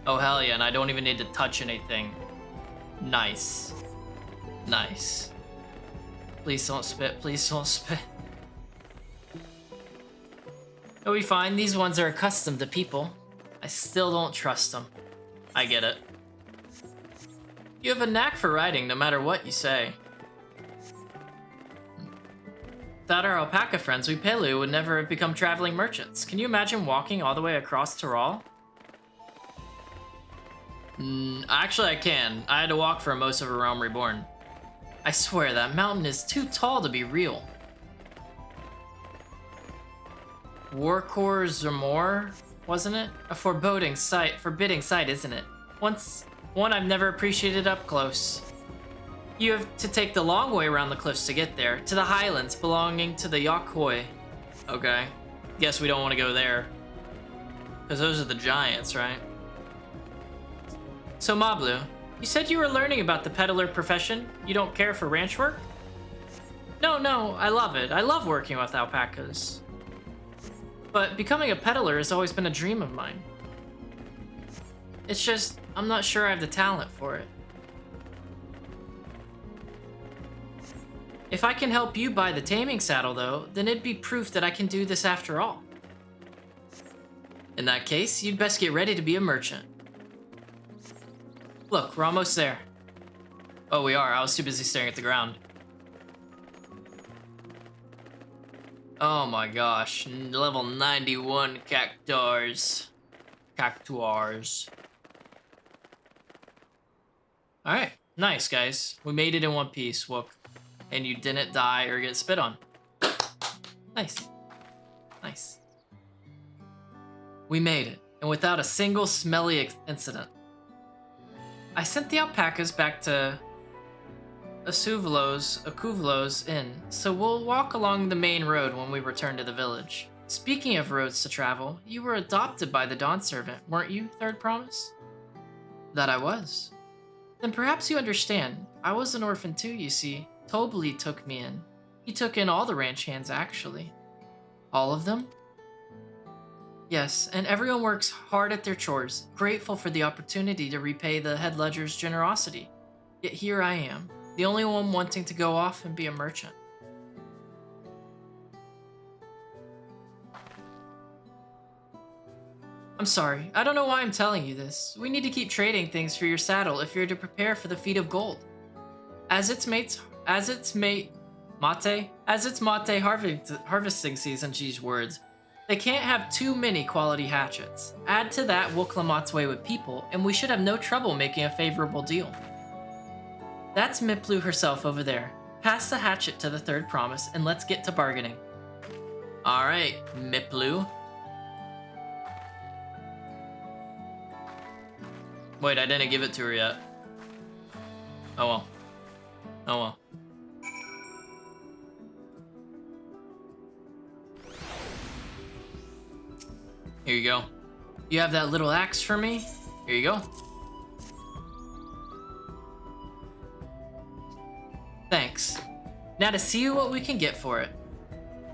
Oh, hell yeah, and I don't even need to touch anything. Nice. Nice. Please don't spit, please don't spit. It'll be fine, these ones are accustomed to people. I still don't trust them. I get it. You have a knack for riding, no matter what you say. Without our alpaca friends, we Pelu would never have become traveling merchants. Can you imagine walking all the way across Tyrol? Actually, I can. I had to walk for most of a Realm Reborn. I swear, that mountain is too tall to be real. Warkor Zamor, wasn't it? A forbidding sight, isn't it? One I've never appreciated up close. You have to take the long way around the cliffs to get there, to the highlands belonging to the Yokhoi. Okay, guess we don't want to go there. Because those are the giants, right? So Mablu, you said you were learning about the peddler profession. You don't care for ranch work? No, I love it. I love working with alpacas. But becoming a peddler has always been a dream of mine. It's just, I'm not sure I have the talent for it. If I can help you buy the taming saddle though, then it'd be proof that I can do this after all. In that case, you'd best get ready to be a merchant. Look, we're almost there. Oh, we are. I was too busy staring at the ground. Oh my gosh. Level 91 cactuars. Alright. Nice, guys. We made it in one piece, Wook. And you didn't die or get spit on. Nice. Nice. We made it. And without a single smelly incident. I sent the alpacas back to Akuvlo's inn, so we'll walk along the main road when we return to the village. Speaking of roads to travel, you were adopted by the Dawn Servant, weren't you, Third Promise? That I was. Then perhaps you understand. I was an orphan too, you see. Tobli took me in. He took in all the ranch hands, actually. All of them? Yes, and everyone works hard at their chores, grateful for the opportunity to repay the head ledger's generosity. Yet here I am, the only one wanting to go off and be a merchant. I'm sorry, I don't know why I'm telling you this. We need to keep trading things for your saddle if you're to prepare for the feat of gold. As it's mate harvesting season, geez words, they can't have too many quality hatchets. Add to that Woklamat's way with people, and we should have no trouble making a favorable deal. That's Miplu herself over there. Pass the hatchet to the third promise, and let's get to bargaining. Alright, Miplu. Wait, I didn't give it to her yet. Oh well. Oh well. Here you go. You have that little axe for me? Here you go. Thanks. Now to see what we can get for it.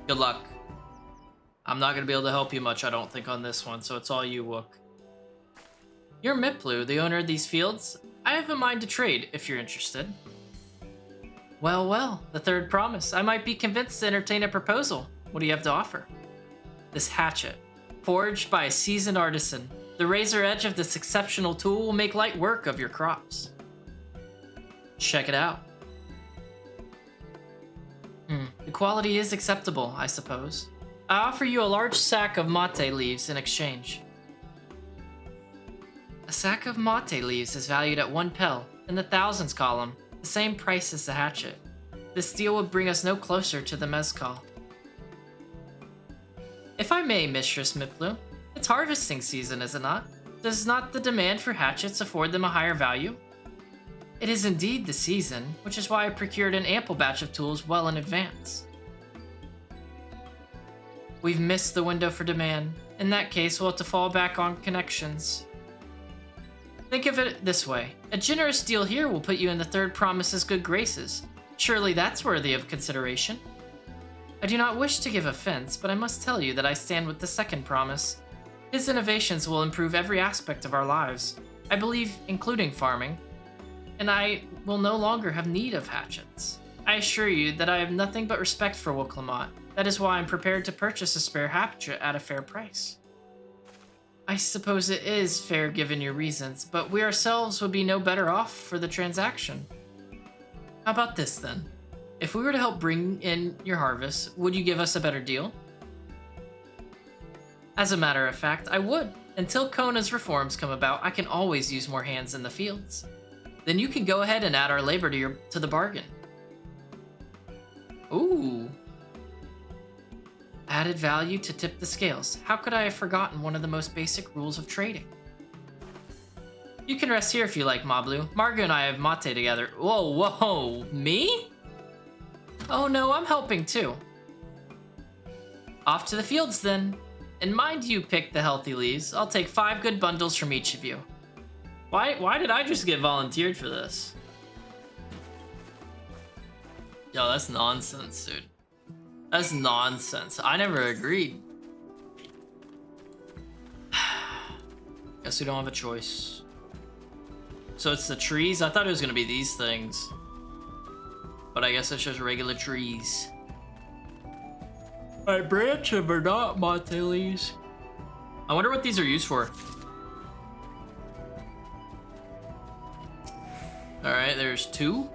Good luck. I'm not gonna be able to help you much, I don't think, on this one, so it's all you, Wook. You're Miplu, the owner of these fields. I have a mind to trade, if you're interested. Well, well, the third promise. I might be convinced to entertain a proposal. What do you have to offer? This hatchet. Forged by a seasoned artisan. The razor edge of this exceptional tool will make light work of your crops. Check it out. The quality is acceptable, I suppose. I offer you a large sack of mate leaves in exchange. A sack of mate leaves is valued at 1 pel, in the thousands column, the same price as the hatchet. This deal would bring us no closer to the mezcal. If I may, Mistress Miplu, it's harvesting season, is it not? Does not the demand for hatchets afford them a higher value? It is indeed the season, which is why I procured an ample batch of tools well in advance. We've missed the window for demand. In that case, we'll have to fall back on connections. Think of it this way. A generous deal here will put you in the third promise's good graces. Surely that's worthy of consideration. I do not wish to give offense, but I must tell you that I stand with the second promise. His innovations will improve every aspect of our lives, I believe including farming, and I will no longer have need of hatchets. I assure you that I have nothing but respect for Woklamat. That is why I'm prepared to purchase a spare hatchet at a fair price. I suppose it is fair given your reasons, but we ourselves would be no better off for the transaction. How about this then? If we were to help bring in your harvest, would you give us a better deal? As a matter of fact, I would. Until Kona's reforms come about, I can always use more hands in the fields. Then you can go ahead and add our labor to the bargain. Ooh. Added value to tip the scales. How could I have forgotten one of the most basic rules of trading? You can rest here if you like, Mablu. Margo and I have mate together. Whoa, whoa, me? Oh no, I'm helping too. Off to the fields then. And mind you pick the healthy leaves. I'll take 5 good bundles from each of you. Why did I just get volunteered for this? Yo, that's nonsense, dude. That's nonsense. I never agreed. Guess we don't have a choice. So it's the trees? I thought it was gonna be these things. But I guess it's just regular trees. I branch them or not, mate leaves. I wonder what these are used for. Alright, there's 2.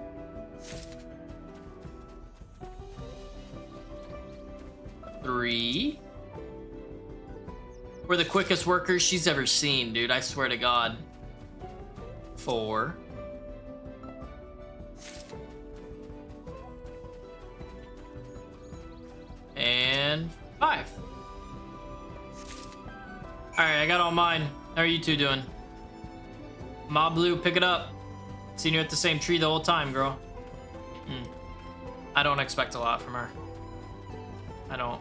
Three. We're the quickest workers she's ever seen, dude. I swear to God. 4. And 5. Alright, I got all mine. How are you two doing? Mablu, pick it up. Seen you at the same tree the whole time, girl. I don't expect a lot from her. I don't.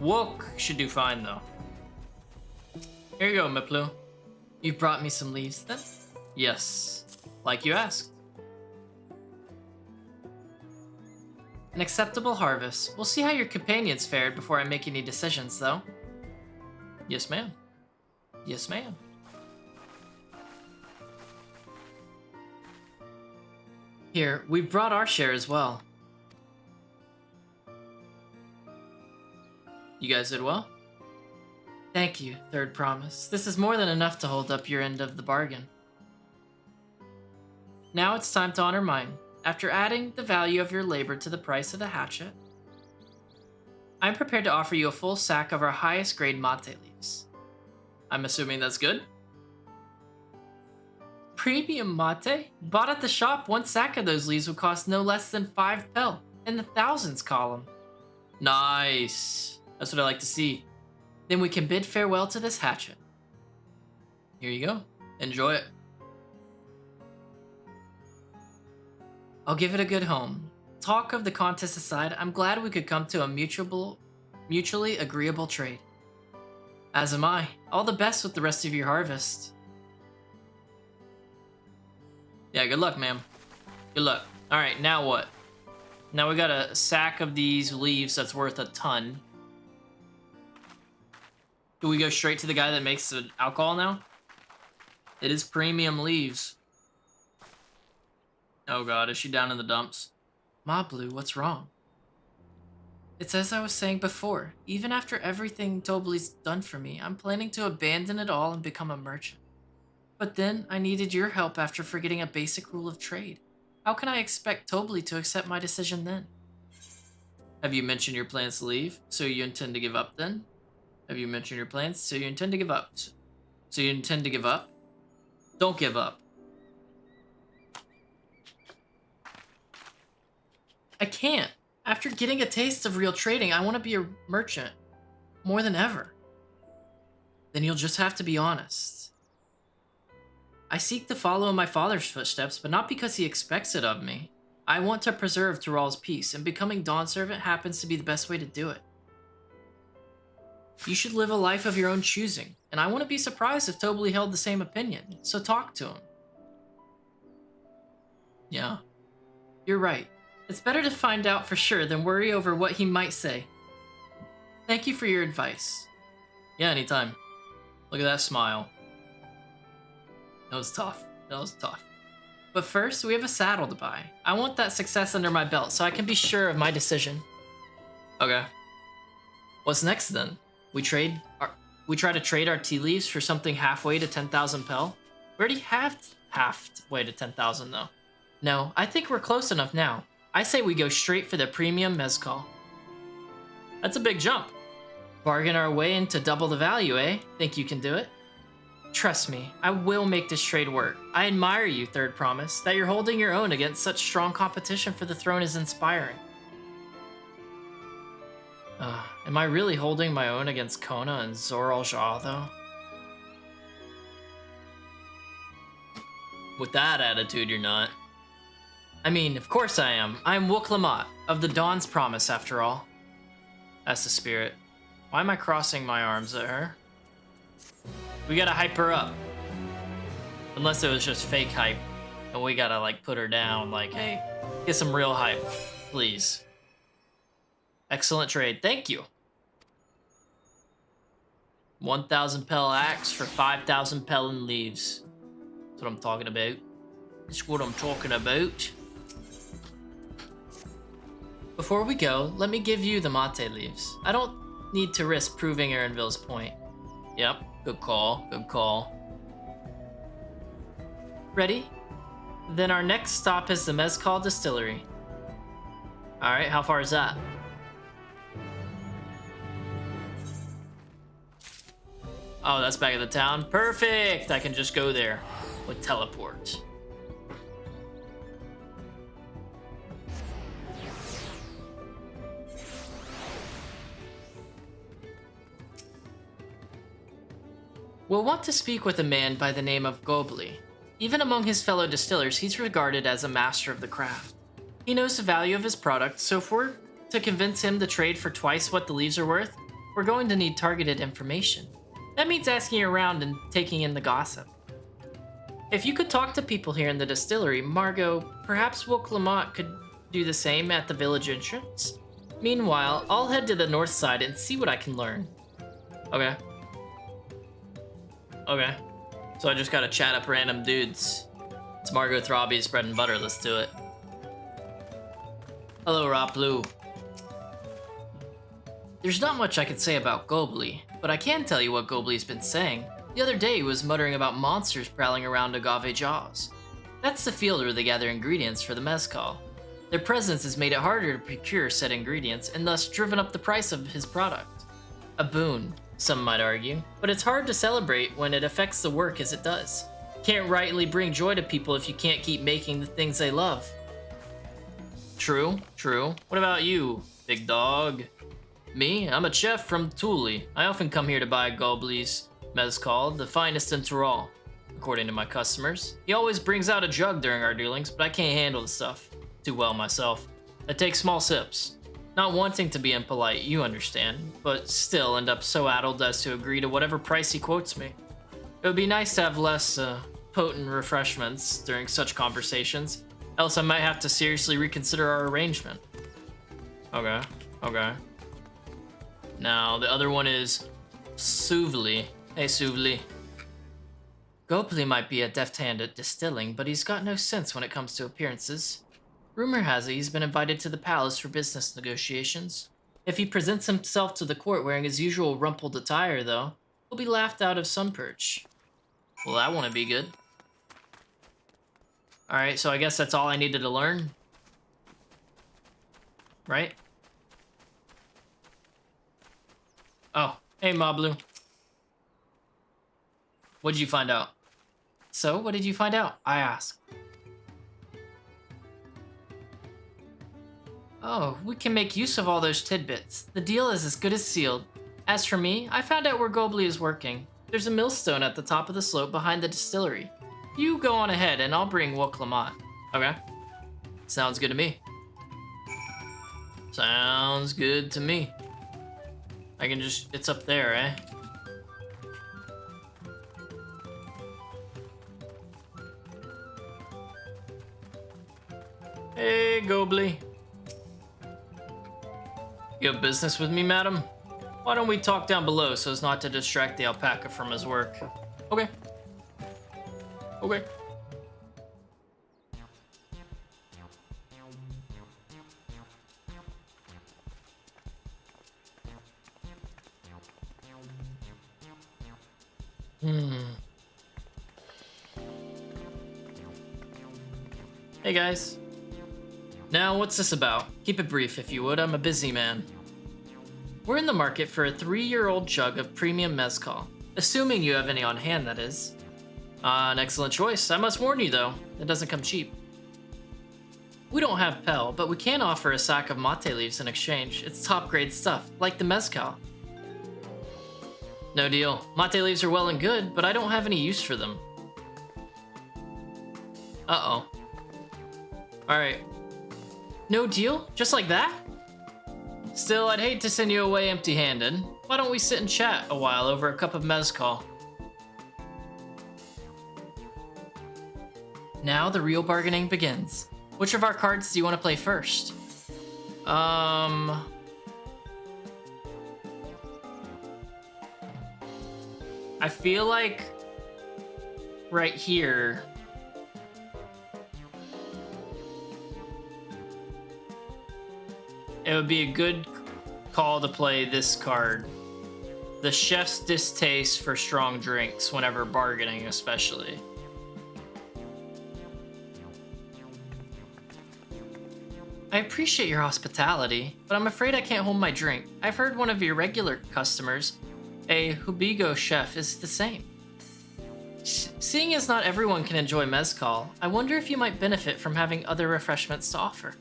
Wook should do fine, though. Here you go, Miplu. You brought me some leaves, then? Yes. Like you asked. An acceptable harvest. We'll see how your companions fared before I make any decisions, though. Yes, ma'am. Yes, ma'am. Here, we've brought our share as well. You guys did well? Thank you, Third Promise. This is more than enough to hold up your end of the bargain. Now it's time to honor mine. After adding the value of your labor to the price of the hatchet, I'm prepared to offer you a full sack of our highest grade mate leaves. I'm assuming that's good? Premium mate? Bought at the shop, one sack of those leaves would cost no less than 5 pel, in the thousands column. Nice. That's what I like to see. Then we can bid farewell to this hatchet. Here you go. Enjoy it. I'll give it a good home. Talk of the contest aside, I'm glad we could come to a mutually agreeable trade. As am I. All the best with the rest of your harvest. Yeah, good luck, ma'am. Good luck. Alright, now what? Now we got a sack of these leaves that's worth a ton. Do we go straight to the guy that makes the alcohol now? It is premium leaves. Oh god, is she down in the dumps? Ma Blue, what's wrong? It's as I was saying before. Even after everything Tobli's done for me, I'm planning to abandon it all and become a merchant. But then, I needed your help after forgetting a basic rule of trade. How can I expect Tobli to accept my decision then? Have you mentioned your plans to leave? So you intend to give up then? Have you mentioned your plans? So you intend to give up? So you intend to give up? Don't give up. I can't. After getting a taste of real trading, I want to be a merchant. More than ever. Then you'll just have to be honest. I seek to follow in my father's footsteps, but not because he expects it of me. I want to preserve Tural's peace, and becoming Dawn Servant happens to be the best way to do it. You should live a life of your own choosing, and I want to be surprised if Tobli held the same opinion, so talk to him. Yeah, you're right. It's better to find out for sure than worry over what he might say. Thank you for your advice. Yeah, anytime. Look at that smile. That was tough. That was tough. But first, we have a saddle to buy. I want that success under my belt so I can be sure of my decision. Okay. What's next then? We try to trade our tea leaves for something halfway to 10,000 pel? We already have halfway to 10,000 though. No, I think we're close enough now. I say we go straight for the premium mezcal. That's a big jump. Bargain our way into double the value, eh? Think you can do it? Trust me, I will make this trade work. I admire you, Third Promise. That you're holding your own against such strong competition for the throne is inspiring. Am I really holding my own against Kona and Zoral Jha, though? With that attitude, you're not. I mean, of course I am. I'm Wook Lamont, of the Dawn's Promise, after all. That's the spirit. Why am I crossing my arms at her? We gotta hype her up. Unless it was just fake hype, and we gotta, like, put her down, like, hey, get some real hype, please. Excellent trade, thank you. 1,000 pel axe for 5,000 pel in leaves. That's what I'm talking about. That's what I'm talking about. Before we go, let me give you the mate leaves. I don't need to risk proving Erinville's point. Yep, good call, good call. Ready? Then our next stop is the Mezcal Distillery. Alright, how far is that? Oh, that's back at the town. Perfect! I can just go there with teleport. We'll want to speak with a man by the name of Gobli. Even among his fellow distillers, he's regarded as a master of the craft. He knows the value of his product, so if we're to convince him to trade for twice what the leaves are worth, we're going to need targeted information. That means asking around and taking in the gossip. If you could talk to people here in the distillery, Margot, perhaps Will Clement could do the same at the village entrance? Meanwhile, I'll head to the north side and see what I can learn. Okay. Okay. So I just gotta chat up random dudes. It's Margot Throbby's bread and butter, let's do it. Hello, Raplu. There's not much I can say about Gobli, but I can tell you what Gobli's been saying. The other day he was muttering about monsters prowling around Agave Jaws. That's the field where they gather ingredients for the mezcal. Their presence has made it harder to procure said ingredients and thus driven up the price of his product. A boon, some might argue, but it's hard to celebrate when it affects the work as it does. Can't rightly bring joy to people if you can't keep making the things they love. True, true. What about you, big dog? Me? I'm a chef from Thule. I often come here to buy Gobli's mezcal, the finest in Tyrol, according to my customers. He always brings out a jug during our dealings, but I can't handle the stuff too well myself. I take small sips. Not wanting to be impolite, you understand, but still end up so addled as to agree to whatever price he quotes me. It would be nice to have less potent refreshments during such conversations, else I might have to seriously reconsider our arrangement. Okay, okay. Now, the other one is Suvli. Hey, Suvli. Gobli might be a deft hand at distilling, but he's got no sense when it comes to appearances. Rumor has it he's been invited to the palace for business negotiations. If he presents himself to the court wearing his usual rumpled attire, though, he'll be laughed out of some perch. Well, that wouldn't be good. Alright, so I guess that's all I needed to learn. Right? Oh, hey, Mablu. What'd you find out? So, what did you find out? I asked. Oh, we can make use of all those tidbits. The deal is as good as sealed. As for me, I found out where Gobli is working. There's a millstone at the top of the slope behind the distillery. You go on ahead and I'll bring Will Clement. Okay. Sounds good to me. Sounds good to me. I can just, it's up there, eh? Hey, Gobli. You have business with me, madam? Why don't we talk down below so as not to distract the alpaca from his work? Okay. Okay. Hey guys. Now, what's this about? Keep it brief, if you would. I'm a busy man. We're in the market for a 3-year-old jug of premium mezcal. Assuming you have any on hand, that is. An excellent choice. I must warn you, though, it doesn't come cheap. We don't have Pel, but we can offer a sack of mate leaves in exchange. It's top-grade stuff, like the mezcal. No deal. Mate leaves are well and good, but I don't have any use for them. Uh-oh. Alright. No deal? Just like that? Still, I'd hate to send you away empty-handed. Why don't we sit and chat a while over a cup of mezcal? Now the real bargaining begins. Which of our cards do you want to play first? I feel like right here. It would be a good call to play this card. The chef's distaste for strong drinks whenever bargaining, especially. I appreciate your hospitality, but I'm afraid I can't hold my drink. I've heard one of your regular customers, a Hubigo chef, is the same. Seeing as not everyone can enjoy mezcal, I wonder if you might benefit from having other refreshments to offer.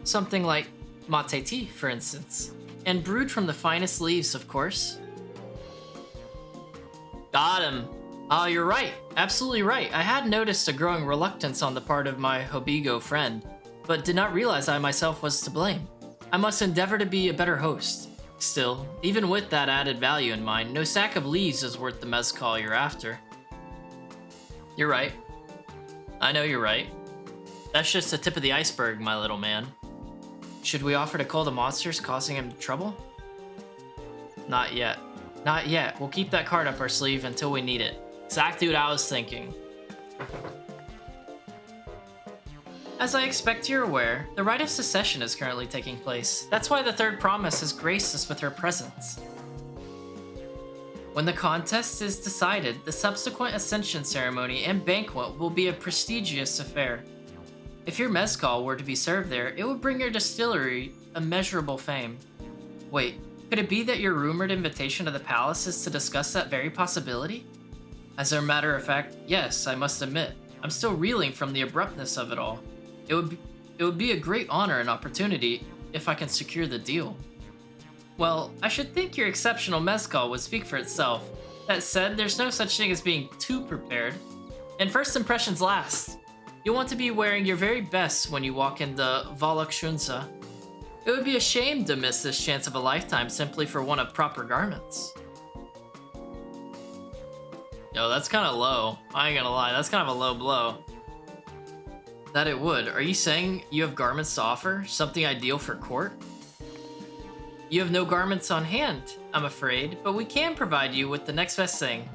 Something like mate tea, for instance, and brewed from the finest leaves, of course. Got him. You're right. Absolutely right. I had noticed a growing reluctance on the part of my Hobigo friend, but did not realize I myself was to blame. I must endeavor to be a better host. Still, even with that added value in mind, no sack of leaves is worth the mezcal you're after. You're right. I know you're right. That's just the tip of the iceberg, my little man. Should we offer to call the monsters causing him trouble? Not yet. Not yet. We'll keep that card up our sleeve until we need it. Exactly what I was thinking. As I expect you're aware, the rite of secession is currently taking place. That's why the third promise has graced us with her presence. When the contest is decided, the subsequent ascension ceremony and banquet will be a prestigious affair. If your mezcal were to be served there, it would bring your distillery immeasurable fame. Wait, could it be that your rumored invitation to the palace is to discuss that very possibility? As a matter of fact, yes, I must admit, I'm still reeling from the abruptness of it all. It would be a great honor and opportunity if I can secure the deal. Well, I should think your exceptional mezcal would speak for itself. That said, there's no such thing as being too prepared. And first impressions last. You'll want to be wearing your very best when you walk into Valakshunsa. It would be a shame to miss this chance of a lifetime simply for one of proper garments. Yo, that's kind of low. I ain't gonna lie, that's kind of a low blow. That it would. Are you saying you have garments to offer? Something ideal for court? You have no garments on hand, I'm afraid, but we can provide you with the next best thing.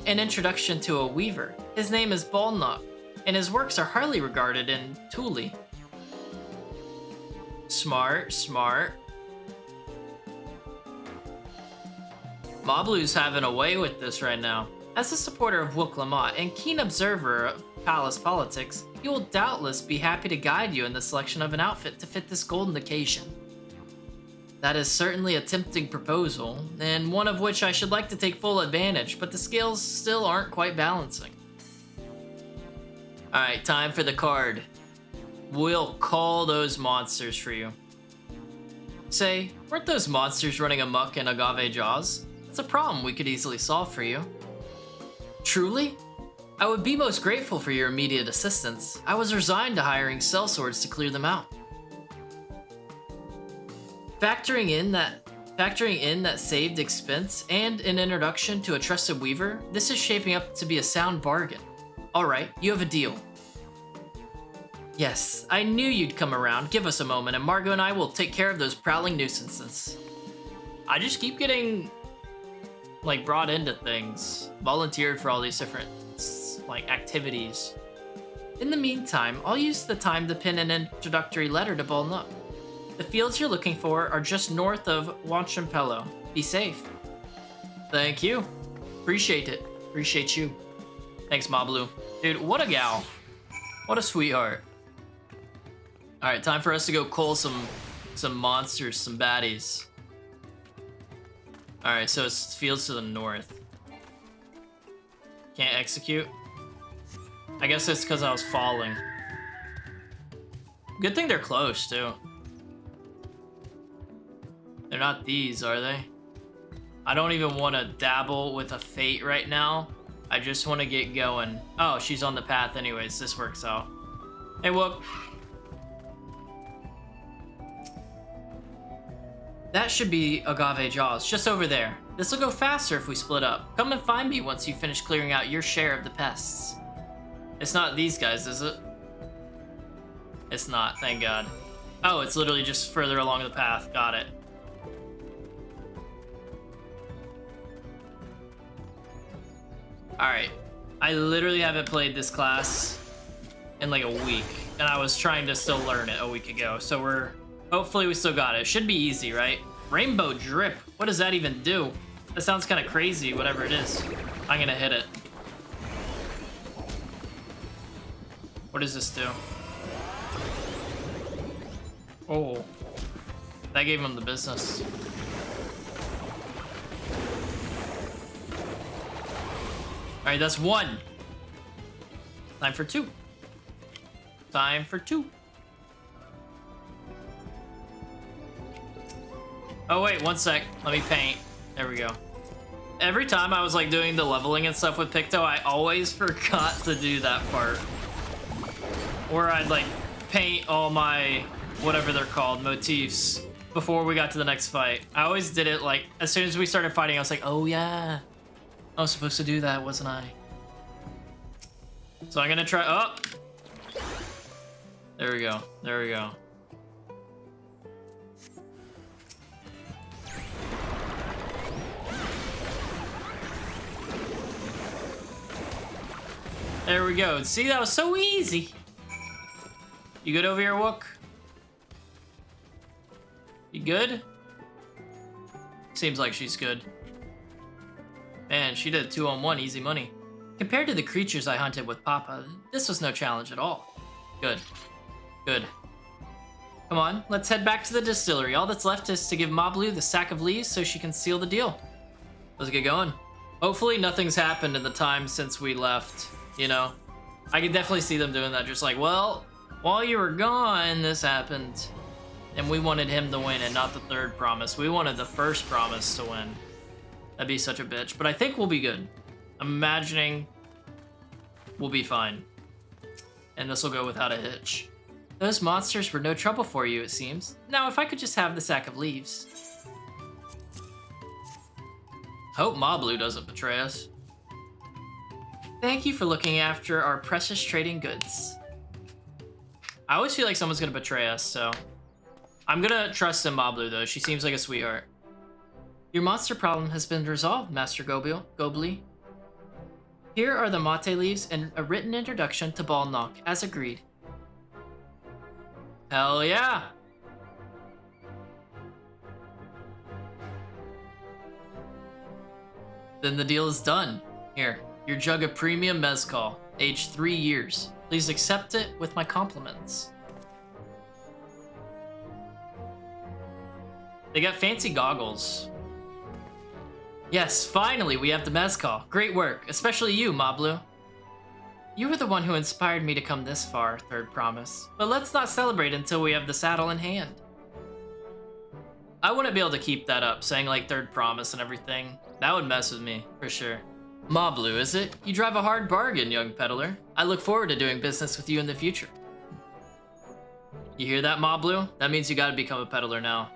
An introduction to a weaver. His name is Balnok, and his works are highly regarded in Thule. Smart, smart. Moblu's having a way with this right now. As a supporter of Wook Lamont and keen observer of palace politics, he will doubtless be happy to guide you in the selection of an outfit to fit this golden occasion. That is certainly a tempting proposal, and one of which I should like to take full advantage, but the scales still aren't quite balancing. Alright, time for the card. We'll call those monsters for you. Say, weren't those monsters running amok in Agave Jaws? It's a problem we could easily solve for you. Truly? I would be most grateful for your immediate assistance. I was resigned to hiring sellswords to clear them out. Factoring in that saved expense and an introduction to a trusted weaver, this is shaping up to be a sound bargain. Alright, you have a deal. Yes, I knew you'd come around. Give us a moment and Margot and I will take care of those prowling nuisances. I just keep getting like brought into things, volunteered for all these different like activities. In the meantime, I'll use the time to pen an introductory letter to Balnuk. The fields you're looking for are just north of Wanchampello. Be safe. Thank you. Appreciate it. Appreciate you. Thanks, Moblu. Dude, what a gal. What a sweetheart. Alright, time for us to go cull some monsters, some baddies. Alright, so it's fields to the north. Can't execute? I guess it's because I was falling. Good thing they're close, too. They're not these, are they? I don't even want to dabble with a fate right now. I just want to get going. Oh, she's on the path anyways. This works out. Hey, Wook. That should be Agave Jaws, just over there. This will go faster if we split up. Come and find me once you finish clearing out your share of the pests. It's not these guys, is it? It's not, thank God. Oh, it's literally just further along the path. Got it. Alright. I literally haven't played this class in like a week, and I was trying to still learn it a week ago, so hopefully we still got it. It should be easy, right? Rainbow Drip. What does that even do? That sounds kind of crazy, whatever it is. I'm gonna hit it. What does this do? Oh. That gave him the business. Alright, that's one. Time for two. Time for two. Oh wait, one sec. Let me paint. There we go. Every time I was like doing the leveling and stuff with Picto, I always forgot to do that part. Or I'd like paint all my, whatever they're called, motifs before we got to the next fight. I always did it like, as soon as we started fighting, I was like, oh yeah. I was supposed to do that, wasn't I? So I'm gonna try. Oh, there we go. There we go. There we go. See, that was so easy. You good over here, Wook? You good? Seems like she's good. Man, she did 2-on-1, easy money. Compared to the creatures I hunted with Papa, this was no challenge at all. Good. Good. Come on, let's head back to the distillery. All that's left is to give Mablu the sack of leaves so she can seal the deal. Let's get going. Hopefully nothing's happened in the time since we left, you know? I can definitely see them doing that, just like, well, while you were gone, this happened. And we wanted him to win and not the third promise. We wanted the first promise to win. That'd be such a bitch, but I think we'll be good. I'm imagining we'll be fine. And this will go without a hitch. Those monsters were no trouble for you, it seems. Now, if I could just have the sack of leaves. Hope Mablu doesn't betray us. Thank you for looking after our precious trading goods. I always feel like someone's gonna betray us, so... I'm gonna trust in Mablu, though. She seems like a sweetheart. Your monster problem has been resolved, Master Gobli. Here are the mate leaves and a written introduction to Ball Knock, as agreed. Hell yeah! Then the deal is done. Here, your jug of premium mezcal, aged 3 years. Please accept it with my compliments. They got fancy goggles. Yes, finally we have the mezcal. Great work, especially you, Mablu. You were the one who inspired me to come this far, third promise. But let's not celebrate until we have the saddle in hand. I wouldn't be able to keep that up, saying like third promise and everything. That would mess with me, for sure. Mablu, is it? You drive a hard bargain, young peddler. I look forward to doing business with you in the future. You hear that, Mablu? That means you gotta become a peddler now.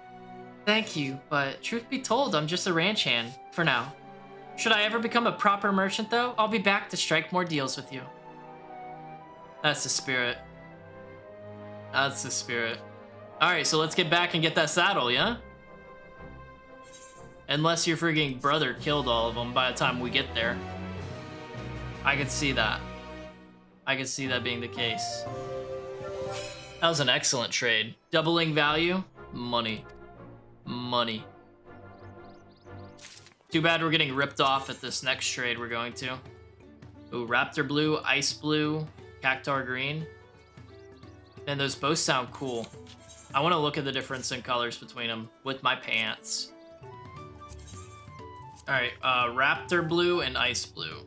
Thank you, but truth be told, I'm just a ranch hand, for now. Should I ever become a proper merchant, though, I'll be back to strike more deals with you. That's the spirit. That's the spirit. Alright, so let's get back and get that saddle, yeah? Unless your frigging brother killed all of them by the time we get there. I could see that. I could see that being the case. That was an excellent trade. Doubling value, money. Money. Too bad we're getting ripped off at this next trade we're going to. Ooh, Raptor Blue, Ice Blue, Cactar Green. And those both sound cool. I want to look at the difference in colors between them with my pants. Alright, Raptor Blue and Ice Blue.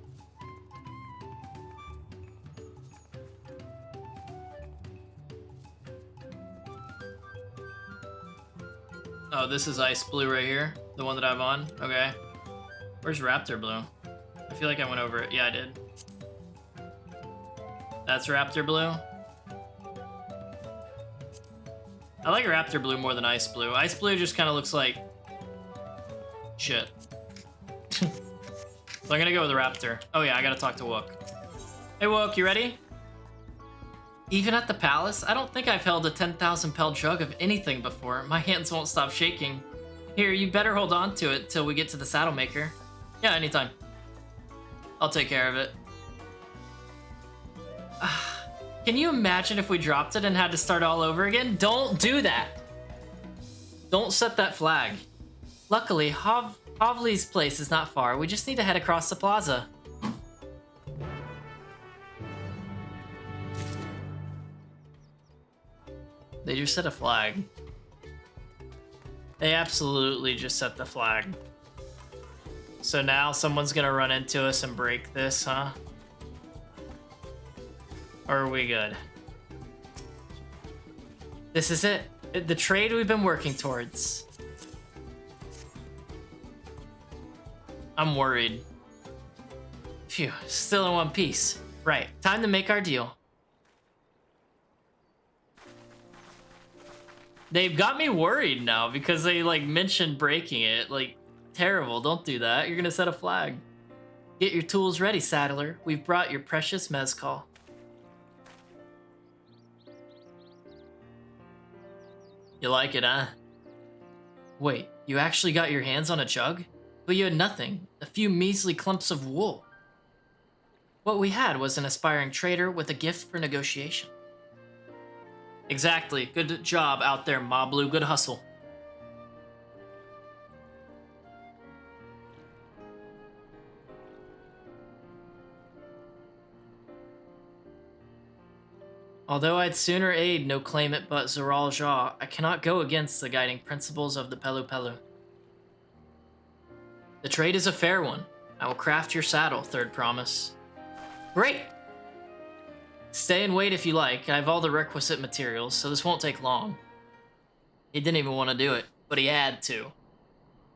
Oh, this is Ice Blue right here. The one that I have on. Okay. Where's Raptor Blue? I feel like I went over it. Yeah, I did. That's Raptor Blue. I like Raptor Blue more than Ice Blue. Ice Blue just kind of looks like shit. So I'm gonna go with the Raptor. Oh yeah, I gotta talk to Wook. Hey Wook, you ready? Even at the palace? I don't think I've held a 10,000 pel jug of anything before. My hands won't stop shaking. Here, you better hold on to it till we get to the saddle maker. Yeah, anytime. I'll take care of it. Can you imagine if we dropped it and had to start all over again? Don't do that. Don't set that flag. Luckily, Havli's place is not far. We just need to head across the plaza. They just set a flag. They absolutely just set the flag. So now someone's gonna run into us and break this, huh? Or are we good? This is it. The trade we've been working towards. I'm worried. Phew, still in one piece. Right, time to make our deal. They've got me worried now because they like mentioned breaking it. Like, terrible, don't do that. You're gonna set a flag. Get your tools ready, saddler. We've brought your precious mezcal. You like it, huh? Wait, you actually got your hands on a jug? But you had nothing, a few measly clumps of wool. What we had was an aspiring trader with a gift for negotiation. Exactly. Good job out there, Moblu. Good hustle. Although I'd sooner aid no claimant but Zoral Jah, I cannot go against the guiding principles of the Pelu Pelu. The trade is a fair one. I will craft your saddle, third promise. Great! Stay and wait if you like. I have all the requisite materials, so this won't take long. He didn't even want to do it, but he had to.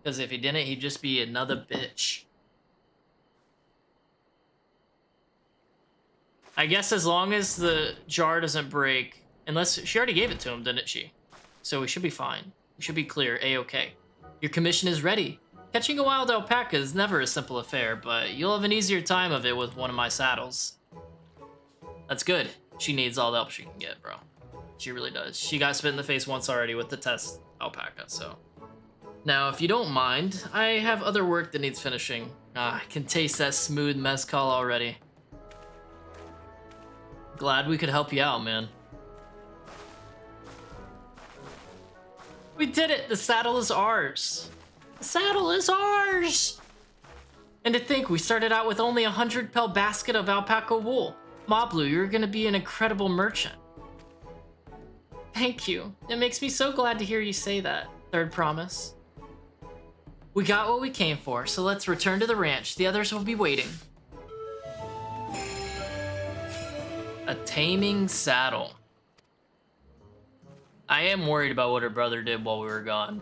Because if he didn't, he'd just be another bitch. I guess as long as the jar doesn't break, unless she already gave it to him, didn't she? So we should be fine. We should be clear, A-okay. Your commission is ready. Catching a wild alpaca is never a simple affair, but you'll have an easier time of it with one of my saddles. That's good. She needs all the help she can get, bro. She really does. She got spit in the face once already with the test alpaca, so. Now, if you don't mind, I have other work that needs finishing. I can taste that smooth mezcal already. Glad we could help you out, man. We did it! The saddle is ours! The saddle is ours! And to think, we started out with only a 100-pel basket of alpaca wool. Moblu, you're gonna be an incredible merchant. Thank you. It makes me so glad to hear you say that, third promise. We got what we came for, so let's return to the ranch. The others will be waiting. A taming saddle. I am worried about what her brother did while we were gone.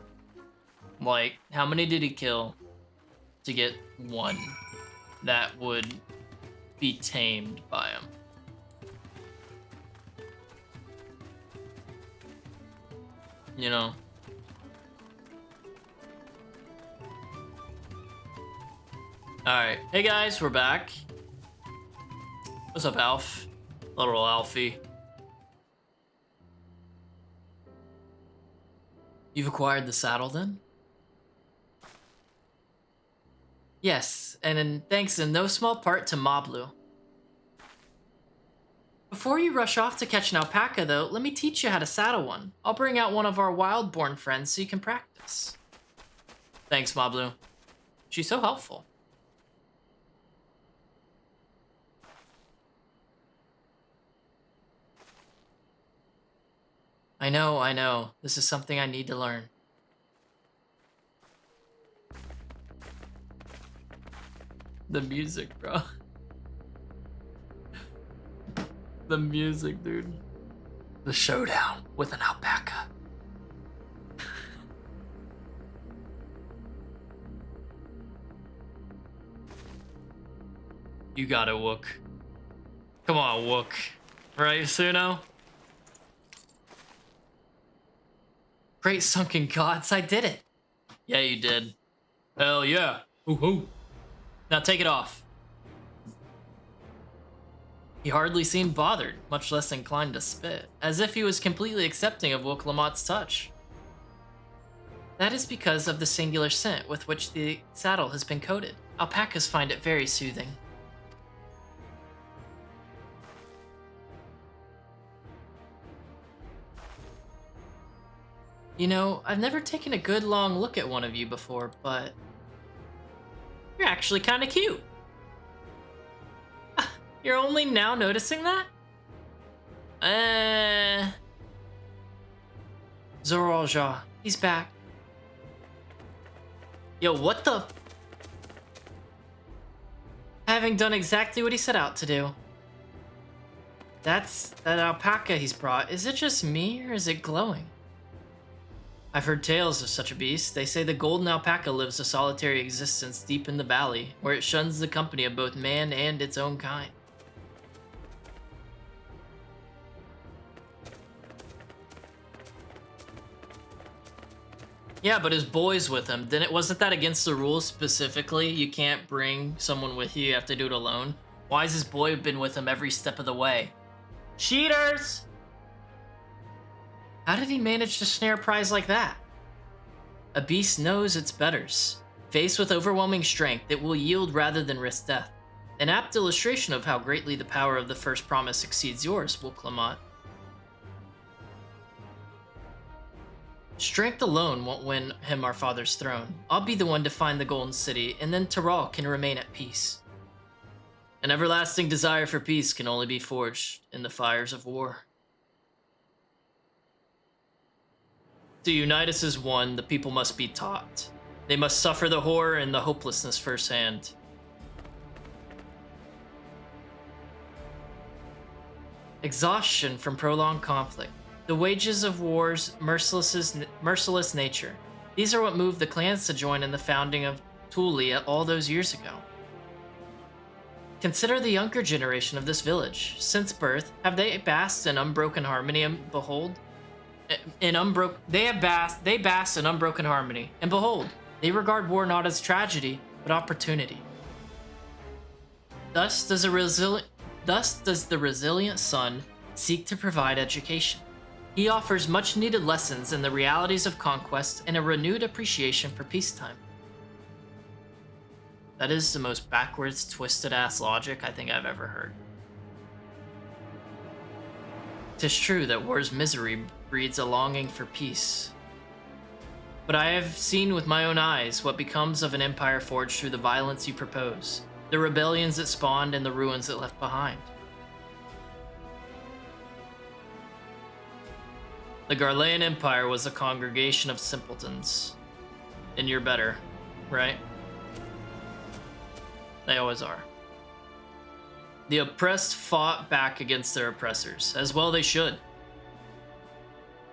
Like, how many did he kill to get one that would be tamed by him? You know? Alright, hey guys, we're back. What's up, Alf? Little Alfie. You've acquired the saddle then? Yes, and thanks in no small part to Moblu. Before you rush off to catch an alpaca though, let me teach you how to saddle one. I'll bring out one of our wild-born friends so you can practice. Thanks, Moblu. She's so helpful. I know. This is something I need to learn. The music, bro. The music, dude. The showdown with an alpaca. You got it, Wook. Come on, Wook. Right, Suno? Great sunken gods, I did it. Yeah, you did. Hell yeah. Ooh. Now take it off. He hardly seemed bothered, much less inclined to spit, as if he was completely accepting of Wook Lamotte's touch. That is because of the singular scent with which the saddle has been coated. Alpacas find it very soothing. You know, I've never taken a good long look at one of you before, but you're actually kind of cute. You're only now noticing that? Zoral Jah, he's back. Yo, what the? Having done exactly what he set out to do. That alpaca he's brought. Is it just me or is it glowing? I've heard tales of such a beast. They say the golden alpaca lives a solitary existence deep in the valley, where it shuns the company of both man and its own kind. Yeah, but his boy's with him. Wasn't that against the rules specifically? You can't bring someone with you, you have to do it alone. Why has his boy been with him every step of the way? Cheaters! How did he manage to snare a prize like that? A beast knows its betters. Faced with overwhelming strength, it will yield rather than risk death. An apt illustration of how greatly the power of the first promise exceeds yours, Will Clement. Strength alone won't win him our father's throne. I'll be the one to find the Golden City, and then Tyrrell can remain at peace. An everlasting desire for peace can only be forged in the fires of war. To unite us as one, the people must be taught. They must suffer the horror and the hopelessness firsthand. Exhaustion from prolonged conflict. The wages of war's merciless nature. These are what moved the clans to join in the founding of Thule all those years ago. Consider the younger generation of this village. Since birth, have they basked in unbroken harmony, and behold, they bask in unbroken harmony, and behold, they regard war not as tragedy, but opportunity. Thus does the resilient son seek to provide education. He offers much-needed lessons in the realities of conquest and a renewed appreciation for peacetime. That is the most backwards, twisted-ass logic I think I've ever heard. 'Tis true that war's misery breeds a longing for peace. But I have seen with my own eyes what becomes of an empire forged through the violence you propose, the rebellions it spawned and the ruins it left behind. The Garlean Empire was a congregation of simpletons. And you're better, right? They always are. The oppressed fought back against their oppressors, as well they should.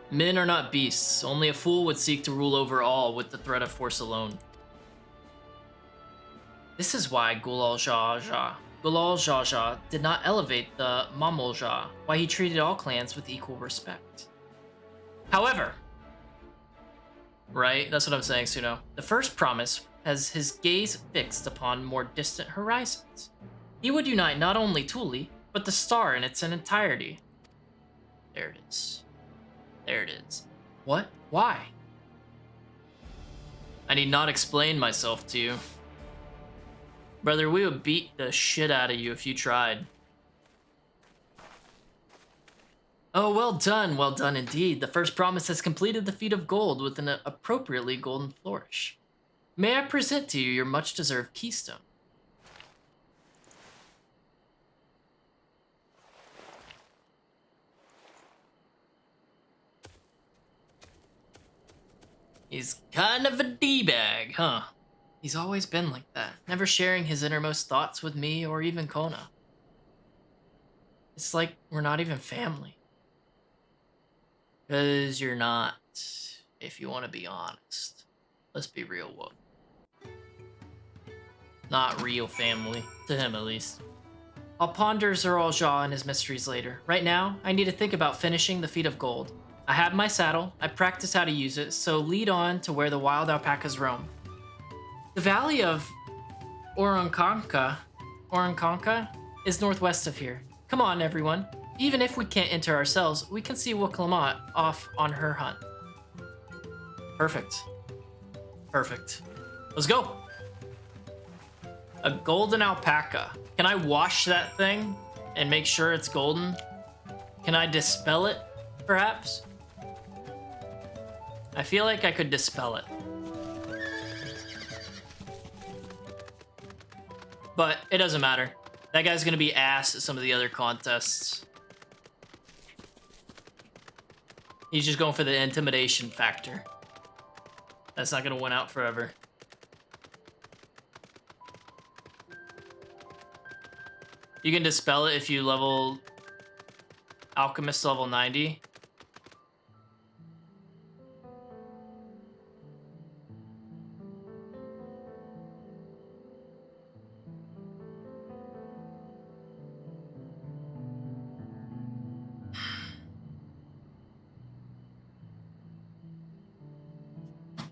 Men are not beasts. Only a fool would seek to rule over all with the threat of force alone. This is why Gulal Jaja did not elevate the Mamolja, why he treated all clans with equal respect. However, right, that's what I'm saying, Suno. The first promise has his gaze fixed upon more distant horizons. He would unite not only Thule, but the star in its entirety. There it is. There it is. What? Why? I need not explain myself to you. Brother, we would beat the shit out of you if you tried. Oh, well done indeed. The first promise has completed the feat of gold with an appropriately golden flourish. May I present to you your much-deserved keystone? He's kind of a D-bag, huh? He's always been like that, never sharing his innermost thoughts with me or even Kona. It's like we're not even family. 'Cause you're not, if you want to be honest. Let's be real, Wook. Not real family, to him at least. I'll ponder Zeralja and his mysteries later. Right now, I need to think about finishing the feat of gold. I have my saddle, I practice how to use it, so lead on to where the wild alpacas roam. The valley of Oronkanka is northwest of here. Come on, everyone. Even if we can't enter ourselves, we can see Wuklamot off on her hunt. Perfect. Perfect. Let's go. A golden alpaca. Can I wash that thing and make sure it's golden? Can I dispel it, perhaps? I feel like I could dispel it. But it doesn't matter. That guy's gonna be ass at some of the other contests. He's just going for the intimidation factor. That's not gonna win out forever. You can dispel it if you level Alchemist level 90.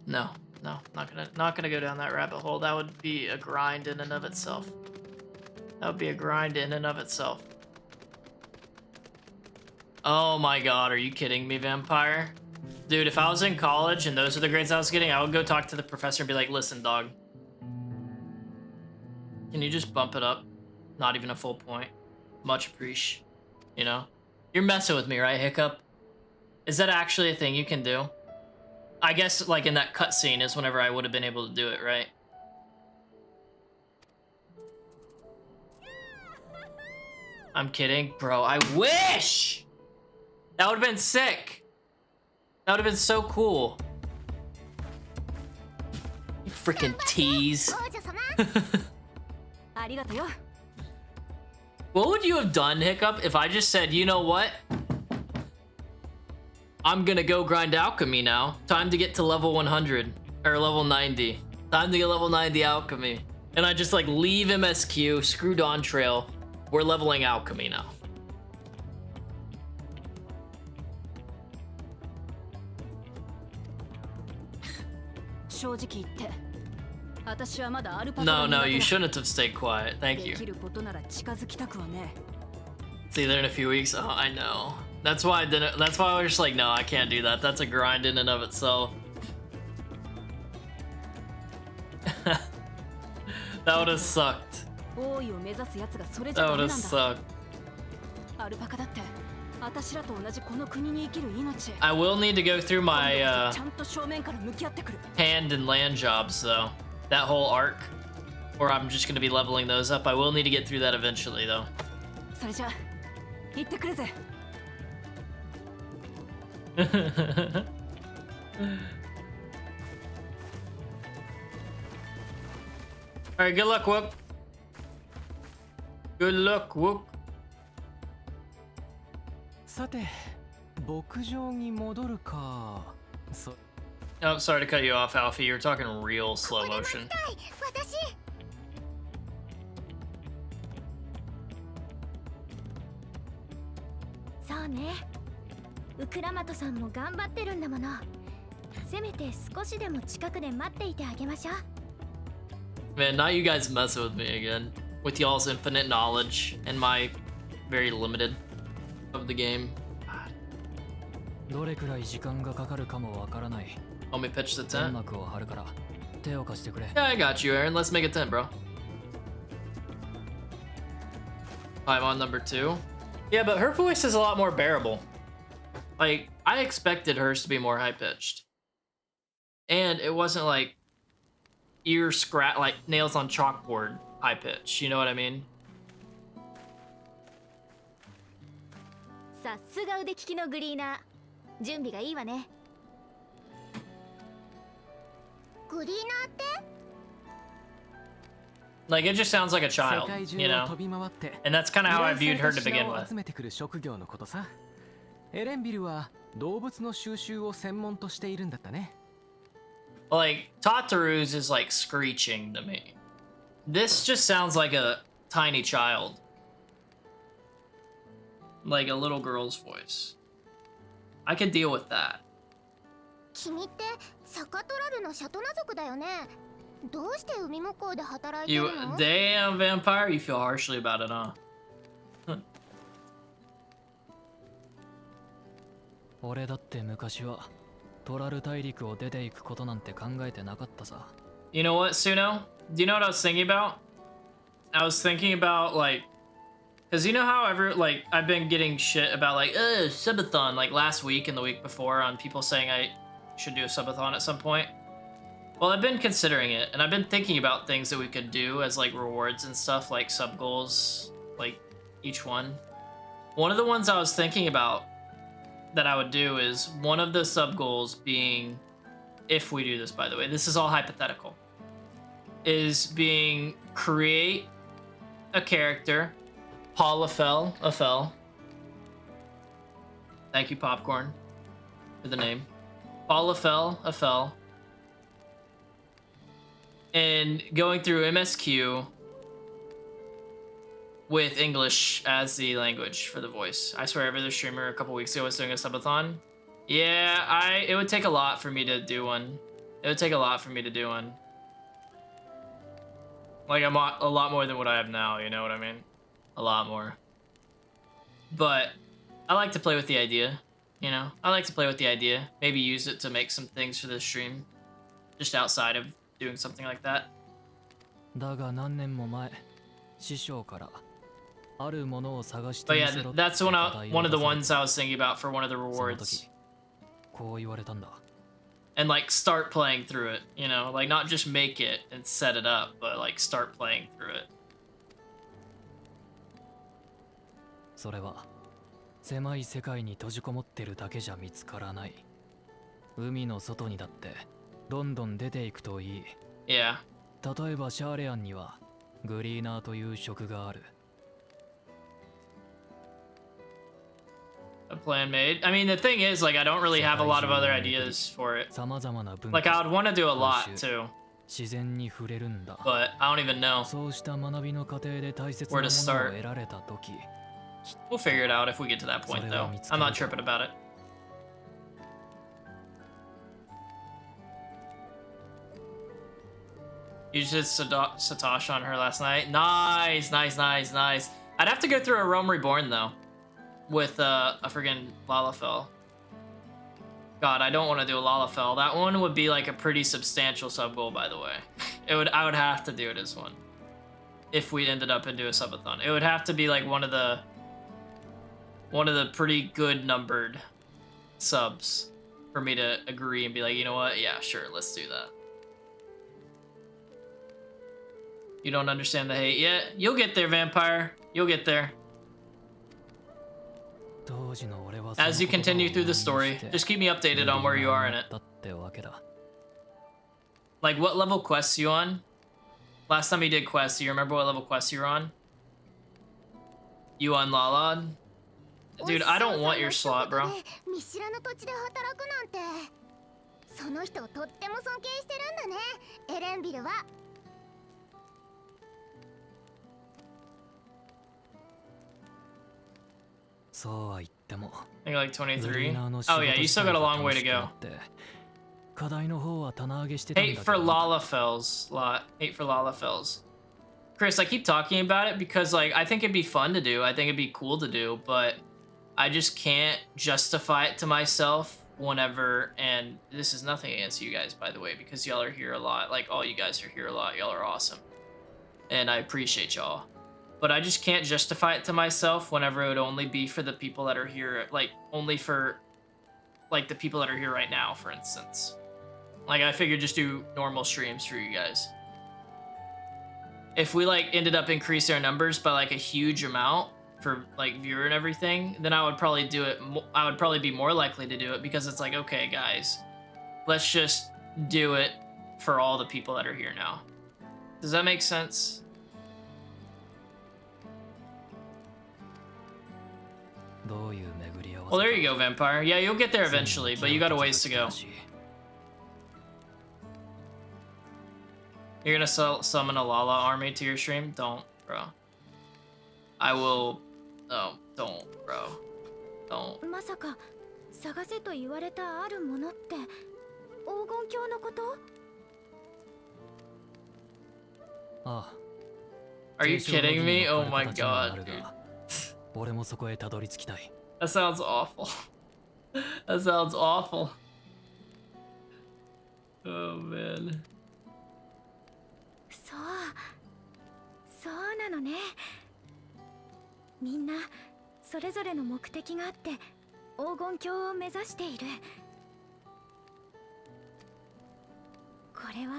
No, not gonna go down that rabbit hole. That would be a grind in and of itself. That would be a grind in and of itself. Oh my god, are you kidding me, Vampire? Dude, if I was in college and those are the grades I was getting, I would go talk to the professor and be like, listen, dog. Can you just bump it up? Not even a full point. Much appreciate. You know? You're messing with me, right, Hiccup? Is that actually a thing you can do? I guess, like, in that cutscene is whenever I would have been able to do it, right? I'm kidding. Bro, I wish! That would have been sick. That would have been so cool. You freaking tease. What would you have done, Hiccup, if I just said, you know what? I'm gonna go grind alchemy now. Time to get to level 100 or level 90. Time to get level 90 alchemy. And I just like leave MSQ, screw DAWNTRAIL. We're leveling alchemy now. No, you shouldn't have stayed quiet. Thank you. See you there in a few weeks. Oh, I know. That's why I didn't. That's why I was just like, no, I can't do that. That's a grind in and of itself. That would have sucked. That would have sucked. I will need to go through my hand and land jobs though. That whole arc, or I'm just gonna be leveling those up. I will need to get through that eventually though. Alright, good luck, Whoop. Good luck, Whoop. さて、牧場に戻るか。Oh, sorry to cut you off, Alfie. You're talking real slow motion. そうね。ウクラマトさんも頑張ってるんだもの。せめて少しでも近くで待っていてあげましょう。Man, now you guys messing with me again. With y'all's infinite knowledge and my very limited of the game. どれくらい時間がかかるかもわからない。Want me to pitch the tent? 天幕を張るから手を貸してくれ。Yeah, I got you, Aaron. Let's make a tent, bro. I'm on number 2. Yeah, but her voice is a lot more bearable. Like, I expected hers to be more high-pitched. And it wasn't like ear scratch, like nails on chalkboard high pitch. You know what I mean? さすが腕利きのグリーナー。準備がいいわね。グリーナーって？ Like, it just sounds like a child, you know? And that's kind of how I viewed her to begin with. 集めてくる職業のことさ。エレンビルは動物の収集を専門としているんだったね。Like, Tataru's is like screeching to me. This just sounds like a tiny child. Like a little girl's voice. I could deal with that. 君ってサカトラルのシャトナ族だよね。どうして海向こうで働いて You るの？ damn vampire, you feel harshly about it, huh? 俺だって昔はトラル大陸を出ていくことなんて考えてなかったさ。You know what, Suno? Do you know what I was thinking about? I was thinking about, like, because you know how like, I've been getting shit about, like, subathon, like, last week and the week before on people saying I should do a subathon at some point. Well, I've been considering it, and I've been thinking about things that we could do as, like, rewards and stuff, like sub goals, like, each one. One of the ones I was thinking about that I would do is one of the sub goals being, if we do this, by the way, this is all hypothetical, is being create a character, Paul Afel. Thank you, Popcorn, for the name. Paul Afel. And going through MSQ with English as the language for the voice. I swear every other streamer a couple weeks ago was doing a subathon. Yeah, it would take a lot for me to do one. It would take a lot for me to do one. Like, I'm a lot more than what I have now, you know what I mean? A lot more. But I like to play with the idea, you know? I like to play with the idea. Maybe use it to make some things for this stream. Just outside of doing something like that. だが何年も前、師匠からあるものを探して But み yeah, せろ that's one of the ones I was thinking about for one of the その rewards. 時こう言われたんだ。 And like start playing through it, you know? Like not just make it and set it up, but like start playing through it. それは狭い世界に閉じこもってるだけじゃ見つからない。海の外にだってどんどん出ていくといい。Yeah. 例えばシャーレアンにはグリーナーという職がある。A plan made. I mean, the thing is, like, I don't really have a lot of other ideas for it. Like, I would want to do a lot too. 自然に触れるんだ。 But I don't even know そうした学びの過程で大切な where も to のを start. 得られた時、 We'll figure it out if we get to that point, though. I'm not tripping about it. You just did Satoshi on her last night. Nice, nice, nice, nice. I'd have to go through a Realm Reborn, though. With a friggin' Lalafell. God, I don't want to do a Lalafell. That one would be like a pretty substantial sub goal, by the way. I would have to do it as one. If we ended up into a subathon. It would have to be like one of the pretty good numbered subs for me to agree and be like, you know what? Yeah, sure, let's do that. You don't understand the hate yet? You'll get there, Vampire. You'll get there. As you continue through the story, just keep me updated on where you are in it. Like, what level quests you on? Last time you did quests, do you remember what level quests you were on? You on Lalad? Dude, I don't want your slot, bro. その人をとっても尊敬してるんだね、エレンビルは。そうは言っても I think like 23. Oh yeah, you still got a long way to go. 課題の方は棚上げしてたんだ Hate け for ど Lalafells. Hate for Lalafells. Chris, I keep talking about it because like I think it'd be fun to do. I think it'd be cool to do, but I just can't justify it to myself whenever, and this is nothing against you guys, by the way, because y'all are here a lot. Like, all you guys are here a lot. Y'all are awesome. And I appreciate y'all. But I just can't justify it to myself whenever it would only be for the people that are here, like, only for, like, the people that are here right now, for instance. Like, I figured just do normal streams for you guys. If we, like, ended up increasing our numbers by, like, a huge amount for, like, viewer and everything, then I would probably do it, I would probably be more likely to do it because it's like, okay, guys, let's just do it for all the people that are here now. Does that make sense? Well, there you go, Vampire. Yeah, you'll get there eventually, but you got a ways to go. You're gonna summon a Lala army to your stream? Don't, bro. I will... No, don't, bro. Don't. まさか探せと言われたあるものって黄金鏡のこと？ああ。 Are you kidding me? Oh my god, dude. 俺もそこへたどり着きたい。 That sounds awful. That sounds awful. Oh man. そうなのね。みんなそれぞれの目的があって黄金鏡を目指している。これは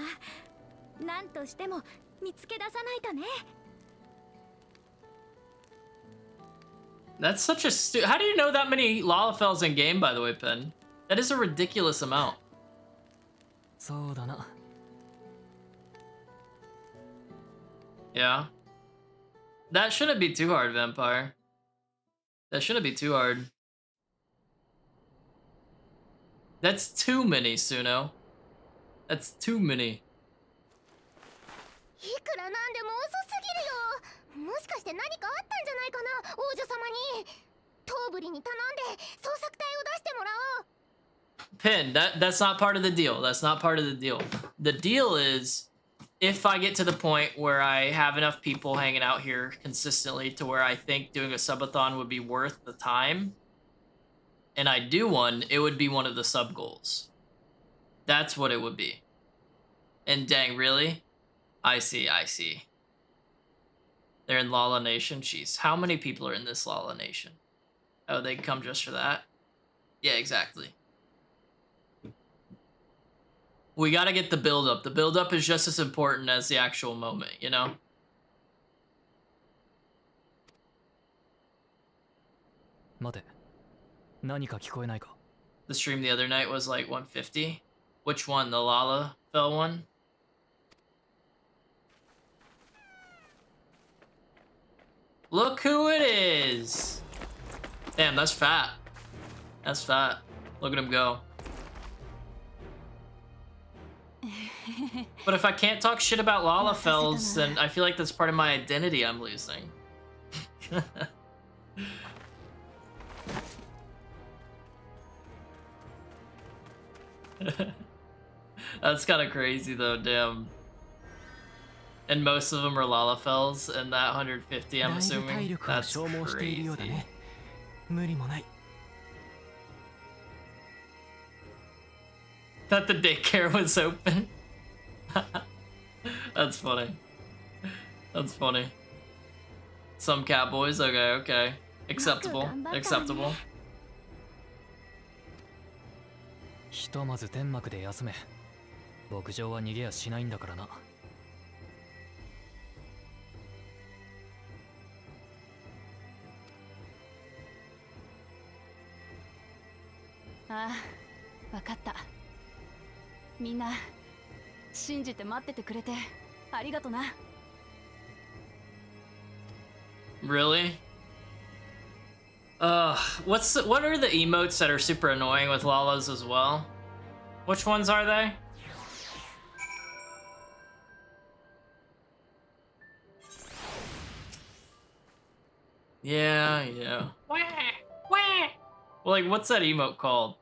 何としても見つけ出さないとね。That's such a How do you know that many Lalafells in game, by the way, Pen? That is a ridiculous amount. そうだな。 Yeah. That shouldn't be too hard, Vampire. That shouldn't be too hard. That's too many, Suno. That's too many. いくらなんでも遅すぎるよ。もしかして何かあったんじゃないかな、王女様に。トーブリに頼んで捜索隊を出してもらおう。 Pin, that's not part of the deal. That's not part of the deal. The deal is if I get to the point where I have enough people hanging out here consistently to where I think doing a subathon would be worth the time, and I do one, it would be one of the sub goals. That's what it would be. And dang, really? I see. They're in Lala Nation. Jeez, how many people are in this Lala Nation? Oh, they come just for that? Yeah, exactly. We gotta get the build-up. The build-up is just as important as the actual moment, you know? The stream the other night was like 150. Which one? The Lala fell one? Look who it is! Damn, that's fat. That's fat. Look at him go. But if I can't talk shit about Lalafells, then I feel like that's part of my identity I'm losing. That's kind of crazy though, damn. And most of them are Lalafells, and that 150, I'm assuming. That's crazy. That the daycare was open. That's funny. That's funny. Some cowboys, okay. Acceptable. Acceptable. ひとまず天幕で休め。牧場は逃げやしないんだからな。ああ、わかった。みんな信じて待っててくれてありがとな。Really? What are the emotes that are super annoying with Lalas as well? Which ones are they? Yeah. Well, like, what's that emote called?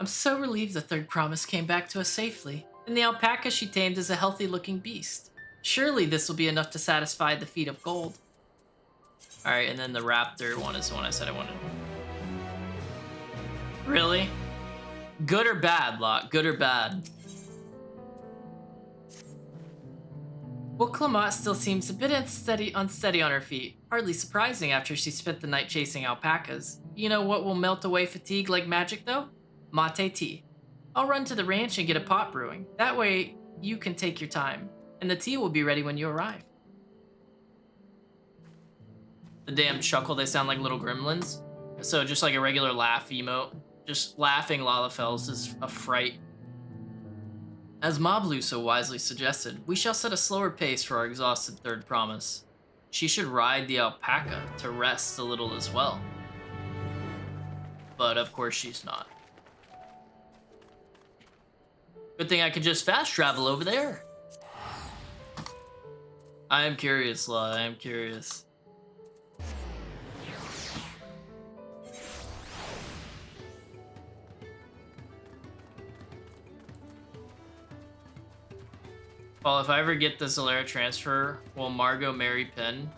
I'm so relieved the third promise came back to us safely, and the alpaca she tamed is a healthy-looking beast. Surely this will be enough to satisfy the feet of gold. Alright, and then the raptor one is the one I said I wanted. Really? Good or bad, Lot? Good or bad? Well, Clamott still seems a bit unsteady on her feet. Hardly surprising after she spent the night chasing alpacas. You know what will melt away fatigue like magic, though? Mate tea. I'll run to the ranch and get a pot brewing. That way, you can take your time, and the tea will be ready when you arrive. The damn chuckle, they sound like little gremlins. So just like a regular laugh emote. Just laughing Lalafells is a fright. As Moblu so wisely suggested, we shall set a slower pace for our exhausted third promise. She should ride the alpaca to rest a little as well. But of course she's not. Good thing I could just fast travel over there. I am curious, La, I am curious. Well, if I ever get the Zalera transfer, will Margot marry Penn?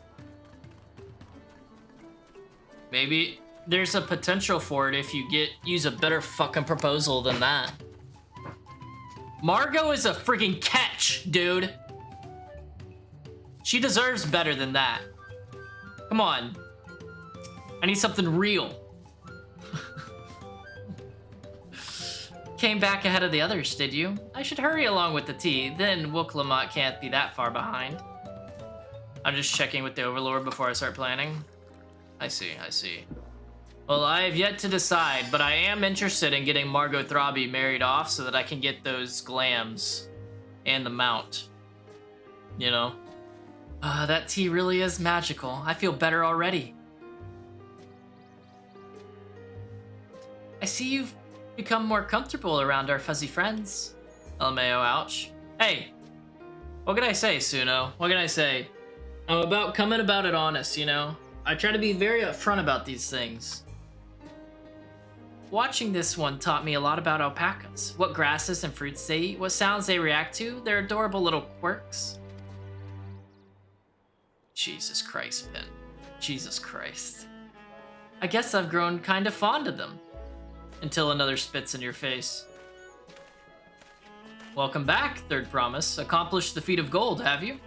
Maybe. There's a potential for it if you use a better fucking proposal than that. Margot is a freaking catch, dude. She deserves better than that. Come on. I need something real. Came back ahead of the others, did you? I should hurry along with the tea, then Wooklamot can't be that far behind. I'm just checking with the Overlord before I start planning. I see. Well, I have yet to decide, but I am interested in getting Margot Throbby married off so that I can get those glams and the mount. You know? That tea really is magical. I feel better already. I see you've become more comfortable around our fuzzy friends. LMAO, ouch. Hey, what can I say, Suno? What can I say? I'm coming about it honest, you know? I try to be very upfront about these things. Watching this one taught me a lot about alpacas. What grasses and fruits they eat, what sounds they react to, their adorable little quirks. Jesus Christ, Ben. Jesus Christ. I guess I've grown kind of fond of them. Until another spits in your face. Welcome back, Third Promise. Accomplished the feat of gold, have you?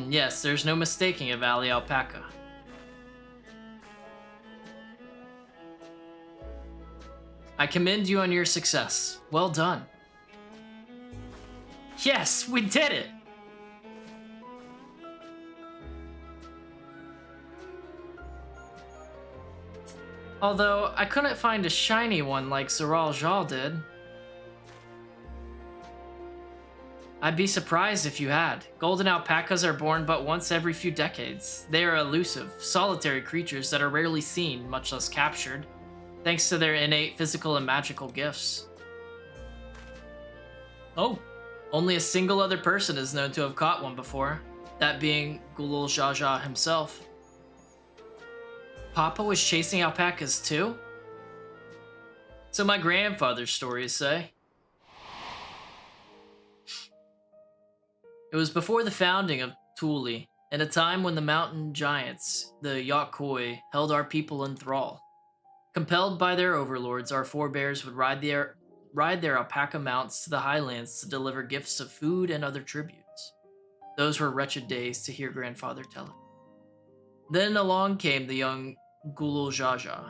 Yes, there's no mistaking a valley alpaca. I commend you on your success. Well done. Yes, we did it! Although, I couldn't find a shiny one like Zoral Jal did. I'd be surprised if you had. Golden alpacas are born but once every few decades. They are elusive, solitary creatures that are rarely seen, much less captured, thanks to their innate physical and magical gifts. Oh, only a single other person is known to have caught one before, that being Gulul Jaja himself. Papa was chasing alpacas too? So my grandfather's stories say. It was before the founding of Thule, in a time when the mountain giants, the Yokoi, held our people in thrall. Compelled by their overlords, our forebears would ride their alpaca mounts to the highlands to deliver gifts of food and other tributes. Those were wretched days, to hear grandfather tell it. Then along came the young Gulul Jaja,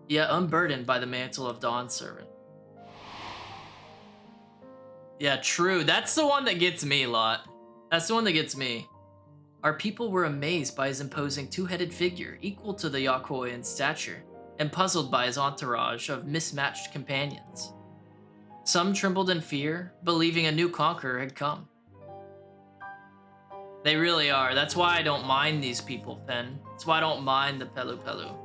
yet unburdened by the mantle of Dawn Servant. Yeah, true. That's the one that gets me, lot. That's the one that gets me. Our people were amazed by his imposing two-headed figure, equal to the Yokoi in stature, and puzzled by his entourage of mismatched companions. Some trembled in fear, believing a new conqueror had come. They really are. That's why I don't mind these people, Pen. That's why I don't mind the Pelu Pelu.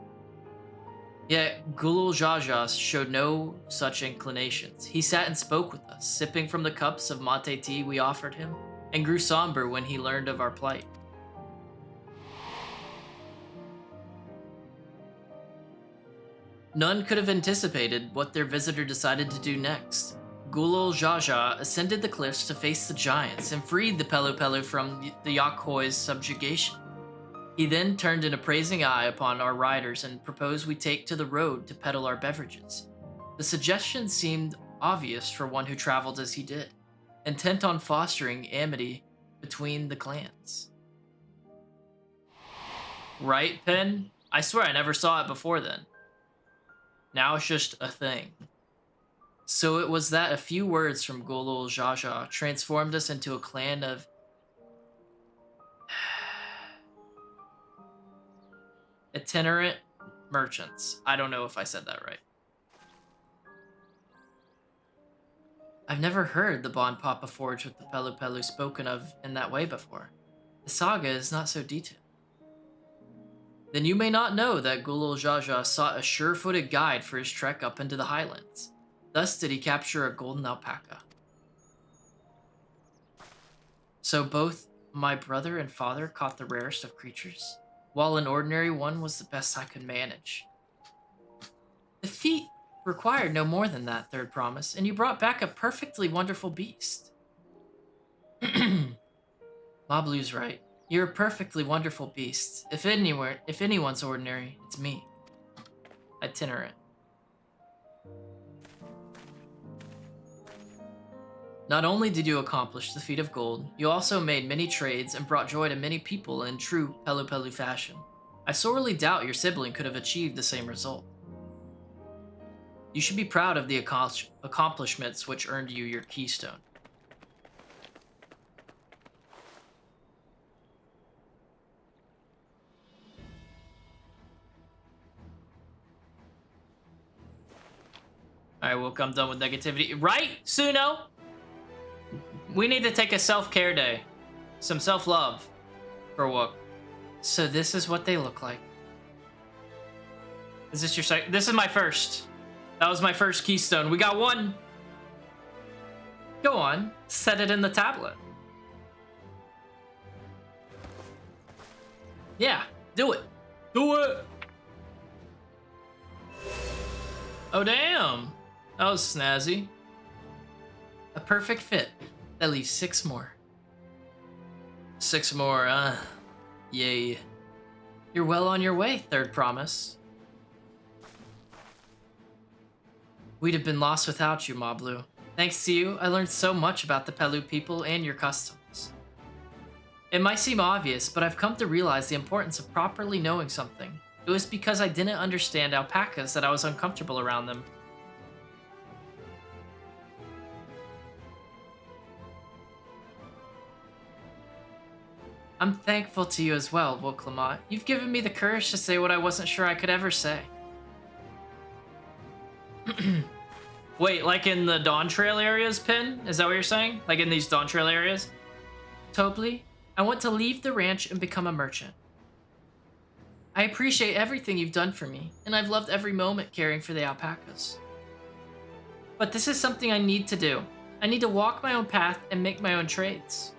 Yet, Gulul Jaja showed no such inclinations. He sat and spoke with us, sipping from the cups of mate tea we offered him, and grew somber when he learned of our plight. None could have anticipated what their visitor decided to do next. Gulul Jaja ascended the cliffs to face the giants and freed the Pelu Pelu from the Yokoi's subjugation. He then turned an appraising eye upon our riders and proposed we take to the road to peddle our beverages. The suggestion seemed obvious for one who traveled as he did, intent on fostering amity between the clans. Right, Pen? I swear I never saw it before then. Now it's just a thing. So it was that a few words from Gulul Jaja transformed us into a clan of itinerant merchants. I don't know if I said that right. I've never heard the bond Papa forged with the Pelu Pelu spoken of in that way before. The saga is not so detailed. Then you may not know that Gulul Jaja sought a sure-footed guide for his trek up into the highlands. Thus did he capture a golden alpaca. So both my brother and father caught the rarest of creatures, while an ordinary one was the best I could manage. The feat required no more than that, Third Promise, and you brought back a perfectly wonderful beast. Mablu's right. You're a perfectly wonderful beast. If anyone's ordinary, it's me. Itinerant. Not only did you accomplish the feat of gold, you also made many trades and brought joy to many people in true Pelu Pelu fashion. I sorely doubt your sibling could have achieved the same result. You should be proud of the accomplishments which earned you your keystone. Alright, well, I'm done with negativity. Right, Suno? We need to take a self-care day. Some self-love. For what? So this is what they look like. Is this your site? This is my first. That was my first keystone. We got one. Go on. Set it in the tablet. Yeah, do it. Do it. Oh, damn. That was snazzy. A perfect fit. That leaves 6 more. 6 more, Yay. You're well on your way, Third Promise. We'd have been lost without you, Mablu. Thanks to you, I learned so much about the Pelu people and your customs. It might seem obvious, but I've come to realize the importance of properly knowing something. It was because I didn't understand alpacas that I was uncomfortable around them. I'm thankful to you as well, Vauclamont. You've given me the courage to say what I wasn't sure I could ever say. Wait, like in the DAWNTRAIL areas, Pin? Is that what you're saying? Like in these DAWNTRAIL areas? Tobli, I want to leave the ranch and become a merchant. I appreciate everything you've done for me, and I've loved every moment caring for the alpacas. But this is something I need to do. I need to walk my own path and make my own trades.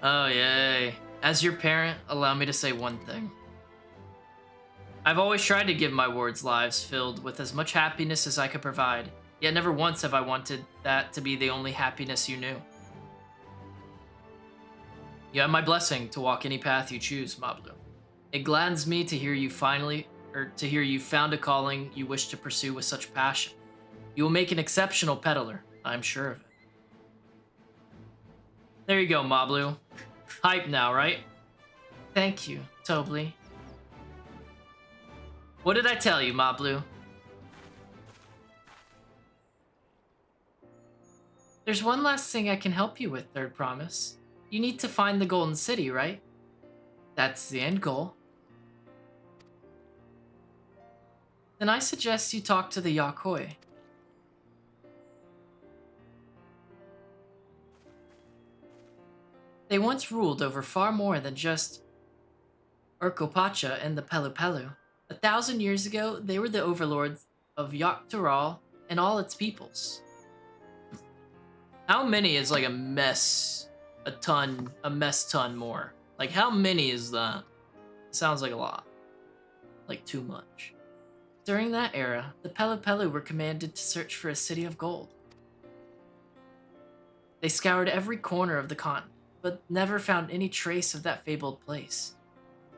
Oh, yay. As your parent, allow me to say one thing. I've always tried to give my wards lives filled with as much happiness as I could provide, yet never once have I wanted that to be the only happiness you knew. You have my blessing to walk any path you choose, Mablu. It gladdens me to hear you found a calling you wish to pursue with such passion. You will make an exceptional peddler, I'm sure of it. There you go, Mablu. Hype now, right? Thank you, Tobli. What did I tell you, Mablu? There's one last thing I can help you with, Third Promise. You need to find the Golden City, right? That's the end goal. Then I suggest you talk to the Yakoi. They once ruled over far more than just Urkopacha and the Pelu Pelu. 1,000 years ago, they were the overlords of Yogg-Togthal and all its peoples. How many is like a mess ton more? Like how many is that? Sounds like a lot. Like too much. During that era, the Pelu Pelu were commanded to search for a city of gold. They scoured every corner of the continent, but never found any trace of that fabled place.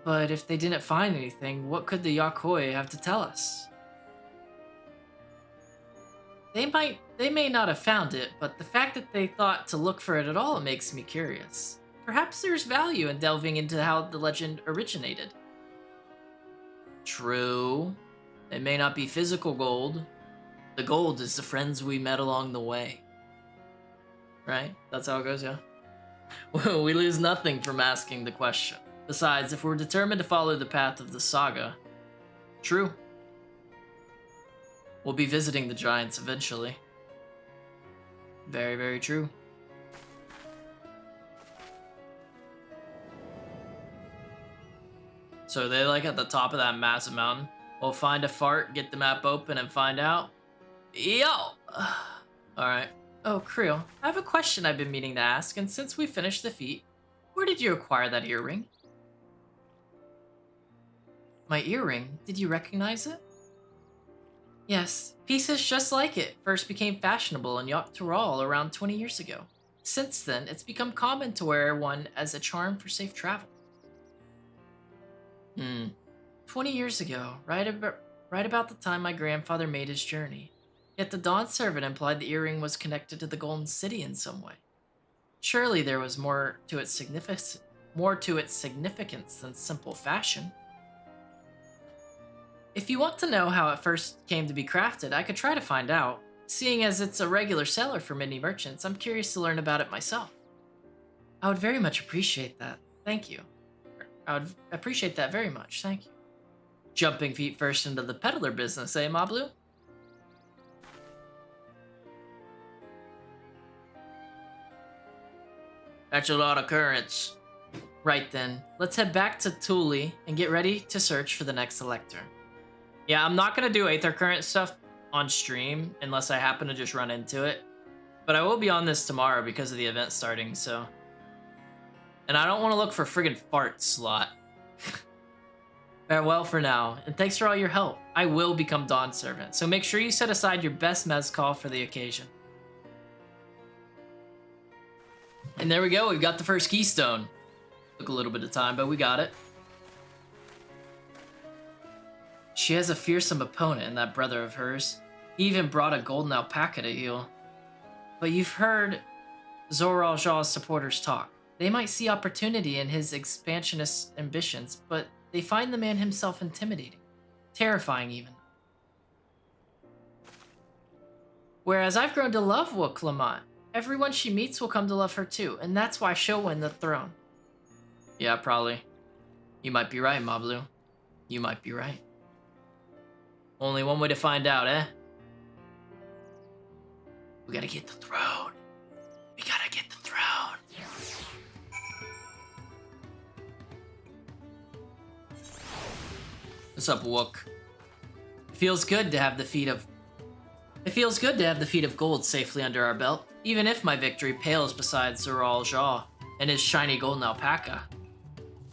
But if they didn't find anything, what could the Yakoi have to tell us? They may not have found it, but the fact that they thought to look for it at all makes me curious. Perhaps there's value in delving into how the legend originated. True. It may not be physical gold. The gold is the friends we met along the way. Right? That's how it goes, yeah? We lose nothing from asking the question. Besides, if we're determined to follow the path of the saga, true. We'll be visiting the giants eventually. Very, very true. So they're like at the top of that massive mountain. We'll find a fart, get the map open, and find out. Yo! Alright. Oh, Creel, I have a question I've been meaning to ask, and since we finished the feat, where did you acquire that earring? My earring? Did you recognize it? Yes, pieces just like it first became fashionable in Yogg-Togthal around 20 years ago. Since then, it's become common to wear one as a charm for safe travel. 20 years ago, right about the time my grandfather made his journey. Yet the Dawn servant implied the earring was connected to the Golden City in some way. Surely there was more to its significance than simple fashion. If you want to know how it first came to be crafted, I could try to find out. Seeing as it's a regular seller for many merchants, I'm curious to learn about it myself. I would very much appreciate that. Thank you. I would appreciate that very much. Thank you. Jumping feet first into the peddler business, eh, Mablu? That's a lot of currents. Right then, let's head back to Thule and get ready to search for the next elector. Yeah, I'm not gonna do Aether Current stuff on stream unless I happen to just run into it. But I will be on this tomorrow because of the event starting, so. And I don't want to look for friggin' fart slot. Farewell for now, and thanks for all your help. I will become Dawn Servant, so make sure you set aside your best mezcal for the occasion. And there we go, we've got the first keystone. Took a little bit of time, but we got it. She has a fearsome opponent in that brother of hers. He even brought a golden alpaca to heal. But you've heard Zoral Jaw's supporters talk. They might see opportunity in his expansionist ambitions, but they find the man himself intimidating. Terrifying, even. Whereas I've grown to love Wooklamont. Everyone she meets will come to love her too, and that's why she'll win the throne. Yeah, probably. You might be right, Mablu. You might be right. Only one way to find out, eh? We gotta get the throne. We gotta get the throne. What's up, Wook? It feels good to have the feet of gold safely under our belt, even if my victory pales beside Zoral Jaw and his shiny golden alpaca.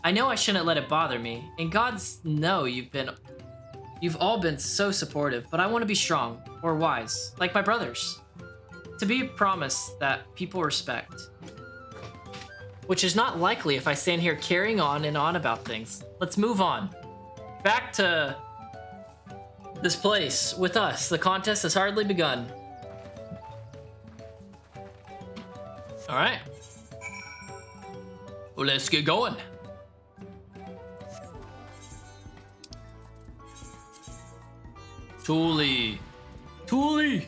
I know I shouldn't let it bother me, and gods know you've all been so supportive, but I want to be strong, or wise, like my brothers. To be promised that people respect. Which is not likely if I stand here carrying on and on about things. Let's move on. Back to this place with us. The contest has hardly begun. Alright. Well, let's get going. Thule. Thule.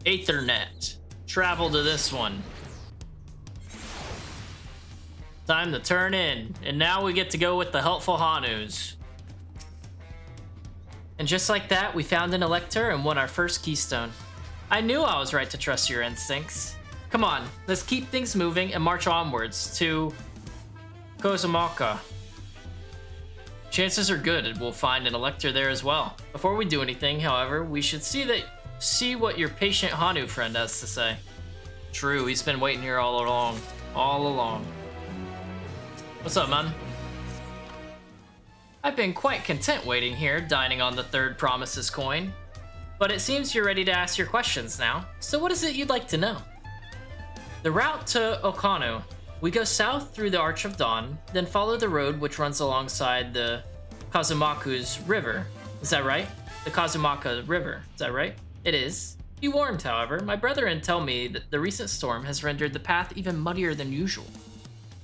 Ethernet. Travel to this one. Time to turn in. And now we get to go with the helpful Hanus. And just like that, we found an elector and won our first keystone. I knew I was right to trust your instincts. Come on, let's keep things moving and march onwards to Kozumaka. Chances are good we'll find an elector there as well. Before we do anything, however, we should see what your patient Hanu friend has to say. True, he's been waiting here all along. All along. What's up, man? I've been quite content waiting here, dining on the third Promises coin. But it seems you're ready to ask your questions now. So what is it you'd like to know? The route to Okano. We go south through the Arch of Dawn, then follow the road which runs alongside the Kazumaku's river. Is that right? The Kazumaka River. Is that right? It is. Be warned, however, my brethren tell me that the recent storm has rendered the path even muddier than usual.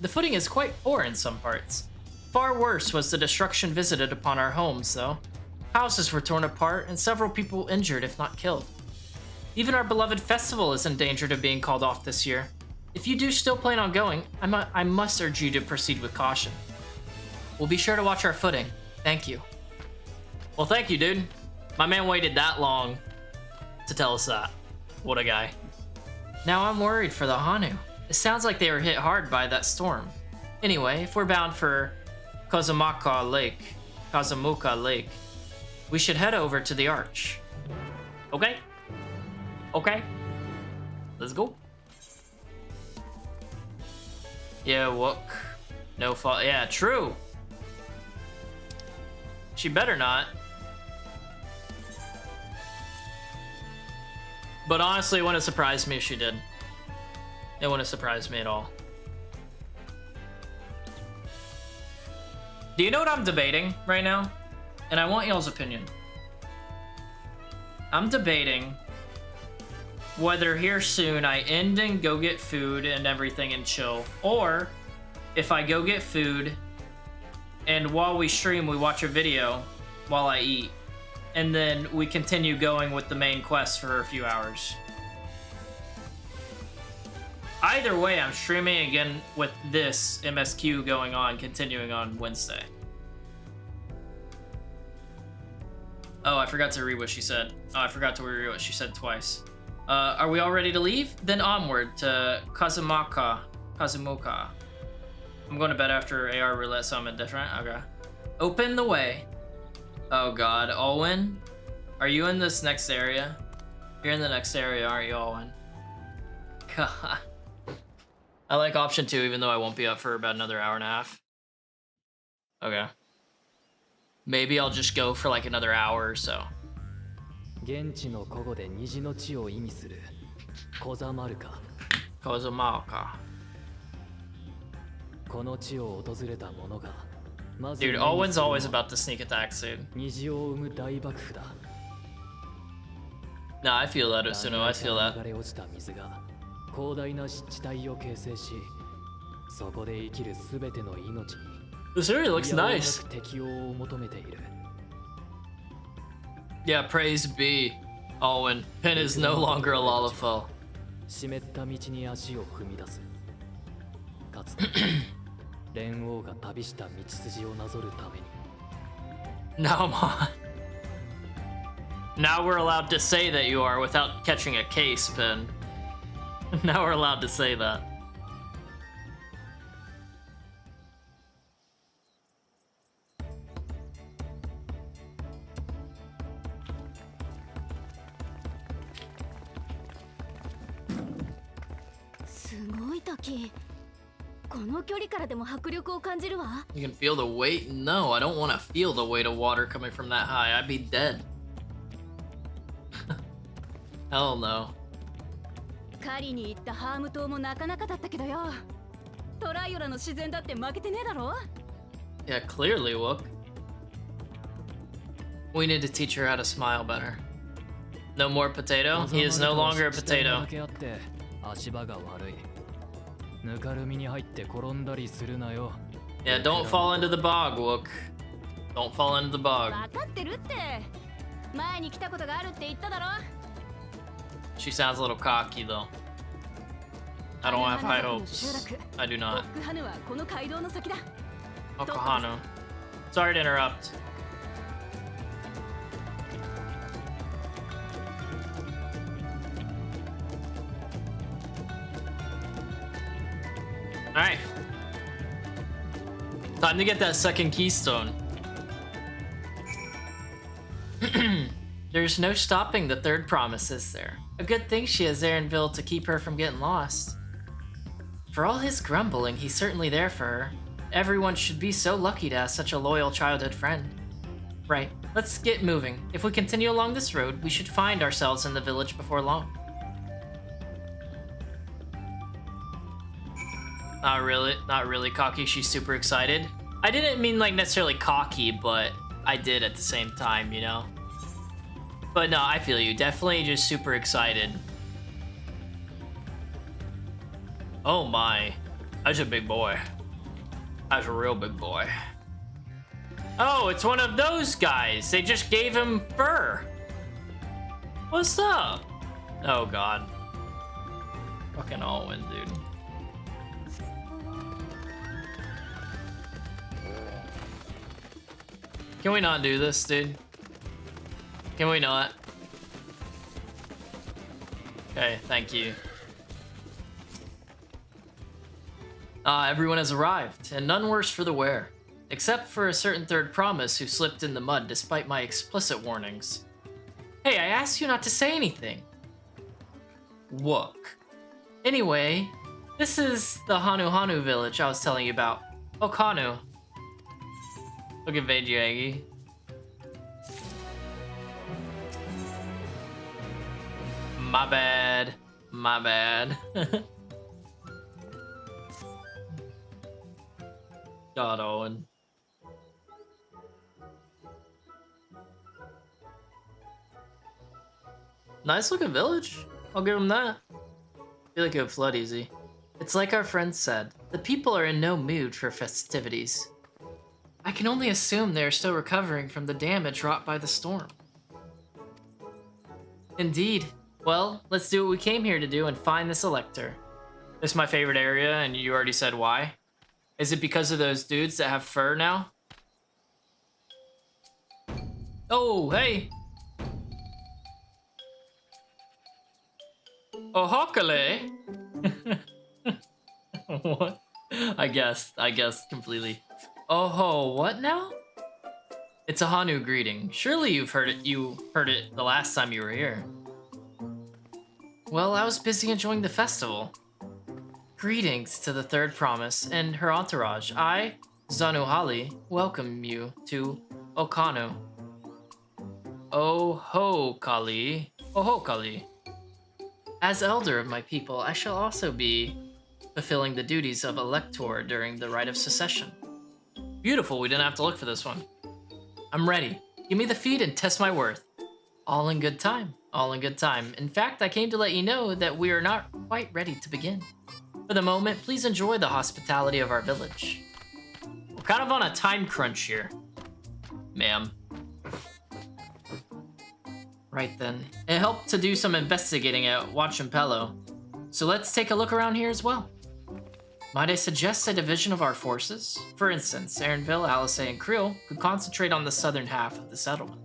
The footing is quite poor in some parts. Far worse was the destruction visited upon our homes, though. Houses were torn apart and several people injured, if not killed. Even our beloved festival is in danger of being called off this year. If you do still plan on going, I must urge you to proceed with caution. We'll be sure to watch our footing. Thank you. Well, thank you, dude. My man waited that long to tell us that. What a guy. Now I'm worried for the Hanu. It sounds like they were hit hard by that storm. Anyway, if we're bound for Kazumaka Lake, we should head over to the Arch. Okay? Okay. Let's go. Yeah, Wook. No fault. Yeah, true. She better not. But honestly, it wouldn't surprise me if she did. It wouldn't surprise me at all. Do you know what I'm debating right now? And I want y'all's opinion. I'm debating whether here soon I end and go get food and everything and chill, or if I go get food and while we stream we watch a video while I eat, and then we continue going with the main quest for a few hours. Either way, I'm streaming again with this MSQ going on, continuing on Wednesday. Oh, I forgot to read what she said. Oh, I forgot to read what she said twice. Are we all ready to leave? Then onward to Kazumaka. I'm going to bed after AR roulette, so I'm indifferent. Okay. Open the way. Oh god, Owen? Are you in this next area? You're in the next area, aren't you, Owen? God. I like option 2, even though I won't be up for about another hour and a half. Okay. Maybe I'll just go for like another hour or so. 現地の古語で虹の地を意味するコザマルカ。コザマルカ。この地を訪れた者がまず Dude, Owen's always about to sneak attacks, dude. 虹を生む大爆風だ。Nah, I feel that, Usuno. I feel that. 流れ落ちた水が広大な湿地帯を形成し、そこで生きるすべての命に This area looks nice. 適応を求めている。Yeah, praise be, Owen. Pin is no longer a Lalafell. 湿った道に足を踏み出す。かつて蓮王が旅した道筋をなぞるために。Now, now we're allowed to say that you are without catching a case, Pin. Now we're allowed to say that. You can feel the weight? No, I don't want to feel the weight of water coming from that high. I'd be dead. Hell no. 狩りに行ったハーム島もなかなかだったけどよ。トライオラの自然だって負けてねえだろ。 Yeah, clearly, Wook. We need to teach her how to smile better. No more potato? He is no longer a potato. 足場が悪い。ぬかるみに入って転んだりするなよ。Yeah, don't fall into the bog, Wook. Don't fall into the bog. 分かってるって。前に来たことがあるって言っただろ。 She sounds a little cocky, though. I don't have high hopes. I do not. Okahano. Sorry to interrupt. Alright. Time to get that second keystone. There's no stopping the third promise, is there? A good thing she has Erinville to keep her from getting lost. For all his grumbling, he's certainly there for her. Everyone should be so lucky to have such a loyal childhood friend. Right, let's get moving. If we continue along this road, we should find ourselves in the village before long. Not really cocky, she's super excited. I didn't mean like necessarily cocky, but I did at the same time, you know? But no, I feel you. Definitely just super excited. Oh my. That's a big boy. That's a real big boy. Oh, it's one of those guys. They just gave him fur. What's up? Oh god. Fucking Owen, dude. Can we not do this, dude? Can we not? Okay, thank you. Everyone has arrived, and none worse for the wear. Except for a certain third promise who slipped in the mud despite my explicit warnings. Hey, I asked you not to say anything. Wook. Anyway, this is the Hanu village I was telling you about. Oh, Kanu. Look at Veggie. My bad. My bad. God, Owen. Nice looking village. I'll give him that. I feel like it would flood easy. It's like our friend said. The people are in no mood for festivities. I can only assume they are still recovering from the damage wrought by the storm. Indeed. Well, let's do what we came here to do and find this elector. This is my favorite area, and you already said why. Is it because of those dudes that have fur now? Oh, hey! Oh, Hokale! What? I guessed completely. Oh ho, what now? It's a Hanu greeting. Surely you heard it the last time you were here. Well, I was busy enjoying the festival. Greetings to the third promise and her entourage. Zanuhali welcome you to Okano. Ohokali. Ohokali. As elder of my people, I shall also be fulfilling the duties of elector during the rite of secession. Beautiful, we didn't have to look for this one. I'm ready. Give me the feed and test my worth. All in good time. All in good time. In fact, I came to let you know that we are not quite ready to begin. For the moment, please enjoy the hospitality of our village. We're kind of on a time crunch here, ma'am. Right then. It helped to do some investigating at Wachimpello, so let's take a look around here as well. Might I suggest a division of our forces? For instance, Aaronville, Alice, and Creel could concentrate on the southern half of the settlement.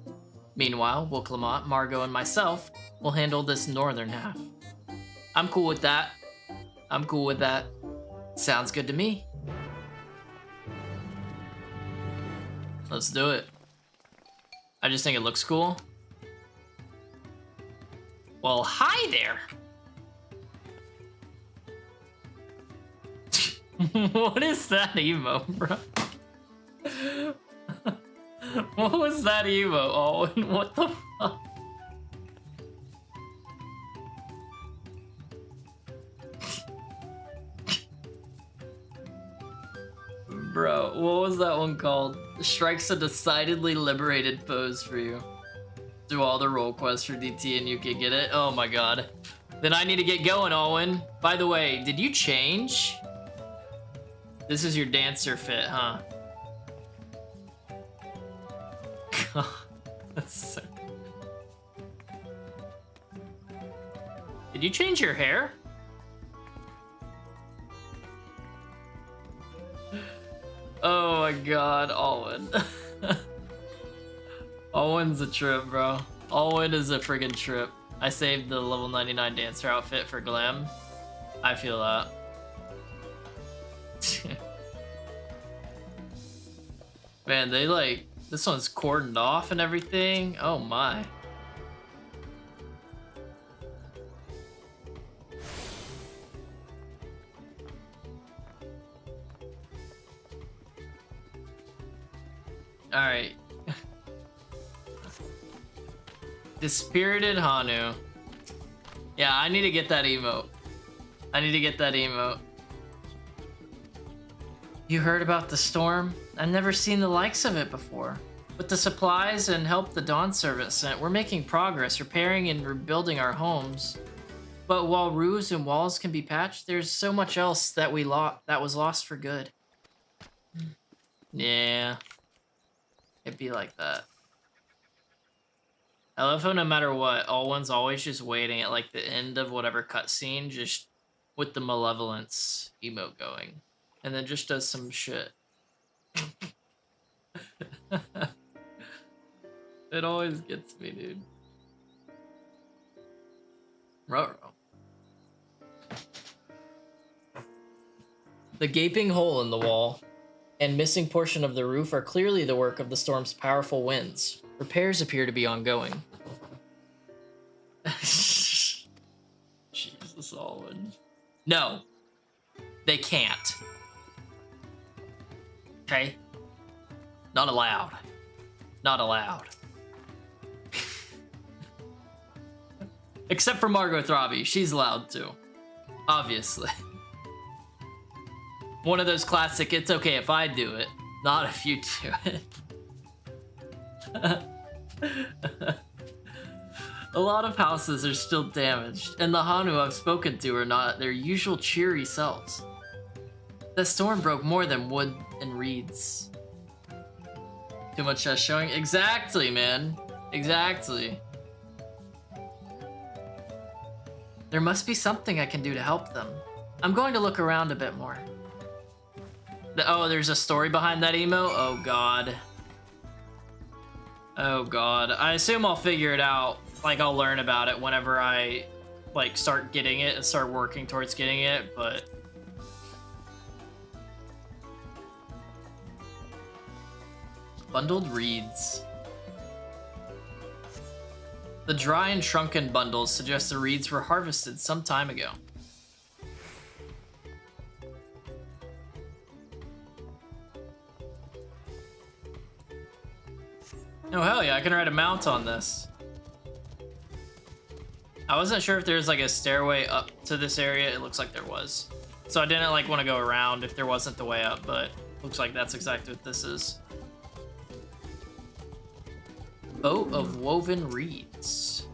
Meanwhile, Wilclamont, Margot, and myself will handle this northern half. I'm cool with that. I'm cool with that. Sounds good to me. Let's do it. I just think it looks cool. Well, hi there. What is that emo, bro? What was that emo? Oh, what the fuck? Bro, what was that one called? Strikes a decidedly liberated pose for you. Do all the role quests for DT and you can get it? Oh my god. Then I need to get going, Owen. By the way, did you change? This is your dancer fit, huh? That's so... Did you change your hair? Oh my god, Alwyn. Alwyn's a trip, bro. Alwyn is a friggin' trip. I saved the level 99 dancer outfit for glam. I feel that. Man, they like, this one's cordoned off and everything. Oh my. Alright. Dispirited Hanu. Yeah, I need to get that emote. I need to get that emote. You heard about the storm? I've never seen the likes of it before. With the supplies and help the Dawn Service sent, we're making progress repairing and rebuilding our homes. But while roofs and walls can be patched, there's so much else that that was lost for good. Yeah. It'd be like that. I love how no matter what, Alwyn's always just waiting at like the end of whatever cutscene, just with the malevolence emote going. And then just does some shit. It always gets me, dude. Ruh-roh. The gaping hole in the wall and missing portion of the roof are clearly the work of the storm's powerful winds. Repairs appear to be ongoing. Jesus, Alwyn. No. They can't. Okay? Not allowed. Not allowed. Except for Margot Robbie. She's allowed to. Obviously. One of those classic, it's okay if I do it, not if you do it. A lot of houses are still damaged, and the Hanu I've spoken to are not their usual cheery selves. The storm broke more than wood and reeds. Too much chest showing? Exactly, man. Exactly. There must be something I can do to help them. I'm going to look around a bit more. Oh, there's a story behind that emo? Oh god. Oh god. I assume I'll figure it out. Like, I'll learn about it whenever I, like, start getting it and start working towards getting it, but... Bundled reeds. The dry and shrunken bundles suggest the reeds were harvested some time ago. Oh, hell yeah, I can ride a mount on this. I wasn't sure if there's like a stairway up to this area. It looks like there was. So I didn't like want to go around if there wasn't the way up, but looks like that's exactly what this is. Boat of woven reeds.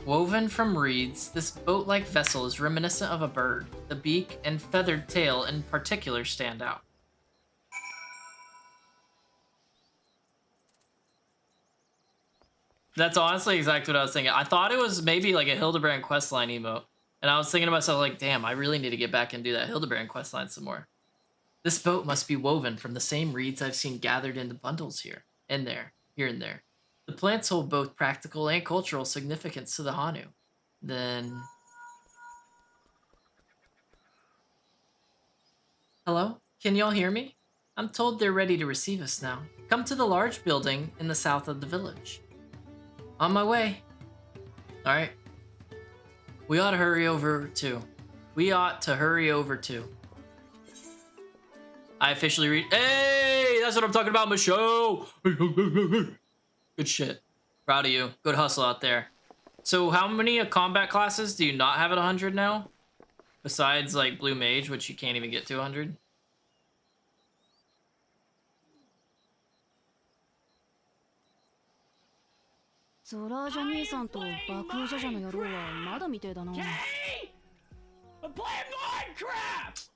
Woven from reeds, this boat-like vessel is reminiscent of a bird. The beak and feathered tail in particular stand out. That's honestly exactly what I was thinking. I thought it was maybe like a Hildebrand questline emote. And I was thinking to myself, like, damn, I really need to get back and do that Hildebrand questline some more. This boat must be woven from the same reeds I've seen gathered into bundles here and there. The plants hold both practical and cultural significance to the Hanu. Then... Hello? Can y'all hear me? I'm told they're ready to receive us now. Come to the large building in the south of the village. On my way. Alright. We ought to hurry over too. I officially read. Hey! That's what I'm talking about, Michelle! Good shit. Proud of you. Good hustle out there. So how many combat classes do you not have at 100 now? Besides like Blue Mage, which you can't even get to 100? Zoraja 兄さんと爆風ジャジャの野郎はまだみてえだな。 I'm playing Minecraft!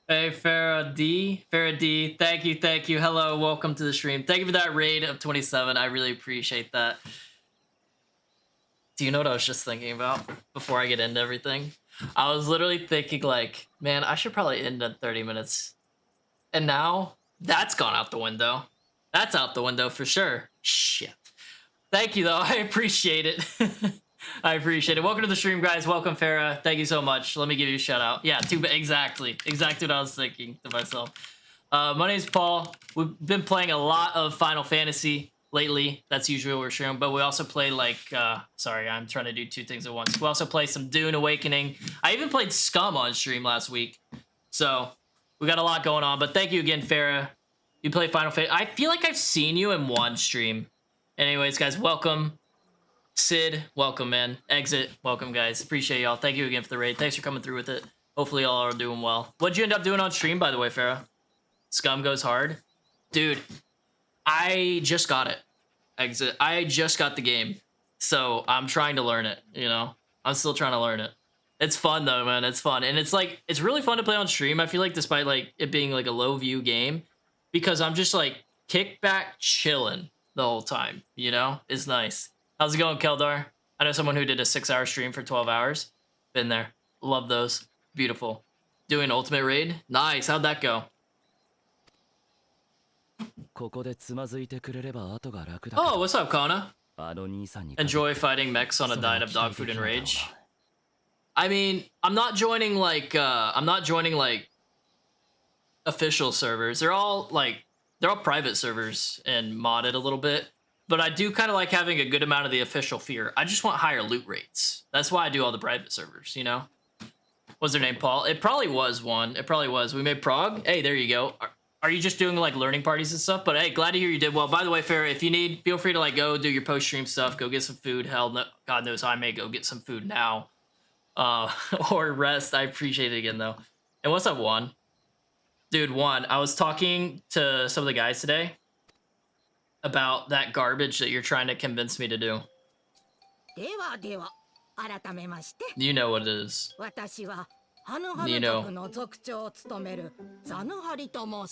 Hey, Farah D, thank you. Hello, welcome to the stream. Thank you for that raid of 27. I really appreciate that. Do you know what I was just thinking about before I get into everything? I was literally thinking like, man, I should probably end at 30 minutes. And now that's gone out the window. That's out the window for sure. Shit. Thank you though, I appreciate it. I appreciate it. Welcome to the stream, guys. Welcome, Farah. Thank you so much. Let me give you a shout out. Yeah, exactly what I was thinking to myself. My name's Paul. We've been playing a lot of Final Fantasy lately. That's usually what we're streaming, but we also play like, sorry, I'm trying to do two things at once. We also play some Dune Awakening. I even played Scum on stream last week. So we got a lot going on, but thank you again, Farah. You play Final Fantasy. I feel like I've seen you in one stream. Anyways, guys, welcome. Sid, welcome, man. Exit, welcome, guys. Appreciate y'all. Thank you again for the raid. Thanks for coming through with it. Hopefully y'all are doing well. What'd you end up doing on stream, by the way, Farah? Scum goes hard. Dude, I just got it. Exit. I just got the game. So I'm trying to learn it, you know? I'm still trying to learn it. It's fun, though, man. It's fun. And it's like, it's really fun to play on stream. I feel like despite like it being like a low view game, because I'm just like kick back chilling the whole time, you know? It's nice. How's it going, Keldar? I know someone who did a 6-hour stream for 12 hours. Been there. Love those. Beautiful. Doing ultimate raid? Nice. How'd that go? Oh, what's up, Kana? Enjoy fighting mechs on a diet of dog food and rage. I mean, I'm not joining like official servers. They're all private servers and modded a little bit. But I do kind of like having a good amount of the official fear. I just want higher loot rates. That's why I do all the private servers, you know? What's their name, Paul? It probably was one. It probably was. We made Prague. Hey, there you go. Are you just doing like learning parties and stuff? But hey, glad to hear you did well. By the way, Farah, if you need, feel free to like go do your post-stream stuff. Go get some food. Hell, no, God knows I may go get some food now. Or rest. I appreciate it again, though. And what's up, Juan? Dude, Juan, I was talking to some of the guys today about that garbage that you're trying to convince me to do. You know what it is. You know.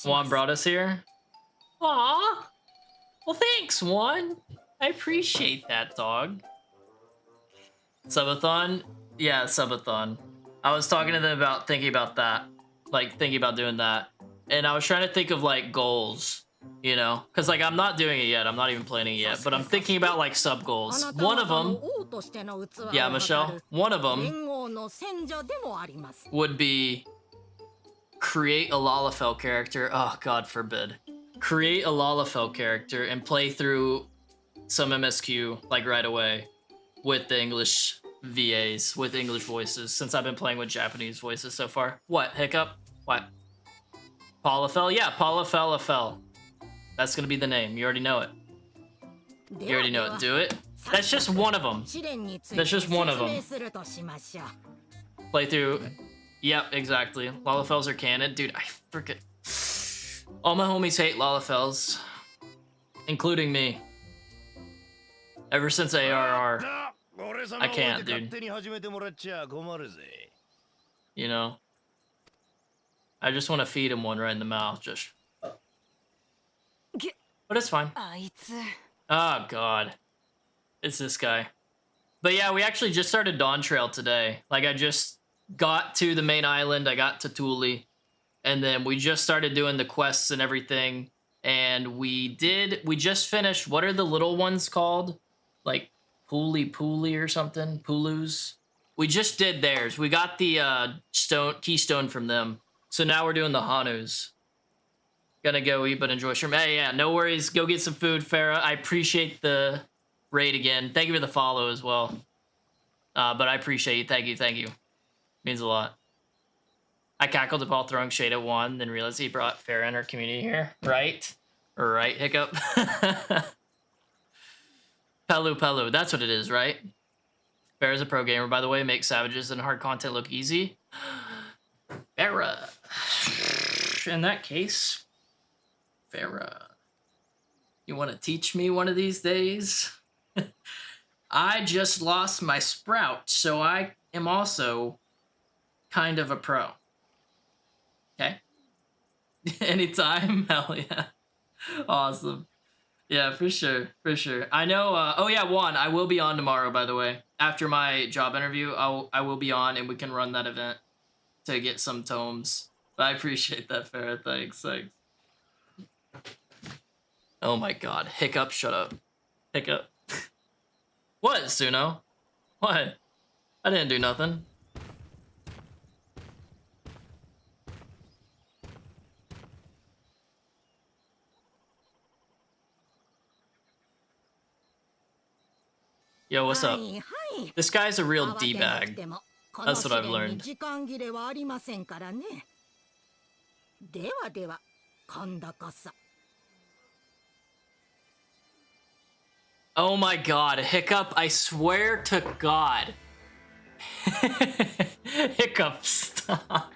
Juan brought us here? Aw! Well, thanks, Juan. I appreciate that, dog. Subathon? Yeah, Subathon. I was talking to them about thinking about that. Like, thinking about doing that. And I was trying to think of, like, goals. You know, because like I'm not doing it yet. I'm not even planning it yet. But I'm thinking about like sub goals. One of them, yeah, Michelle. One of them would be create a Lalafell character. Oh, God forbid. Create a Lalafell character and play through some MSQ like right away with the English VAs with English voices since I've been playing with Japanese voices so far. What, Hiccup? What? Paulafel? Yeah, Paulafel. That's gonna be the name. You already know it. You already know it. Do it. That's just one of them. That's just one of them. Playthrough. Yep, exactly. Lalafels are canon. Dude, I forget. All my homies hate Lalafels. Including me. Ever since ARR. I can't, dude. You know? I just want to feed him one right in the mouth, just... But it's fine. Oh, God. It's this guy. But yeah, we actually just started DAWNTRAIL today. Like, I just got to the main island, I got to Thule, and then we just started doing the quests and everything. And we just finished, what are the little ones called? Like, Puli or something? Pulus? We just did theirs. We got the keystone from them. So now we're doing the Hanus. Gonna go eat, but enjoy stream. Hey, yeah, no worries. Go get some food, Farah. I appreciate the raid again. Thank you for the follow as well. But I appreciate you. Thank you. Means a lot. I cackled at Paul throwing shade at one, then realized he brought Farah in our community here. Right? Right, Hiccup? Pelu. That's what it is, right? Farah's a pro gamer, by the way. Makes savages and hard content look easy. Farah. In that case, Farah, you want to teach me one of these days? I just lost my sprout, so I am also kind of a pro. Okay? Anytime? Hell yeah. Awesome. Yeah, for sure. I know, oh yeah, Juan, I will be on tomorrow, by the way. After my job interview, I will be on, and we can run that event to get some tomes. But I appreciate that, Farah. Thanks. Oh my god. Hiccup, shut up. Hiccup. What, Suno? What? I didn't do nothing. Yo, what's up? This guy's a real D-bag. That's what I've learned. Oh my god, Hiccup, I swear to God. Hiccup, stop.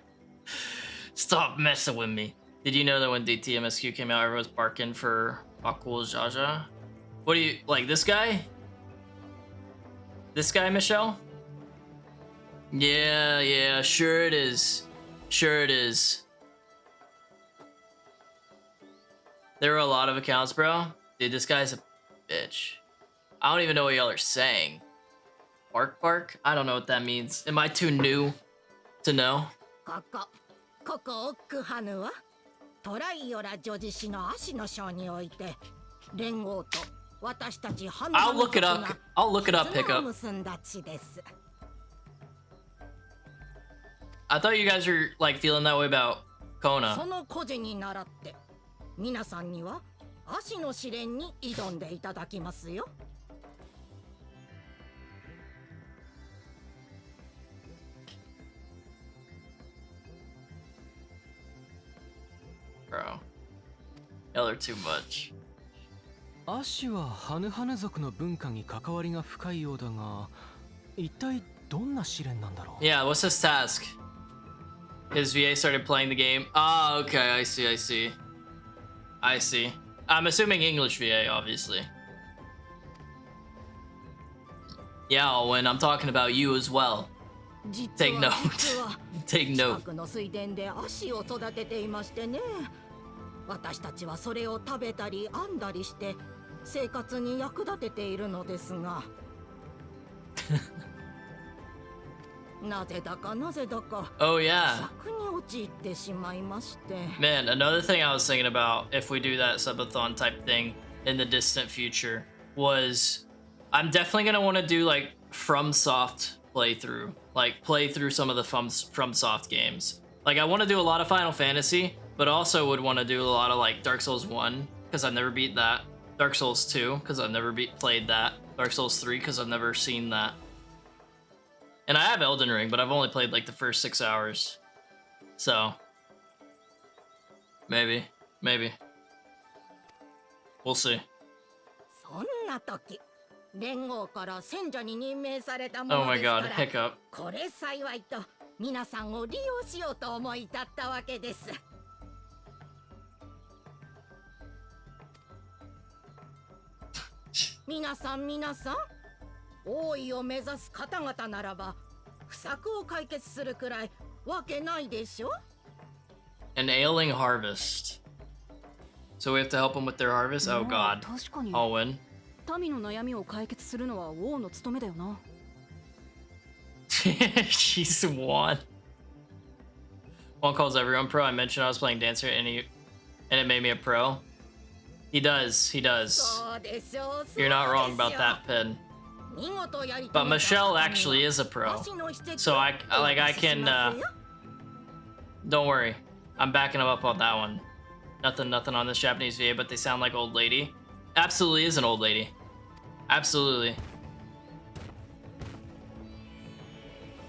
Stop messing with me. Did you know that when DTMSQ came out, everyone was barking for Aqual Jaja? What do you, like this guy? This guy, Michelle? Yeah, sure it is. There were a lot of accounts, bro. Dude, this guy's a bitch. I don't even know what y'all are saying. Bark? I don't know what that means. Am I too new to know? I'll look it up, Hiccup. I thought you guys were like feeling that way about Kona. Bro, y'all are too much. アシはハヌハヌ族の文化に関わりが深いようだが、一体どんな試練なんだろう? Yeah, what's his task? His VA started playing the game. Ah, okay, I see. I'm assuming English VA, obviously. Yeah, Owen, I'm talking about you as well. Take note. Take note. 私たちはそれを食べたり編んだりして生活に役立てているのですがなぜだか Oh yeah. 策に陥ってしまいまして Man, another thing I was thinking about if we do that subathon type thing in the distant future was I'm definitely gonna want to do like FromSoft playthrough, like play through some of the FromSoft games. Like I want to do a lot of Final Fantasy, but also would want to do a lot of like Dark Souls 1 because I've never beat that, Dark Souls 2 because I've never played that, Dark Souls 3 because I've never seen that. And I have Elden Ring, but I've only played like the first 6 hours. So maybe. We'll see. そんな時、連合から選者に任命されたも Oh の my ですか god, ら、 hiccup. これ幸いと皆さんを利用しようと思い立ったわけです。皆さん、王位を目指す方々ならば、不作を解決するくらいわけないでしょ。 An ailing harvest. So we have to help them with their harvest? Oh god. 確かに I'll win. 民の悩みを解決するのは王の務めだよな。She's Juan. Juan calls everyone pro. I mentioned I was playing Dancer and it made me a pro. He does. そうでしょう。 You're not wrong about that, Pin. 見事やり遂げた But Michelle actually is a pro. So I can don't worry. I'm backing him up on that one. Nothing on this Japanese VA, but they sound like old lady. Absolutely is an old lady. Absolutely.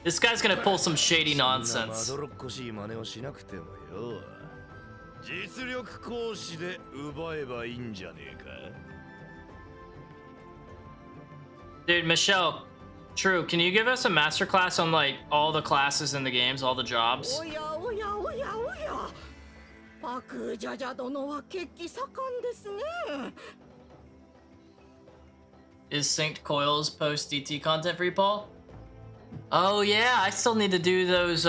This guy's gonna pull some shady nonsense. 実力行使で奪えばいいんじゃねえか。 Dude, Michelle, true. Can you give us a masterclass on like all the classes in the games, all the jobs? おや。バクジャジャ殿は血気盛んですね。 Is Synced Coils post DT content free, Paul? Oh yeah, I still need to do those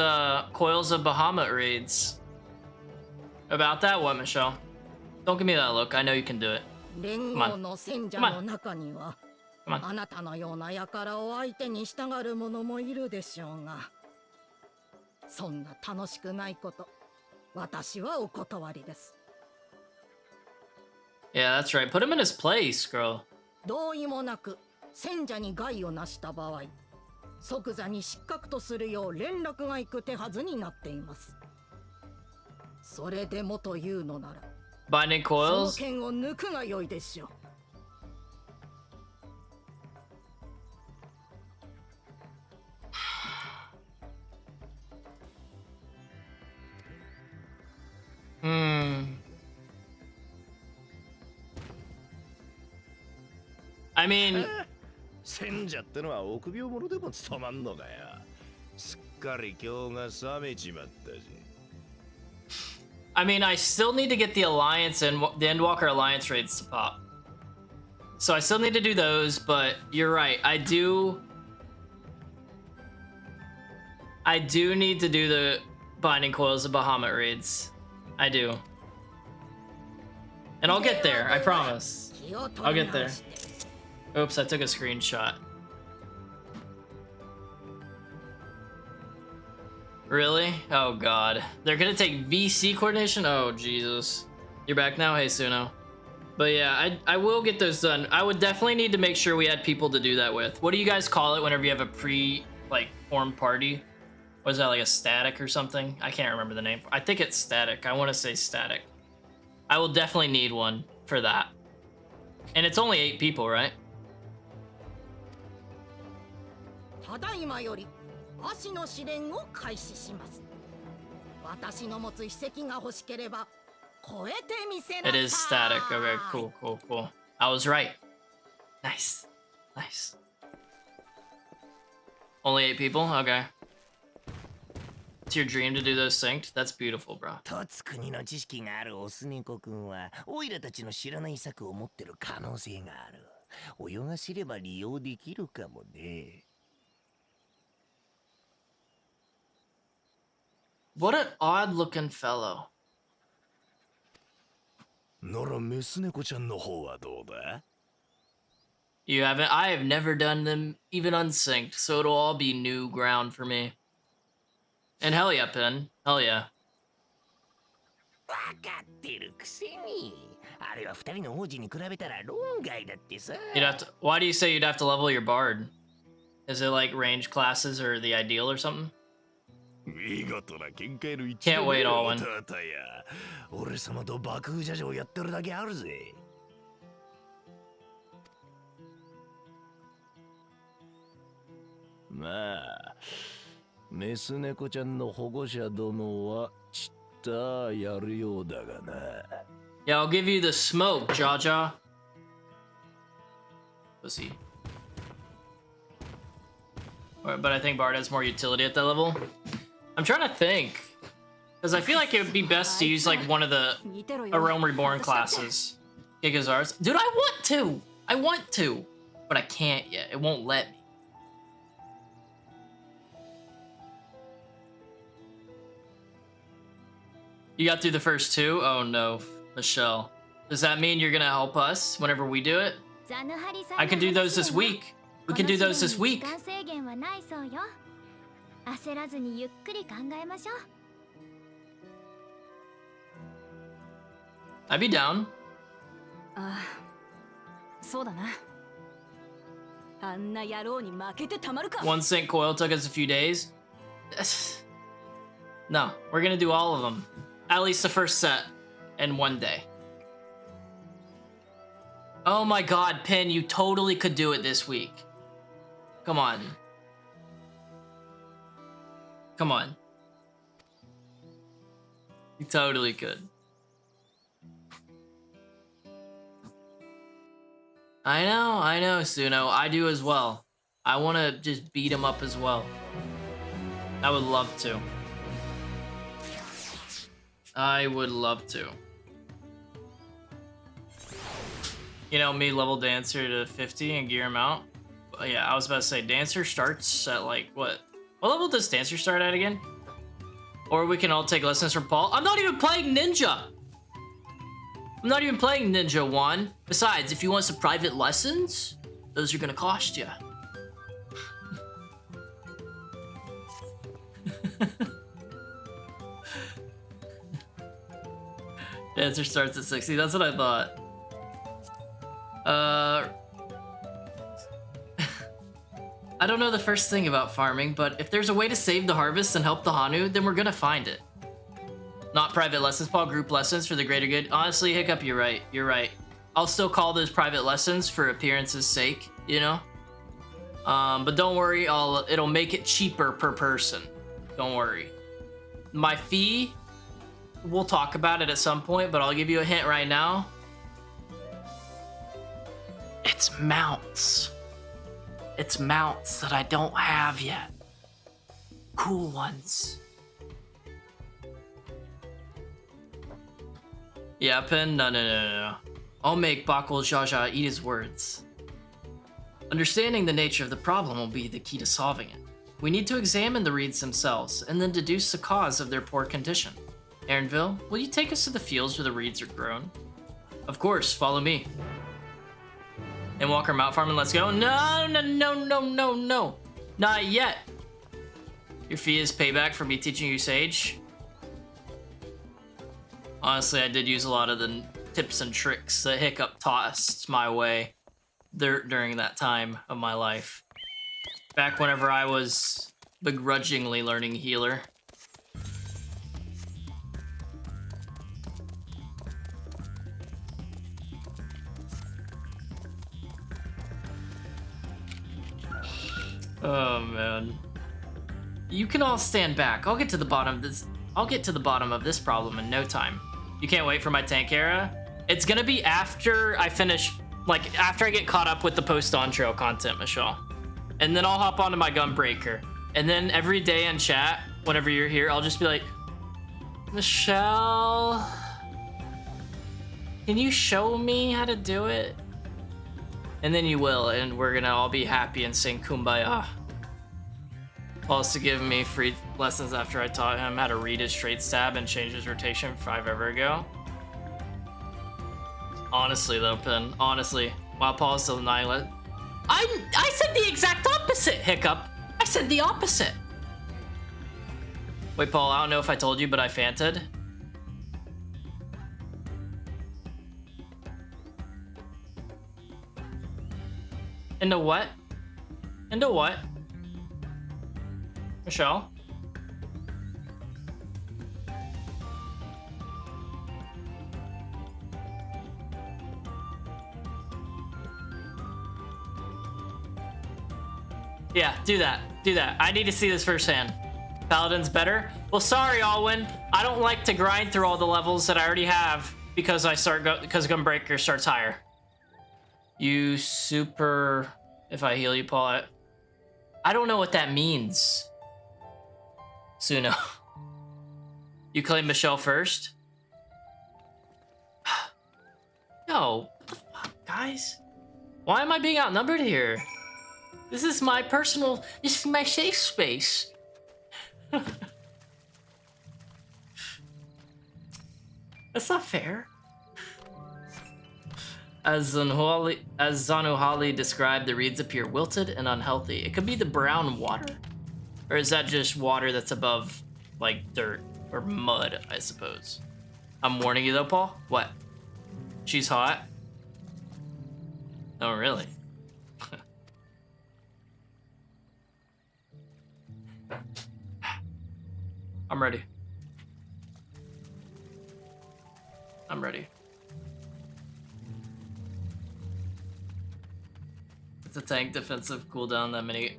Coils of Bahamut raids. About that, what, Michelle? Don't give me that look. I know you can do it. 連合の戦者の中には、あなたのような輩を相手に従う者もいるでしょうが、そんな楽しくないこと、私はお断りです。 Yeah, that's right. Put him in his place, girl. 同意もなく戦者に害をなした場合、即座に失格とするよう連絡が行く手はずになっています。それでもというのなら、 Binding その Coils? 剣を抜くが良いでしょう。 I mean... 戦者ってのは臆病者でも務まんのかよ。すっかり今日が冷めちまったし。 I mean, I still need to get the Alliance and the Endwalker Alliance raids to pop. So I still need to do those, but you're right. I do need to do the Binding Coils of Bahamut raids. I do. And I'll get there, I promise. I'll get there. Oops, I took a screenshot. Really? Oh god. They're gonna take VC coordination? Oh Jesus. You're back now? Hey Suno. But yeah, I will get those done. I would definitely need to make sure we had people to do that with. What do you guys call it whenever you have a formed party? What is that, like a static or something? I can't remember the name. I think it's static. I want to say static. I will definitely need one for that. And it's only 8 people, right? ただいまより足の試練を開始します。私の持つ秘跡が欲しければ超えてみせなさい。 It is static. Okay, cool. I was right. Nice. Only 8 people? Okay. It's your dream to do those synced? That's beautiful, bro. 立つ国の知識があるオスネコ君は、オイラたちの知らない策を持ってる可能性がある。泳がせれば利用できるかもね。 What an odd-looking fellow. ならメス猫ちゃんの方はどうだ? You haven't? I have never done them even unsynced, so it'll all be new ground for me. And hell yeah, Pin. Hell yeah. わかってるくせに。あれは二人の王子に比べたら論外だってさ。You'd have to. Why do you say you'd have to level your bard? Is it like range classes or the ideal or something? 見事な見解の一致 Can't wait, Alwyn. 俺様と爆風ジャジャをやってるだけあるぜ。まあメス猫ちゃんの保護者殿はちったやるようだがな。Yeah, I'll give you the smoke, Jaja. Pussy. But I think Bard has more utility at that level. I'm trying to think. Because I feel like it would be best to use like one of the A Realm Reborn classes. Gigazards. Dude, I want to! I want to! But I can't yet. It won't let me. You got through the first two? Oh no, Michelle. Does that mean you're gonna help us whenever we do it? I can do those this week. We can do those this week. I'd be down. One sync coil took us a few days. No, we're gonna do all of them. At least the first set in one day. Oh my god, Pin, you totally could do it this week. Come on. Come on. You totally could. I know, Suno. I do as well. I want to just beat him up as well. I would love to. I would love to. You know, me level Dancer to 50 and gear him out. Yeah, I was about to say, Dancer starts at like, what? What level does Dancer start at again? Or we can all take lessons from Paul. I'm not even playing Ninja! I'm not even playing Ninja 1. Besides, if you want some private lessons, those are gonna cost you. Dancer starts at 60, that's what I thought. I don't know the first thing about farming, but if there's a way to save the harvest and help the Hanu, then we're gonna find it. Not private lessons, Paul, group lessons for the greater good. Honestly, Hiccup, you're right, you're right. I'll still call those private lessons for appearance's sake, you know? But don't worry, it'll make it cheaper per person. Don't worry. My fee, we'll talk about it at some point, but I'll give you a hint right now. It's mounts. It's mounts that I don't have yet. Cool ones. Yeah, Pin? No. I'll make Bakul Jaja eat his words. Understanding the nature of the problem will be the key to solving it. We need to examine the reeds themselves, and then deduce the cause of their poor condition. Aaronville, will you take us to the fields where the reeds are grown? Of course, follow me. And Walker Mount Farm and let's go. No. Not yet. Your fee is payback for me teaching you Sage. Honestly, I did use a lot of the tips and tricks that Hiccup tossed my way during that time of my life. Back whenever I was begrudgingly learning healer. Oh man. You can all stand back. I'll get to the bottom of this problem in no time. You can't wait for my tank era? It's gonna be after I finish, like after I get caught up with the post-DAWNTRAIL content, Michelle. And then I'll hop onto my Gunbreaker. And then every day in chat, whenever you're here, I'll just be like, Michelle, can you show me how to do it? And then you will, and we're gonna all be happy and sing Kumbaya. Paul's to give me free lessons after I taught him how to read his traits tab and change his rotation 5 ever ago. Honestly though, Pin, honestly, while Paul's still denying it, I said the exact opposite, Hiccup. I said the opposite. Wait, Paul, I don't know if I told you, but I fanted. Into what? Into what? Michelle? Yeah, do that. Do that. I need to see this firsthand. Paladin's better? Well, sorry, Alwyn. I don't like to grind through all the levels that I already have because because Gunbreaker starts higher. You super... If I heal you, Paul... I don't know what that means. Suno. You claim Michelle first? No. What the fuck, guys? Why am I being outnumbered here? This is my personal... This is my safe space. That's not fair. As Zanuhali described, the reeds appear wilted and unhealthy. It could be the brown water? Or is that just water that's above, like, dirt or mud, I suppose? I'm warning you though, Paul. What? She's hot? Oh, really? I'm ready. I'm ready. It's a tank defensive cooldown that many.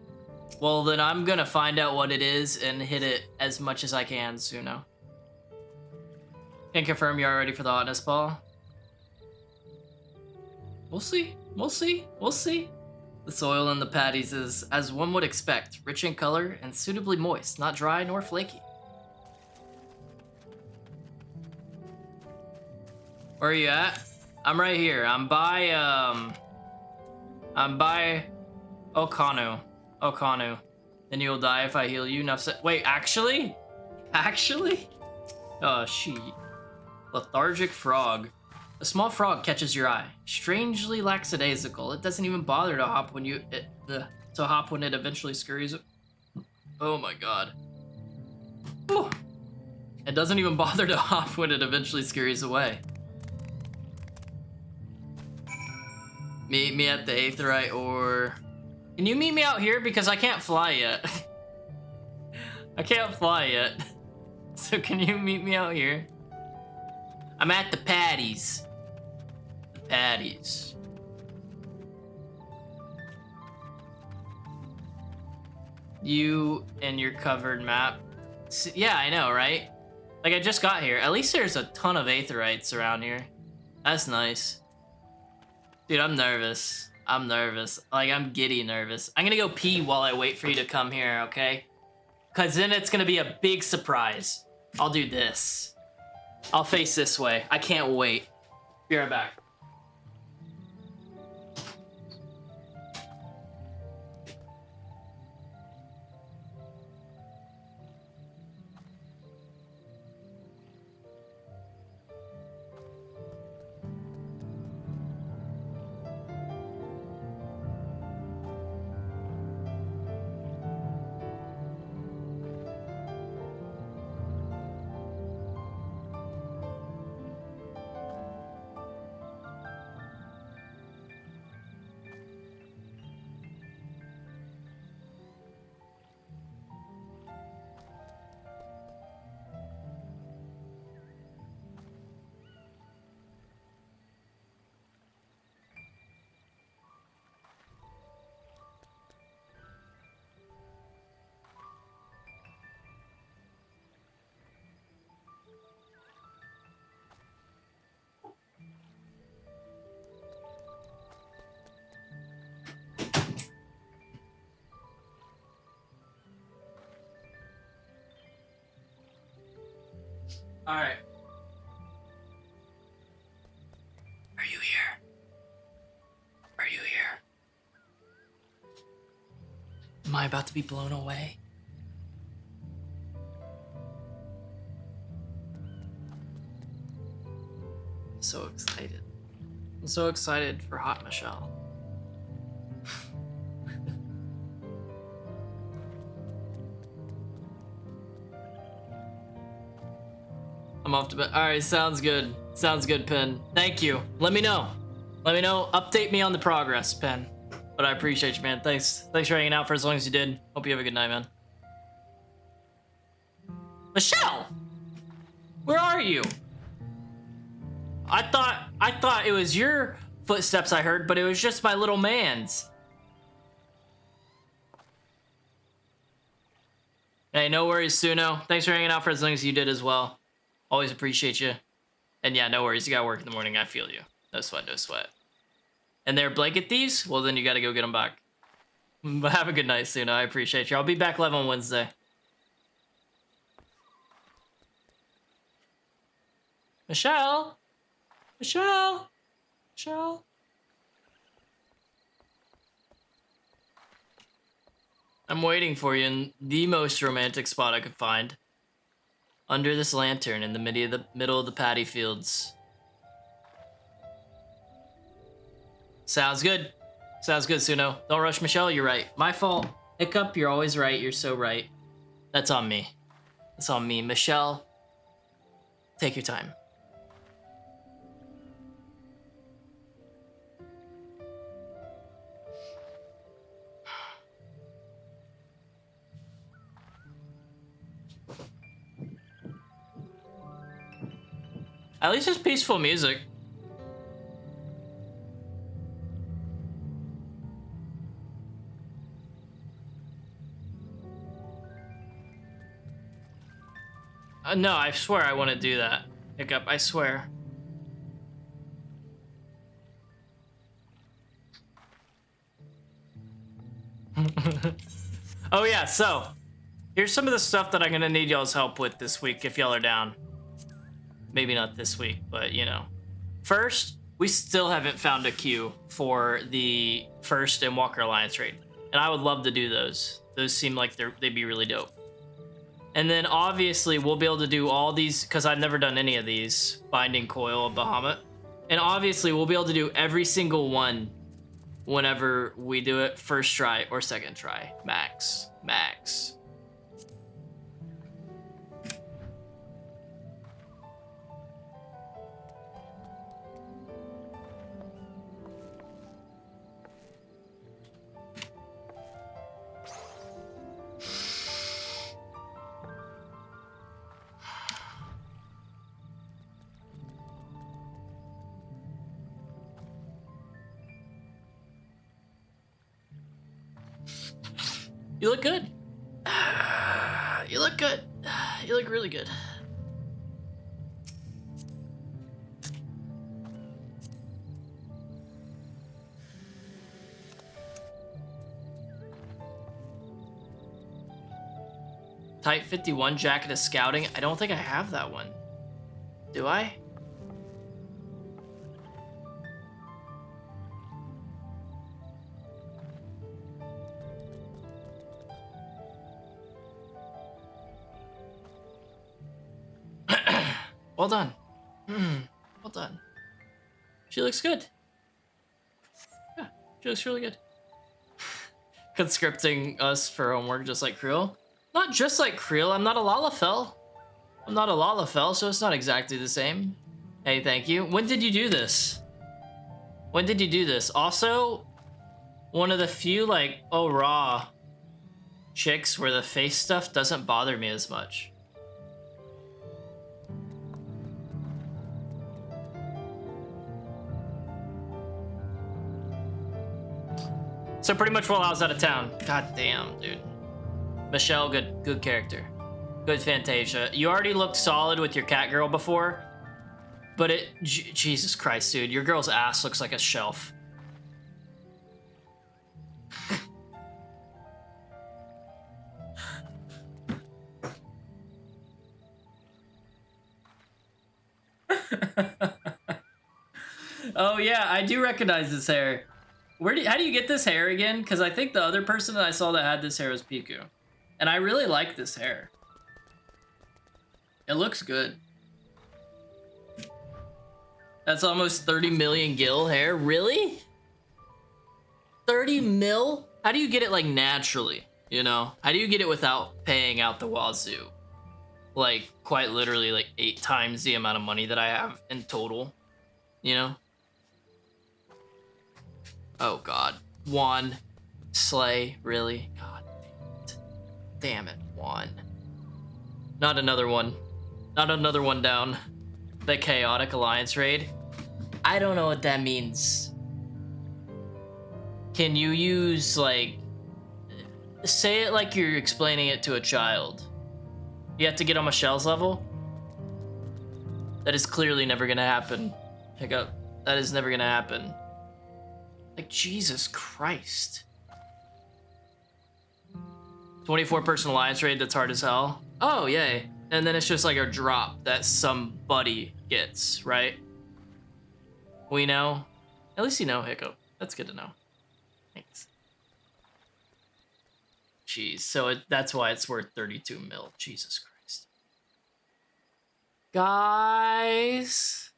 Well, then I'm gonna find out what it is and hit it as much as I can, Suno. Can confirm you are ready for the hotness, Paul. We'll see. We'll see. We'll see. The soil in the patties is, as one would expect, rich in color and suitably moist, not dry nor flaky. Where are you at? I'm right here. I'm by Okanu. Okanu. Then you'll die if I heal you. Enough said. Wait, actually? Actually? Oh, sheet. Lethargic frog. A small frog catches your eye. Strangely lackadaisical. It doesn't even bother to hop when it eventually scurries. Oh my god. Whew. It doesn't even bother to hop when it eventually scurries away. Meet me at the Aetherite or... Can you meet me out here? Because I can't fly yet. I can't fly yet. So can you meet me out here? I'm at the patties. The patties. You and your covered map. Yeah, I know, right? Like, I just got here. At least there's a ton of Aetherites around here. That's nice. Dude, I'm nervous. I'm nervous. Like, I'm giddy nervous. I'm gonna go pee while I wait for you to come here, okay? Because then it's gonna be a big surprise. I'll do this. I'll face this way. I can't wait. Be right back. All right. Are you here? Are you here? Am I about to be blown away? I'm so excited. I'm so excited for Hot Michelle. I'm off to bed. All right, sounds good. Sounds good, Pen. Thank you. Let me know. Let me know. Update me on the progress, Pen. But I appreciate you, man. Thanks. Thanks for hanging out for as long as you did. Hope you have a good night, man. Michelle! Where are you? I thought it was your footsteps I heard, but it was just my little man's. Hey, no worries, Suno. Thanks for hanging out for as long as you did as well. Always appreciate you. And yeah, no worries. You gotta work in the morning. I feel you. No sweat, no sweat. And they're blanket thieves? Well, then you gotta go get them back. But have a good night, Suno. I appreciate you. I'll be back live on Wednesday. Michelle? Michelle? Michelle? I'm waiting for you in the most romantic spot I could find. Under this lantern in the middle of the paddy fields. Sounds good. Sounds good, Suno. Don't rush, Michelle. You're right. My fault. Hiccup, you're always right. You're so right. That's on me. That's on me. Michelle, take your time. At least it's peaceful music. No, I swear I want to do that. Hiccup, I swear. Oh yeah, so here's some of the stuff that I'm gonna need y'all's help with this week if y'all are down. Maybe not this week, but you know. First, we still haven't found a queue for the first and Walker Alliance raid. And I would love to do those. Those seem like they'd be really dope. And then obviously we'll be able to do all these, because I've never done any of these, Binding Coil of Bahamut. And obviously we'll be able to do every single one whenever we do it first try or second try. Max. You look good. You look good. You look really good. Type 51 Jacket of Scouting. I don't think I have that one. Do I? Well done. Well done. She looks good. Yeah, she looks really good. Conscripting us for homework just like Creel. Not just like Creel, I'm not a Lalafell. I'm not a Lalafell, so it's not exactly the same. Hey, thank you. When did you do this? When did you do this? Also, one of the few like, oh, raw chicks where the face stuff doesn't bother me as much. So pretty much while I was out of town. God damn, dude. Michelle, good character. Good Fantasia. You already looked solid with your cat girl before, but Jesus Christ, dude. Your girl's ass looks like a shelf. Oh yeah, I do recognize this hair. How do you get this hair again? Because I think the other person that I saw that had this hair was Piku. And I really like this hair. It looks good. That's almost 30 million gil hair. Really? 30 mil? How do you get it like naturally? You know? How do you get it without paying out the wazoo? Like quite literally like 8 times the amount of money that I have in total. You know? Oh god. Juan. Slay. Really? God damn it. Juan. Not another one. Not another one down. The Chaotic Alliance raid. I don't know what that means. Can you use like say it like you're explaining it to a child. You have to get on Michelle's level. That is clearly never gonna happen. Hiccup. That is never gonna happen. Like, Jesus Christ. 24-person alliance raid, that's hard as hell. Oh, yay. And then it's just like a drop that somebody gets, right? We know. At least you know, Hiccup. That's good to know. Thanks. Jeez, so that's why it's worth 32 mil. Jesus Christ. Guys.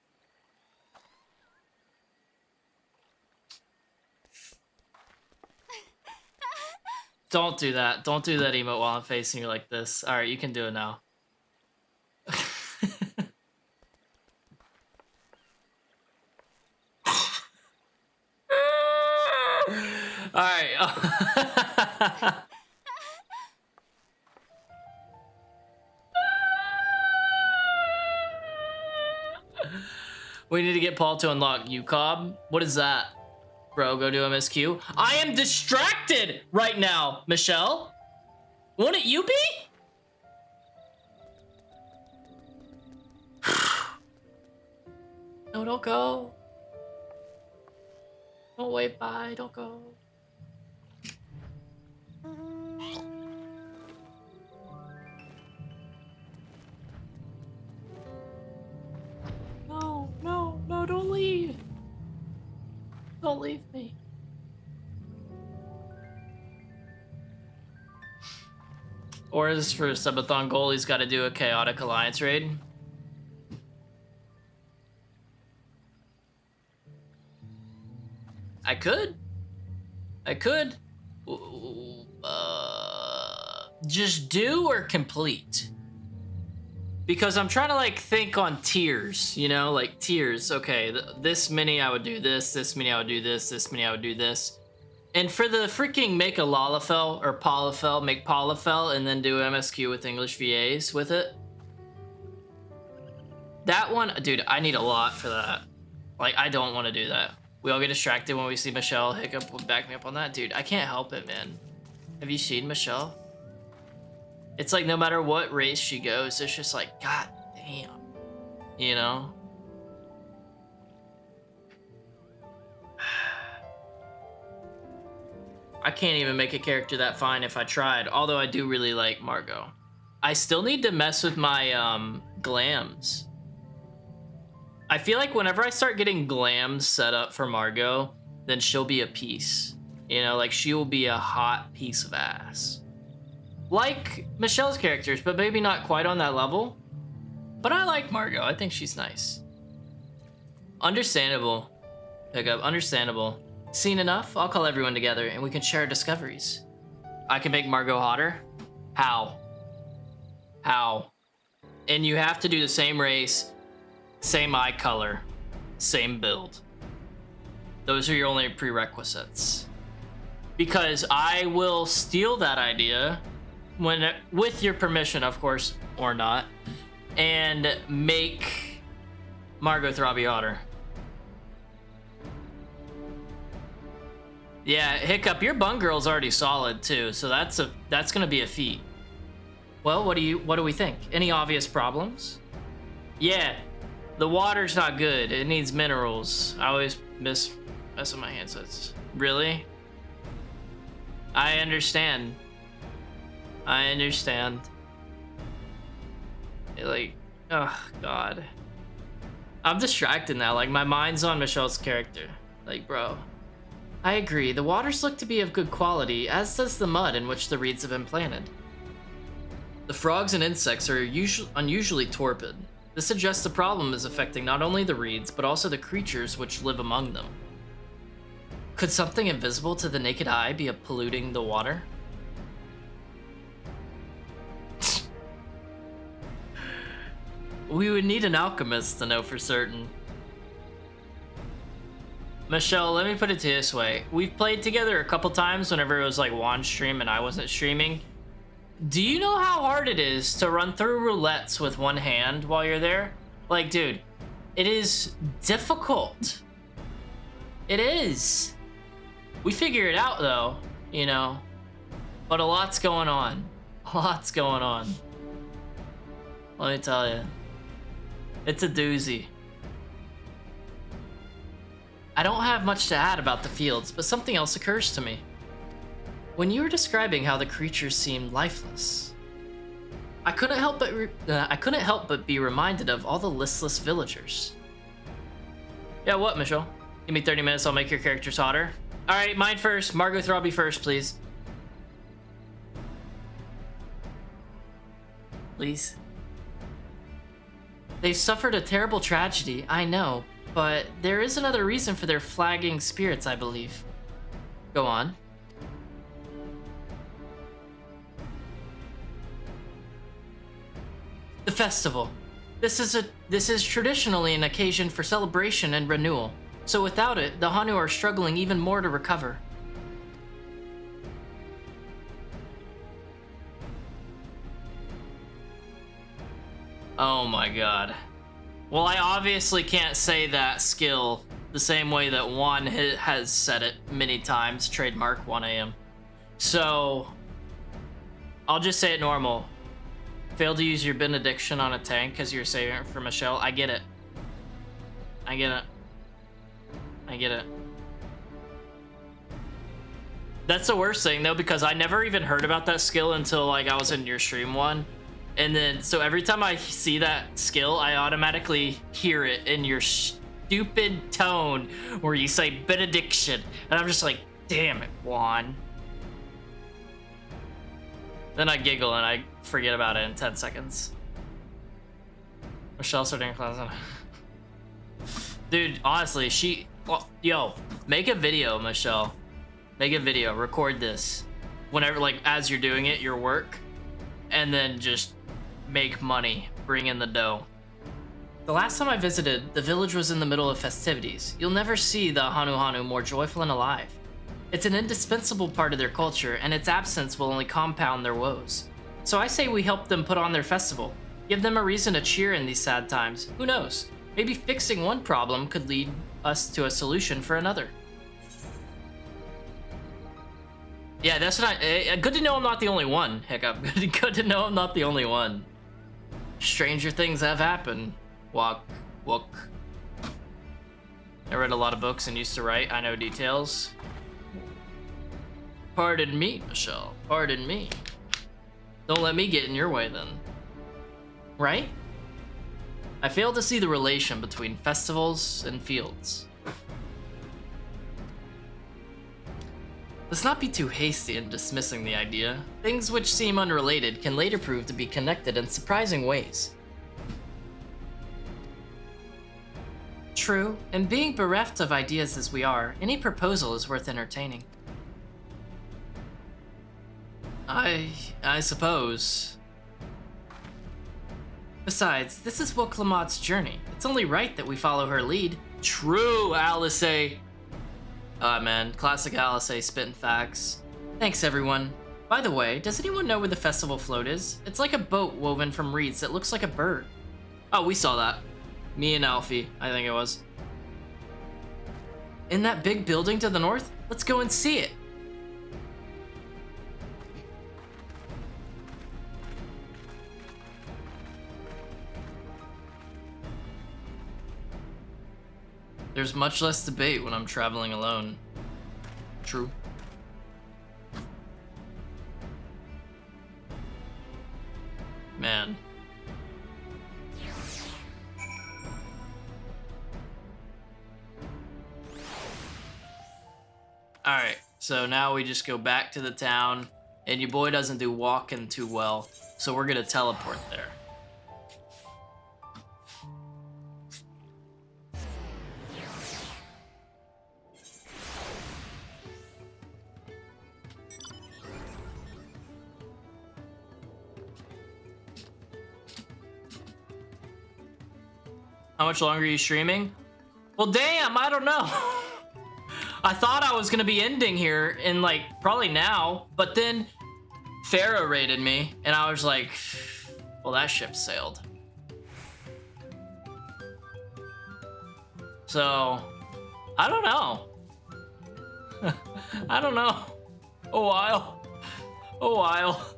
Don't do that. Don't do that emote while I'm facing you like this. All right, you can do it now. All right. We need to get Paul to unlock UCOB. What is that? Bro, go do MSQ. I am distracted right now, Michelle. Wouldn't you be? No, don't go. Don't wave bye, don't go. No, no, no, don't leave. Don't leave me. Or is for subathon goal, he's got to do a chaotic alliance raid. I could. Just do or complete. Because I'm trying to like think on tiers, you know, like tiers. Okay, this many I would do this many I would do this many I would do this. And for the freaking make a Lalafell or Polifel, make Polifel and then do MSQ with English VAs with it. That one, dude, I need a lot for that. Like, I don't want to do that. We all get distracted when we see Michelle. Hiccup will back me up on that. Dude, I can't help it, man. Have you seen Michelle? It's like no matter what race she goes, it's just like, god damn. You know? I can't even make a character that fine if I tried. Although I do really like Margot. I still need to mess with my glams. I feel like whenever I start getting glams set up for Margot, then she'll be a piece. You know, like she will be a hot piece of ass. Like Michelle's characters, but maybe not quite on that level. But I like Margot. I think she's nice. Understandable. Pickup. Understandable. Seen enough? I'll call everyone together and we can share discoveries. I can make Margot hotter? How? How? And you have to do the same race, same eye color, same build. Those are your only prerequisites. Because I will steal that idea, when with your permission, of course, or not, and make Margot Throbby hotter. Yeah, Hiccup, your bun girl's already solid too, so that's gonna be a feat. Well, what do we think? Any obvious problems? Yeah, the water's not good. It needs minerals. I always mess with my handsets. Really? I understand. Like, oh god. I'm distracted now. Like, my mind's on Michelle's character. Like, bro. I agree. The waters look to be of good quality, as does the mud in which the reeds have been planted. The frogs and insects are unusually torpid. This suggests the problem is affecting not only the reeds, but also the creatures which live among them. Could something invisible to the naked eye be polluting the water? We would need an alchemist to know for certain. Michelle, let me put it this way. We've played together a couple times whenever it was like Juan's stream and I wasn't streaming. Do you know how hard it is to run through roulettes with one hand while you're there? Like, dude, it is difficult. It is. We figure it out though, you know. But a lot's going on. A lot's going on. Let me tell you. It's a doozy. I don't have much to add about the fields, but something else occurs to me. When you were describing how the creatures seemed lifeless, I couldn't help but be reminded of all the listless villagers. Yeah, what, Michelle? Give me 30 minutes, I'll make your characters hotter. All right, mine first. Margot Throbby first, please. Please. They've suffered a terrible tragedy, I know, but there is another reason for their flagging spirits, I believe. Go on. The festival. This is traditionally an occasion for celebration and renewal. So without it, the Hanu are struggling even more to recover. Oh my god. Well, I obviously can't say that skill the same way that Juan has said it many times, trademark 1am. So, I'll just say it normal. Fail to use your benediction on a tank because you're saving it for Michelle. I get it. I get it. I get it. That's the worst thing though, because I never even heard about that skill until like I was in your stream one. And then, so every time I see that skill, I automatically hear it in your stupid tone where you say benediction. And I'm just like, damn it, Juan. Then I giggle and I forget about it in 10 seconds. Michelle starting class. Dude, honestly, yo, make a video, Michelle. Make a video, record this. Whenever, like, as you're doing it, your work. And then just make money, bring in the dough. The last time I visited, the village was in the middle of festivities. You'll never see the Hanu more joyful and alive. It's an indispensable part of their culture, and its absence will only compound their woes. So I say we help them put on their festival. Give them a reason to cheer in these sad times. Who knows? Maybe fixing one problem could lead us to a solution for another. Yeah, that's what good to know I'm not the only one, Hiccup. Good to know I'm not the only one. Stranger things have happened. Walk. I read a lot of books and used to write. I know details. Pardon me, Michelle. Pardon me. Don't let me get in your way then. Right? I fail to see the relation between festivals and fields. Let's not be too hasty in dismissing the idea. Things which seem unrelated can later prove to be connected in surprising ways. True, and being bereft of ideas as we are, any proposal is worth entertaining. I suppose. Besides, this is Woklamot's journey. It's only right that we follow her lead. True, Alice. Man, classic Alice spitting facts. Thanks, everyone. By the way, does anyone know where the festival float is? It's like a boat woven from reeds that looks like a bird. Oh, we saw that. Me and Alfie, I think it was. In that big building to the north? Let's go and see it. There's much less debate when I'm traveling alone. True. Man. Alright, so now we just go back to the town, and your boy doesn't do walking too well, so we're gonna teleport there. How much longer are you streaming? Well, damn, I don't know. I thought I was gonna be ending here in like probably now, but then Pharaoh raided me and I was like, well, that ship sailed. So, I don't know. I don't know. A while. A while.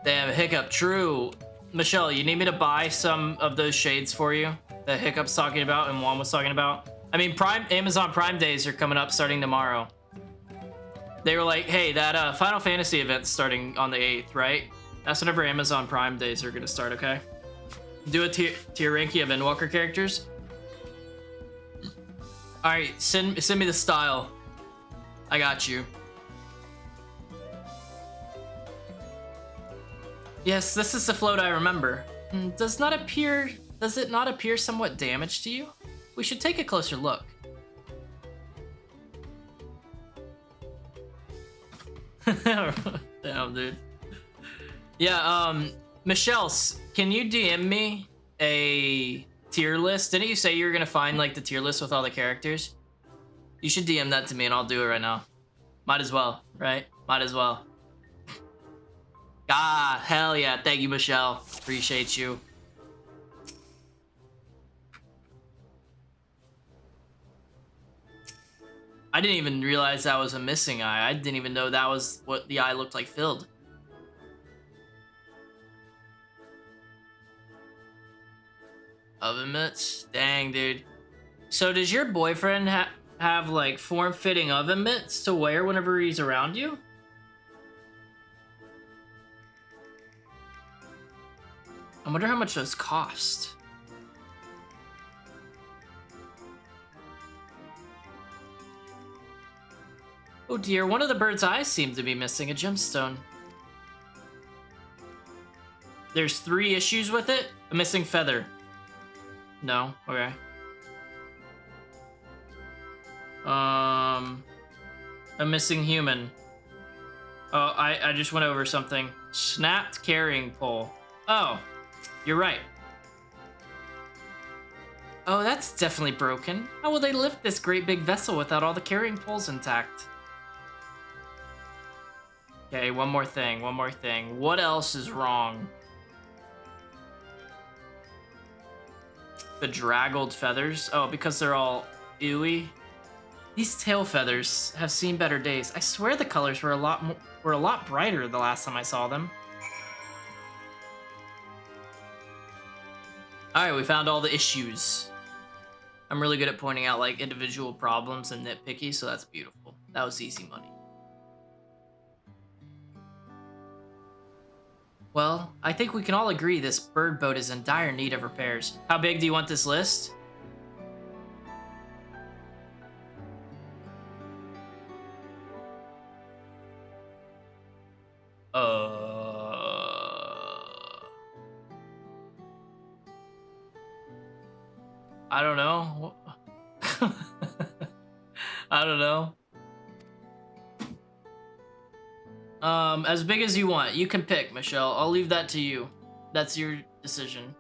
Damn, Hiccup, true. Michelle, you need me to buy some of those shades for you that Hiccup's talking about and Juan was talking about? I mean, Amazon Prime days are coming up starting tomorrow. They were like, hey, that Final Fantasy event's starting on the 8th, right? That's whenever Amazon Prime days are gonna start, okay? Do a tier ranking of Endwalker characters. All right, send me the style. I got you. Yes, this is the float I remember. Does it not appear somewhat damaged to you? We should take a closer look. Damn, dude. Yeah, Michelle, can you DM me a tier list? Didn't you say you were gonna find like the tier list with all the characters? You should DM that to me and I'll do it right now. Might as well, right? Might as well. Ah, hell yeah. Thank you, Michelle. Appreciate you. I didn't even realize that was a missing eye. I didn't even know that was what the eye looked like filled. Oven mitts? Dang, dude. So does your boyfriend have like form-fitting oven mitts to wear whenever he's around you? I wonder how much those cost. Oh dear, one of the bird's eyes seemed to be missing a gemstone. There's 3 issues with it? A missing feather. No, okay. A missing human. Oh, I just went over something. Snapped carrying pole. Oh, you're right. Oh, that's definitely broken. How will they lift this great big vessel without all the carrying poles intact? Okay, one more thing. What else is wrong? The draggled feathers? Oh, because they're all ooey. These tail feathers have seen better days. I swear the colors were a lot brighter the last time I saw them. All right, we found all the issues. I'm really good at pointing out like individual problems and nitpicky, so that's beautiful. That was easy money. Well, I think we can all agree this bird boat is in dire need of repairs. How big do you want this list? I don't know. I don't know. As big as you want. You can pick, Michelle. I'll leave that to you. That's your decision.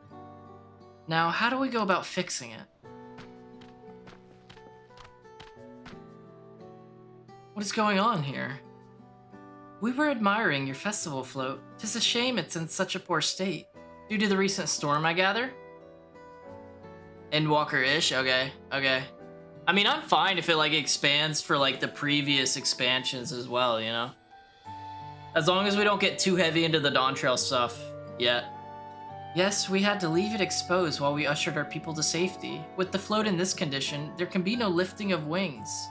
Now, how do we go about fixing it? What is going on here? We were admiring your festival float. 'Tis a shame it's in such a poor state. Due to the recent storm, I gather? Endwalker-ish? Okay, okay. I mean, I'm fine if it, like, expands for, like, the previous expansions as well, you know? As long as we don't get too heavy into the DAWNTRAIL stuff yet. Yes, we had to leave it exposed while we ushered our people to safety. With the float in this condition, there can be no lifting of wings.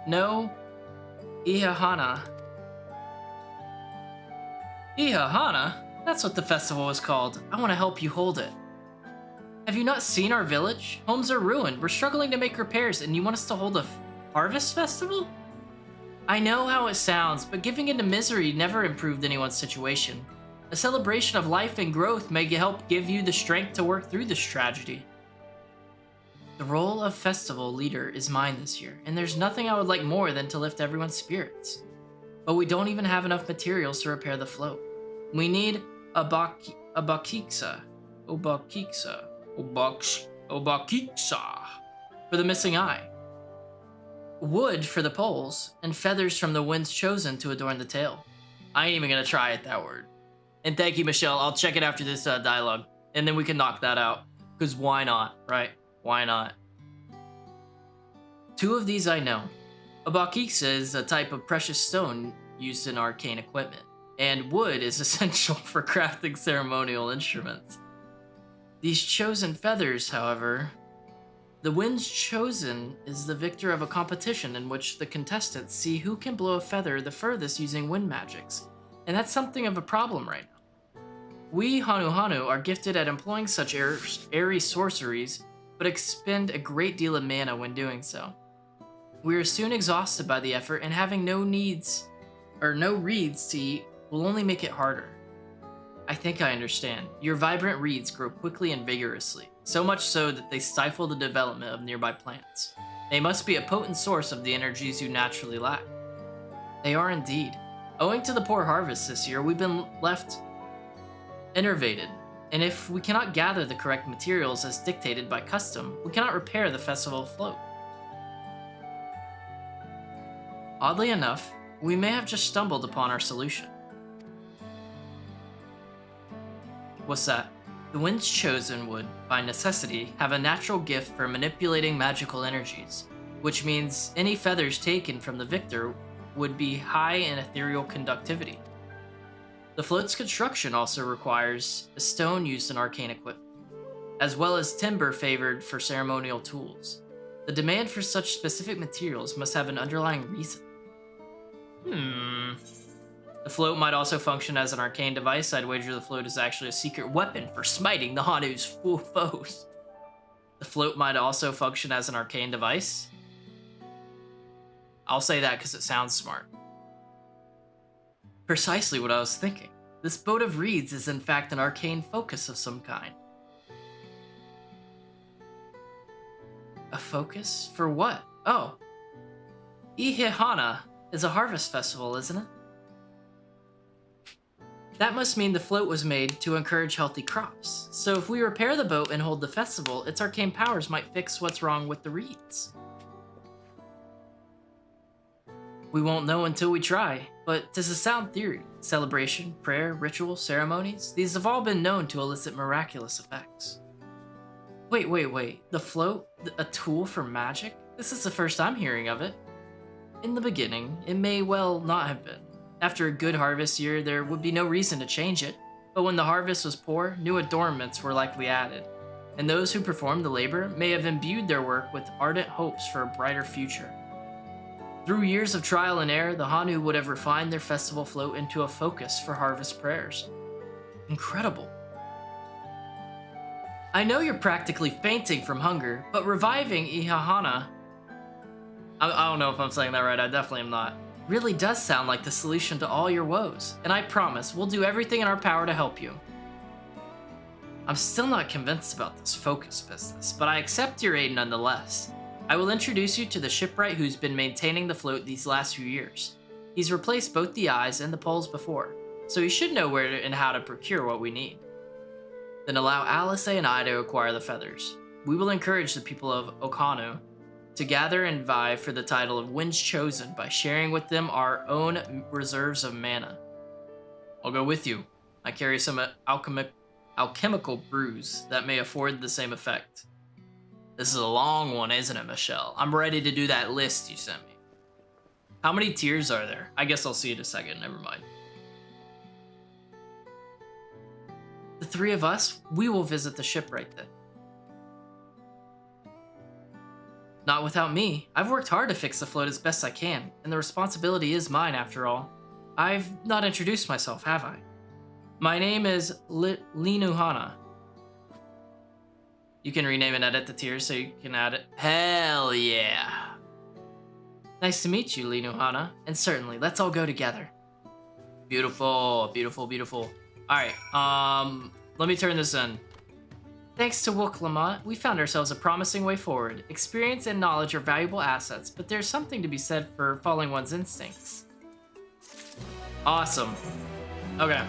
No Ihahana. Ihahana? That's what the festival was called. I want to help you hold it. Have you not seen our village? Homes are ruined. We're struggling to make repairs, and you want us to hold a harvest festival? I know how it sounds, but giving into misery never improved anyone's situation. A celebration of life and growth may help give you the strength to work through this tragedy. The role of festival leader is mine this year, and there's nothing I would like more than to lift everyone's spirits. But we don't even have enough materials to repair the float. We need a bakiksa for the missing eye, wood for the poles, and feathers from the winds chosen to adorn the tail. I ain't even gonna try it, that word. And thank you, Michelle. I'll check it after this dialogue, and then we can knock that out. Because why not, right? Why not? 2 of these I know. A bakisa is a type of precious stone used in arcane equipment, and wood is essential for crafting ceremonial instruments. These chosen feathers, however, the wind's chosen is the victor of a competition in which the contestants see who can blow a feather the furthest using wind magics, and that's something of a problem right now. We Hanu are gifted at employing such airy sorceries, but expend a great deal of mana when doing so. We are soon exhausted by the effort, and having no reeds to eat will only make it harder. I think I understand. Your vibrant reeds grow quickly and vigorously, so much so that they stifle the development of nearby plants. They must be a potent source of the energies you naturally lack. They are indeed. Owing to the poor harvest this year, we've been left enervated, and if we cannot gather the correct materials as dictated by custom, we cannot repair the festival float. Oddly enough, we may have just stumbled upon our solution. What's that? The wind's chosen would, by necessity, have a natural gift for manipulating magical energies, which means any feathers taken from the victor would be high in ethereal conductivity. The float's construction also requires a stone used in arcane equipment, as well as timber favored for ceremonial tools. The demand for such specific materials must have an underlying reason. The float might also function as an arcane device. I'd wager the float is actually a secret weapon for smiting the Hanu's foes. The float might also function as an arcane device. I'll say that because it sounds smart. Precisely what I was thinking. This boat of reeds is in fact an arcane focus of some kind. A focus? For what? Oh. Ihihana is a harvest festival, isn't it? That must mean the float was made to encourage healthy crops. So if we repair the boat and hold the festival, its arcane powers might fix what's wrong with the reeds. We won't know until we try, but 'tis a sound theory. Celebration, prayer, ritual, ceremonies, these have all been known to elicit miraculous effects. Wait. The float? A tool for magic? This is the first I'm hearing of it. In the beginning, it may well not have been. After a good harvest year, there would be no reason to change it, but when the harvest was poor, new adornments were likely added, and those who performed the labor may have imbued their work with ardent hopes for a brighter future. Through years of trial and error, the Hanu would have refined their festival float into a focus for harvest prayers. Incredible. I know you're practically fainting from hunger, but reviving Ihihana, I don't know if I'm saying that right, I definitely am not, really does sound like the solution to all your woes, and I promise we'll do everything in our power to help you. I'm still not convinced about this focus business, but I accept your aid nonetheless. I will introduce you to the shipwright who's been maintaining the float these last few years. He's replaced both the eyes and the poles before, so he should know where and how to procure what we need. Then allow Alice and I to acquire the feathers. We will encourage the people of Okanu to gather and vie for the title of Wind's Chosen by sharing with them our own reserves of mana. I'll go with you. I carry some alchemical brews that may afford the same effect. This is a long one, isn't it, Michelle? I'm ready to do that list you sent me. How many tiers are there? I guess I'll see in a second, never mind. The three of us, we will visit the shipwright then. Not without me. I've worked hard to fix the float as best I can, and the responsibility is mine after all. I've not introduced myself, have I? My name is Linuhana. You can rename and edit the tiers so you can add it. Hell yeah! Nice to meet you, Linuhana, and certainly, let's all go together. Beautiful, beautiful, beautiful. Alright, let me turn this in. Thanks to Wook Lamont, we found ourselves a promising way forward. Experience and knowledge are valuable assets, but there's something to be said for following one's instincts. Awesome. Okay.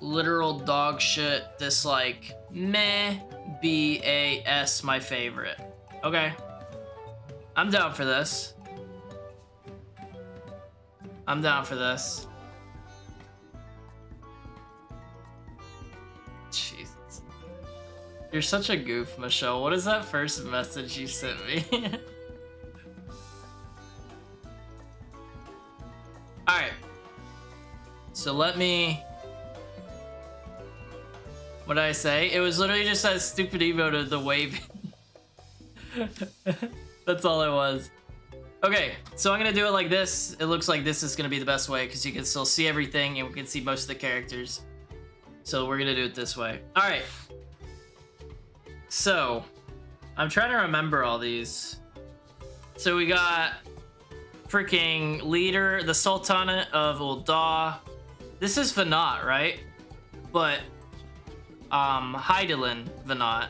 Literal dog shit, this like Meh. BAS, my favorite. Okay. I'm down for this. I'm down for this. Jesus. You're such a goof, Michelle. What is that first message you sent me? Alright. So let me... What did I say? It was literally just that stupid emote of the wave. That's all it was. Okay, so I'm gonna do it like this. It looks like this is gonna be the best way because you can still see everything and we can see most of the characters. So we're gonna do it this way. All right. So I'm trying to remember all these. So we got freaking leader, the Sultanate of Ul'dah. This is Venat, right? But Hydaelyn Venat.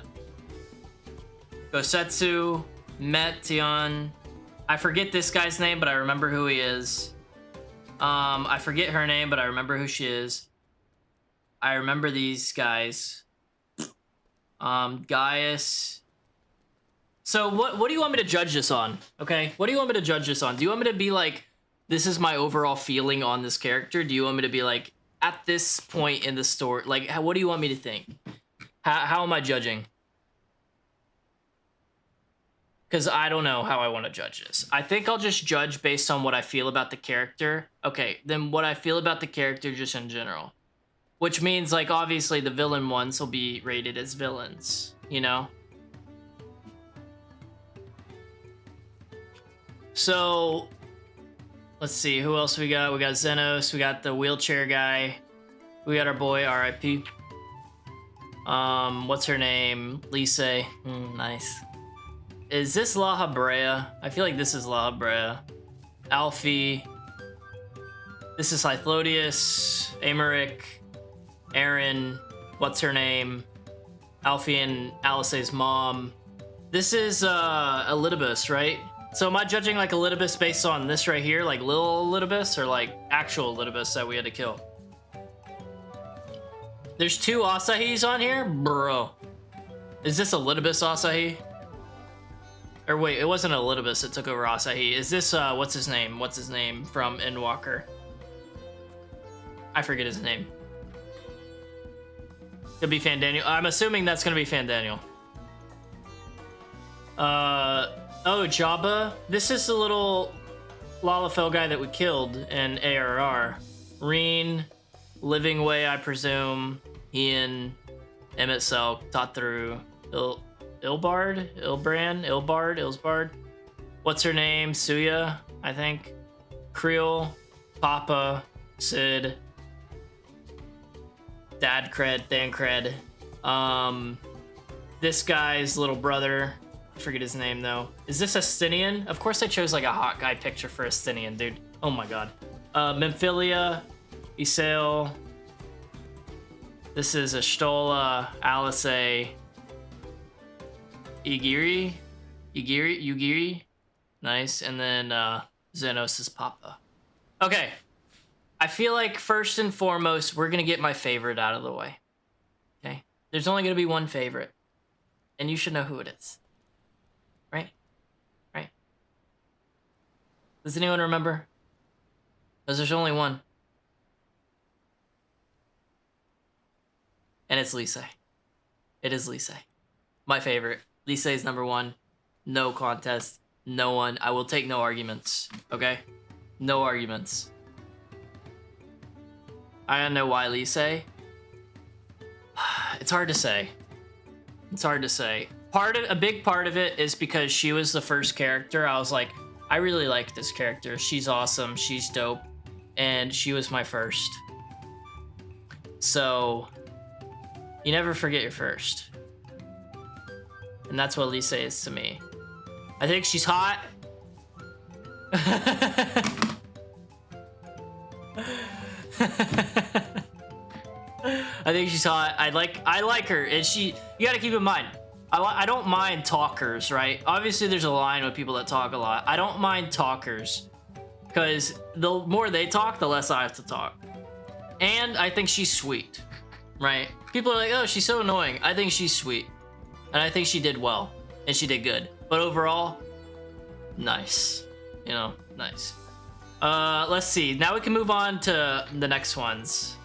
Gosetsu, Metion. I forget this guy's name, but I remember who he is. I forget her name, but I remember who she is. I remember these guys. Gaius. So what do you want me to judge this on? Okay, what do you want me to judge this on? Do you want me to be like, this is my overall feeling on this character? Do you want me to be like, at this point in the story, like, what do you want me to think? How am I judging? Because I don't know how I want to judge this. I think I'll just judge based on what I feel about the character. Okay, then what I feel about the character just in general. Which means, like, obviously the villain ones will be rated as villains, you know? So, let's see, who else we got? We got Xenos, we got the wheelchair guy. We got our boy, R.I.P. What's her name? Lise. Nice. Is this La Habrea? I feel like this is La Habrea. Alfie. This is Hythlodius. Amaric. Aaron. What's her name? Alfie and Alice's mom. This is Elidibus, right? So am I judging like Elidibus based on this right here? Like little Elidibus or like actual Elidibus that we had to kill? There's 2 Asahis on here? Bro. Is this Elidibus Asahi? Or wait, it wasn't Elidibus that took over Asahi. Is this, what's his name? What's his name from Endwalker? I forget his name. Could be Fandaniel. I'm assuming that's gonna be Fandaniel. Oh, Jabba. This is the little Lalafell guy that we killed in ARR. Reen, Living Way, I presume. Ian, Emmett Selk, Tataru, Ilsbard. What's her name? Suya, I think. Creel, Papa, Sid, Dad Cred, Dan Cred. This guy's little brother. I forget his name though. Is this Astinian? Of course I chose like a hot guy picture for Astinian, dude. Oh my god. Memphilia, Isail. This is Ashtola, Alice, Ugiri. Nice. And then Xenos is Papa. Okay. I feel like first and foremost, we're gonna get my favorite out of the way. Okay? There's only gonna be one favorite. And you should know who it is. Right? Right? Does anyone remember? Because there's only one. And it's Lise. It is Lise. My favorite. Lise is number 1. No contest. No one. I will take no arguments. Okay? No arguments. I don't know why Lise. It's hard to say. It's hard to say. A big part of it is because she was the first character. I was like, I really like this character. She's awesome. She's dope. And she was my first. So, you never forget your first. And that's what Lise is to me. I think she's hot. I think she's hot. I like her, and you gotta keep in mind, I don't mind talkers, right? Obviously there's a line with people that talk a lot. I don't mind talkers, because the more they talk, the less I have to talk. And I think she's sweet. right? People are like, oh, she's so annoying. I think she's sweet. And I think she did well. And she did good. But overall, nice. You know, nice. Let's see. Now we can move on to the next ones.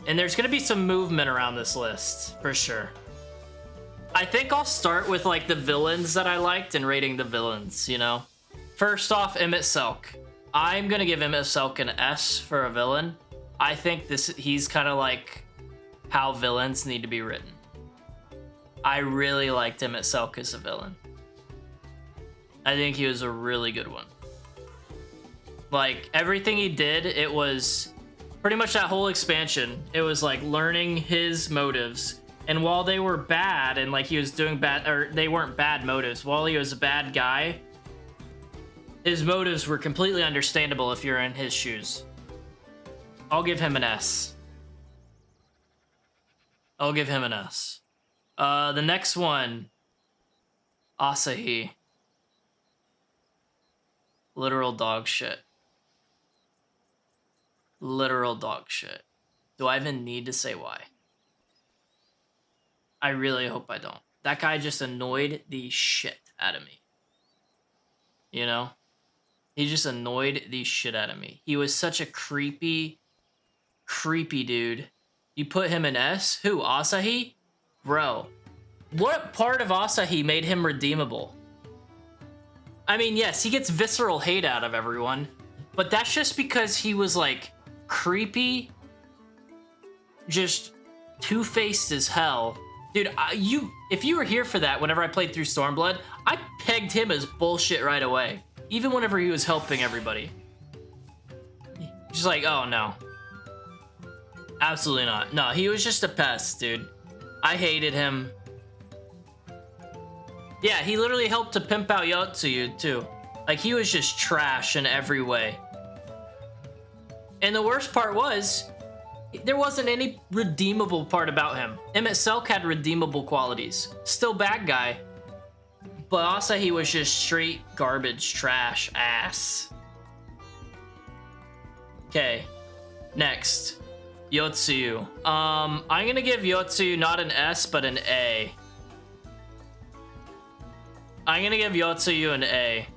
And there's gonna be some movement around this list, for sure. I think I'll start with like the villains that I liked and rating the villains, you know? First off, Emmett Selk. I'm gonna give Emmett Selk an S for a villain. I think he's kind of like how villains need to be written. I really liked Emmett Selk as a villain. I think he was a really good one. Like, everything he did, it was pretty much that whole expansion. It was like learning his motives. And while they were bad and like he was doing bad, or they weren't bad motives, while he was a bad guy, his motives were completely understandable if you're in his shoes. I'll give him an S. I'll give him an S. The next one, Asahi. Literal dog shit. Literal dog shit. Do I even need to say why? I really hope I don't. That guy just annoyed the shit out of me. You know? He just annoyed the shit out of me. He was such a creepy dude. You put him in S? Who, Asahi? Bro, what part of Asahi made him redeemable? I mean, yes, he gets visceral hate out of everyone, but that's just because he was like creepy, just two-faced as hell. Dude, if you were here for that whenever I played through Stormblood, I pegged him as bullshit right away. Even whenever he was helping everybody. Just like, oh no. Absolutely not. No, he was just a pest, dude. I hated him. Yeah, he literally helped to pimp out Yotsuyu too. Like, he was just trash in every way. And the worst part was, there wasn't any redeemable part about him. Emmett Selk had redeemable qualities. Still bad guy. But Asahi was just straight garbage, trash, ass. Okay, next. Yotsuyu. I'm gonna give Yotsuyu not an S, but an A. I'm gonna give Yotsuyu an A.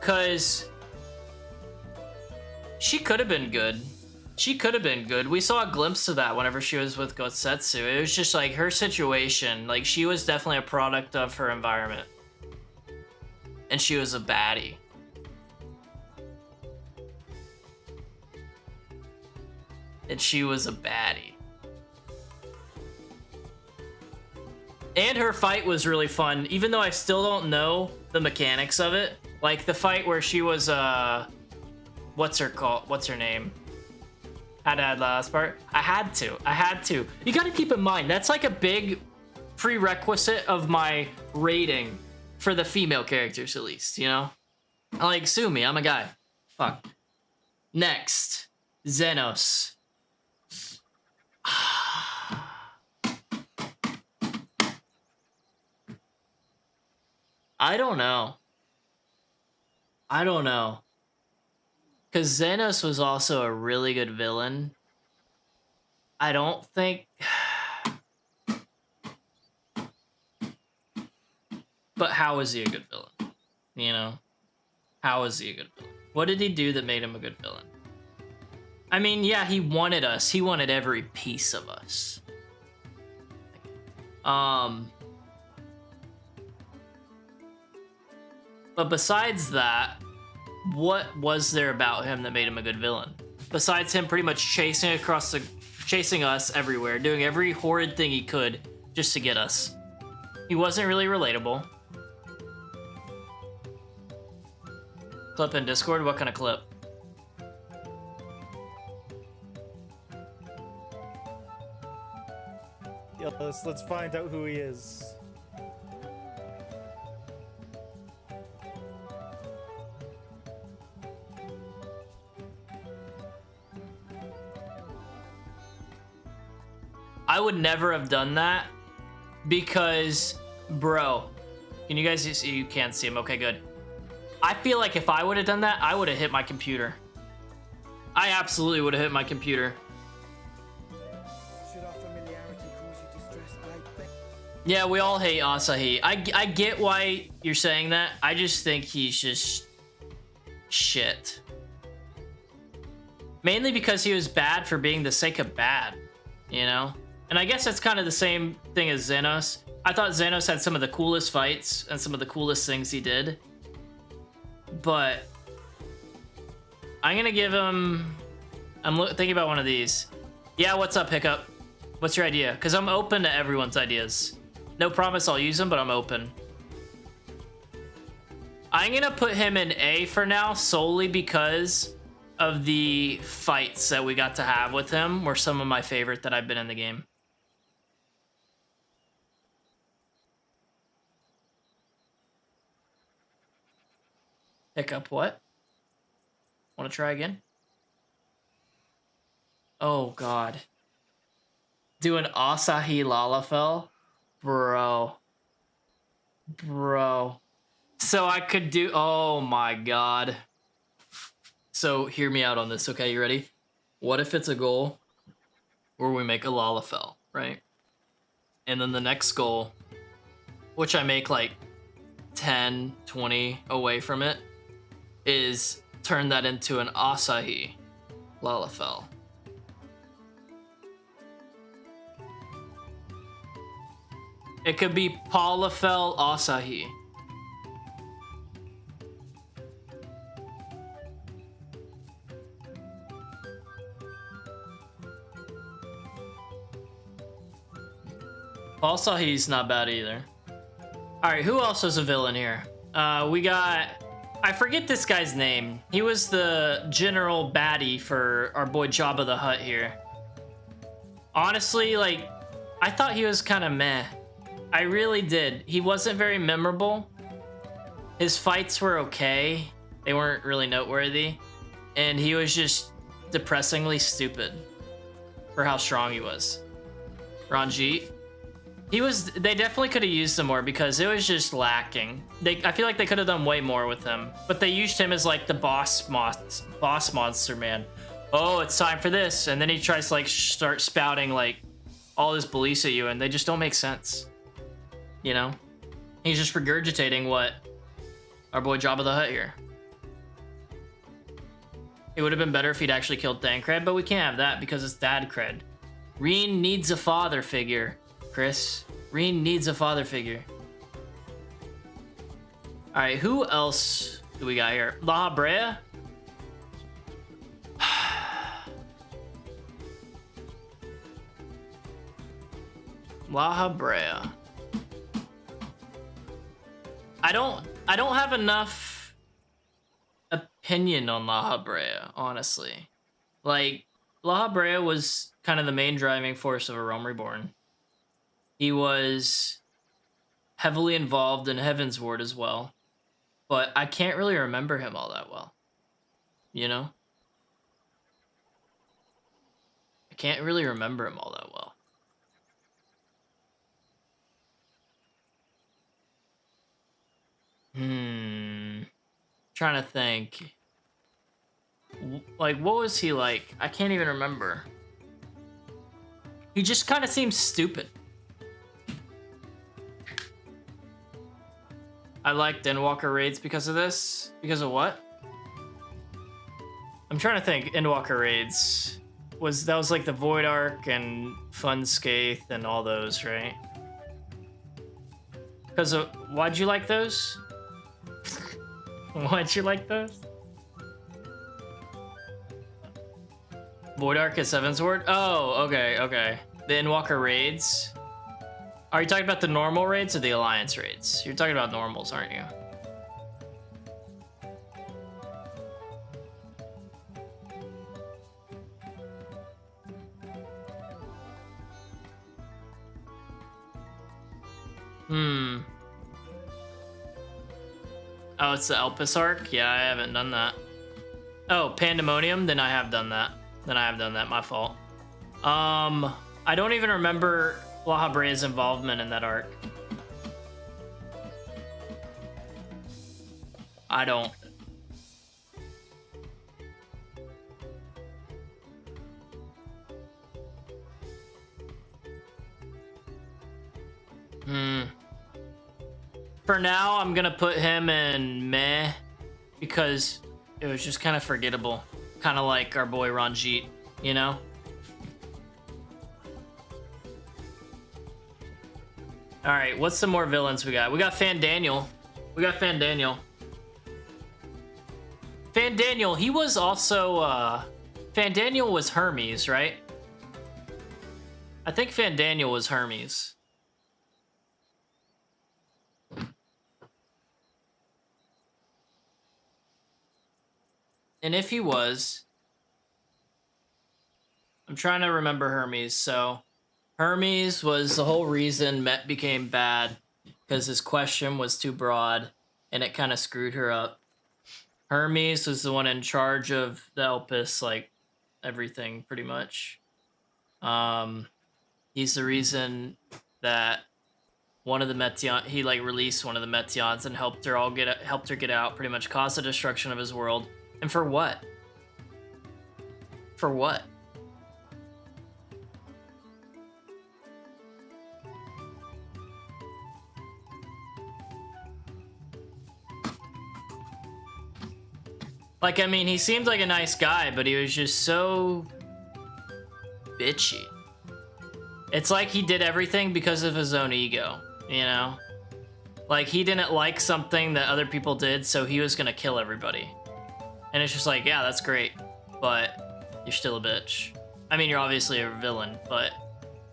Cause she could have been good. She could have been good. We saw a glimpse of that whenever she was with Gotsetsu. It was just like her situation. Like, she was definitely a product of her environment. And she was a baddie. And she was a baddie. And her fight was really fun, even though I still don't know the mechanics of it. Like the fight where she was, what's her name? Had to add the last part. I had to. You gotta keep in mind, that's like a big prerequisite of my rating for the female characters, at least, you know? Like, sue me, I'm a guy. Fuck. Next, Xenos. I don't know. Because Xenos was also a really good villain. I don't think... But how is he a good villain? You know? How is he a good villain? What did he do that made him a good villain? I mean, yeah, he wanted us. He wanted every piece of us. But besides that, what was there about him that made him a good villain? Besides him pretty much chasing us everywhere, doing every horrid thing he could just to get us. He wasn't really relatable. Clip in Discord? What kind of clip? Yeah, let's find out who he is. I would never have done that because, bro, can you guys see? You can't see him. Okay, good. I feel like if I would have done that, I would have hit my computer. I absolutely would have hit my computer. Yeah, we all hate Asahi. I get why you're saying that. I just think he's just shit. Mainly because he was bad for being the sake of bad, you know? And I guess that's kind of the same thing as Xenos. I thought Xenos had some of the coolest fights and some of the coolest things he did. But I'm gonna give him... I'm thinking about one of these. Yeah, what's up, Hiccup? What's your idea? Because I'm open to everyone's ideas. No promise I'll use them, but I'm open. I'm gonna put him in A for now, solely because of the fights that we got to have with him were some of my favorite that I've been in the game. Hiccup, what? Want to try again? Oh, God. Do an Asahi Lalafell? Bro. Bro. So I could do... Oh, my God. So hear me out on this, okay? You ready? What if it's a goal where we make a Lalafell, right? And then the next goal, which I make like 10, 20 away from it, is turn that into an Asahi Lalafell. It could be Palafell Asahi. Asahi's not bad either. Alright, who else is a villain here? We got... I forget this guy's name. He was the general baddie for our boy Jabba the Hutt here. Honestly, like, I thought he was kind of meh. I really did. He wasn't very memorable. His fights were okay. They weren't really noteworthy. And he was just depressingly stupid for how strong he was. Ranjit. They definitely could have used him more because it was just lacking. I feel like they could have done way more with him, but they used him as like the boss monster man. Oh, it's time for this. And then he tries to like start spouting like all his beliefs at you and they just don't make sense. You know? He's just regurgitating what our boy Jabba the Hutt here. It would have been better if he'd actually killed Thancred, but we can't have that because it's dad cred. Reen needs a father figure. Chris, Reen needs a father figure. All right, who else do we got here? La Brea? La Brea. I don't have enough opinion on La Brea, honestly. Like, La Brea was kind of the main driving force of A Realm Reborn. He was heavily involved in Heaven's Ward as well, but I can't really remember him all that well, you know? I can't really remember him all that well. Trying to think. Like, what was he like? I can't even remember. He just kind of seems stupid. I liked Endwalker raids because of this. Because of what? I'm trying to think. Endwalker raids that was like the Void Arc and Funscaith and all those, right? Because of why'd you like those? Why'd you like those? Void Arc is Seven's Ward? Oh, okay, okay. The Endwalker raids. Are you talking about the normal raids or the Alliance raids? You're talking about normals, aren't you? Oh, it's the Elpis arc? Yeah, I haven't done that. Oh, Pandemonium? Then I have done that. My fault. I don't even remember La Brea's involvement in that arc. I don't. For now, I'm gonna put him in meh because it was just kind of forgettable. Kind of like our boy Ranjit, you know? Alright, what's some more villains we got? We got Fandaniel. Fandaniel, he was also, Fandaniel was Hermes, right? I think Fandaniel was Hermes. And if he was, I'm trying to remember Hermes. So Hermes was the whole reason Met became bad, because his question was too broad and it kind of screwed her up. Hermes was the one in charge of the Elpis, like everything pretty much. He's the reason that one of the Metion, he like released one of the Metions and helped her get out, pretty much caused the destruction of his world. And for what? For what? Like, I mean, he seemed like a nice guy, but he was just so bitchy. It's like he did everything because of his own ego, you know? Like, he didn't like something that other people did, so he was gonna kill everybody. And it's just like, yeah, that's great, but you're still a bitch. I mean, you're obviously a villain, but...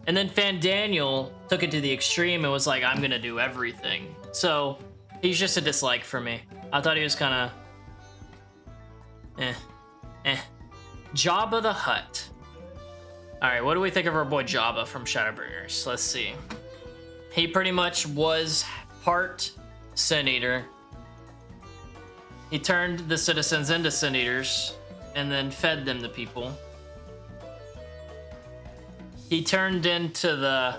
And then Fandaniel took it to the extreme and was like, I'm gonna do everything. So, he's just a dislike for me. I thought he was kinda... Jabba the Hutt. Alright, what do we think of our boy Jabba from Shadowbringers? Let's see. He pretty much was part Sin Eater. He turned the citizens into Sin Eaters and then fed them to people. He turned into the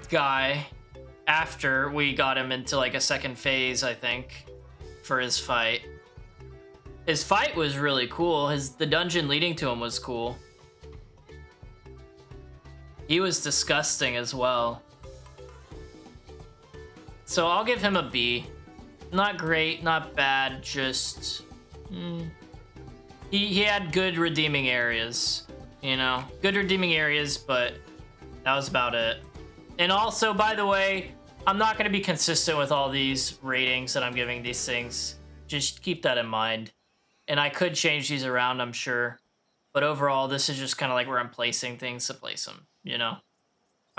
guy after we got him into like a second phase, I think, for his fight. His fight was really cool. The dungeon leading to him was cool. He was disgusting as well. So I'll give him a B. Not great, not bad, just... He had good redeeming areas, you know? Good redeeming areas, but that was about it. And also, by the way, I'm not going to be consistent with all these ratings that I'm giving these things. Just keep that in mind. And I could change these around, I'm sure. But overall, this is just kind of like where I'm placing things to place them, you know?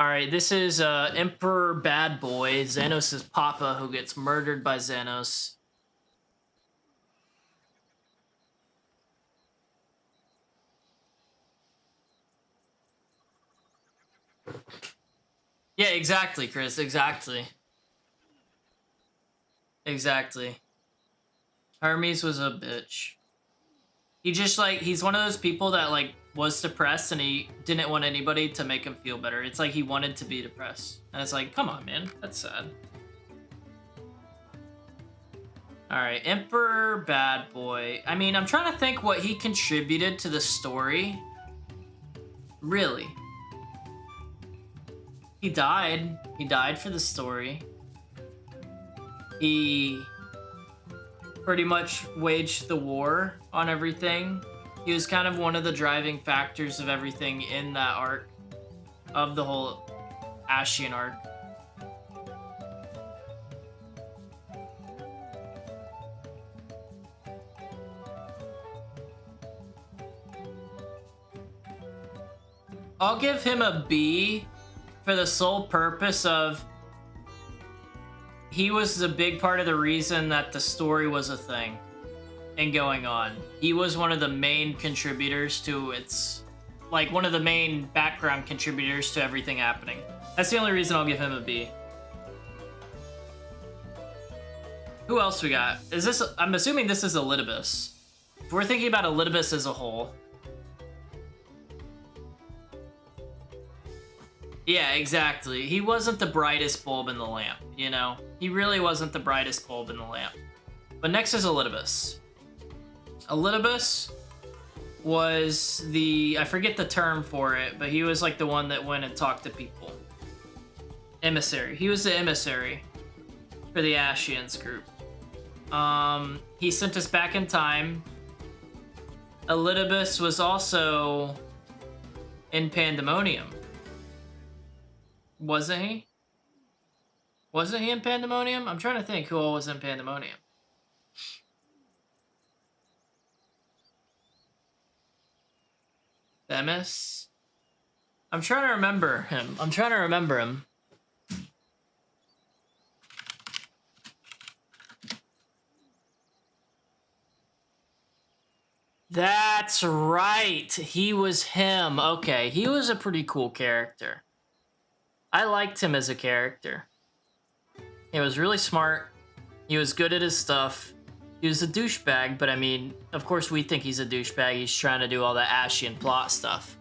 Alright, this is Emperor Bad Boy, Xanos' papa, who gets murdered by Xanos. Yeah, exactly, Chris, exactly. Exactly. Hermes was a bitch. He just, like, he's one of those people that, like, was depressed and he didn't want anybody to make him feel better. It's like he wanted to be depressed. And it's like, come on, man. That's sad. Alright, Emperor Bad Boy. I mean, I'm trying to think what he contributed to the story. Really. He died. He died for the story. He pretty much waged the war on everything. He was kind of one of the driving factors of everything in that arc, of the whole Ashian arc. I'll give him a B for the sole purpose of he was a big part of the reason that the story was a thing and going on. He was one of the main contributors to its, like, one of the main background contributors to everything happening. That's the only reason I'll give him a B. Who else we got? Is this, I'm assuming this is Elidibus. If we're thinking about Elidibus as a whole. Yeah, exactly. He wasn't the brightest bulb in the lamp, you know? He really wasn't the brightest bulb in the lamp. But next is Elidibus. Elidibus was the, I forget the term for it, but he was like the one that went and talked to people. Emissary. He was the emissary for the Ashians group. He sent us back in time. Elidibus was also in Pandemonium. Wasn't he? Wasn't he in Pandemonium? I'm trying to think who all was in Pandemonium. Themis? I'm trying to remember him. That's right. He was him. Okay, he was a pretty cool character. I liked him as a character. He was really smart. He was good at his stuff. He was a douchebag, but I mean, of course we think he's a douchebag. He's trying to do all the Ashian plot stuff.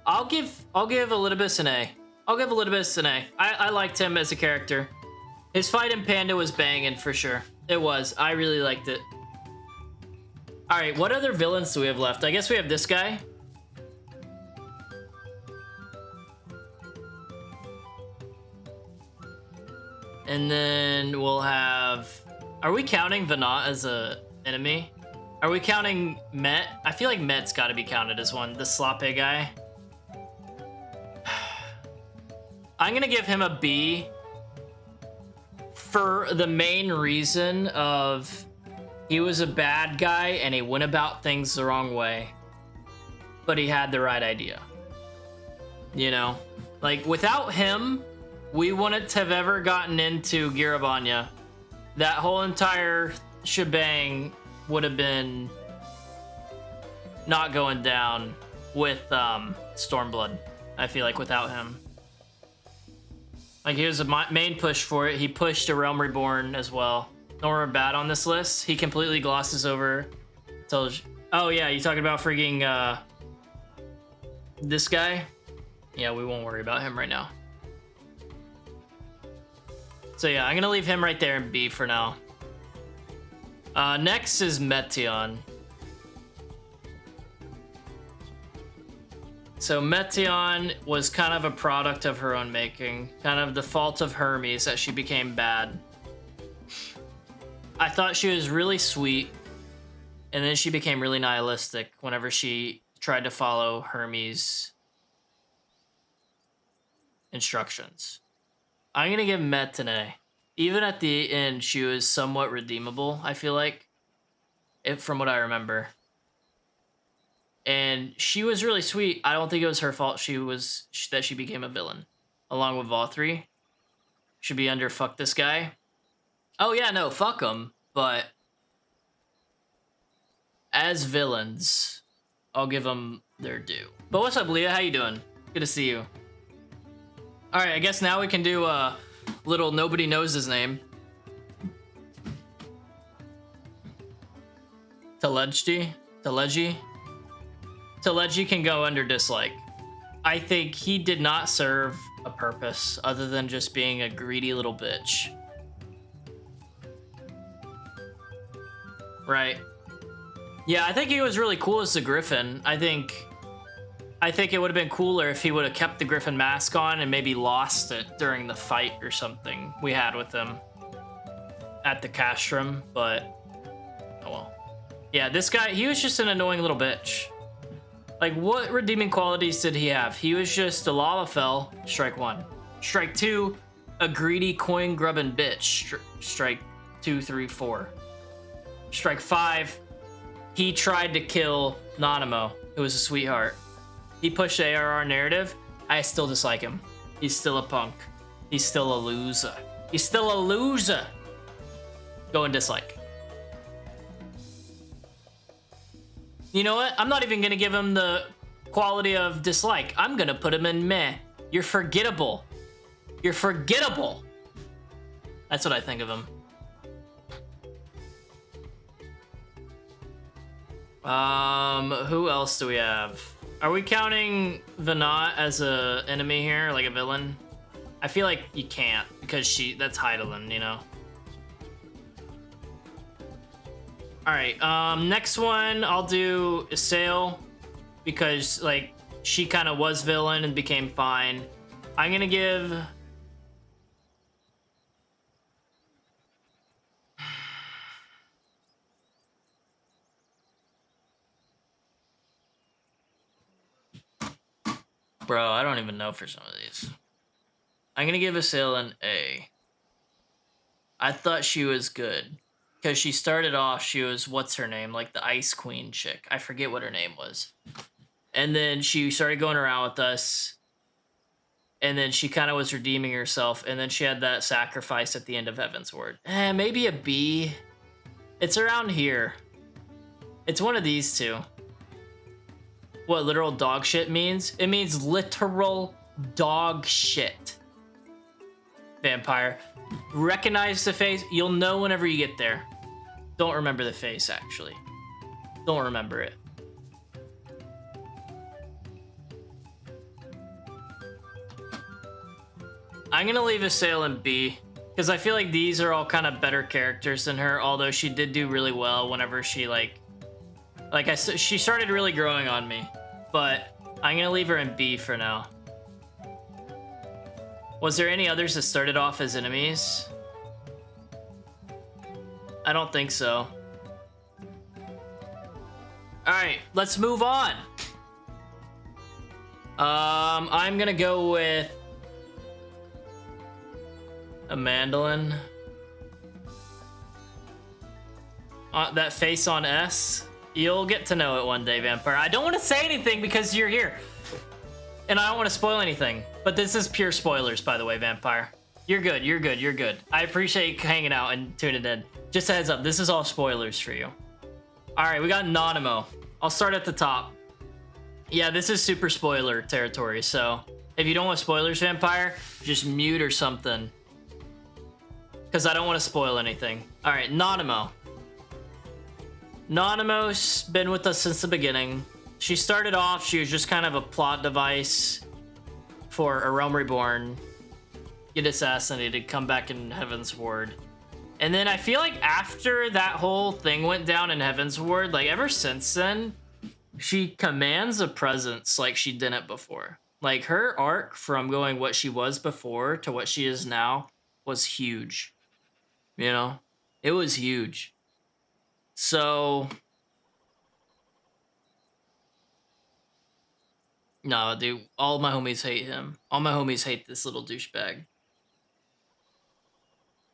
I'll give Elidibus an A. I'll give Elidibus an A. I liked him as a character. His fight in Panda was banging for sure. It was. I really liked it. All right, what other villains do we have left? I guess we have this guy. And then we'll have... Are we counting Venat as a enemy? Are we counting Met? I feel like Met's got to be counted as one. The sloppy guy. I'm going to give him a B for the main reason of... He was a bad guy and he went about things the wrong way, but he had the right idea. You know, like without him, we wouldn't have ever gotten into Girabanya. That whole entire shebang would have been not going down with Stormblood. I feel like without him. Like he was a main push for it. He pushed a Realm Reborn as well. Nor bad on this list. He completely glosses over. Oh yeah, you talking about freaking this guy? Yeah, we won't worry about him right now. So yeah, I'm gonna leave him right there in B for now. Next is Meteon. So Meteon was kind of a product of her own making, kind of the fault of Hermes that she became bad. I thought she was really sweet, and then she became really nihilistic whenever she tried to follow Hermes' instructions. I'm gonna give Met an A. Even at the end, she was somewhat redeemable, I feel like, from what I remember. And she was really sweet. I don't think it was her fault that she became a villain. Along with Valkyrie. Should be under fuck this guy. Oh yeah, no, fuck them. But as villains, I'll give them their due. But what's up, Leah? How you doing? Good to see you. All right, I guess now we can do a little nobody knows his name. Teledji can go under dislike. I think he did not serve a purpose other than just being a greedy little bitch. Right. Yeah, I think he was really cool as the Griffin. I think it would have been cooler if he would have kept the Griffin mask on and maybe lost it during the fight or something we had with him at the castrum, but oh well. Yeah, this guy, he was just an annoying little bitch. Like, what redeeming qualities did he have? He was just a Lalafell, strike 1. Strike 2, a greedy coin grubbing bitch, strike 2, 3, 4. Strike 5, he tried to kill Nanamo, who was a sweetheart. He pushed the ARR narrative. I still dislike him. He's still a punk. He's still a loser. He's still a loser. Go and dislike. You know what? I'm not even gonna give him the quality of dislike. I'm gonna put him in meh. You're forgettable. You're forgettable. That's what I think of him. Who else do we have? Are we counting Venat as a enemy here, like a villain? I feel like you can't because that's Heidelin, you know. All right, next one I'll do Isail because like she kind of was villain and became fine. I'm gonna give Bro, I don't even know for some of these. I'm gonna give Assail an A. I thought she was good. Because she started off, she was, what's her name? Like the Ice Queen chick. I forget what her name was. And then she started going around with us. And then she kind of was redeeming herself. And then she had that sacrifice at the end of Heaven's Word. Maybe a B. It's around here. It's one of these two. What literal dog shit means? It means literal dog shit. Vampire. Recognize the face. You'll know whenever you get there. Don't remember the face, actually. Don't remember it. I'm gonna leave Assail in B, because I feel like these are all kind of better characters than her, although she did do really well whenever she, like I said, she started really growing on me, but I'm gonna leave her in B for now. Was there any others that started off as enemies? I don't think so. Alright, let's move on. I'm gonna go with a mandolin. That face on S. You'll get to know it one day, Vampire. I don't want to say anything because you're here. And I don't want to spoil anything. But this is pure spoilers, by the way, Vampire. You're good, you're good, you're good. I appreciate hanging out and tuning in. Just a heads up, this is all spoilers for you. Alright, we got Nanamo. I'll start at the top. Yeah, this is super spoiler territory, so if you don't want spoilers, Vampire, just mute or something. Because I don't want to spoil anything. Alright, Nanamo. Nanamo's been with us since the beginning. She started off, she was just kind of a plot device for A Realm Reborn. Get assassinated, come back in Heaven's Ward. And then I feel like after that whole thing went down in Heaven's Ward, like ever since then, she commands a presence like she didn't before. Like her arc from going what she was before to what she is now was huge. You know? It was huge. So... no, dude, all my homies hate him. All my homies hate this little douchebag.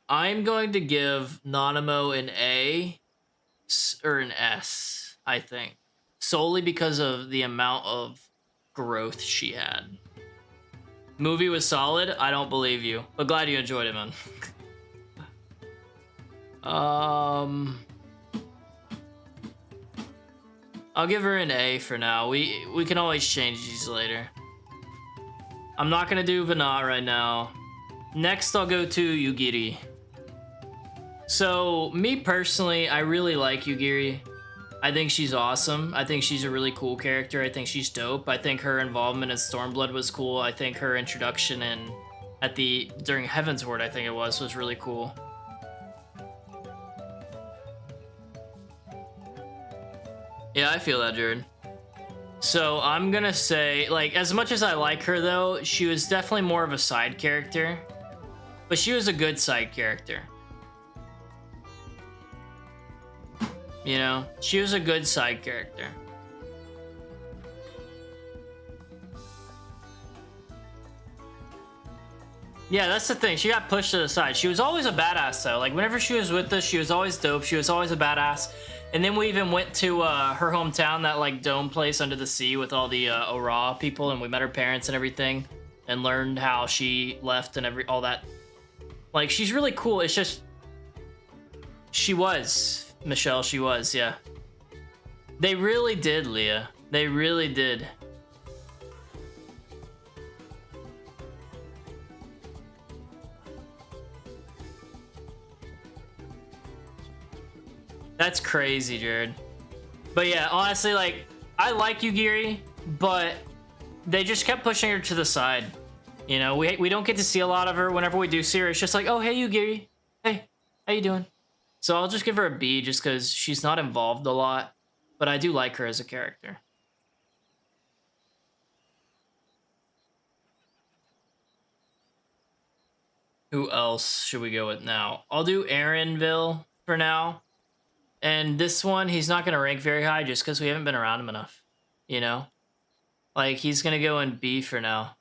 I'm going to give Nanamo an A or an S, I think. Solely because of the amount of growth she had. Movie was solid. I don't believe you. But glad you enjoyed it, man. I'll give her an A for now. We can always change these later. I'm not gonna do Vanat right now. Next, I'll go to Yugiri. So, me personally, I really like Yugiri. I think she's awesome. I think she's a really cool character. I think she's dope. I think her involvement in Stormblood was cool. I think her introduction during Heaven's Ward, I think it was really cool. Yeah, I feel that, Jared. So I'm gonna say, like, as much as I like her though, she was definitely more of a side character. But she was a good side character. You know, she was a good side character. Yeah, that's the thing. She got pushed to the side. She was always a badass though. Like whenever she was with us, she was always dope. She was always a badass. And then we even went to her hometown, that like dome place under the sea with all the Ora people, and we met her parents and everything, and learned how she left and all that. Like she's really cool. It's just she was Michelle. She was, yeah. They really did, Leah. They really did. That's crazy, Jared. But yeah, honestly, like, I like Yugiri, but they just kept pushing her to the side. You know, we don't get to see a lot of her. Whenever we do see her, it's just like, oh, hey, Yugiri. Hey, how you doing? So I'll just give her a B just because she's not involved a lot, but I do like her as a character. Who else should we go with now? I'll do Aaronville for now. And this one, he's not going to rank very high just because we haven't been around him enough, you know? Like, he's gonna go in B for now.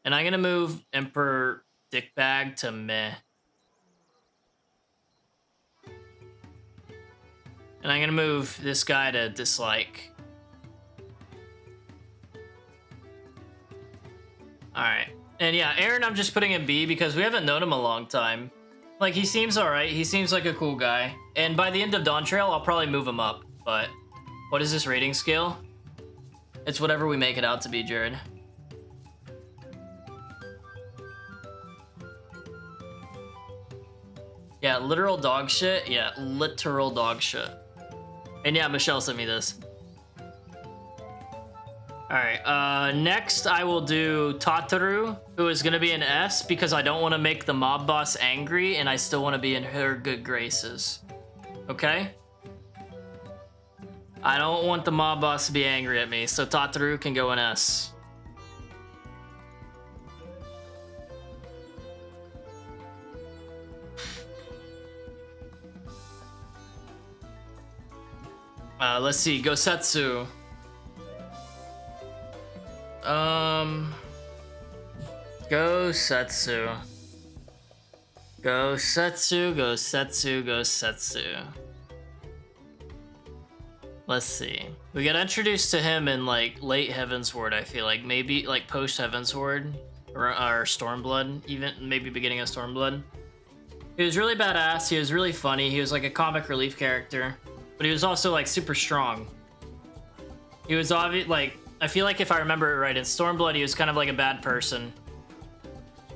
And I'm gonna move Emperor Dickbag to meh. And I'm gonna move this guy to dislike. Alright. And yeah, Aaron I'm just putting in B because we haven't known him a long time. Like, he seems alright. He seems like a cool guy. And by the end of DAWNTRAIL, I'll probably move him up. But what is this rating scale? It's whatever we make it out to be, Jared. Yeah, literal dog shit. Yeah, literal dog shit. And yeah, Michelle sent me this. Alright, next I will do Tataru, who is gonna be an S because I don't want to make the mob boss angry and I still want to be in her good graces. Okay? I don't want the mob boss to be angry at me, so Tataru can go in S. Let's see, Gosetsu. Gosetsu. Let's see. We got introduced to him in like late Heavensward, I feel like. Maybe like post Heavensward or Stormblood, even maybe beginning of Stormblood. He was really badass, he was really funny, he was like a comic relief character, but he was also like super strong. He was obvious, like, I feel like if I remember it right, in Stormblood he was kind of like a bad person,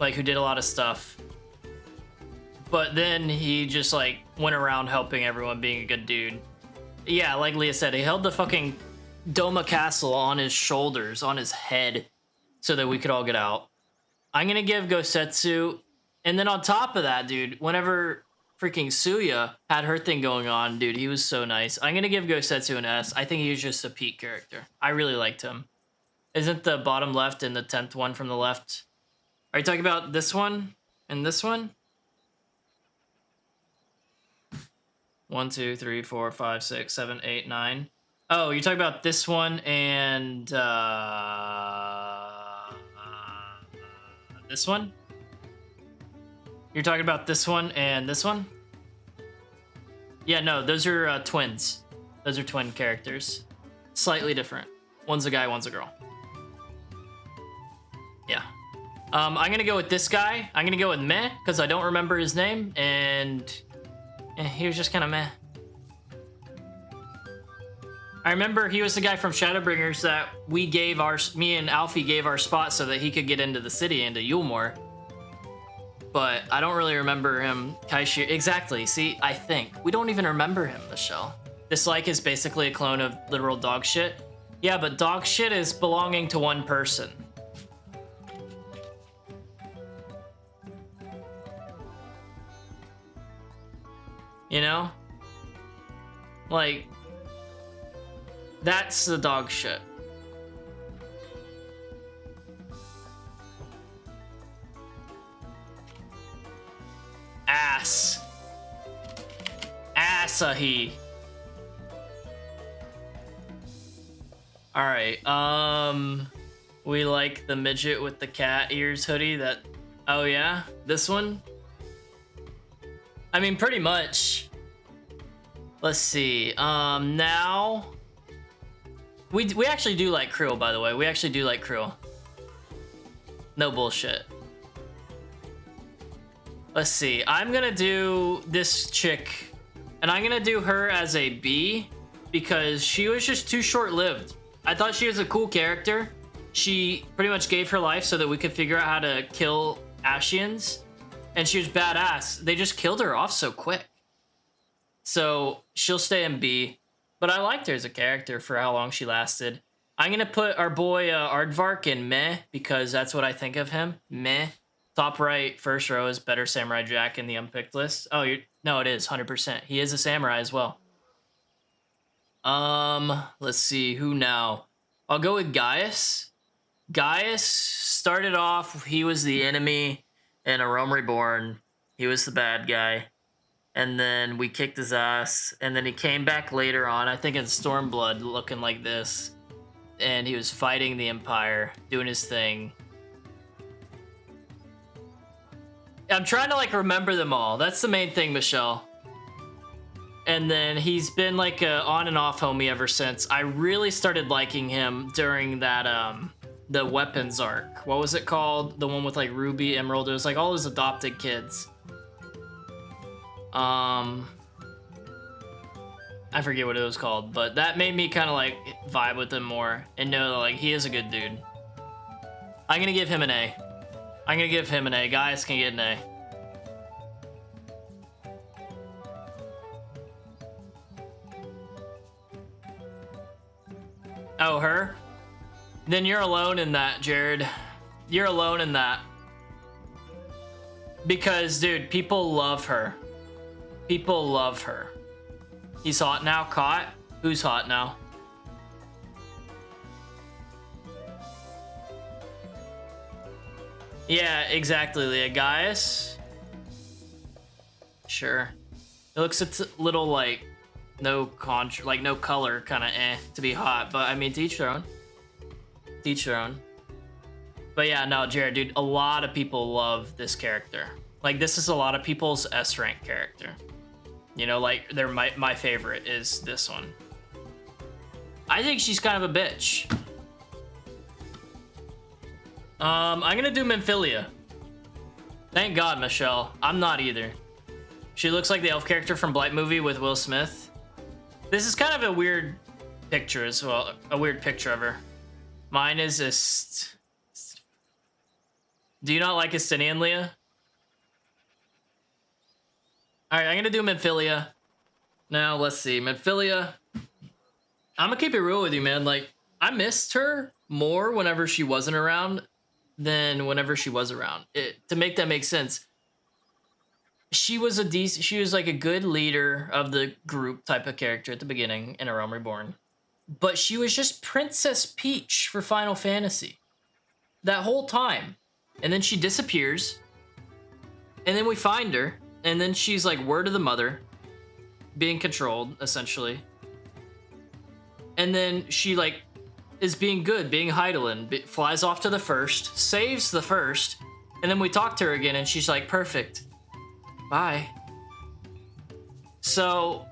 like who did a lot of stuff. But then he just like went around helping everyone, being a good dude. Yeah, like Leah said, he held the fucking Doma Castle on his shoulders, on his head, so that we could all get out. I'm gonna give Gosetsu, and then on top of that, dude, whenever freaking Suya had her thing going on, dude, he was so nice. I'm gonna give Gosetsu an S. I think he was just a peak character. I really liked him. Isn't the bottom left and the 10th one from the left? Are you talking about this one and this one? 1, 2, 3, 4, 5, 6, 7, 8, 9. Oh, you're talking about this one and this one? You're talking about this one and this one? Yeah, no, those are twins. Those are twin characters. Slightly different. One's a guy, one's a girl. Yeah. I'm gonna go with this guy. I'm gonna go with Meh, because I don't remember his name, and he was just kind of meh. I remember he was the guy from Shadowbringers that me and Alfie gave our spot so that he could get into the city, into Yulmore. But I don't really remember him. Kaishir, exactly. See, I think. We don't even remember him, Michelle. Dislike is basically a clone of literal dog shit. Yeah, but dog shit is belonging to one person. You know? Like, that's the dog shit. Ass. Asahi. Alright, we like the midget with the cat ears hoodie that... Oh yeah? This one? I mean, pretty much. Let's see. Now we actually do like Krill, by the way. We actually do like Krill. No bullshit. Let's see. I'm gonna do this chick, and I'm gonna do her as a B because she was just too short-lived. I thought she was a cool character. She pretty much gave her life so that we could figure out how to kill Ashians. And she was badass. They just killed her off so quick. So she'll stay in B. But I liked her as a character for how long she lasted. I'm going to put our boy Aardvark in meh because that's what I think of him. Meh. Top right, first row is Better Samurai Jack in the unpicked list. Oh, no, it is 100%. He is a samurai as well. Let's see. Who now? I'll go with Gaius. Gaius started off, he was the enemy. In A Realm Reborn, he was the bad guy. And then we kicked his ass. And then he came back later on, I think in Stormblood, looking like this. and he was fighting the Empire, doing his thing. I'm trying to like remember them all. That's the main thing, Michelle. And then he's been like a on and off homie ever since. I really started liking him during that the weapons arc. What was it called? The one with like Ruby, Emerald. It was like all his adopted kids. I forget what it was called, but that made me kind of like vibe with him more and know that like he is a good dude. I'm gonna give him an A. I'm gonna give him an A. Guys can get an A. Oh, her? Then you're alone in that, Jared. You're alone in that. Because, dude, people love her. People love her. He's hot now, caught? Who's hot now? Yeah, exactly, Leah. Gaius? Sure. It looks a little like no color, kind of to be hot, but I mean, to each their own. To each their own. But yeah, no, Jared, dude, a lot of people love this character. Like, this is a lot of people's S rank character. You know, like, they're my favorite is this one. I think she's kind of a bitch. I'm gonna do Memphilia. Thank God, Michelle. I'm not either. She looks like the elf character from Blight movie with Will Smith. This is kind of a weird picture as well. A weird picture of her. Mine is Do you not like Estinian, Leah? All right, I'm gonna do Memphilia. Now, let's see. Memphilia. I'm gonna keep it real with you, man. Like, I missed her more whenever she wasn't around than whenever she was around. To make that make sense, she was like a good leader of the group type of character at the beginning in A Realm Reborn. But she was just Princess Peach for Final Fantasy that whole time. And then she disappears. And then we find her. And then she's like word of the mother, being controlled, essentially. And then she like is being good, being Heidelin, flies off to the first, saves the first, and then we talk to her again and she's like, perfect. Bye. So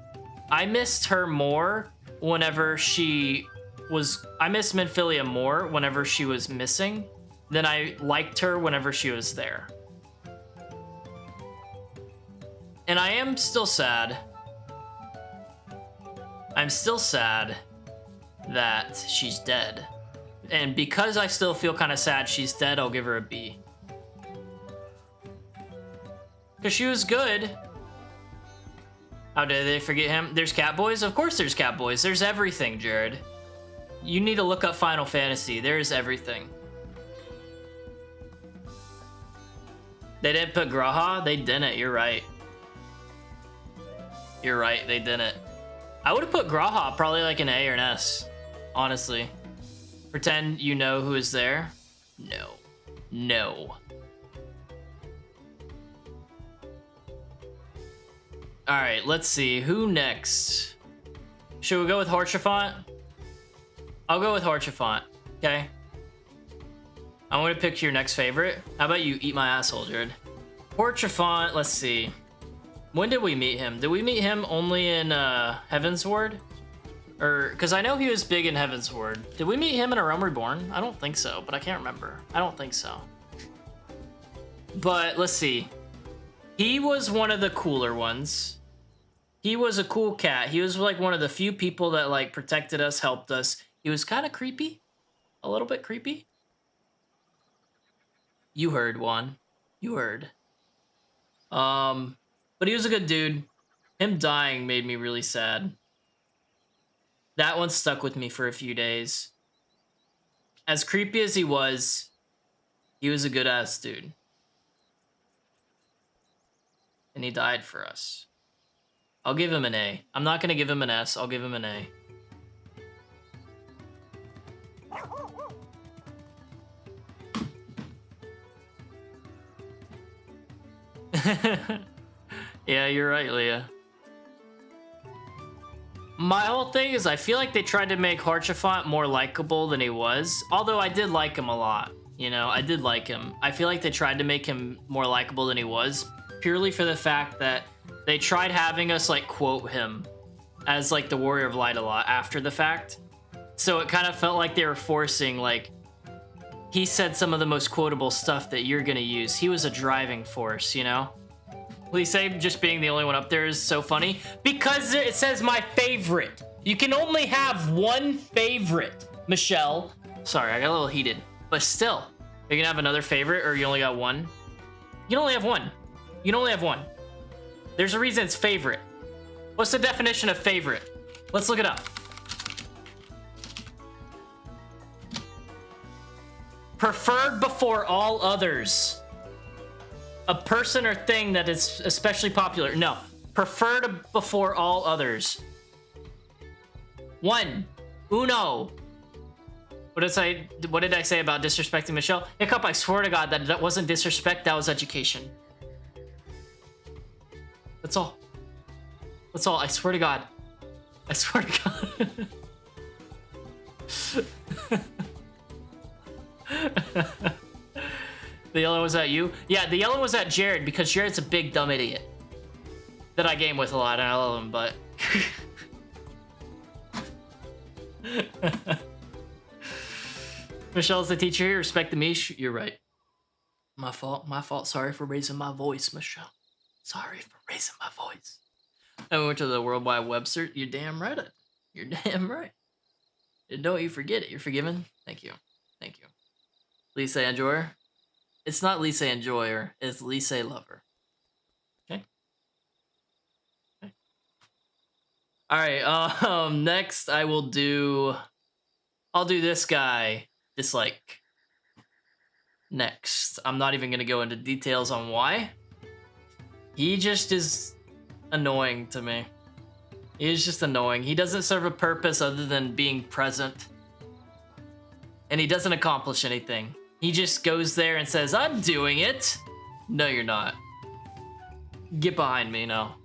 I missed her more whenever she was, I missed Memphilia more whenever she was missing than I liked her whenever she was there. And I am still sad. I'm still sad that she's dead. And because I still feel kind of sad she's dead, I'll give her a B. Because she was good. How did they forget him? There's Catboys? Of course there's Catboys. There's everything, Jared. You need to look up Final Fantasy. There's everything. They didn't put Graha? They didn't, you're right. You're right, they didn't. I would have put Graha probably like an A or an S, honestly. Pretend you know who is there? No. No. Alright, let's see. Who next? Should we go with Horchafont? I'll go with Horchafont, okay? I want to pick your next favorite. How about you eat my asshole, Jared? Horchafont, let's see. When did we meet him? Did we meet him only in Heavensward? Or, because I know he was big in Heavensward. Did we meet him in A Realm Reborn? I don't think so, but I can't remember. I don't think so. But let's see. He was one of the cooler ones. He was a cool cat. He was like one of the few people that like protected us, helped us. He was kind of creepy. A little bit creepy. You heard, Juan. You heard. But he was a good dude. Him dying made me really sad. That one stuck with me for a few days. As creepy as he was a good ass dude. And he died for us. I'll give him an A. I'm not gonna give him an S, I'll give him an A. Yeah, you're right, Leah. My whole thing is I feel like they tried to make Haurchefant more likable than he was. Although I did like him a lot. You know, I did like him. I feel like they tried to make him more likable than he was. Purely for the fact that they tried having us, like, quote him as, like, the Warrior of Light a lot after the fact. So it kind of felt like they were forcing, like, he said some of the most quotable stuff that you're gonna use. He was a driving force, you know? Lise just being the only one up there is so funny because it says my favorite. You can only have one favorite, Michelle. Sorry, I got a little heated, but still, you can have another favorite or you only got one. You can only have one. You can only have one. There's a reason it's favorite. What's the definition of favorite? Let's look it up. Preferred before all others. A person or thing that is especially popular. No, preferred before all others. One, uno. What did I say about disrespecting Michelle? Hiccup, I swear to God that wasn't disrespect, that was education. That's all. That's all, I swear to God. I swear to God. The yellow was at you? Yeah, the yellow was at Jared because Jared's a big dumb idiot that I game with a lot and I love him, but Michelle's the teacher here. Respect the Mish. You're right. My fault. My fault. Sorry for raising my voice, Michelle. Sorry for raising my voice. I went to the World Wide Web search. You're damn right. You're damn right. Don't you forget it. You're forgiven. Thank you. Thank you. Lisa Enjoyer. It's not Lisa Enjoyer. It's Lisa Lover. Okay. Okay. All right. Next, I'll do this guy. Dislike. Next, I'm not even gonna go into details on why. He just is annoying to me. He's just annoying. He doesn't serve a purpose other than being present. And he doesn't accomplish anything. He just goes there and says, I'm doing it. No, you're not. Get behind me now.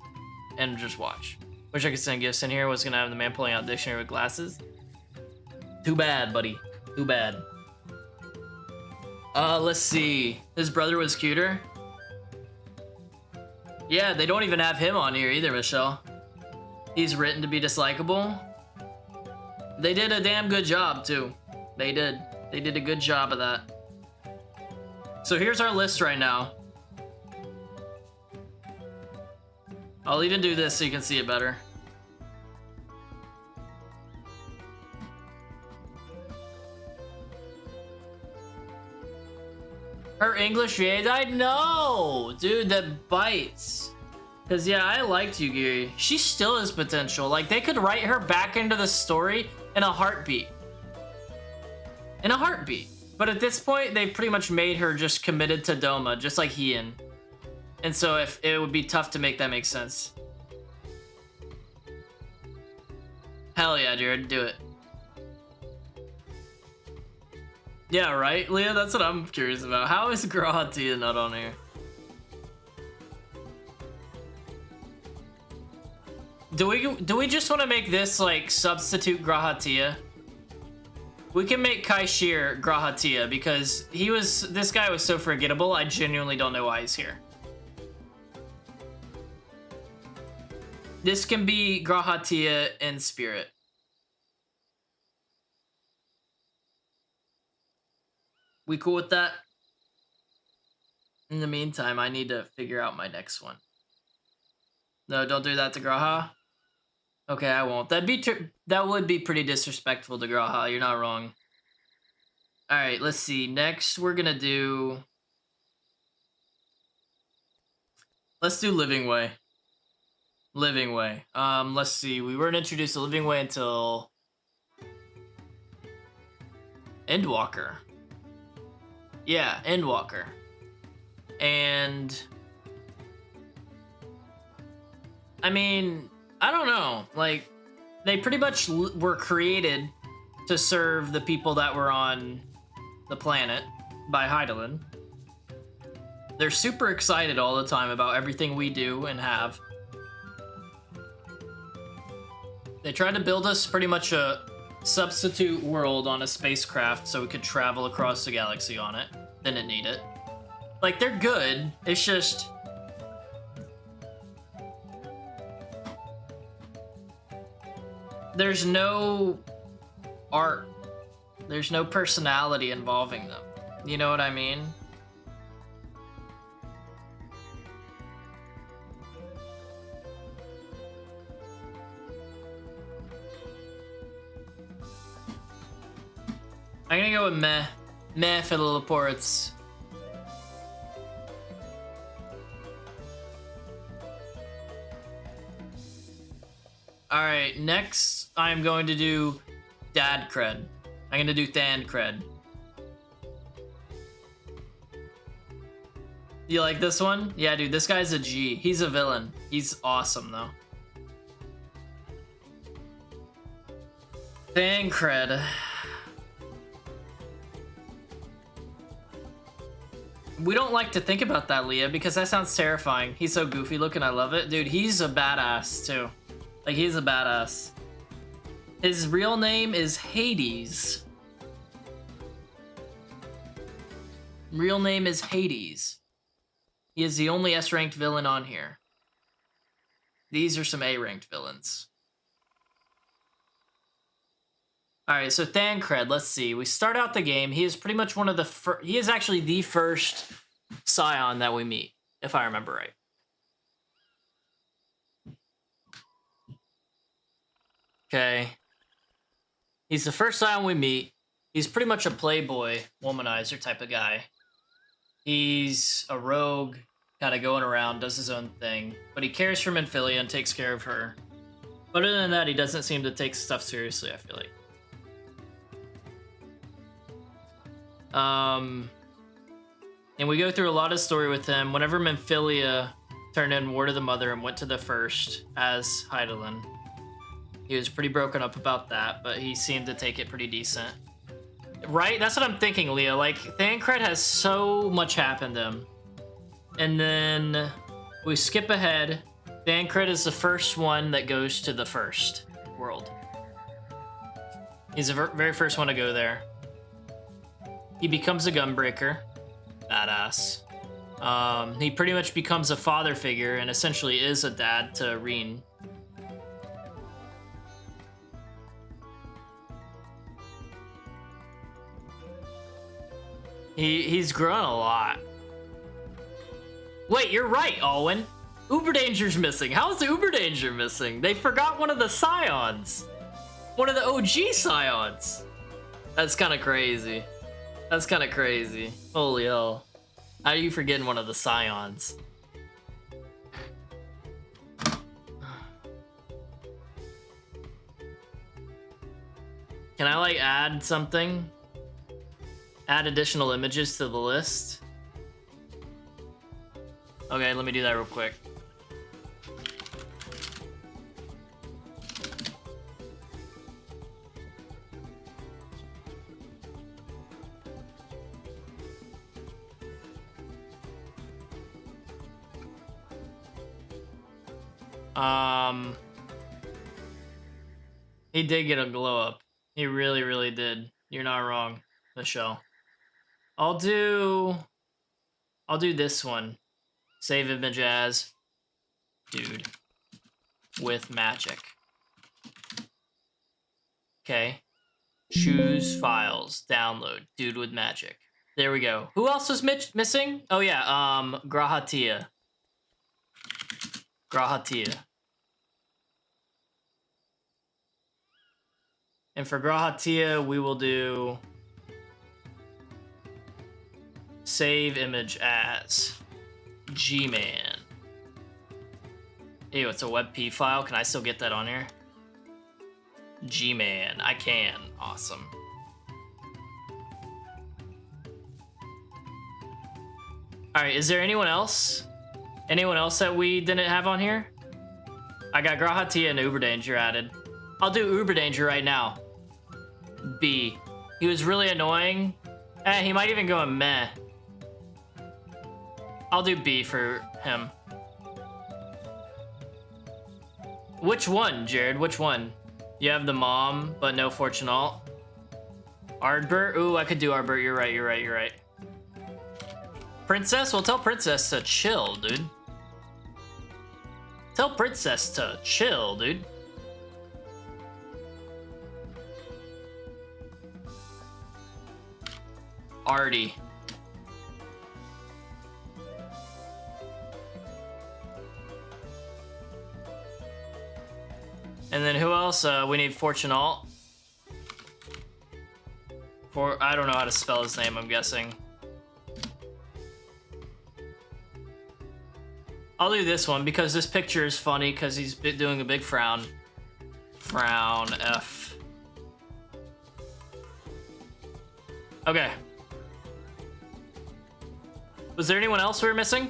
And just watch. Wish I could send gifts in here. Was gonna have the man pulling out dictionary with glasses. Too bad, buddy. Too bad. Let's see. His brother was cuter. Yeah, they don't even have him on here either, Michelle. He's written to be dislikable. They did a damn good job, too. They did. They did a good job of that. So here's our list right now. I'll even do this so you can see it better. Her English VA died? No! Dude, that bites. Because, yeah, I liked Yugiri. She still has potential. Like, they could write her back into the story in a heartbeat. In a heartbeat. But at this point, they've pretty much made her just committed to Doma, just like Hien. And so if it would be tough to make that make sense. Hell yeah, Jared, do it. Yeah, right, Leah? That's what I'm curious about. How is Grahatia not on here? Do we just want to make this like substitute Grahatia? We can make Kaishir Grahatia because this guy was so forgettable. I genuinely don't know why he's here. This can be Grahatia in spirit. We cool with that? In the meantime, I need to figure out my next one. No, don't do that to Graha. Okay, I won't. That would be pretty disrespectful to Graha. You're not wrong. All right, let's see. Next, we're gonna do. Let's do Living Way. Living Way. Let's see. We weren't introduced to Living Way until Endwalker. Yeah, Endwalker. And I mean, I don't know. Like, they pretty much were created to serve the people that were on the planet by Hydaelyn. They're super excited all the time about everything we do and have. They tried to build us pretty much a substitute world on a spacecraft so we could travel across the galaxy on it. Didn't need it. Like, they're good. It's just... there's no art. There's no personality involving them. You know what I mean? I'm gonna go with meh. Meh for the Laportes. Alright, next I'm going to do Dad Cred. I'm gonna do Than Cred. You like this one? Yeah, dude, this guy's a G. He's a villain. He's awesome, though. Than Cred. We don't like to think about that, Leah, because that sounds terrifying. He's so goofy looking, I love it. Dude, he's a badass, too. Like, he's a badass. His real name is Hades. Real name is Hades. He is the only S-ranked villain on here. These are some A-ranked villains. Alright, so Thancred, let's see. We start out the game. He is pretty much one of the first... he is actually the first Scion that we meet, if I remember right. Okay. He's the first Scion we meet. He's pretty much a playboy, womanizer type of guy. He's a rogue, kind of going around, does his own thing. But he cares for Minfilia and takes care of her. But other than that, he doesn't seem to take stuff seriously, I feel like. And we go through a lot of story with him. Whenever Minfilia turned in Ward of the Mother and went to the First as Hydaelyn, he was pretty broken up about that, but he seemed to take it pretty decent. Right? That's what I'm thinking, Leah. Like, Thancred has so much happened to him. And then we skip ahead. Thancred is the first one that goes to the First world. He's the very first one to go there. He becomes a gunbreaker. Badass. He pretty much becomes a father figure and essentially is a dad to Reen. He's grown a lot. Wait, you're right, Alwyn. Uberdanger's missing. How is Uberdanger missing? They forgot one of the Scions. One of the OG Scions. That's kind of crazy. That's kind of crazy. Holy hell. How are you forgetting one of the Scions? Can I, like, add something? Add additional images to the list? Okay, let me do that real quick. He did get a glow up. He really, really did. You're not wrong, Michelle. I'll do this one. Save image as dude with magic. Okay. Choose files. Download. Dude with magic. There we go. Who else was missing? Oh yeah, Grahatia. Grahatia. And for Grahatia, we will do save image as G-Man. Ew, it's a WebP file. Can I still get that on here? G-Man. I can. Awesome. Alright, is there anyone else? Anyone else that we didn't have on here? I got Grahatia and Uberdanger added. I'll do Uberdanger right now. B. He was really annoying. He might even go in meh. I'll do B for him. Which one, Jared? Which one? You have the mom, but no Fortunal. Ardbert? Ooh, I could do Ardbert. You're right, you're right, you're right. Princess? Well, tell Princess to chill, dude. Tell Princess to chill, dude. Artie. And then who else? We need Fortunal. I don't know how to spell his name, I'm guessing. I'll do this one because this picture is funny because he's doing a big frown. Frown F. Okay. Was there anyone else we were missing?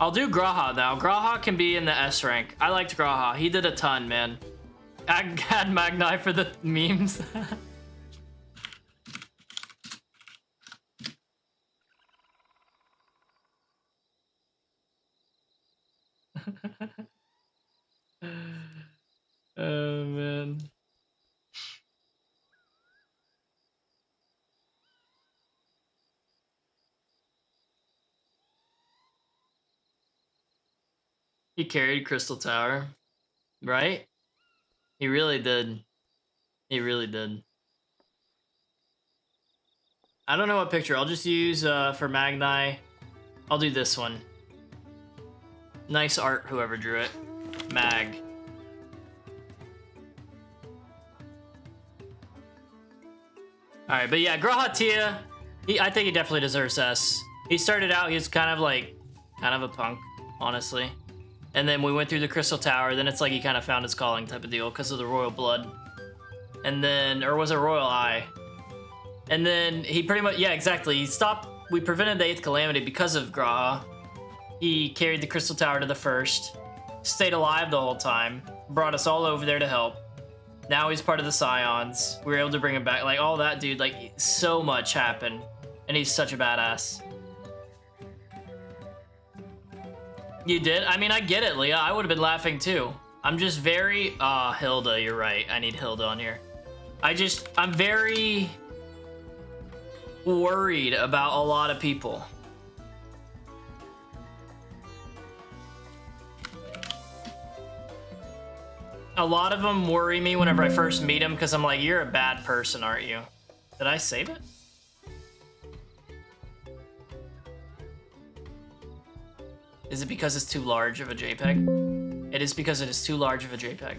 I'll do Graha now. Graha can be in the S rank. I liked Graha. He did a ton, man. I had Magni for the memes. Oh, man. He carried Crystal Tower, right? He really did. He really did. I don't know what picture. I'll just use for Magni. I'll do this one. Nice art, whoever drew it. Mag. All right, but yeah, Grahatia. I think he definitely deserves S. He started out, he was kind of a punk, honestly. And then we went through the Crystal Tower. Then it's like he kind of found his calling type of deal because of the royal blood. And then, or was it royal eye? And then he pretty much, yeah, exactly. He stopped. We prevented the 8th calamity because of Graha. He carried the Crystal Tower to the 1st, stayed alive the whole time, brought us all over there to help. Now he's part of the Scions. We were able to bring him back. Like all that, dude. Like so much happened, and he's such a badass. You did? I mean, I get it, Leah. I would have been laughing too. I'm just very... Hilda, you're right. I need Hilda on here. I'm very worried about a lot of people. A lot of them worry me whenever I first meet them because I'm like, you're a bad person, aren't you? Did I save it? Is it because it's too large of a JPEG? It is because it is too large of a JPEG.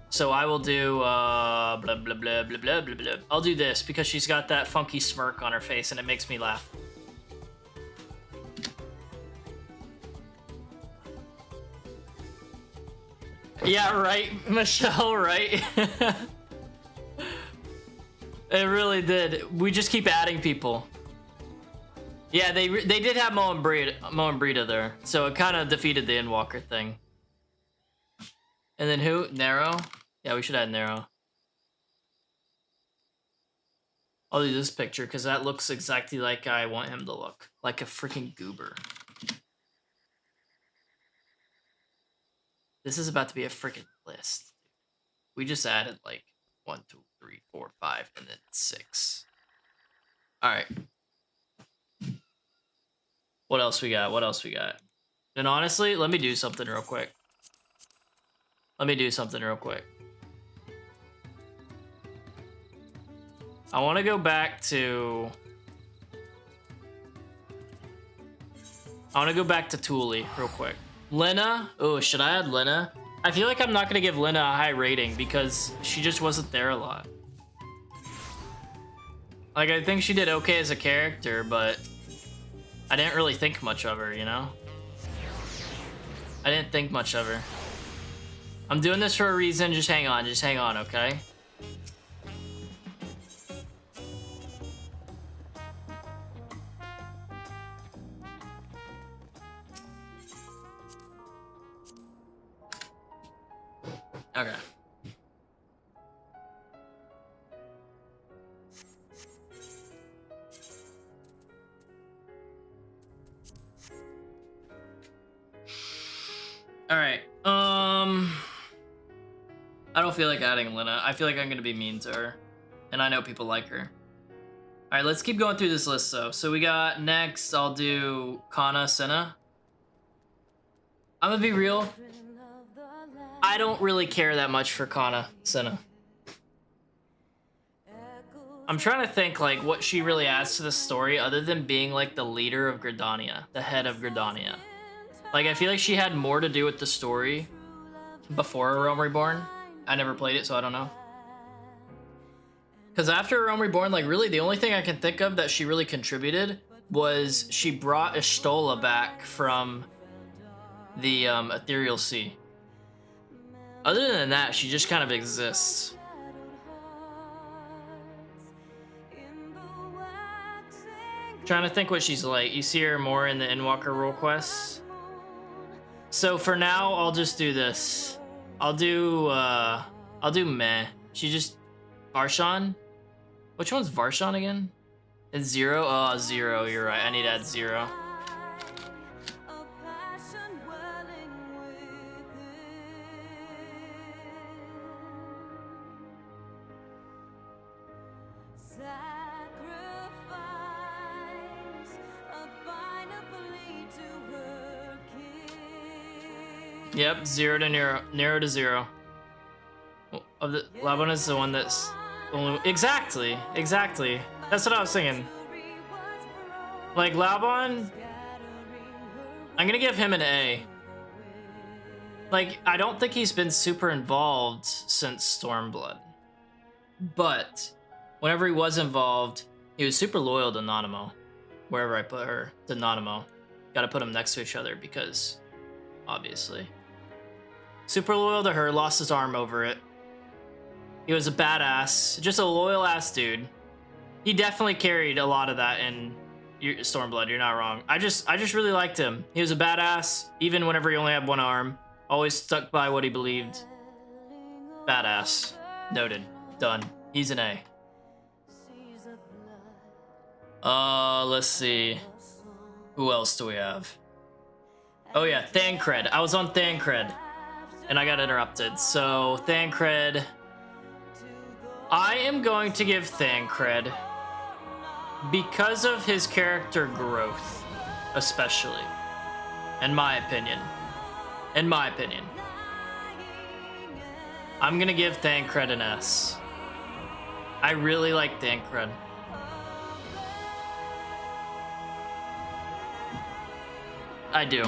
So I will do blah, blah, blah, blah, blah, blah, blah. I'll do this because she's got that funky smirk on her face and it makes me laugh. Yeah, right, Michelle, right? It really did. We just keep adding people. Yeah, they did have Mo and Brita there, so it kind of defeated the Endwalker thing. And then who? Nero? Yeah, we should add Nero. I'll do this picture because that looks exactly like I want him to look. Like a freaking goober. This is about to be a freaking list. We just added like 1, 2, 3, 4, 5, and then 6. All right. What else we got? What else we got? And honestly, let me do something real quick. I want to go back to... Thule real quick. Lena? Oh, should I add Lena? I feel like I'm not going to give Lena a high rating because she just wasn't there a lot. Like, I think she did okay as a character, but I didn't really think much of her, you know? I didn't think much of her. I'm doing this for a reason. Just hang on, okay? Okay. All right. I don't feel like adding Lena. I feel like I'm gonna be mean to her, and I know people like her. All right, let's keep going through this list though. So we got next. I'll do Kana Senna. I'm gonna be real. I don't really care that much for Kana Senna. I'm trying to think like what she really adds to the story other than being like the leader of Gridania, the head of Gridania. Like I feel like she had more to do with the story before Realm Reborn. I never played it, so I don't know. Because after Realm Reborn, like really the only thing I can think of that she really contributed was she brought Ishtola back from the Ethereal Sea. Other than that, she just kind of exists. Trying to think what she's like. You see her more in the Endwalker role quests. So for now, I'll just do this. I'll do Meh. She just Varshan. Which one's Varshan again? It's 0. Oh, 0. You're right. I need to add 0. Yep, 0 to Nero. Nero to 0. Of the Laban is the one that's only exactly. That's what I was thinking. Like Laban, I'm gonna give him an A. Like I don't think he's been super involved since Stormblood, but whenever he was involved, he was super loyal to Nanamo. Wherever I put her, to Nanamo, gotta put them next to each other because, obviously. Super loyal to her, lost his arm over it. He was a badass, just a loyal ass dude. He definitely carried a lot of that in Stormblood, you're not wrong. I just really liked him. He was a badass, even whenever he only had one arm. Always stuck by what he believed. Badass. Noted. Done. He's an A. Let's see. Who else do we have? Oh yeah, Thancred. I was on Thancred. And I got interrupted. So, Thancred. I am going to give Thancred, because of his character growth, especially. In my opinion. I'm gonna give Thancred an S. I really like Thancred. I do.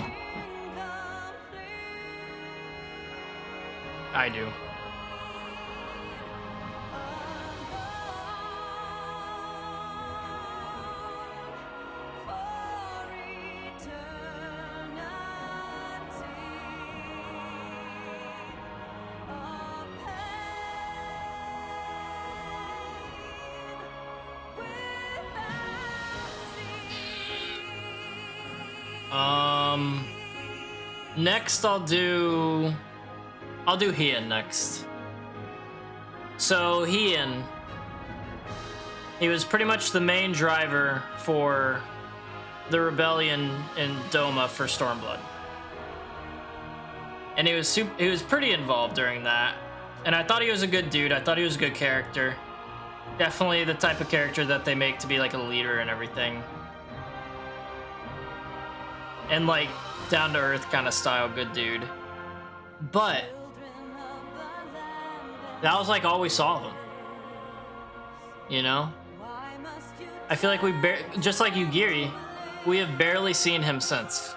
Next I'll do Hien next. So Hien, he was pretty much the main driver for the rebellion in Doma for Stormblood. And he was pretty involved during that. And I thought he was a good dude. I thought he was a good character. Definitely the type of character that they make to be like a leader and everything. And like down to earth kind of style, good dude. But that was like all we saw of him. You know? I feel like just like Yugiri, we have barely seen him since.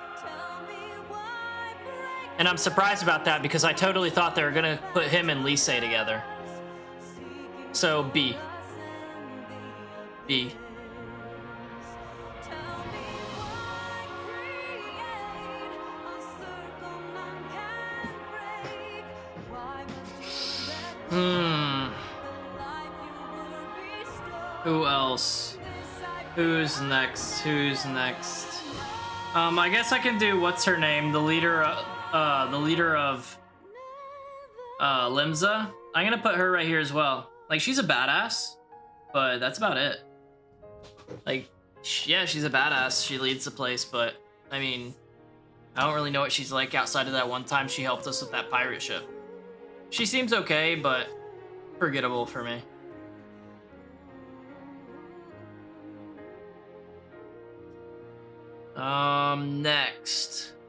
And I'm surprised about that because I totally thought they were gonna put him and Lise together. So B. Who else? Who's next? I guess I can do what's her name, the leader of Limsa. I'm gonna put her right here as well. Like she's a badass, but that's about it. Like, yeah, she's a badass. She leads the place, but I mean, I don't really know what she's like outside of that one time she helped us with that pirate ship. She seems okay, but forgettable for me.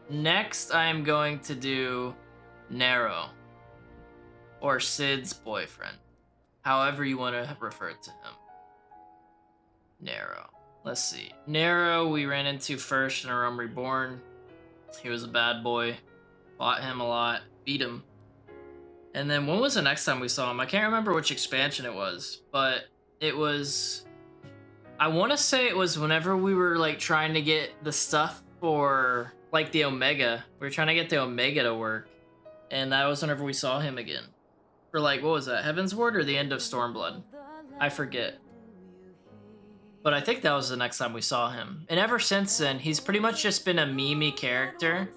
Next I am going to do Nero, or Sid's boyfriend, however you want to refer to him. Nero. Let's see. Nero we ran into first in A Realm Reborn. He was a bad boy. Fought him a lot. Beat him. And then when was the next time we saw him? I can't remember which expansion it was, but it was... I want to say it was whenever we were like trying to get the stuff for like the Omega. We were trying to get the Omega to work. And that was whenever we saw him again. For like, what was that? Heaven's Ward or the end of Stormblood? I forget. But I think that was the next time we saw him. And ever since then, he's pretty much just been a meme-y character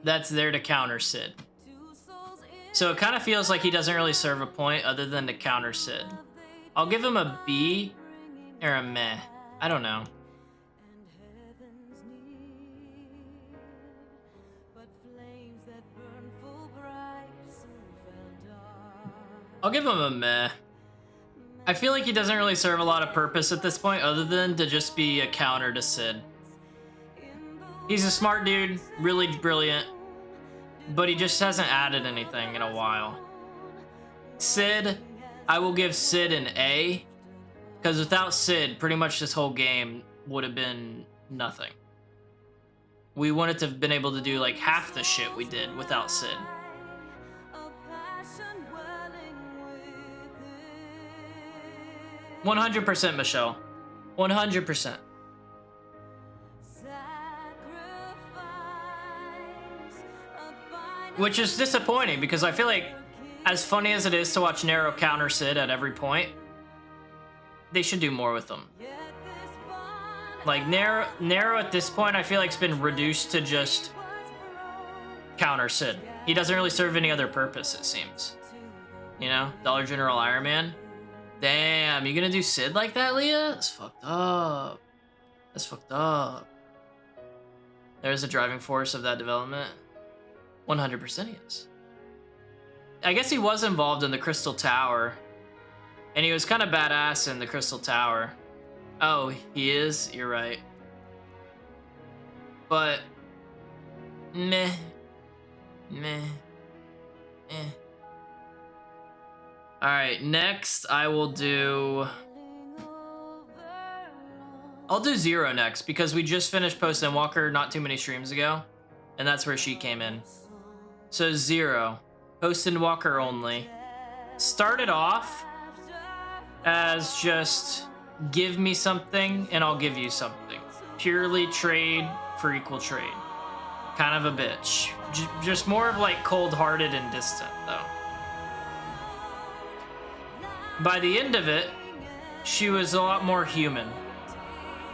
that's there to counter Sid. So it kind of feels like he doesn't really serve a point other than to counter Sid. I'll give him a B or a meh. I don't know. I'll give him a meh. I feel like he doesn't really serve a lot of purpose at this point other than to just be a counter to Sid. He's a smart dude, really brilliant, but he just hasn't added anything in a while. Sid, I will give Sid an A, because without Sid, pretty much this whole game would have been nothing. We wouldn't have been able to do like half the shit we did without Sid. 100% Michelle. 100%. Which is disappointing because I feel like as funny as it is to watch Nero counter Sid at every point, they should do more with them. Like Nero at this point I feel like it's been reduced to just counter Sid. He doesn't really serve any other purpose, it seems. You know? Dollar General Iron Man. Damn, you gonna do Sid like that, Leah? That's fucked up. That's fucked up. There's a driving force of that development. 100% he is. I guess he was involved in the Crystal Tower. And he was kind of badass in the Crystal Tower. Oh, he is? You're right. But... meh. Meh. Eh. Alright, next I will do... I'll do Zero next, because we just finished Post Endwalker not too many streams ago. And that's where she came in. So Zero. Post Endwalker only. Started off as just give me something and I'll give you something. Purely trade for equal trade. Kind of a bitch. Just more of like cold-hearted and distant, though. By the end of it, she was a lot more human.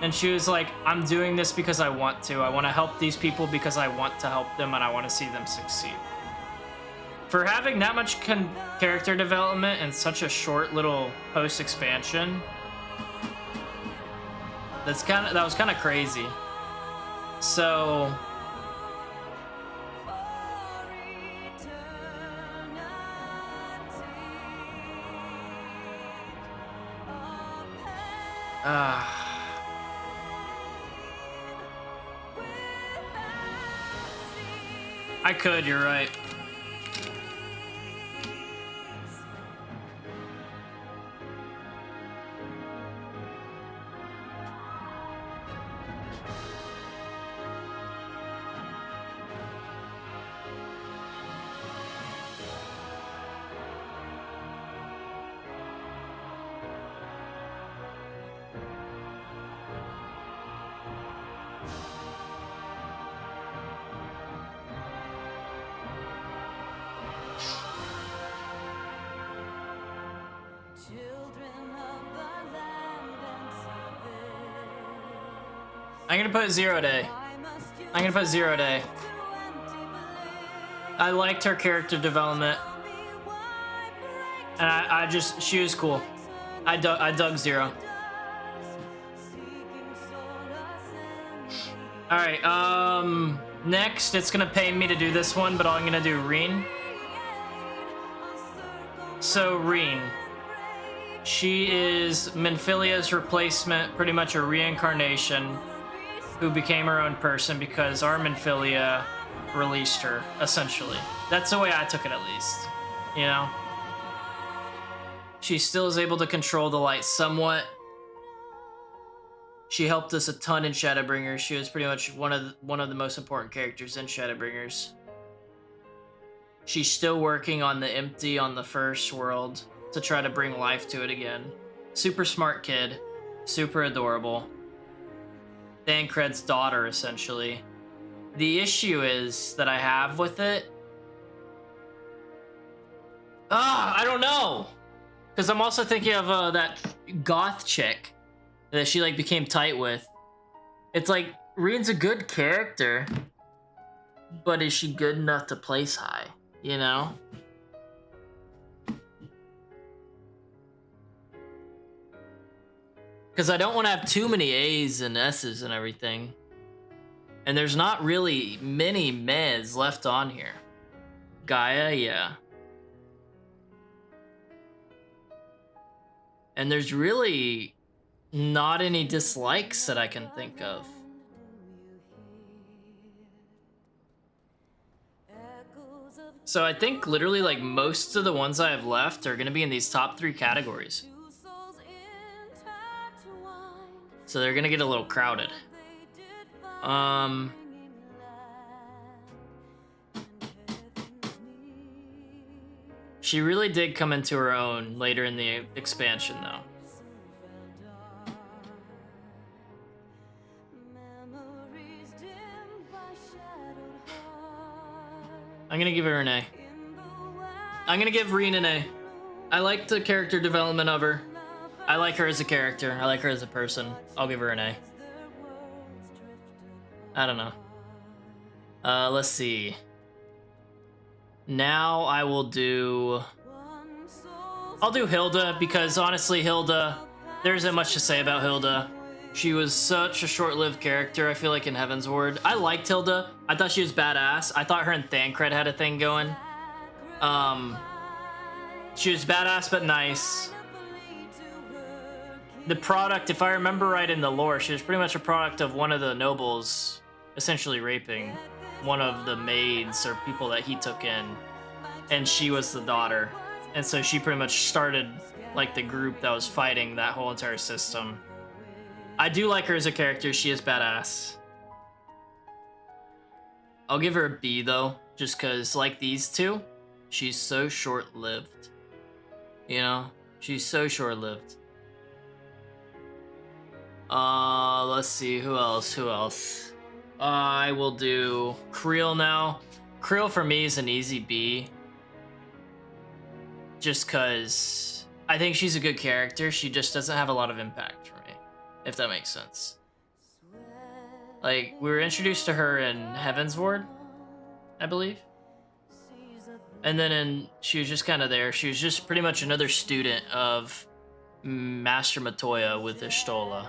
And she was like, I'm doing this because I want to. I want to help these people because I want to help them and I want to see them succeed. For having that much character development in such a short little post-expansion, that was kind of crazy. So... I could, you're right. I'm gonna put Zero Day. I'm gonna put Zero Day. I liked her character development. And she was cool. I dug Zero. Alright, Next, it's gonna pay me to do this one, but I'm gonna do Reen. So Reen, she is Minfilia's replacement, pretty much a reincarnation, who became her own person because our Minfilia released her, essentially. That's the way I took it, at least. You know? She still is able to control the light somewhat. She helped us a ton in Shadowbringers. She was pretty much one of the most important characters in Shadowbringers. She's still working on the empty on the first world to try to bring life to it again. Super smart kid. Super adorable. Thancred's daughter, essentially. The issue is that I have with it... I don't know! Because I'm also thinking of that goth chick that she like became tight with. It's like, Reen's a good character, but is she good enough to place high? You know? Because I don't want to have too many A's and S's and everything. And there's not really many meds left on here. Gaia, yeah. And there's really not any dislikes that I can think of. So I think literally like most of the ones I have left are gonna be in these top 3 categories. So they're gonna get a little crowded. She really did come into her own later in the expansion though. I'm gonna give her an A. I'm gonna give Reen an A. I like the character development of her. I like her as a character. I like her as a person. I'll give her an A. I don't know. Let's see. Now I will do... I'll do Hilda, because honestly, Hilda, there isn't much to say about Hilda. She was such a short-lived character, I feel like, in Heaven's Ward. I liked Hilda. I thought she was badass. I thought her and Thancred had a thing going. She was badass but nice. The product, if I remember right in the lore, she was pretty much a product of one of the nobles essentially raping one of the maids or people that he took in. And she was the daughter. And so she pretty much started like the group that was fighting that whole entire system. I do like her as a character. She is badass. I'll give her a B though, just because like these two, she's so short-lived. You know, she's so short-lived. Let's see, who else? I will do Creel now. Creel for me is an easy B. Just because I think she's a good character. She just doesn't have a lot of impact for me, if that makes sense. Like, we were introduced to her in Heaven's Ward, I believe. And then she was just kind of there. She was just pretty much another student of Master Matoya with Ishtola.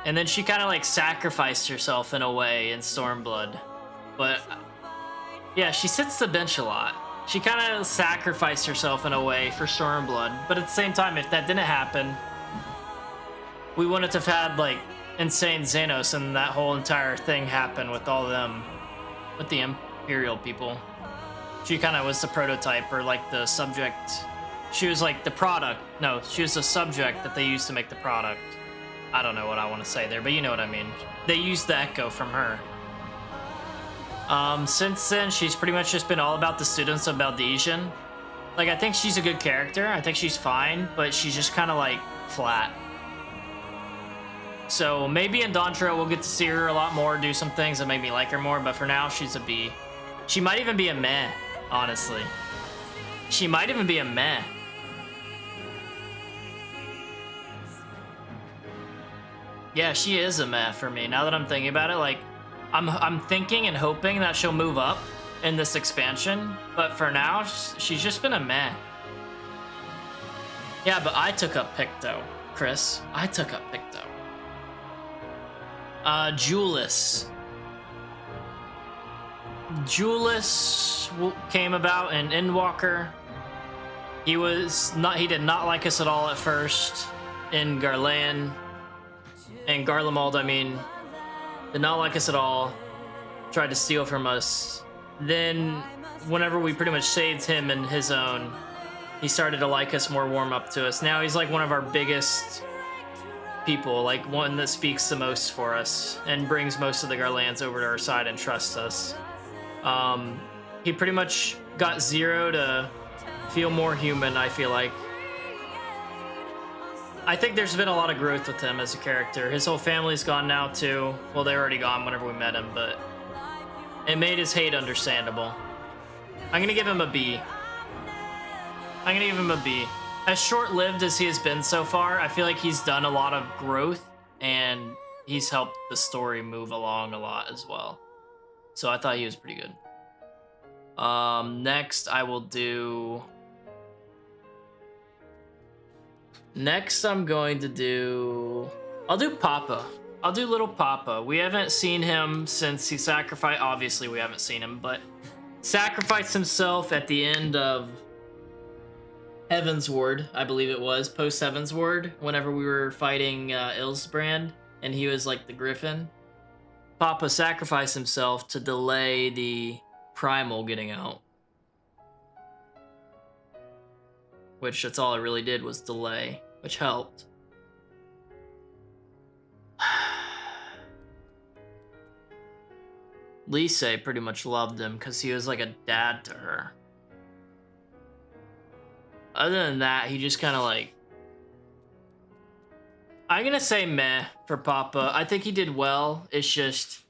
And then she kind of like sacrificed herself in a way in Stormblood. But yeah, she sits the bench a lot. She kind of sacrificed herself in a way for Stormblood. But at the same time, if that didn't happen, we wouldn't have had like insane Xenos and that whole entire thing happen with all of them, with the Imperial people. She kind of was the prototype, or like the subject. She was like the product. No, she was the subject that they used to make the product. I don't know what I want to say there, but you know what I mean. They used the echo from her. Since then, she's pretty much just been all about the students of Baldesian. Like, I think she's a good character. I think she's fine, but she's just kind of like flat. So maybe in DAWNTRAIL we'll get to see her a lot more, do some things that make me like her more, but for now, she's a B. She might even be a meh, honestly. She might even be a meh. Yeah, she is a meh for me. Now that I'm thinking about it, like, I'm thinking and hoping that she'll move up in this expansion, but for now, she's just been a meh. Yeah, but I took up Picto, Chris. I took up Picto. Julius. Julius came about in Endwalker. He did not like us at all at first in Garland. And Garlemald, I mean, did not like us at all. Tried to steal from us. Then, whenever we pretty much saved him and his own, he started to like us more, warm up to us. Now he's like one of our biggest people, like one that speaks the most for us and brings most of the Garlands over to our side and trusts us. He pretty much got Zero to feel more human, I feel like. I think there's been a lot of growth with him as a character. His whole family's gone now too. Well, they were already gone whenever we met him, but it made his hate understandable. I'm gonna give him a B. I'm gonna give him a B. As short-lived as he has been so far, I feel like he's done a lot of growth and he's helped the story move along a lot as well. So I thought he was pretty good. Next I will do... Next, I'm going to do... I'll do Papa. I'll do little Papa. We haven't seen him since he sacrificed... Obviously, we haven't seen him, but... Sacrificed himself at the end of... Heaven's Ward, I believe it was. Post Heaven's Ward, whenever we were fighting Ilsbrand, and he was like the Griffin. Papa sacrificed himself to delay the Primal getting out. Which, that's all it really did, was delay. Which helped. Lise pretty much loved him because he was like a dad to her. Other than that, he just kind of like... I'm gonna say meh for Papa. I think he did well. It's just...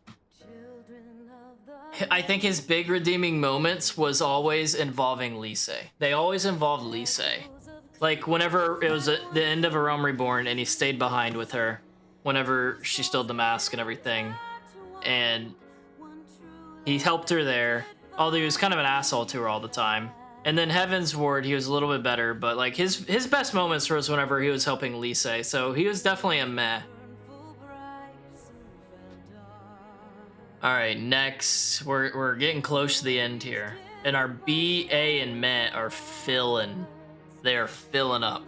I think his big redeeming moments was always involving Lise. They always involved Lise. Like, whenever it was at the end of A Realm Reborn and he stayed behind with her, whenever she stole the mask and everything, and he helped her there, although he was kind of an asshole to her all the time. And then Heaven's Ward, he was a little bit better, but like his best moments was whenever he was helping Lise, so he was definitely a meh. Alright, next, we're getting close to the end here. And our B, A, and meh are filling. They are filling up.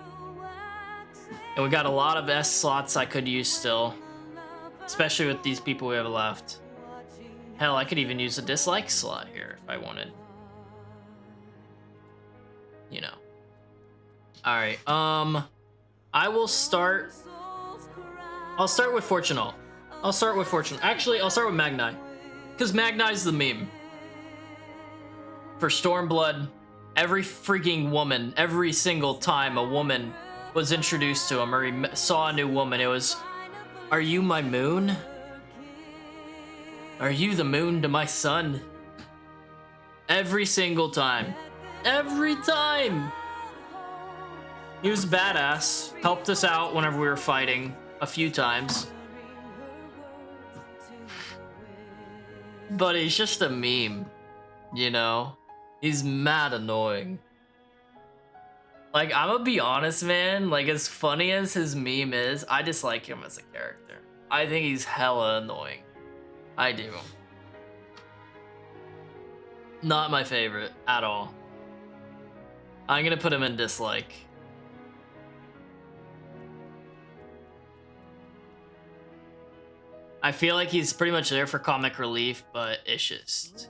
And we got a lot of S slots I could use still. Especially with these people we have left. Hell, I could even use a dislike slot here if I wanted. You know. Alright, I will start... I'll start with Fortunal. Actually, I'll start with Magni. Because Magni's the meme. For Stormblood, every freaking woman, every single time a woman was introduced to him or he saw a new woman, it was, "Are you my moon? Are you the moon to my sun?" Every single time. Every time! He was badass. Helped us out whenever we were fighting a few times. But he's just a meme, you know? He's mad annoying. Like, I'm gonna be honest, man. Like, as funny as his meme is, I dislike him as a character. I think he's hella annoying. I do. Not my favorite at all. I'm gonna put him in dislike. I feel like he's pretty much there for comic relief, but it's just...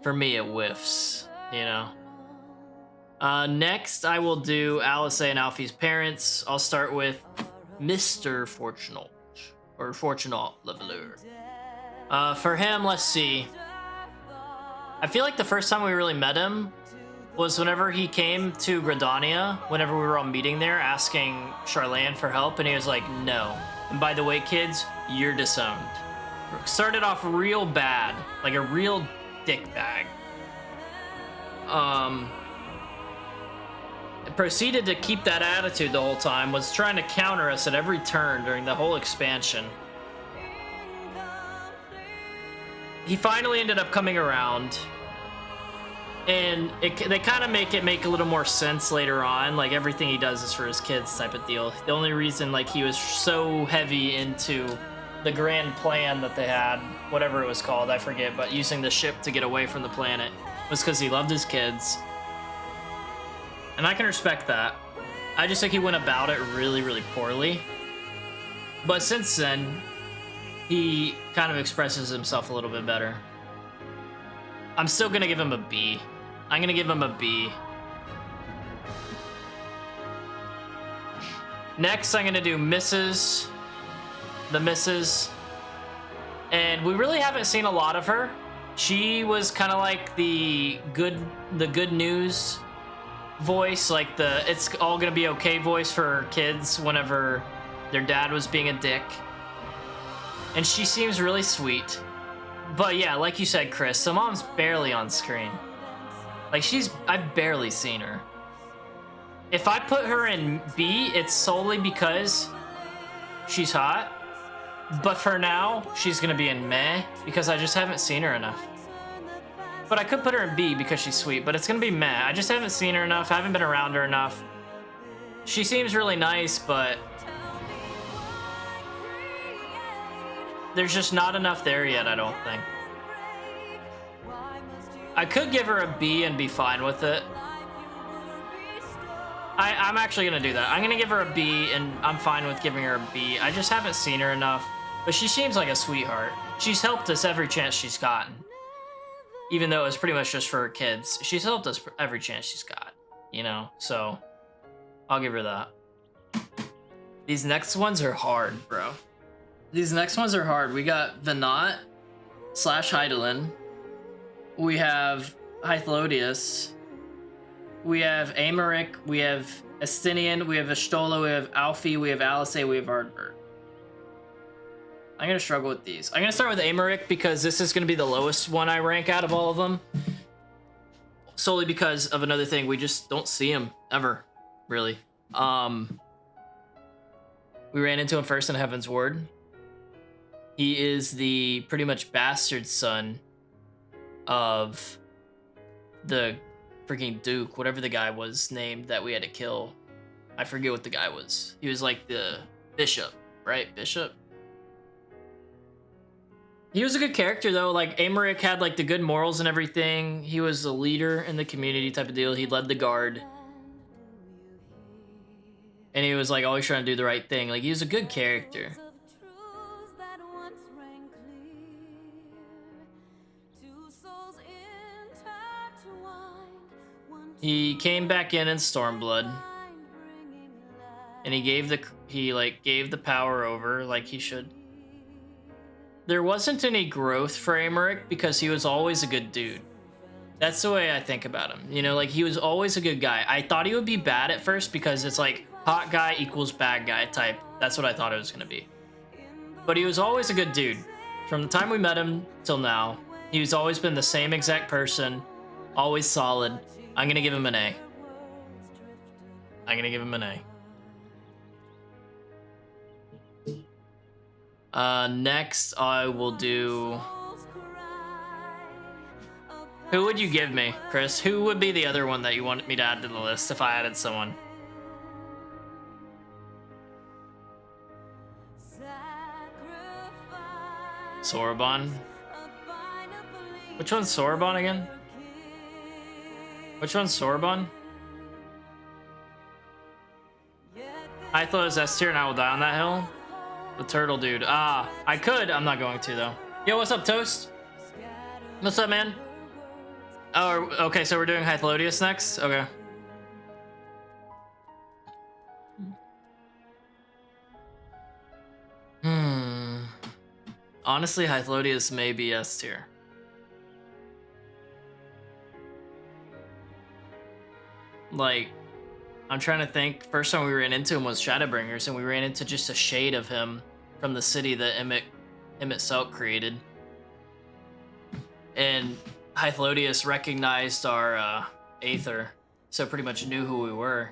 For me, it whiffs, you know? Next, I will do Alice and Alfie's parents. I'll start with Mr. Fortunal, or Fortunal Leveler. For him, let's see. I feel like the first time we really met him was whenever he came to Gridania, whenever we were all meeting there, asking Charlane for help, and he was like, "No. And by the way, kids, you're disowned." Started off real bad, like a real dickbag. Proceeded to keep that attitude the whole time, was trying to counter us at every turn during the whole expansion. He finally ended up coming around, and they kind of make a little more sense later on, like everything he does is for his kids type of deal. The only reason like he was so heavy into the grand plan that they had, whatever it was called, I forget, but using the ship to get away from the planet was because he loved his kids. And I can respect that. I just think he went about it really, really poorly. But since then, he kind of expresses himself a little bit better. I'm still gonna give him a B. I'm gonna give him a B. Next, I'm gonna do Mrs. The Mrs. And we really haven't seen a lot of her. She was kind of like the good news voice, like the it's all gonna be okay voice for her kids whenever their dad was being a dick. And she seems really sweet. But yeah, like you said, Chris, the mom's barely on screen. Like I've barely seen her. If I put her in B, it's solely because she's hot. But for now, she's gonna be in meh because I just haven't seen her enough. But I could put her in B because she's sweet, but it's gonna be meh. I just haven't seen her enough, I haven't been around her enough. She seems really nice, but there's just not enough there yet, I don't think. I could give her a B and be fine with it. I'm actually gonna do that. I'm gonna give her a B and I'm fine with giving her a B. I just haven't seen her enough, but she seems like a sweetheart. She's helped us every chance she's gotten. Even though it's pretty much just for her kids. She's helped us every chance she's got, you know? So, I'll give her that. These next ones are hard, bro. These next ones are hard. We got Venat / Hydaelyn. We have Hythlodius. We have Aymeric. We have Estinian. We have Estola. We have Alfie. We have Alice. We have Ardbert. I'm gonna struggle with these. I'm gonna start with Aymeric because this is gonna be the lowest one I rank out of all of them. Solely because of another thing, we just don't see him ever, really. We ran into him first in Heaven's Ward. He is the pretty much bastard son of the freaking Duke, whatever the guy was named that we had to kill. I forget what the guy was. He was like the bishop, right? Bishop? He was a good character though. Like Aymeric had like the good morals and everything. He was a leader in the community type of deal. He led the guard. And he was like always trying to do the right thing. Like he was a good character. He came back in Stormblood. And he gave the power over like he should. There wasn't any growth for Aymeric because he was always a good dude. That's the way I think about him. You know, like he was always a good guy. I thought he would be bad at first because it's like hot guy equals bad guy type. That's what I thought it was gonna be. But he was always a good dude. From the time we met him till now, he's always been the same exact person, always solid. I'm gonna give him an A. I'm gonna give him an A. Next, I will do... Who would you give me, Chris? Who would be the other one that you wanted me to add to the list if I added someone? Sorbonne? Which one's Sorbonne again? Which one's Sorbonne? Hythlo is S tier and I will die on that hill. The turtle dude. Ah, I could. I'm not going to though. Yo, what's up, Toast? What's up, man? Oh, okay, so we're doing Hythlodius next? Okay. Honestly, Hythlodius may be S tier. Like, I'm trying to think. First time we ran into him was Shadowbringers, and we ran into just a shade of him from the city that Emmett Selk created. And Hythlodius recognized our Aether, so pretty much knew who we were.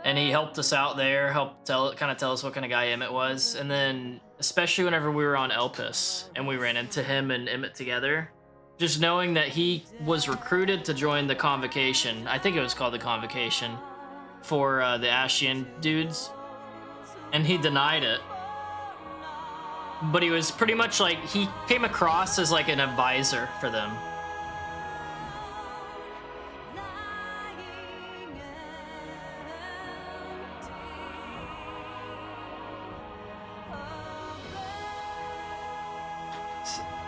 And he helped us out there, helped kind of tell us what kind of guy Emmett was. And then, especially whenever we were on Elpis, and we ran into him and Emmett together, just knowing that he was recruited to join the Convocation, I think it was called the Convocation, for the Ashian dudes, and he denied it. but he was pretty much like, he came across as like an advisor for them.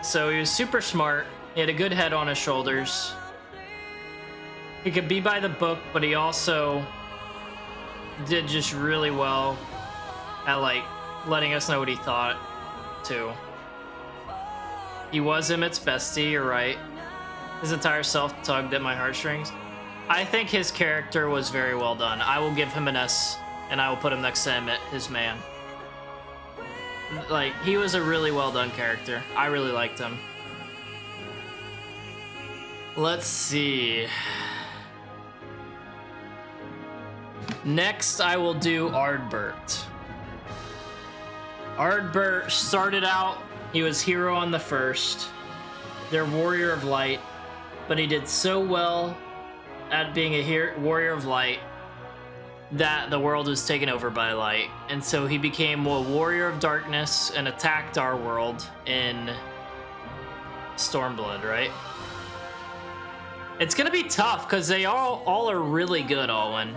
So he was super smart. He had a good head on his shoulders. He could be by the book, but he also did just really well at like letting us know what he thought too. He was Emmett's bestie, you're right. His entire self tugged at my heartstrings. I think his character was very well done. I will give him an S, and I will put him next to Emmett, his man. Like, he was a really well done character. I really liked him. Let's see. Next, I will do Ardbert. Ardbert started out, he was hero on the first. They're warrior of light, but he did so well at being a warrior of light that the world was taken over by light. And so he became a warrior of darkness and attacked our world in Stormblood, right? It's gonna be tough because they all are really good, Alwyn.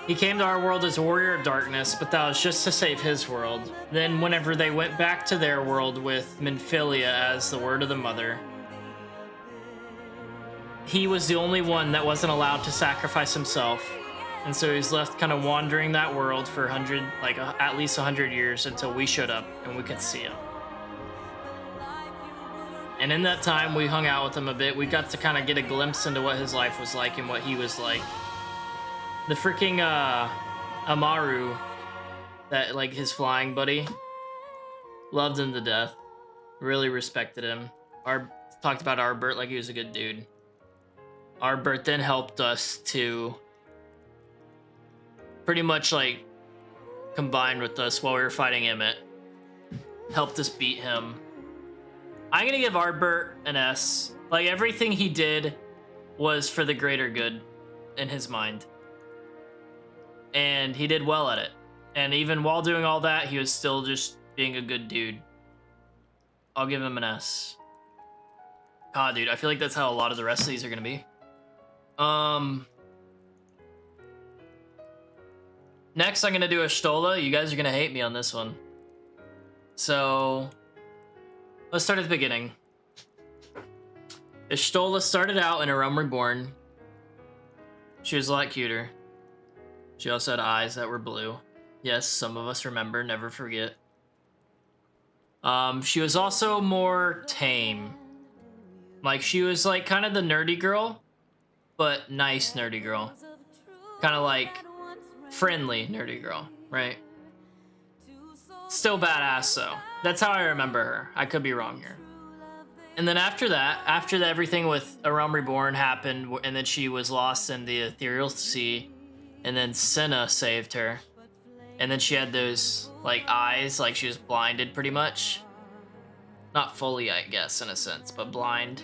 He came to our world as a warrior of darkness, but that was just to save his world. Then whenever they went back to their world with Minfilia as the word of the mother, he was the only one that wasn't allowed to sacrifice himself. And so he's left kind of wandering that world for at least 100 years until we showed up and we could see him. And in that time, we hung out with him a bit. We got to kind of get a glimpse into what his life was like and what he was like. The freaking Amaru, that like his flying buddy, loved him to death. Really respected him. Talked about Ardbert like he was a good dude. Ardbert then helped us to pretty much like combine with us while we were fighting Emmett. Helped us beat him. I'm gonna give Ardbert an S. Like, everything he did was for the greater good in his mind. And he did well at it. And even while doing all that, he was still just being a good dude. I'll give him an S. God, dude, I feel like that's how a lot of the rest of these are gonna be. Next, I'm gonna do Ashtola. You guys are gonna hate me on this one. So let's start at the beginning. Ashtola started out in A Realm Reborn. She was a lot cuter. She also had eyes that were blue. Yes, some of us remember, never forget. She was also more tame. Like, she was like kind of the nerdy girl, but nice nerdy girl. Kind of like friendly nerdy girl, right? Still badass though. That's how I remember her. I could be wrong here. And then after that, everything with A Realm Reborn happened, and then she was lost in the Ethereal Sea, and then Senna saved her. And then she had those like eyes, like she was blinded pretty much. Not fully, I guess, in a sense, but blind.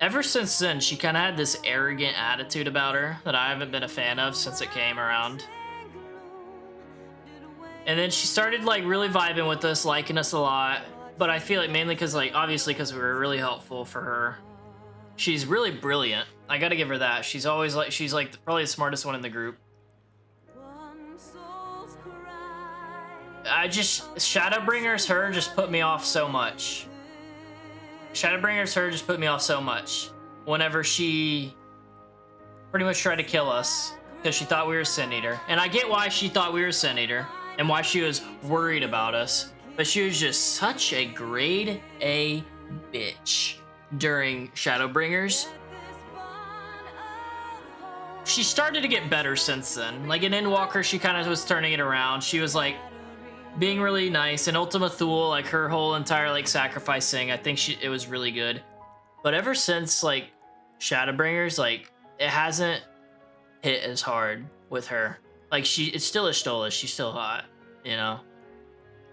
Ever since then, she kind of had this arrogant attitude about her that I haven't been a fan of since it came around. And then she started like really vibing with us, liking us a lot. But I feel like mainly because like, obviously because we were really helpful for her. She's really brilliant. I gotta give her that. She's always like, she's like probably the smartest one in the group. Shadowbringers her just put me off so much. Shadowbringers her just put me off so much. Whenever she pretty much tried to kill us because she thought we were Sin Eater. And I get why she thought we were Sin Eater and why she was worried about us. But she was just such a grade A bitch during Shadowbringers. She started to get better since then. Like in Endwalker, she kind of was turning it around. She was like being really nice. And Ultima Thule, like her whole entire like sacrifice thing, I think it was really good. But ever since like Shadowbringers, like it hasn't hit as hard with her. Like it's still Ashtola. She's still hot, you know?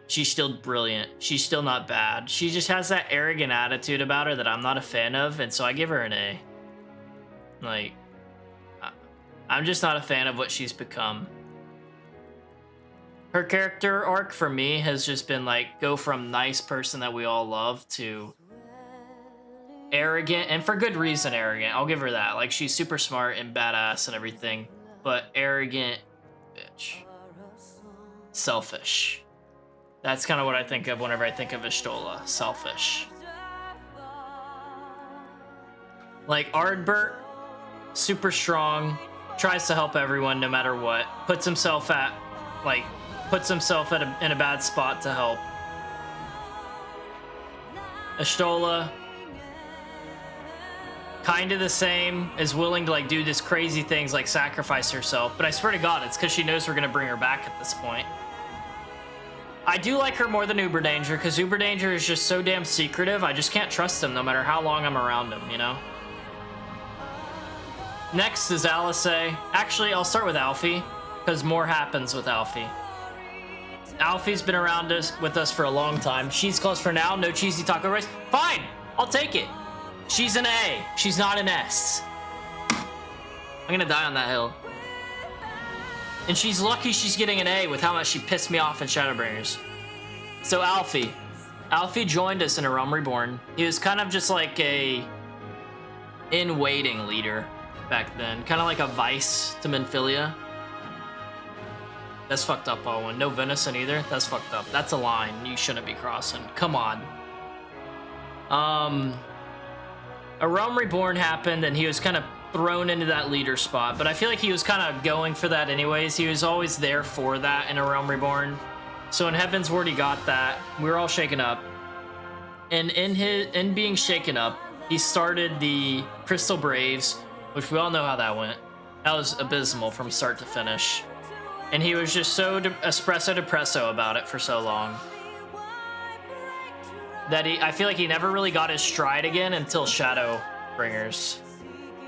She's still brilliant. She's still not bad. She just has that arrogant attitude about her that I'm not a fan of, and so I give her an A. Like, I'm just not a fan of what she's become. Her character arc for me has just been like, go from nice person that we all love to arrogant, and for good reason arrogant. I'll give her that. Like, she's super smart and badass and everything, but arrogant bitch. Selfish. That's kind of what I think of whenever I think of Y'shtola. Selfish. Like, Ardbert, super strong, tries to help everyone no matter what, puts himself in a bad spot to help. Y'shtola, kind of the same, is willing to like do this crazy things like sacrifice herself, but I swear to God, it's because she knows we're gonna bring her back at this point. I do like her more than Uberdanger, because Uberdanger is just so damn secretive. I just can't trust him no matter how long I'm around him, you know? Next is Alice. Actually, I'll start with Alfie, because more happens with Alfie. Alfie's been around with us for a long time. She's close for now. No cheesy taco rice. Fine, I'll take it. She's an A. She's not an S. I'm gonna die on that hill. And she's lucky she's getting an A with how much she pissed me off in Shadowbringers. So Alfie. Alfie joined us in A Realm Reborn. He was kind of just like a in-waiting leader back then. Kind of like a vice to Minfilia. That's fucked up, Owen. No venison either? That's fucked up. That's a line you shouldn't be crossing. Come on. A Realm Reborn happened and he was kind of thrown into that leader spot, but I feel like he was kind of going for that anyways. He was always there for that in A Realm Reborn. So in Heaven's Ward he got that. We were all shaken up. And in being shaken up, he started the Crystal Braves, which we all know how that went. That was abysmal from start to finish. And he was just so espresso depresso about it for so long that I feel like he never really got his stride again until Shadowbringers.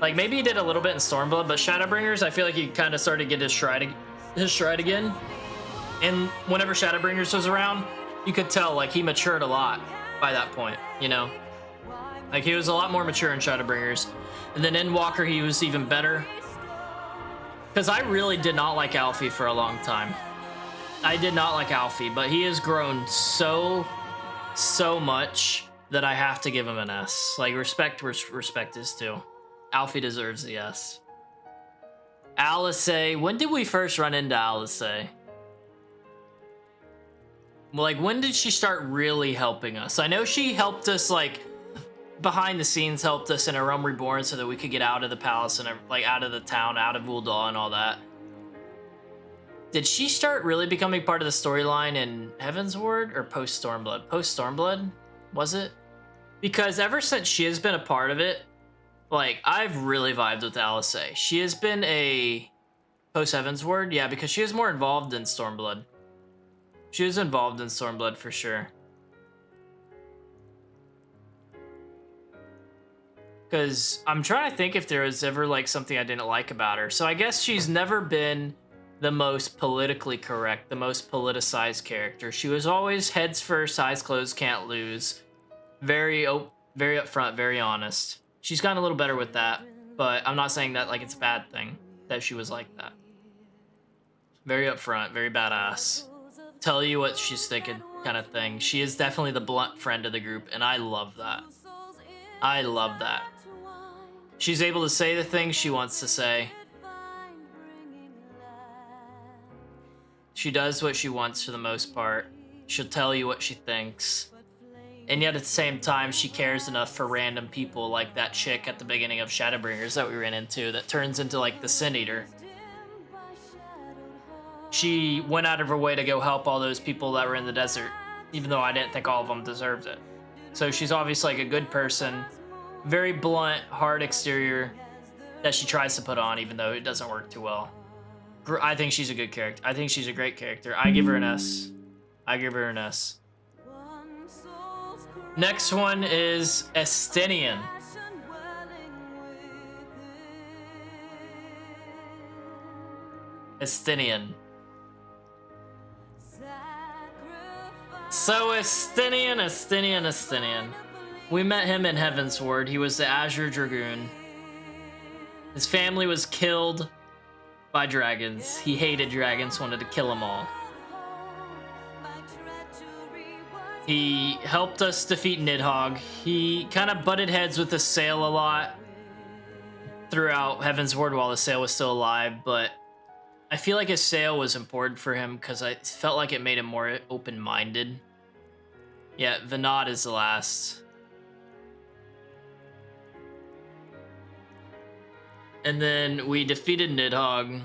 Like, maybe he did a little bit in Stormblood, but Shadowbringers, I feel like he kind of started to get his stride again. And whenever Shadowbringers was around, you could tell, like, he matured a lot by that point, you know? Like, he was a lot more mature in Shadowbringers. And then in Walker, he was even better. Because I really did not like Alfie for a long time. I did not like Alfie, but he has grown so much that I have to give him an S. Like, respect where respect is due. Alfie deserves the S. Alice, when did we first run into Alice? Like, when did she start really helping us? I know she helped us, like, behind the scenes helped us in A Realm Reborn so that we could get out of the palace and, like, out of the town, out of Ul'dah and all that. Did she start really becoming part of the storyline in Heaven's Ward or post Stormblood? Post Stormblood, was it? Because ever since she has been a part of it, like, I've really vibed with Alice. She has been a post Heaven's Ward, yeah, because she was more involved in Stormblood. She was involved in Stormblood for sure. Because I'm trying to think if there was ever, like, something I didn't like about her. So I guess she's never been the most politically correct, the most politicized character. She was always heads first, eyes closed, can't lose. Very upfront, very honest. She's gotten a little better with that, but I'm not saying that like it's a bad thing that she was like that. Very upfront, very badass. Tell you what she's thinking kind of thing. She is definitely the blunt friend of the group, and I love that. I love that. She's able to say the things she wants to say. She does what she wants for the most part. She'll tell you what she thinks. And yet at the same time, she cares enough for random people like that chick at the beginning of Shadowbringers that we ran into that turns into like the Sin Eater. She went out of her way to go help all those people that were in the desert, even though I didn't think all of them deserved it. So she's obviously like a good person, very blunt, hard exterior that she tries to put on even though it doesn't work too well. I think she's a good character. I think she's a great character. I give her an S. I give her an S. Next one is Estinian. Estinian. So Estinian. We met him in Heaven's Ward. He was the Azure Dragoon. His family was killed by dragons. He hated dragons, wanted to kill them all. He helped us defeat Nidhogg. He kind of butted heads with the Sail a lot throughout Heaven's Ward while the Sail was still alive, but I feel like his Sail was important for him because I felt like it made him more open-minded. Yeah, Vinod is the last. And then we defeated Nidhogg.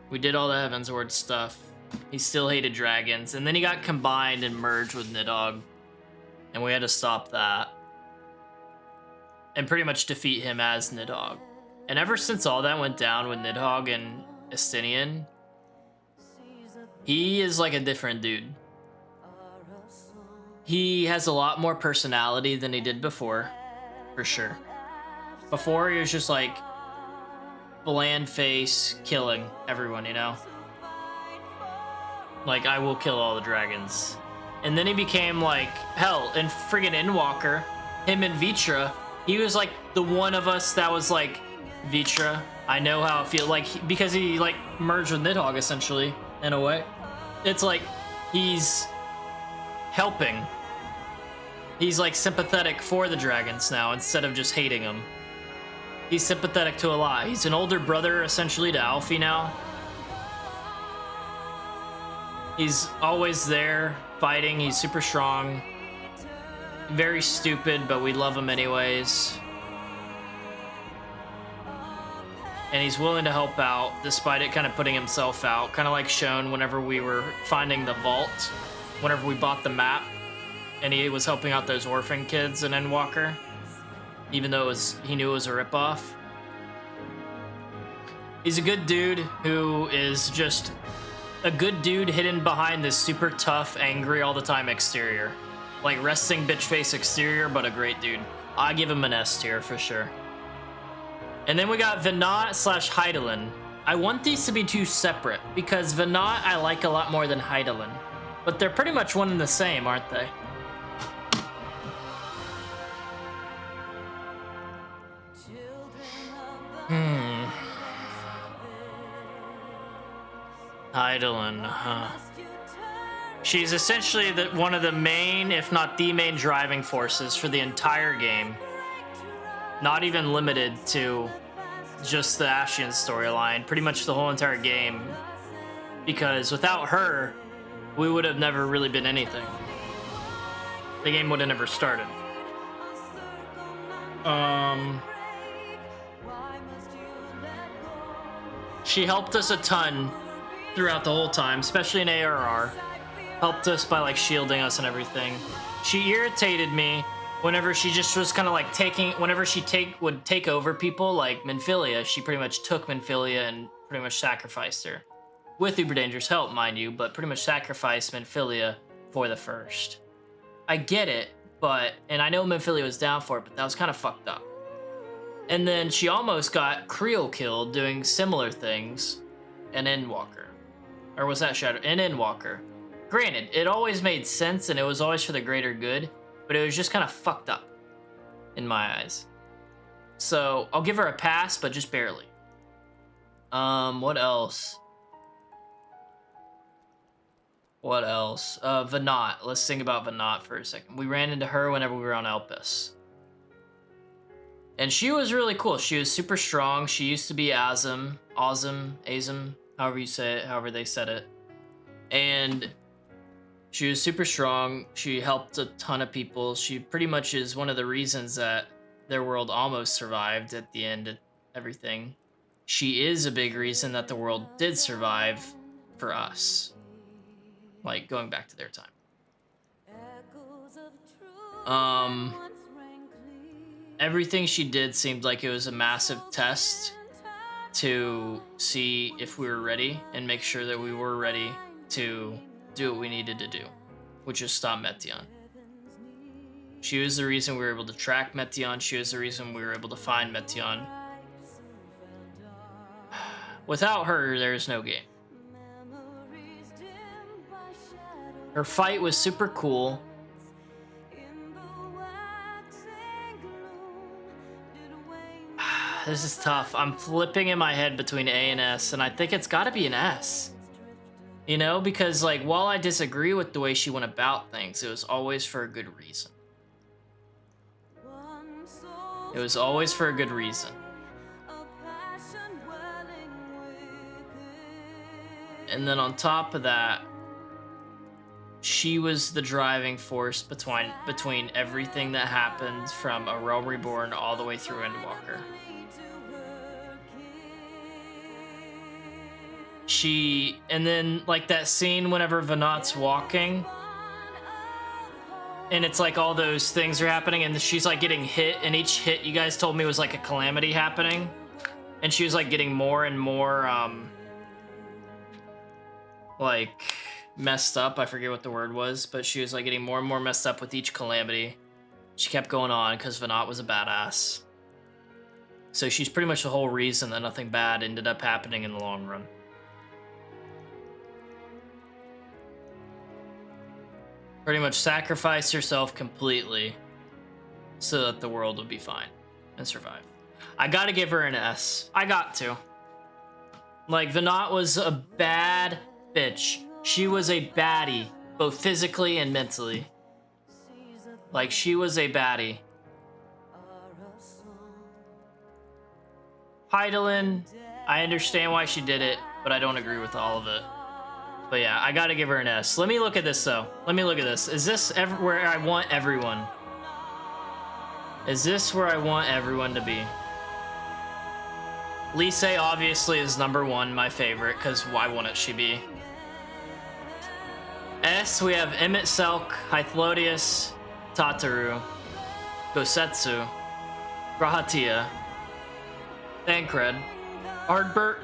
We did all the Heaven's Ward stuff. He still hated dragons. And then he got combined and merged with Nidhogg. And we had to stop that. And pretty much defeat him as Nidhogg. And ever since all that went down with Nidhogg and Estinian, he is like a different dude. He has a lot more personality than he did before, for sure. Before, he was just like bland face, killing everyone, you know? Like, I will kill all the dragons. And then he became like, hell, in friggin' Endwalker, him and Vitra, he was like the one of us that was like, Vitra, I know how it feels, like, because he like merged with Nidhogg essentially, in a way. It's like, he's helping. He's like sympathetic for the dragons now instead of just hating them. He's sympathetic to a lot. He's an older brother essentially to Alfie now. He's always there fighting. He's super strong. Very stupid, but we love him anyways. And he's willing to help out despite it kind of putting himself out. Kind of like shown whenever we were finding the vault. Whenever we bought the map. And he was helping out those orphan kids in Endwalker. Even though he knew it was a ripoff. He's a good dude who is just a good dude hidden behind this super tough, angry all the time exterior. Like resting bitch face exterior, but a great dude. I give him an S tier for sure. And then we got Vinod / Hydaelyn. I want these to be two separate because Vinod I like a lot more than Hydaelyn. But they're pretty much one and the same, aren't they? Hydaelyn, huh? She's essentially one of the main, if not the main driving forces for the entire game. Not even limited to just the Ashian storyline, pretty much the whole entire game. Because without her, we would have never really been anything. The game would have never started. She helped us a ton throughout the whole time, especially in ARR. Helped us by like shielding us and everything. She irritated me whenever she just was kind of like whenever she would take over people like Minfilia. She pretty much took Minfilia and pretty much sacrificed her. With Uber Danger's help, mind you, but pretty much sacrificed Minfilia for the first. I get it, and I know Minfilia was down for it, but that was kind of fucked up. And then she almost got Creel killed doing similar things in Endwalker. Or was that Shadow? In Endwalker. Granted, it always made sense and it was always for the greater good, but it was just kind of fucked up in my eyes. So I'll give her a pass, but just barely. What else? What else? Vinod. Let's think about Vinod for a second. We ran into her whenever we were on Elpis. And she was really cool. She was super strong. She used to be Azim, however you say it, however they said it. And she was super strong. She helped a ton of people. She pretty much is one of the reasons that their world almost survived at the end of everything. She is a big reason that the world did survive for us. Like, going back to their time. Everything she did seemed like it was a massive test to see if we were ready and make sure that we were ready to do what we needed to do, which is stop Meteon. She was the reason we were able to track Meteon. She was the reason we were able to find Meteon. Without her, there's no game. Her fight was super cool. This is tough. I'm flipping in my head between A and S, and I think it's got to be an S. You know, because like while I disagree with the way she went about things, it was always for a good reason. It was always for a good reason. And then on top of that, she was the driving force between everything that happened from A Realm Reborn all the way through Endwalker. And then like that scene whenever Venat's walking, and it's like all those things are happening, and she's like getting hit, and each hit you guys told me was like a calamity happening, and she was like getting more and more like messed up. I forget what the word was, but she was like getting more and more messed up with each calamity. She kept going on because Venat was a badass. So she's pretty much the whole reason that nothing bad ended up happening in the long run. Pretty much sacrificed herself completely so that the world would be fine and survive. I gotta give her an S. I got to. Like, Venat was a bad bitch. She was a baddie, both physically and mentally. Like, she was a baddie. Hydaelyn, I understand why she did it, but I don't agree with all of it. But yeah, I gotta give her an S. Let me look at this, though. Let me look at this. Is this where I want everyone? Is this where I want everyone to be? Lise obviously is #1, my favorite, because why wouldn't she be? S, we have Emmett Selk, Hythlodius, Tataru, Gosetsu, Rahatia, Thancred, Ardbert,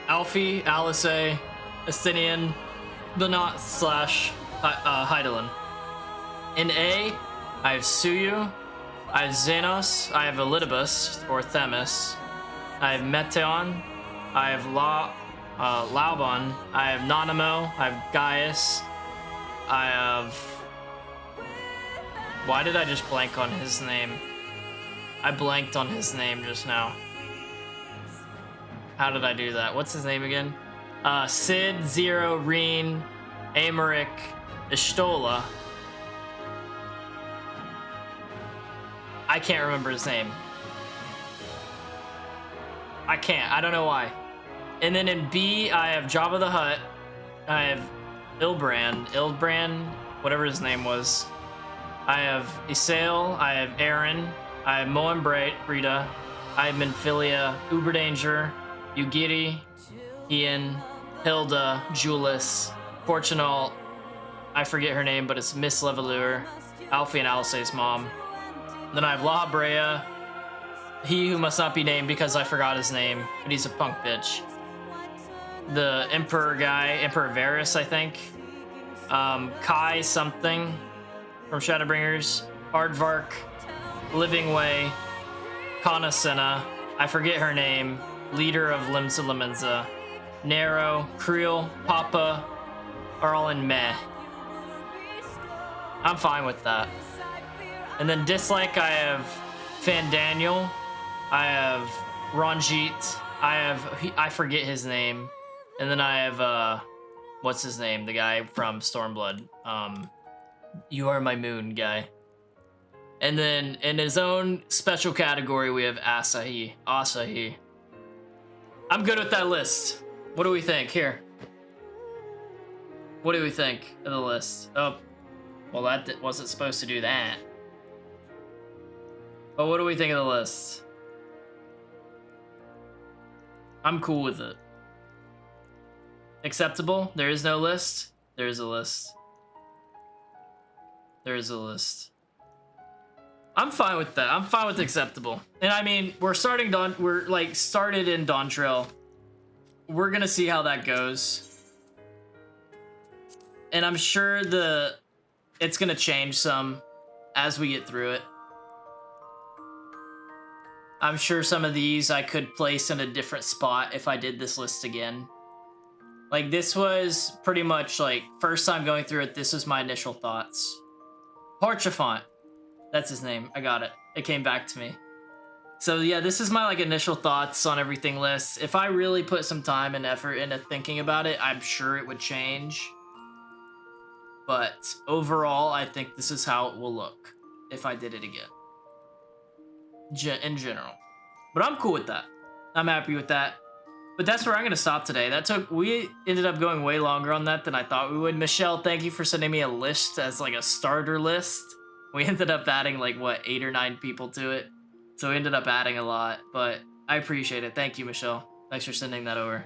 Alfie, Alisaie, Athenian, Venat / Hydaelyn. In A, I have Suyu, I have Xenos, I have Elidibus, or Themis, I have Metteon, I have Laubon, I have Nanamo, I have Gaius, I have... Why did I just blank on his name? I blanked on his name just now. How did I do that? What's his name again? Sid, Zero, Reen, Amaric, Ishtola. I can't remember his name. I can't. I don't know why. And then in B, I have Jabba the Hutt. I have Ildbrand, whatever his name was. I have Isael. I have Aaron. I have Moen Brita. I have Minfilia, Uberdanger, Ugiri, Ian, Hilda, Julis, Fortunal. I forget her name, but it's Miss Levelure, Alfie and Alisaie's mom. Then I have La Brea, he who must not be named because I forgot his name, but he's a punk bitch. The Emperor guy, Emperor Varys, I think. Kai something from Shadowbringers. Aardvark, Living Way, Kana Senna, I forget her name, leader of Limsa Lemenza. Nero, Creel, Papa are all in meh. I'm fine with that. And then dislike, I have Fandaniel, I have Ranjit, I forget his name. And then I have, what's his name? The guy from Stormblood. You Are My Moon guy. And then in his own special category, we have Asahi. I'm good with that list. What do we think? Here. What do we think of the list? Oh, well, that wasn't supposed to do that. But what do we think of the list? I'm cool with it. Acceptable? There is no list? There is a list. There is a list. I'm fine with that. I'm fine with acceptable. And I mean, we're started in DAWNTRAIL. We're gonna see how that goes. And I'm sure it's gonna change some as we get through it. I'm sure some of these I could place in a different spot if I did this list again. Like, this was pretty much like first time going through it, this was my initial thoughts. Porchafont. That's his name. I got it. It came back to me. So yeah, this is my like initial thoughts on everything list. If I really put some time and effort into thinking about it, I'm sure it would change. But overall, I think this is how it will look if I did it again. In general. But I'm cool with that. I'm happy with that. But that's where I'm gonna stop today. We ended up going way longer on that than I thought we would. Michelle, thank you for sending me a list as like a starter list. We ended up adding like what, 8 or 9 people to it. So we ended up adding a lot, but I appreciate it. Thank you, Michelle. Thanks for sending that over.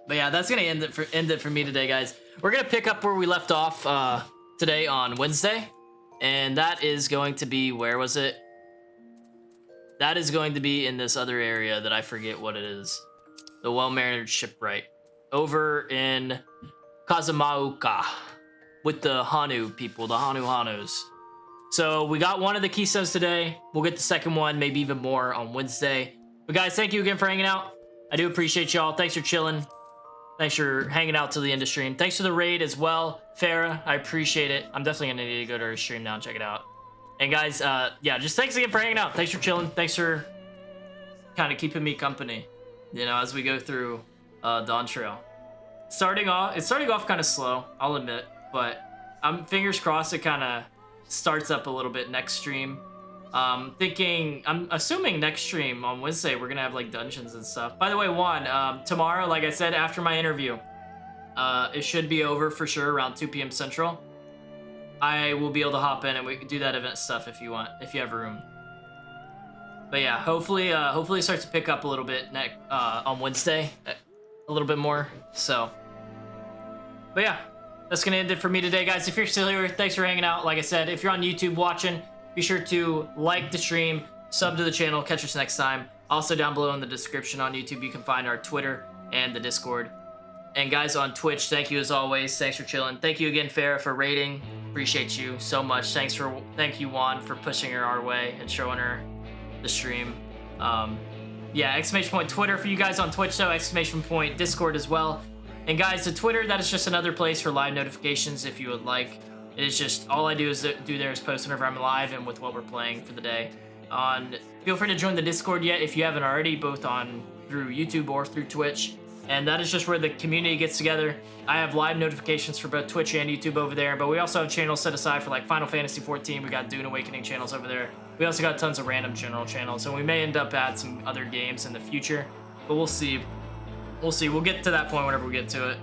But yeah, that's gonna end it for me today, guys. We're gonna pick up where we left off today on Wednesday, and that is going to be, where was it? That is going to be in this other area that I forget what it is. The Well-Marinered Shipwright. Over in Kazumauka with the Hanu people, the Hanus. So we got one of the keystones today. We'll get the second one, maybe even more on Wednesday. But guys, thank you again for hanging out. I do appreciate y'all. Thanks for chilling. Thanks for hanging out till the end of stream. Thanks for the raid as well, Farah. I appreciate it. I'm definitely gonna need to go to her stream now and check it out. And guys, yeah, just thanks again for hanging out. Thanks for chilling. Thanks for kind of keeping me company, you know, as we go through DAWNTRAIL. It's starting off kind of slow, I'll admit, but I'm fingers crossed it kind of starts up a little bit next stream. I'm assuming next stream on Wednesday we're gonna have like dungeons and stuff. By the way, Juan, tomorrow, like I said, after my interview, it should be over for sure around 2 p.m. Central. I will be able to hop in and we can do that event stuff if you want, if you have room. But yeah, hopefully it starts to pick up a little bit on Wednesday, a little bit more. So, but yeah, that's gonna end it for me today, guys. If you're still here, thanks for hanging out. Like I said, if you're on YouTube watching, be sure to like the stream, sub to the channel. Catch us next time. Also down below in the description on YouTube, you can find our Twitter and the Discord. And guys on Twitch, thank you as always. Thanks for chilling. Thank you again, Farah, for raiding. Appreciate you so much. Thank you, Juan, for pushing her our way and showing her the stream. Yeah, ! Twitter for you guys on Twitch, though. ! Discord as well. And guys, the Twitter, that is just another place for live notifications if you would like. It is just, all I do there is post whenever I'm live and with what we're playing for the day. Feel free to join the Discord yet if you haven't already, both through YouTube or through Twitch. And that is just where the community gets together. I have live notifications for both Twitch and YouTube over there, but we also have channels set aside for like Final Fantasy XIV. We got Dune Awakening channels over there. We also got tons of random general channels, and we may end up add some other games in the future, but we'll see. We'll see. We'll get to that point whenever we get to it.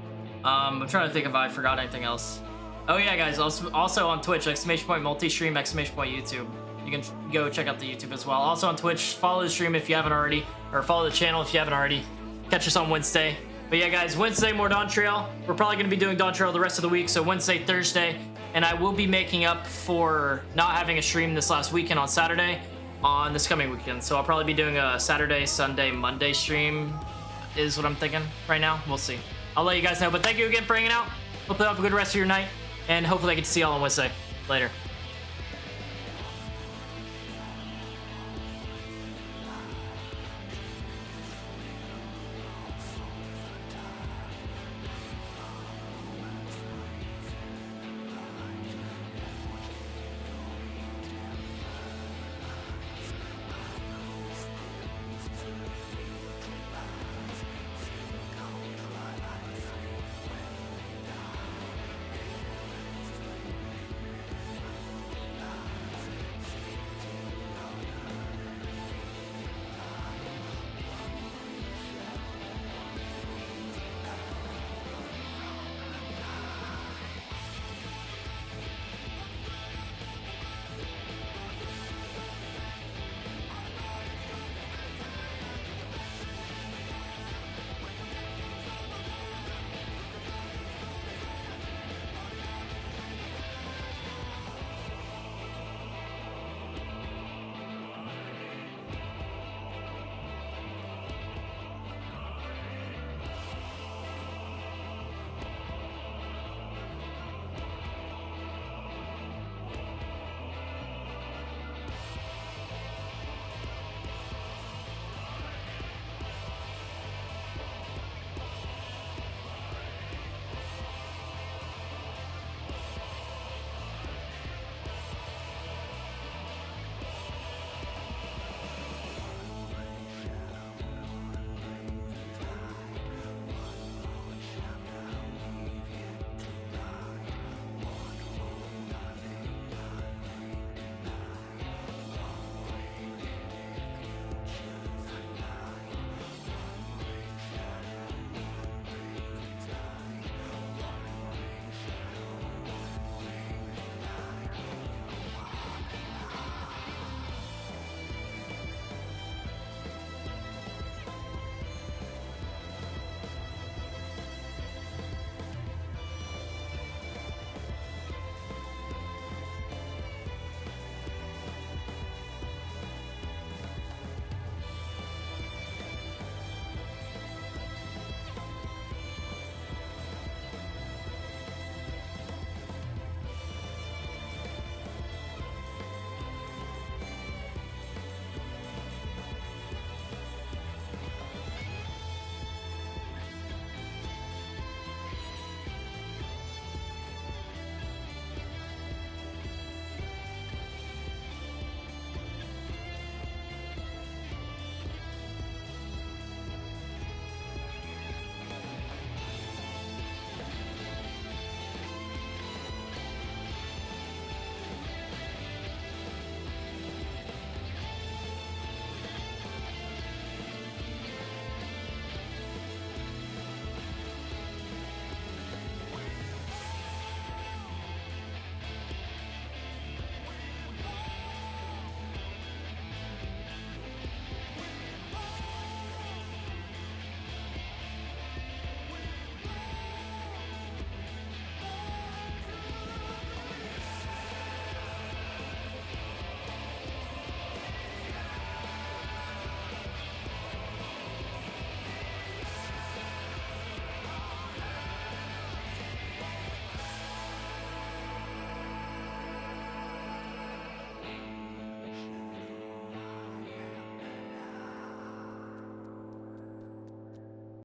I'm trying to think if I forgot anything else. Oh yeah, guys, also on Twitch, ! Multi-stream, ! YouTube. You can go check out the YouTube as well. Also on Twitch, follow the stream if you haven't already, or follow the channel if you haven't already. Catch us on Wednesday. But yeah, guys, Wednesday, more DAWNTRAIL. We're probably going to be doing DAWNTRAIL the rest of the week, so Wednesday, Thursday. And I will be making up for not having a stream this last weekend on Saturday on this coming weekend. So I'll probably be doing a Saturday, Sunday, Monday stream is what I'm thinking right now. We'll see. I'll let you guys know. But thank you again for hanging out. Hope you have a good rest of your night. And hopefully I get to see y'all on Wednesday. Later.